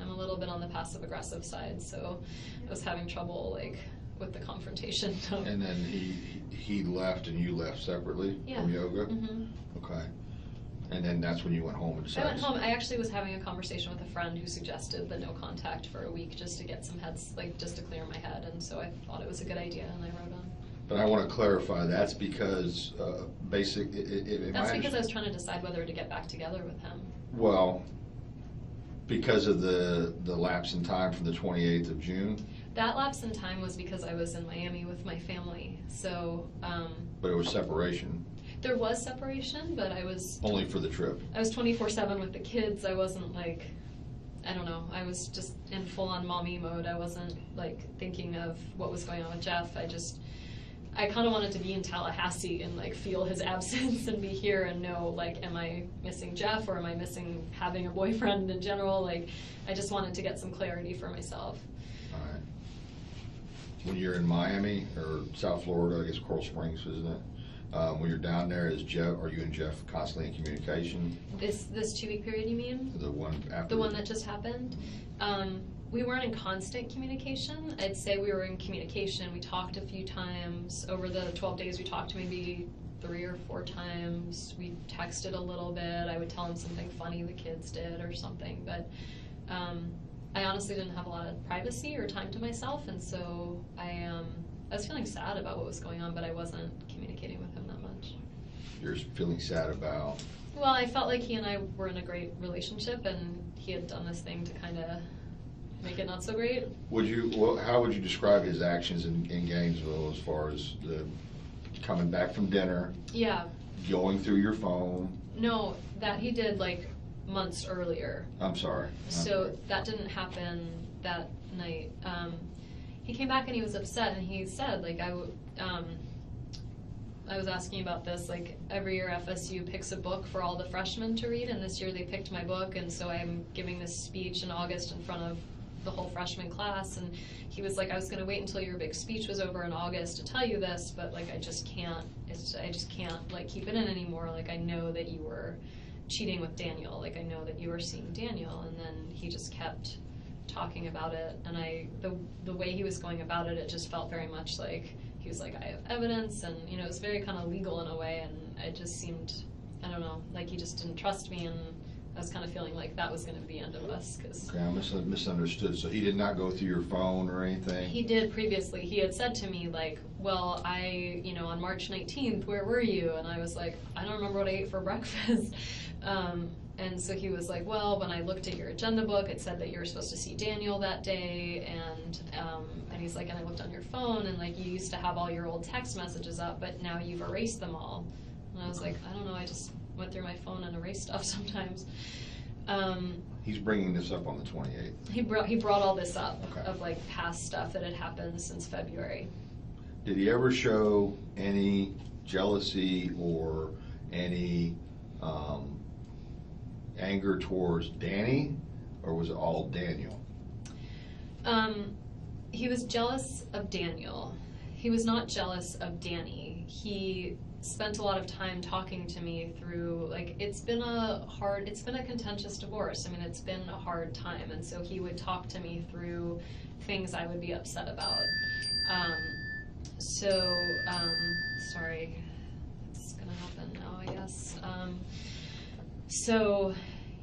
a little bit on the passive aggressive side, so I was having trouble like with the confrontation. And then he left and you left separately from yoga? Okay. And then that's when you went home and I decided? went home. I actually was having a conversation with a friend who suggested the no contact for a week just to get some heads, like just to clear my head, and so I thought it was a good idea, and I wrote on. But I want to clarify, that's because That's because I was trying to decide whether to get back together with him. Well, because of the lapse in time from the 28th of June? That lapse in time was because I was in Miami with my family, so. But it was separation? There was separation, but I was. Only for the trip? I was 24/7 with the kids. I wasn't like, I don't know, I was just in full-on mommy mode. I wasn't like thinking of what was going on with Jeff. I kind of wanted to be in Tallahassee and like feel his absence and be here and know like, am I missing Jeff or am I missing having a boyfriend in general? Like, I just wanted to get some clarity for myself. All right. When you're in Miami or South Florida, I guess Coral Springs, isn't it? When you're down there, are you and Jeff constantly in communication? This 2-week period, you mean? The one after? The one that just happened? We weren't in constant communication. I'd say we were in communication. We talked a few times. Over the 12 days, we talked maybe 3 or 4 times. We texted a little bit. I would tell him something funny the kids did or something. But I honestly didn't have a lot of privacy or time to myself, and so I was feeling sad about what was going on, but I wasn't communicating with him that much. You're feeling sad about? Well, I felt like he and I were in a great relationship, and he had done this thing to kind of make it not so great. How would you describe his actions in Gainesville as far as the coming back from dinner? Yeah. Going through your phone? No, that he did like months earlier. I'm sorry. So that didn't happen that night. He came back and he was upset, and he said, like, I was asking about this, like, every year FSU picks a book for all the freshmen to read, and this year they picked my book, and so I'm giving this speech in August in front of the whole freshman class, and he was like, I was going to wait until your big speech was over in August to tell you this, but, like, I just can't, like, keep it in anymore. Like, I know that you were cheating with Daniel. Like, I know that you were seeing Daniel, and then he just kept talking about it, and the way he was going about it, it just felt very much like he was like, I have evidence, and you know, it was very kind of legal in a way, and it just seemed, I don't know, like he just didn't trust me, and I was kind of feeling like that was going to be the end of us. Okay, I misunderstood. So he did not go through your phone or anything? He did previously. He had said to me, like, well, on March 19th, where were you? And I was like, I don't remember what I ate for breakfast. And so he was like, well, when I looked at your agenda book, it said that you were supposed to see Daniel that day, and he's like, and I looked on your phone, and like you used to have all your old text messages up, but now you've erased them all. And I was like, I don't know, I just went through my phone and erased stuff sometimes. He's bringing this up on the 28th. He brought all this up, okay, of like past stuff that had happened since February. Did he ever show any jealousy or any anger towards Danny, or was it all Daniel? He was jealous of Daniel. He was not jealous of Danny. He spent a lot of time talking to me through, like, it's been a contentious divorce. I mean, it's been a hard time, and so he would talk to me through things I would be upset about. Sorry, it's gonna happen now, I guess. So,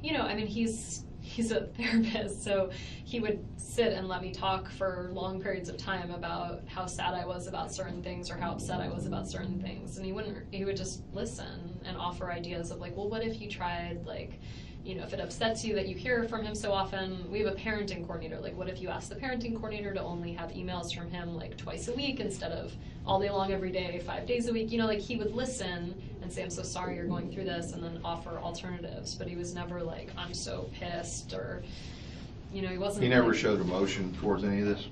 you know, I mean, he's a therapist, so he would sit and let me talk for long periods of time about how sad I was about certain things or how upset I was about certain things. And he would just listen and offer ideas of like, well, what if you tried, like, you know, if it upsets you that you hear from him so often, we have a parenting coordinator. Like, what if you ask the parenting coordinator to only have emails from him like twice a week instead of all day long every day, 5 days a week? You know, like he would listen and say, I'm so sorry you're going through this, and then offer alternatives. But he was never like, I'm so pissed, or, you know, he wasn't. He never showed emotion towards any of this?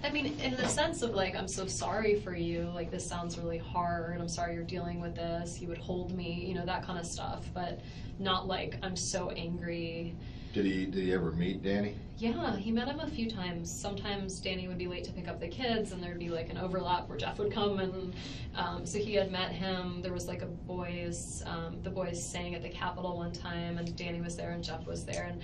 I mean, in the sense of like, I'm so sorry for you, like this sounds really hard, I'm sorry you're dealing with this. He would hold me, you know, that kind of stuff, but not like, I'm so angry. Did he ever meet Danny? Yeah, he met him a few times. Sometimes Danny would be late to pick up the kids, and there'd be like an overlap where Jeff would come, and so he had met him. There was like the boys sang at the Capitol one time, and Danny was there and Jeff was there, and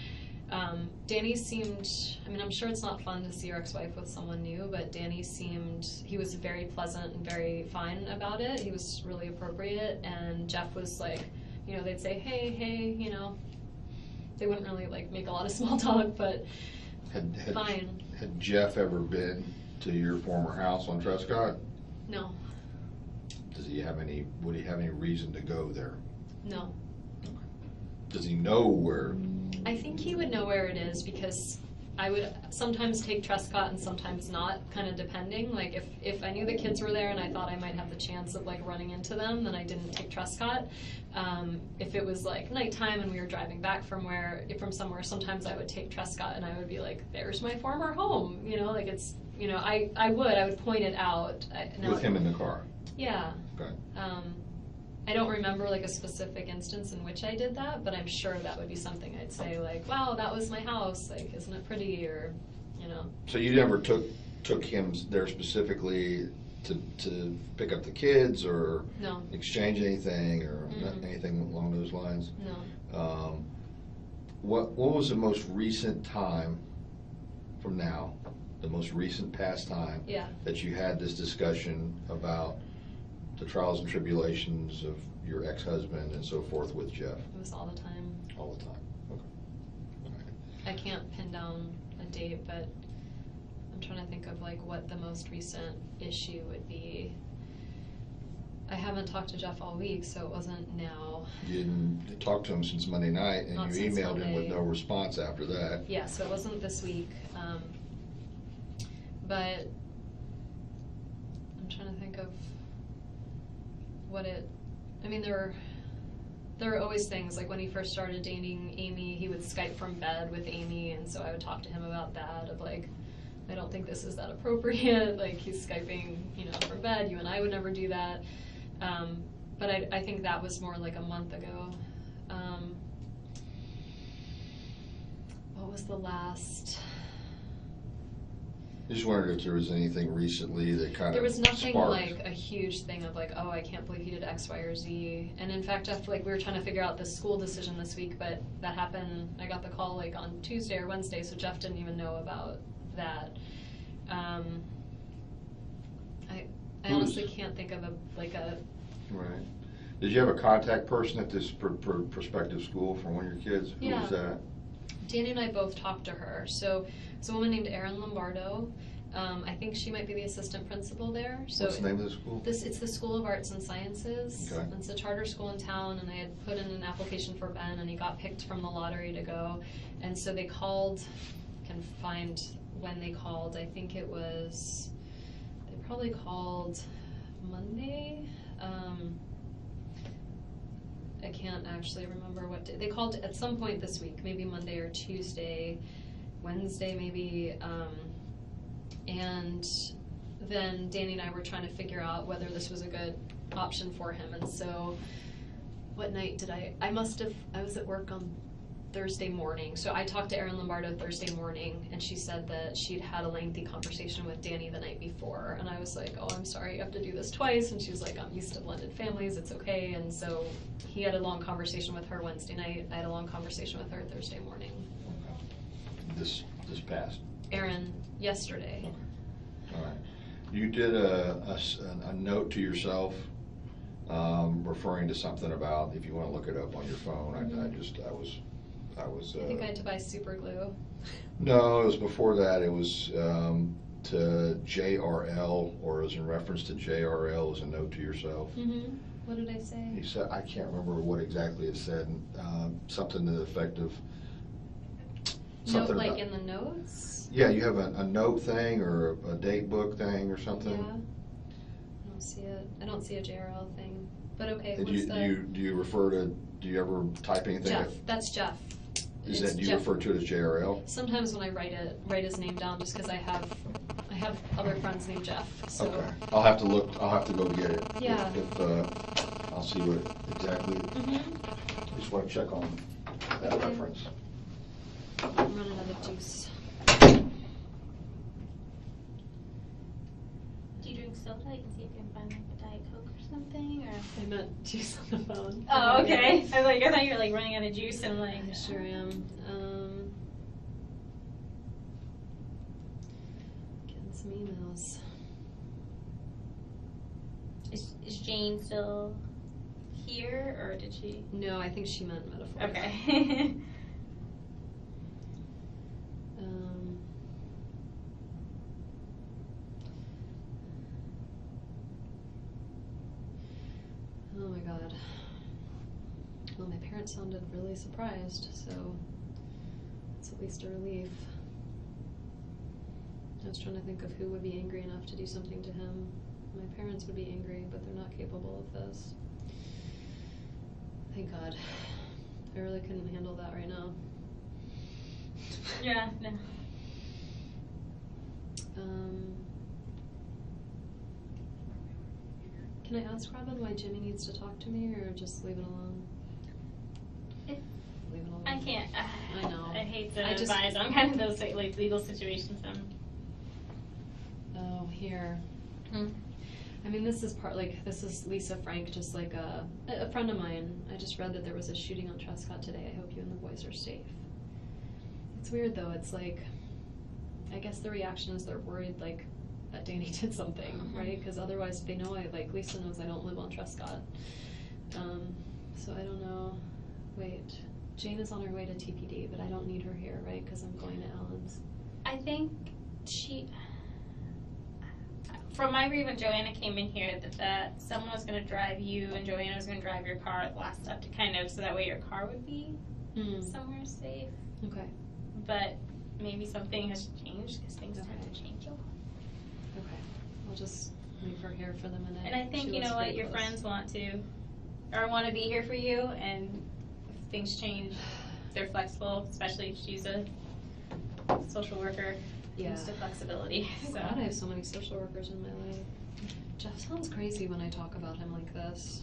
Danny seemed, I mean, I'm sure it's not fun to see your ex-wife with someone new, but Danny seemed, he was very pleasant and very fine about it. He was really appropriate, and Jeff was like, you know, they'd say, hey, you know, they wouldn't really like make a lot of small talk, but fine. Had Jeff ever been to your former house on Trescott? No. Would he have any reason to go there? No. Does he know where? I think he would know where it is because I would sometimes take Trescott and sometimes not, kind of depending. Like if I knew the kids were there and I thought I might have the chance of like running into them, then I didn't take Trescott. If it was like nighttime and we were driving back from somewhere, sometimes I would take Trescott and I would be like, there's my former home, you know, like it's, you know, I would point it out. With him in the car? Yeah. Okay. I don't remember like a specific instance in which I did that, but I'm sure that would be something I'd say like, wow, that was my house, like, isn't it pretty, or, you know. So you never took him there specifically to pick up the kids or no. exchange anything or anything along those lines? No. What was the most recent time from now, the most recent past time that you had this discussion about the trials and tribulations of your ex-husband and so forth with Jeff? It was all the time. All the time. Okay. All right. I can't pin down a date, but I'm trying to think of like what the most recent issue would be. I haven't talked to Jeff all week, so it wasn't now. You didn't talk to him since Monday night, and Not you since emailed him with Monday. no response after that. Yeah, so it wasn't this week. But I'm trying to think of what it, I mean, there were always things, like when he first started dating Amy, he would Skype from bed with Amy, and so I would talk to him about that, of like, I don't think this is that appropriate, like he's Skyping, you know, from bed, you and I would never do that. But I think that was more like a month ago. What was the last? I just wondered if there was anything recently that kind of There was nothing sparked. like a huge thing of like, oh, I can't believe he did X, Y, or Z. And in fact, after like we were trying to figure out the school decision this week, but that happened, I got the call like on Tuesday or Wednesday, so Jeff didn't even know about that. I honestly can't think of a. Right. Did you have a contact person at this prospective school for one of your kids? Who was that? Danny and I both talked to her. So it's a woman named Erin Lombardo. I think she might be the assistant principal there. So what's the name of the school? It's the School of Arts and Sciences. Okay. It's a charter school in town, and I had put in an application for Ben, and he got picked from the lottery to go. And so they called, can find when they called. I think it was, they probably called Monday. I can't actually remember what day. They called at some point this week, maybe Monday or Tuesday, Wednesday maybe, and then Danny and I were trying to figure out whether this was a good option for him. And so what night did I was at work on Thursday morning. So I talked to Erin Lombardo Thursday morning, and she said that she'd had a lengthy conversation with Danny the night before. And I was like, oh, I'm sorry, you have to do this twice. And she was like, I'm used to blended families, it's okay. And so he had a long conversation with her Wednesday night. I had a long conversation with her Thursday morning. This past? Erin, yesterday. All right. You did a note to yourself referring to something about, if you want to look it up on your phone, I think I had to buy super glue. No, it was before that. It was to JRL, or it was in reference to JRL as a note to yourself. Mm-hmm. What did I say? He said, I can't remember what exactly it said, something to the effect of Note like in the notes? Yeah, you have a note thing or a date book thing or something? Yeah. I don't see it. I don't see a JRL thing. But okay, Do you ever type anything? Jeff. That's Jeff. Do you refer to it as JRL? Sometimes when I write his name down, just because I have other friends named Jeff. So. Okay. I'll have to go get it. Yeah. If I'll see what exactly. Mm-hmm. Just want to check on that reference. I'm running out of juice. Do you drink soda? I can see if you can find like a Diet Coke or something, or. I meant juice on the phone. Oh, okay. I thought you were like running out of juice and like. I sure am. some emails. Is Jane still here, or did she? No, I think she meant metaphorically. Okay. Oh my god. Well, my parents sounded really surprised, so it's at least a relief. I was trying to think of who would be angry enough to do something to him. My parents would be angry, but they're not capable of this. Thank God. I really couldn't handle that right now. Yeah, no. Can I ask Robin why Jimmy needs to talk to me, or just leave it alone? Leave it alone. I can't. I know. I hate to I just- advise on kind of those like legal situations. Oh, here. Hmm. I mean, this is this is Lisa Frank, just like a friend of mine. I just read that there was a shooting on Trescott today. I hope you and the boys are safe. It's weird though, it's like, I guess the reaction is they're worried like that Danny did something, right? Because otherwise they know Lisa knows I don't live on Trescott. So I don't know. Wait, Jane is on her way to TPD, but I don't need her here, right? Because I'm going to Allen's. I think from my read when Joanna came in here, that someone was going to drive you and Joanna was going to drive your car at the last step to kind of, so that way your car would be somewhere safe. Okay. But maybe something has changed because things tend to change a lot. Okay. I'll just leave her here for the minute. And I think, She you lives know what, pretty your close. friends want to be here for you, and if things change, they're flexible, especially if she's a social worker. Yeah. Used to flexibility. Oh So. God, I have so many social workers in my life. Jeff sounds crazy when I talk about him like this.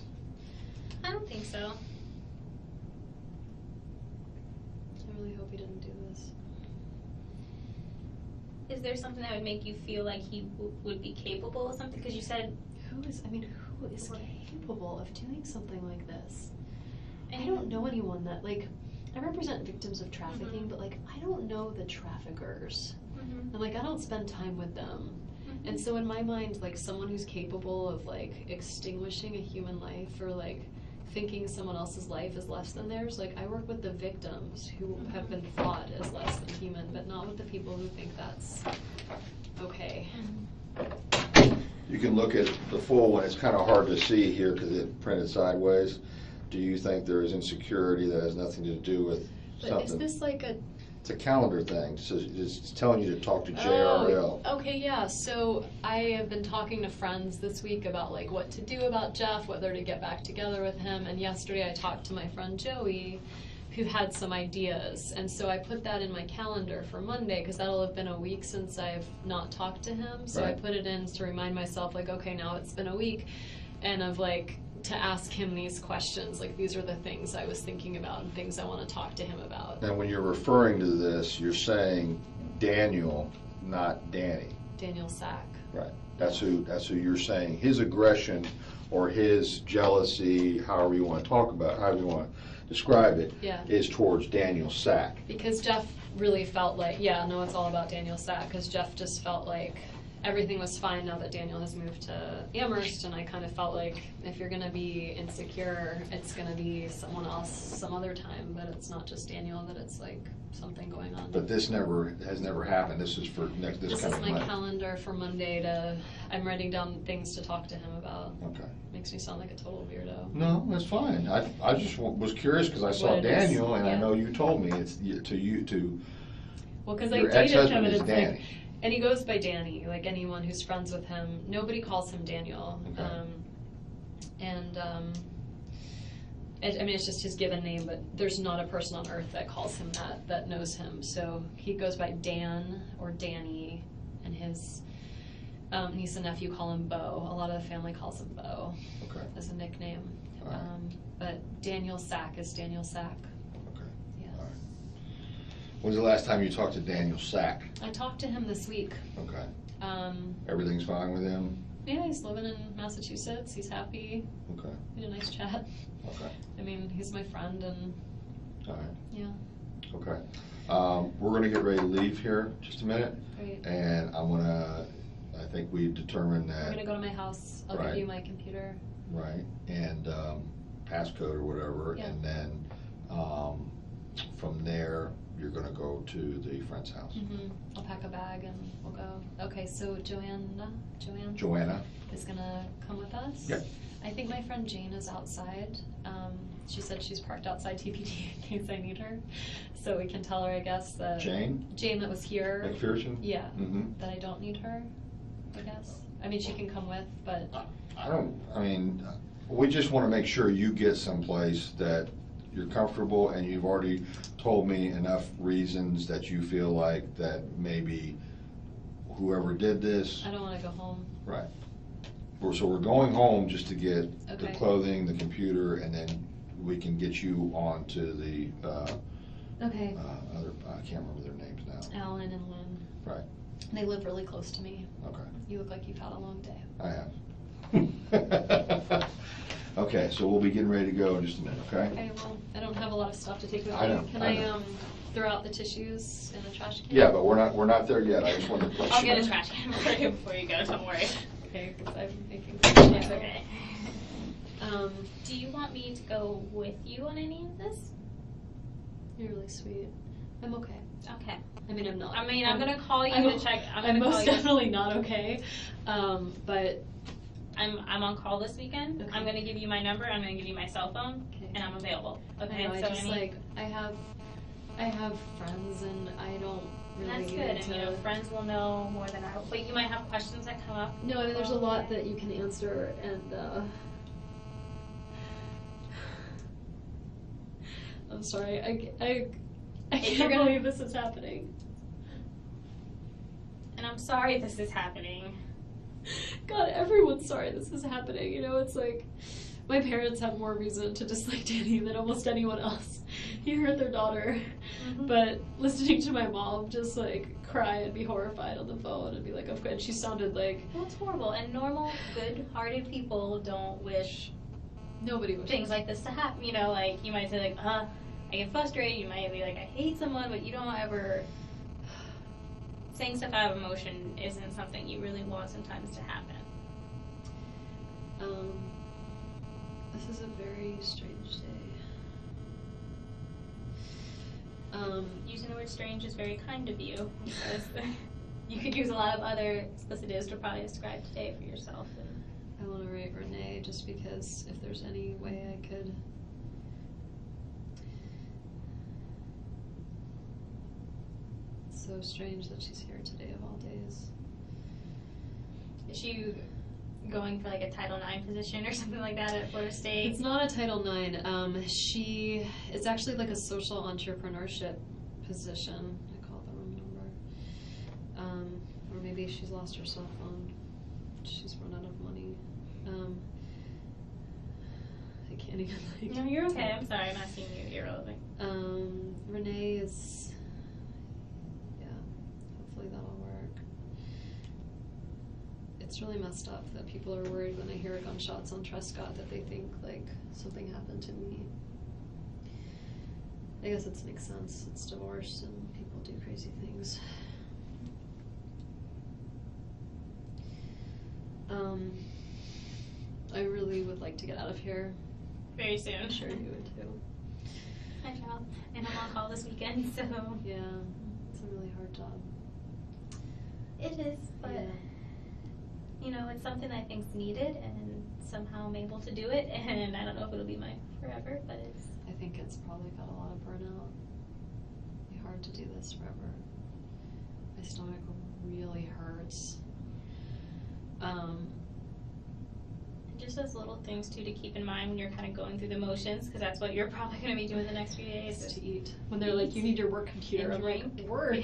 I don't think so. I really hope he didn't do this. Is there something that would make you feel like he would be capable of something? Because you said Who is capable of doing something like this? I don't know anyone that, like, I represent victims of trafficking, but, like, I don't know the traffickers. And, like, I don't spend time with them. And so in my mind, like, someone who's capable of, like, extinguishing a human life or, like, thinking someone else's life is less than theirs, like, I work with the victims who have been thought as less than human, but not with the people who think that's okay. You can look at the full one. It's kind of hard to see here because it printed sideways. Do you think there is insecurity that has nothing to do with But something? is this like a... It's a calendar thing. So it's telling you to talk to JRL. Oh, okay, yeah. So I have been talking to friends this week about like what to do about Jeff, whether to get back together with him. And yesterday I talked to my friend Joey, who had some ideas. And so I put that in my calendar for Monday because that'll have been a week since I've not talked to him. So Right. I put it in to remind myself, like, okay, now it's been a week, and of like to ask him these questions. Like, these are the things I was thinking about and things I want to talk to him about. And when you're referring to this, you're saying Daniel, not Danny. Daniel Sack. Right. That's who you're saying. His aggression or his jealousy, however you want to talk about, however you want to describe it, Yeah. is towards Daniel Sack. Because Jeff really felt like, yeah, no, it's all about Daniel Sack, because Jeff just felt like everything was fine now that Daniel has moved to Amherst, and I kind of felt like if you're going to be insecure, it's going to be someone else some other time, but it's not just Daniel, that it's like something going on. But this has never happened. This is for this This is coming my Monday. calendar for Monday I'm writing down things to talk to him about. Okay. Makes me sound like a total weirdo. No, that's fine. I just was curious because I saw What it is, Daniel, and I yeah. know you told me it's to Well, because I your dated him, ex-husband and is it's Danny. like, and he goes by Danny. Like anyone who's friends with him, nobody calls him Daniel. Okay. I mean, it's just his given name, but there's not a person on earth that calls him that knows him. So he goes by Dan or Danny, and his niece and nephew call him Bo. A lot of the family calls him Bo Okay. as a nickname. All right. But Daniel Sack is Daniel Sack. Okay. Yeah. All right. When's the last time you talked to Daniel Sack? I talked to him this week. Okay. Everything's fine with him? Yeah, he's living in Massachusetts. He's happy. Okay. We had a nice chat. Okay. I mean, he's my friend, and All right. yeah. Okay. We're going to get ready to leave here in just a minute. Great. And I'm going to think we determined We're that, gonna go to my house, I'll give Right. you my computer. right, and passcode or whatever, Yeah. and then from there, you're gonna go to the friend's house. I'll pack a bag and we'll go. Okay, so Joanne Joanna? is gonna come with us? Yep. I think my friend Jane is outside. She said she's parked outside TPD in case I need her. So we can tell her, I guess, that. Jane? Jane that was here. McPherson? Yeah, Mm-hmm. that I don't need her, I guess. I mean, she can come with, but. We just wanna make sure you get someplace that you're comfortable, and you've already told me enough reasons that you feel like that maybe whoever did this. I don't wanna go home. Right. So we're going home just to get the Okay. clothing, the computer, and then we can get you onto the, Okay. other, I can't remember their names now. Alan and Lynn. Right. They live really close to me. Okay, You look like you've had a long day. I have. Okay, so we'll be getting ready to go in just a minute, okay? Okay, well, I don't have a lot of stuff to take with me. I know, Can I I, know. throw out the tissues in the trash can? Yeah, but we're not there yet, I just wanted to let I'll you get know. a trash can for you before you go, don't worry. Okay, because I'm making. It's okay. Do you want me to go with you on any of this? You're really sweet. I'm okay. Okay. I mean, I'm not. I mean, I'm gonna call you to check. I'm gonna most call you. definitely not okay. But I'm on call this weekend. Okay. I'm gonna give you my number. I'm gonna give you my cell phone, Okay. and I'm available. Okay. I know, I so just I have friends and I don't really that's get good. into. And you know, friends will know more than I will. But you might have questions that come up. No, I mean, there's a lot that you can answer, and I'm sorry. I If you're can't gonna- believe this is happening. And I'm sorry this is happening. God, everyone's sorry this is happening. You know, it's like my parents have more reason to dislike Danny than almost anyone else. He hurt their daughter, Mhm. but listening to my mom just like cry and be horrified on the phone and be like, and she sounded like Well, it's horrible. And normal, good-hearted people don't wish nobody was. things like this to happen. You know, like you might say like, I get frustrated. You might be like, I hate someone, but you don't ever. Saying stuff out of emotion isn't something you really want sometimes to happen. This is a very strange day. Using the word strange is very kind of you, because you could use a lot of other explicitives to probably describe today for yourself. I want to write Renee just because if there's any way I could. It's so strange that she's here today of all days. Is she going for like a Title IX position or something like that at Florida State? It's not a Title IX. It's actually like a social entrepreneurship position. I called the wrong number. Or maybe she's lost her cell phone. She's run out of money. I can't even like. No, you're okay. I'm sorry. I'm asking you irrelevant. Renee is. Yeah, hopefully that'll work. It's really messed up that people are worried when they hear gunshots on Trescott that they think like something happened to me. I guess it makes sense. It's divorce and people do crazy things. I really would like to get out of here. Very soon. I'm sure you would too. Hi, child. And I'm on call this weekend, so. Yeah, it's a really hard job. It is, but Yeah. you know, it's something I think's needed, and somehow I'm able to do it. And I don't know if it'll be my forever, but it's. I think it's probably got a lot of burnout. It'd be hard to do this forever. My stomach really hurts. Just those little things too to keep in mind when you're kind of going through the motions, because that's what you're probably going to be doing the next few days. Is to eat. When they're like, you need your work computer, And I'm like, drink. work.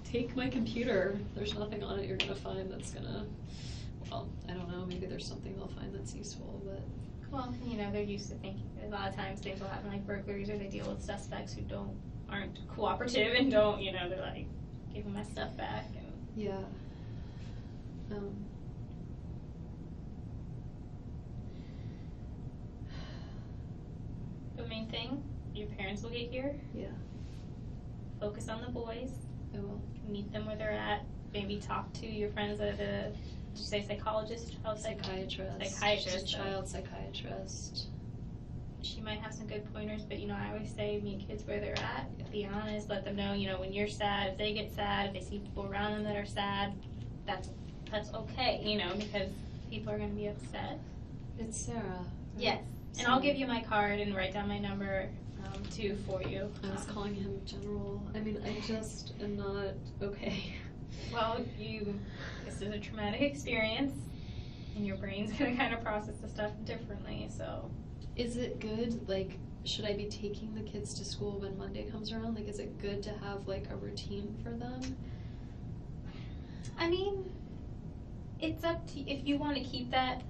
Take my computer. There's nothing on it you're gonna find that's gonna. Well, I don't know. Maybe there's something they'll find that's useful, but. Well, you know, they're used to thinking. A lot of times things will happen like burglaries, or they deal with suspects who aren't cooperative and don't, you know, they're like, give me my stuff back. And Yeah. the main thing, your parents will get here. Yeah. Focus on the boys. I will. Meet them where they're at. maybe talk to your friends at a, did you say psychologist? Psychiatrist. Psychiatrist. She's a child psychiatrist. She might have some good pointers, but I always say meet kids where they're at. Be honest, let them know, when you're sad, if they get sad, if they see people around them that are sad, that's okay, because people are going to be upset. It's Sarah. Yes, and I'll give you my card and write down my number too for you. I was calling him General. I mean, I just am not okay. Well, this is a traumatic experience, and your brain's going to kind of process the stuff differently, so. Is it good, like, should I be taking the kids to school when Monday comes around? Like, is it good to have, like, a routine for them? I mean, it's up to you if you want to keep that.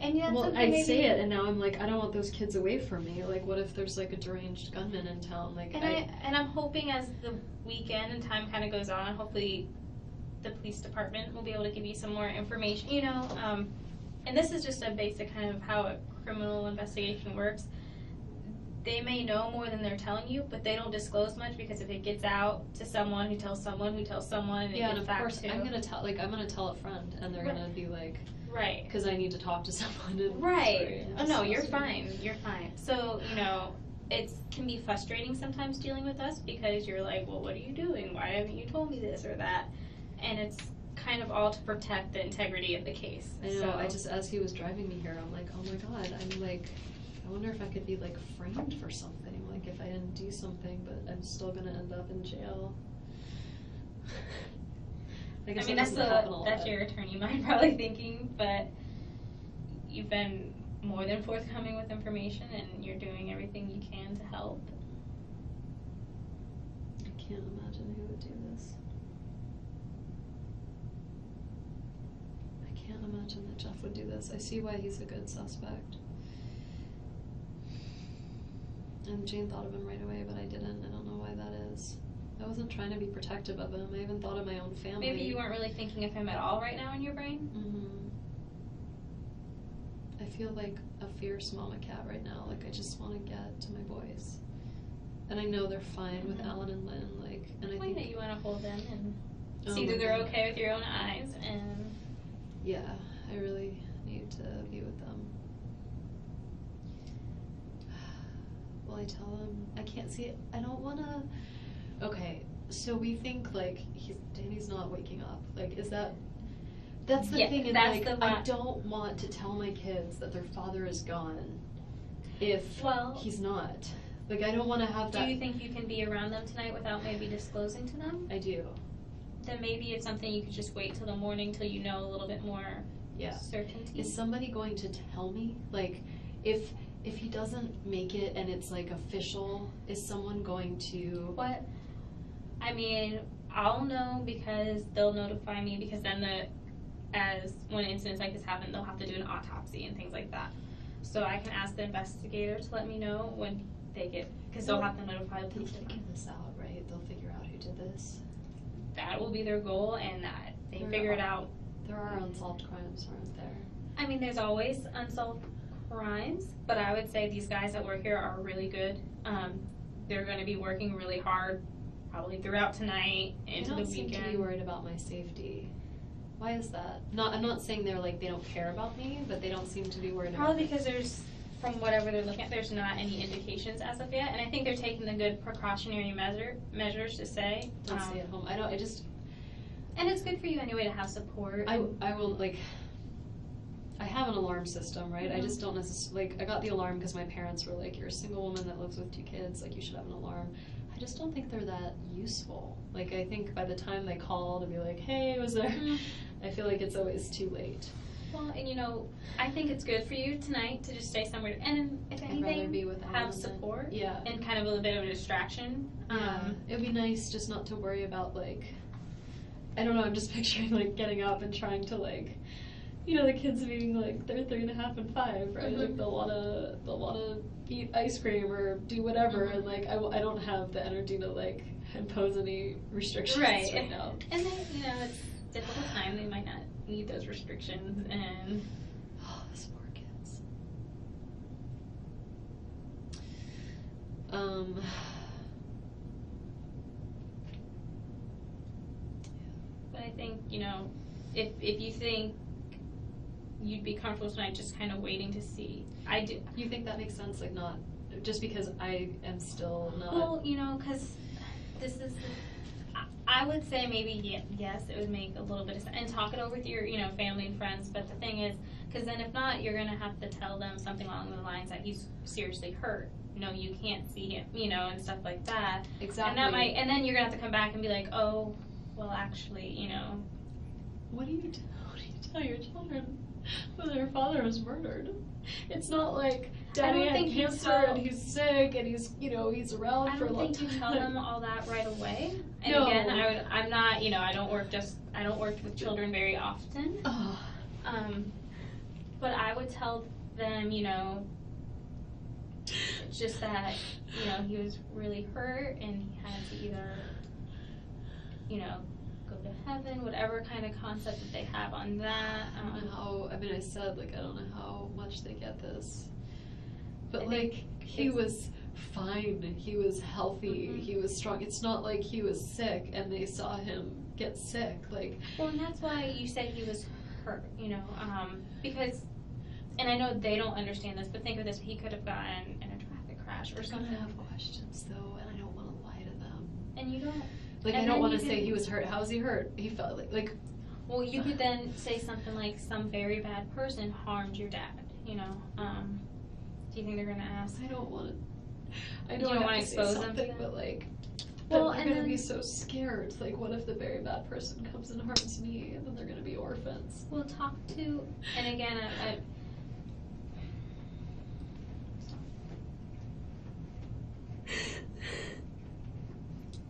And that's Well, something I maybe, say it, and now I'm like, I don't want those kids away from me. Like, what if there's, like, a deranged gunman in town? Like, and I'm hoping as the weekend and time kind of goes on, hopefully the police department will be able to give you some more information, and this is just a basic kind of how a criminal investigation works. They may know more than they're telling you, but they don't disclose much because if it gets out to someone who tells someone who tells someone, and yeah, it and gets of back course, to... I'm gonna tell a friend, and they're gonna be like, right. Because I need to talk to someone. And Right. Oh, no, you're fine. You're fine. So, it can be frustrating sometimes dealing with us because you're like, well, what are you doing? Why haven't you told me this or that? And it's kind of all to protect the integrity of the case. I know, So, I just, as he was driving me here, I'm like, oh my god, I'm like, I wonder if I could be, like, framed for something, like, if I didn't do something, but I'm still gonna end up in jail. I guess that's your attorney mind probably thinking, but you've been more than forthcoming with information and you're doing everything you can to help. I can't imagine who would do this. I can't imagine that Jeff would do this. I see why he's a good suspect. And Jane thought of him right away, but I didn't. I don't know why that is. I wasn't trying to be protective of him. I even thought of my own family. Maybe you weren't really thinking of him at all right now in your brain? I feel like a fierce mama cat right now. Like, I just want to get to my boys. And I know they're fine with Alan and Lynn. Like, and I think that you want to hold them and Oh see my that they're God. okay with your own eyes. And yeah, I really need to be with them. Will I tell them? I can't see it. I don't want to. Okay, so we think like Danny's not waking up. Like, is that? That's the thing. Is like I don't want to tell my kids that their father is gone if he's not. Like, I don't want to have that. Do you think you can be around them tonight without maybe disclosing to them? I do. Then maybe it's something you could just wait till the morning till you know a little bit more certainty. Is somebody going to tell me? Like, if he doesn't make it and it's like official, is someone going to? What? I mean, I'll know because they'll notify me because then when incidents like this happen, they'll have to do an autopsy and things like that. So I can ask the investigator to let me know when they get, because they'll have to notify the police. They'll figure this out, right? They'll figure out who did this. That will be their goal, and that they figure it out. There are unsolved crimes, aren't there? I mean, there's always unsolved crimes, but I would say these guys that work here are really good. They're going to be working really hard, probably throughout tonight into the weekend. They don't seem to be worried about my safety. Why is that? I'm not saying they don't care about me, but they don't seem to be worried about me. Probably because there's, from whatever they're looking at, there's not any indications as of yet, and I think they're taking the good precautionary measures to say. Don't stay at home. And it's good for you anyway to have support. I will, like, I have an alarm system, right? I just don't necessarily, like, I got the alarm because my parents were like, you're a single woman that lives with 2 kids, like, you should have an alarm. I just don't think they're that useful. Like, I think by the time they call to be like, hey, was there, I feel like it's always too late. Well, and I think it's good for you tonight to just stay somewhere, and if anything, be with have support, and kind of a little bit of a distraction. It'd be nice just not to worry about, like, I don't know, I'm just picturing, like, getting up and trying to, like, the kids being, like, they're 3.5 and 5, right? Like, they'll wanna eat ice cream or do whatever, and, like, I don't have the energy to, like, impose any restrictions right now. And then, it's a difficult time, they might not need those restrictions, and those poor kids. But I think if you think you'd be comfortable tonight, just kind of waiting to see. I do. You think that makes sense? Like, not just because I am still not. Well, you know, because this is. I would say maybe yes, it would make a little bit of sense, and talk it over with your, you know, family and friends. But the thing is, because then if not, you're gonna have to tell them something along the lines that he's seriously hurt. No, you can't see him, you know, and stuff like that. Exactly. And that might, and then you're gonna have to come back and be like, oh, well, actually, you know. What do you tell your children when their father was murdered? It's not like Daddy had cancer and he's sick and he's, you know, he's around for a long time. I don't think you tell them all that right away. And No. again, I'm not, you know, I don't work with children very often. Oh. But I would tell them, you know, just that, you know, he was really hurt and he had to either, you know, go to heaven, whatever kind of concept that they have on that. I don't know how, I mean, I said, like, I don't know how much they get this. But, I like, think he was fine. He was healthy. Mhm. He was strong. It's not like he was sick and they saw him get sick. Like, well, and that's why you said he was hurt, you know, because, and I know they don't understand this, but think of this, he could have gotten in a traffic crash or I'm something. gonna have questions, though, and I don't want to lie to them. And you don't. Like, And I don't then want you to say can- he was hurt. How was he hurt? He felt like. Well, you could then say something like, some very bad person harmed your dad, you know, do you think they're gonna ask? I don't want to. I You know don't I wanna have to say expose them to something, them? but like. Well, they're and gonna then- be so scared. Like, what if the very bad person comes and harms me, and then they're gonna be orphans? Well, talk to, and again, I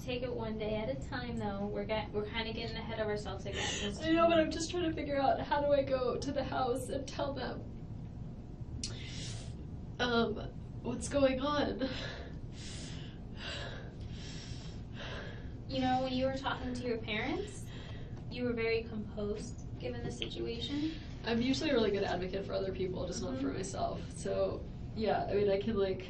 take it one day at a time, though. We're kind of getting ahead of ourselves again. I know, but I'm just trying to figure out how do I go to the house and tell them, what's going on. You know, when you were talking to your parents, you were very composed given the situation. I'm usually a really good advocate for other people, just not for myself. So, yeah, I mean, I can, like,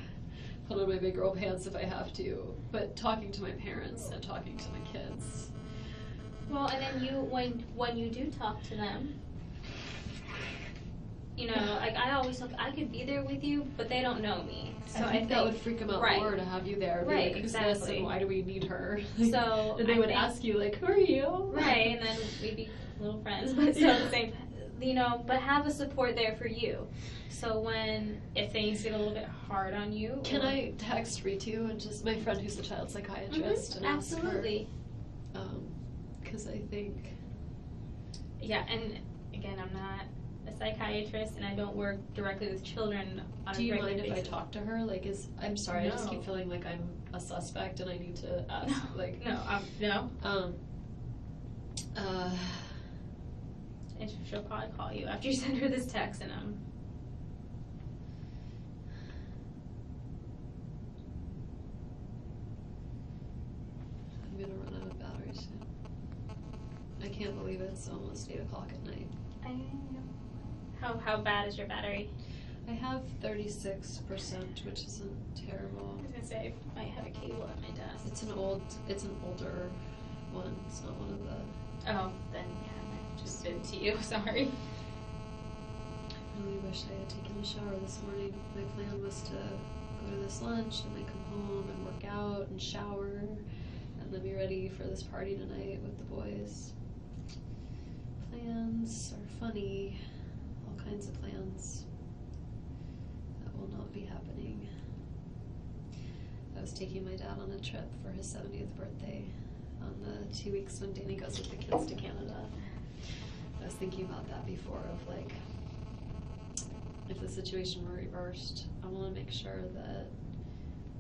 put on my big girl pants if I have to, but talking to my parents and talking to my kids. Well, and then when you do talk to them, you know, like I always look, I could be there with you, but they don't know me. So I think that would freak them out right. more to have you there. Be Right, like, who's this exactly. and why do we need her? So and they I would think- ask you, like, who are you? Right, and then we'd be little friends, but still at the same, you know, but have a support there for you. So if things get a little bit hard on you. Can I text Ritu and just my friend who's a child psychiatrist and ask her? Absolutely. Because I think. Yeah, and again, I'm not a psychiatrist and I don't work directly with children on Do a you regular mind if I basis. talk to her? Like, I'm sorry, I just No. keep feeling like I'm a suspect and I need to ask. No, Like, no. Uh, And she'll probably call you after you send her this text and I'm gonna run out of battery soon. I can't believe it's almost 8 o'clock at night. How bad is your battery? I have 36%, which isn't terrible. I was gonna say I might have a cable at my desk. It's an older one. It's not one of the. Oh, then yeah, I just did it to you. Sorry. I really wish I had taken a shower this morning. My plan was to go to this lunch and then come home and work out and shower and then be ready for this party tonight with the boys. Plans are funny. All kinds of plans that will not be happening. I was taking my dad on a trip for his 70th birthday on the 2 weeks when Danny goes with the kids to Canada. I was thinking about that before of like, if the situation were reversed, I want to make sure that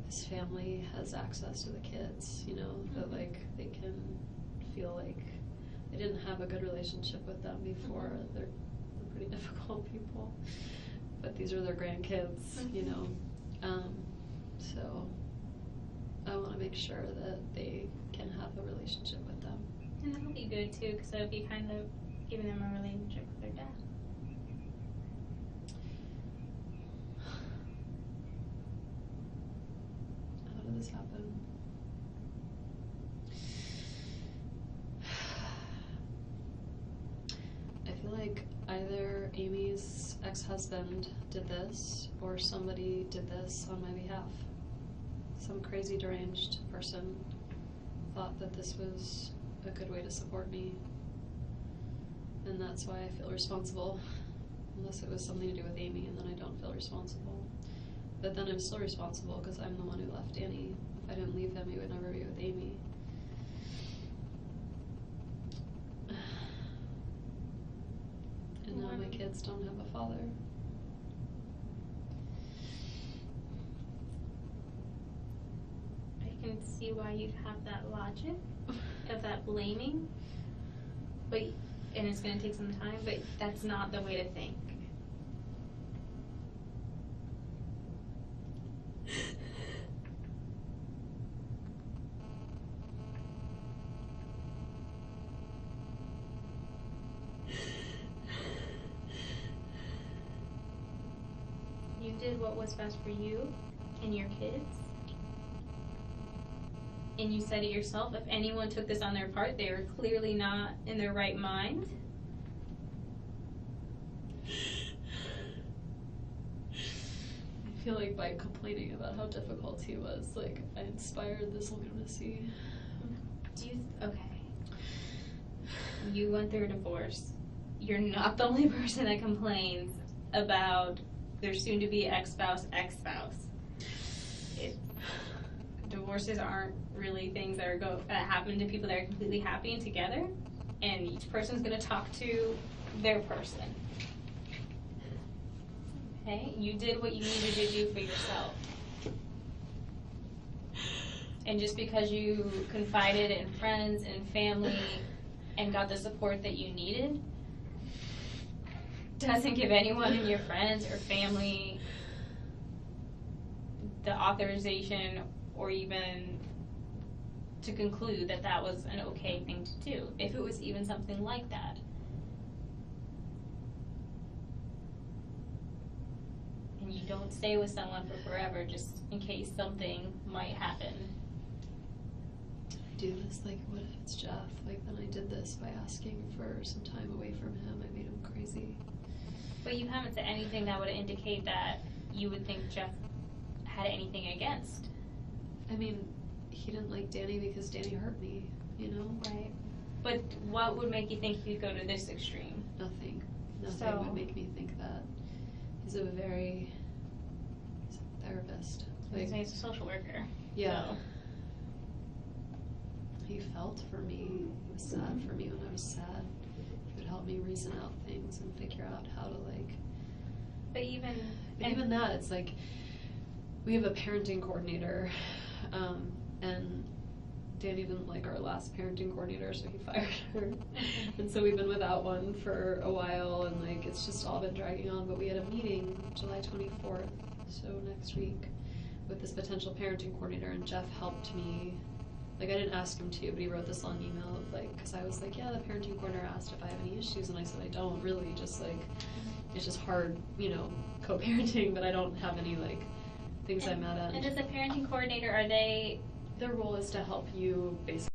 his family has access to the kids, you know, that like they can feel like they didn't have a good relationship with them before. They're pretty difficult people, but these are their grandkids, you know. So I want to make sure that they can have a relationship with them. And that'll be good too, because it'll be kind of giving them a relationship with their dad. How did this happen? feel like either Amy's ex-husband did this or somebody did this on my behalf. Some crazy deranged person thought that this was a good way to support me. And that's why I feel responsible. Unless it was something to do with Amy, and then I don't feel responsible. But then I'm still responsible because I'm the one who left Danny. If I didn't leave him, he would never be with Amy. And now my kids don't have a father. I can see why you'd have that logic of that blaming, but and it's going to take some time, but that's not the way to think. You did what was best for you and your kids. And you said it yourself, if anyone took this on their part, they were clearly not in their right mind. I feel like by complaining about how difficult he was, like, I inspired this lunacy. Okay. You went through a divorce. You're not the only person that complains about their soon-to-be ex-spouse. Divorces aren't really things that happen to people that are completely happy and together, and each person's going to talk to their person. Okay? You did what you needed to do for yourself. And just because you confided in friends and family and got the support that you needed, doesn't give anyone in your friends or family the authorization or even to conclude that that was an okay thing to do, if it was even something like that. And you don't stay with someone for forever just in case something might happen. I do this, like, what if it's Jeff? Like, then I did this by asking for some time away from him. I made him crazy. But you haven't said anything that would indicate that you would think Jeff had anything against. I mean, he didn't like Danny because Danny hurt me, you know? Right. But what would make you think he'd go to this extreme? Nothing. Nothing So- would make me think that. He's a therapist. He's a social worker. Yeah. So. He felt for me. He was sad for me when I was sad. He would help me reason out things and figure out how to, like... But even that, it's like, we have a parenting coordinator, and Danny didn't like our last parenting coordinator, so he fired her. And so we've been without one for a while, and like, it's just all been dragging on. But we had a meeting July 24th, so next week, with this potential parenting coordinator, and Jeff helped me. Like, I didn't ask him to, but he wrote this long email of, like, because I was like, yeah, the parenting coordinator asked if I have any issues, and I said I don't really, just like, it's just hard, you know, co-parenting, but I don't have any, like, things I'm mad at. And does the parenting coordinator, Their role is to help you basically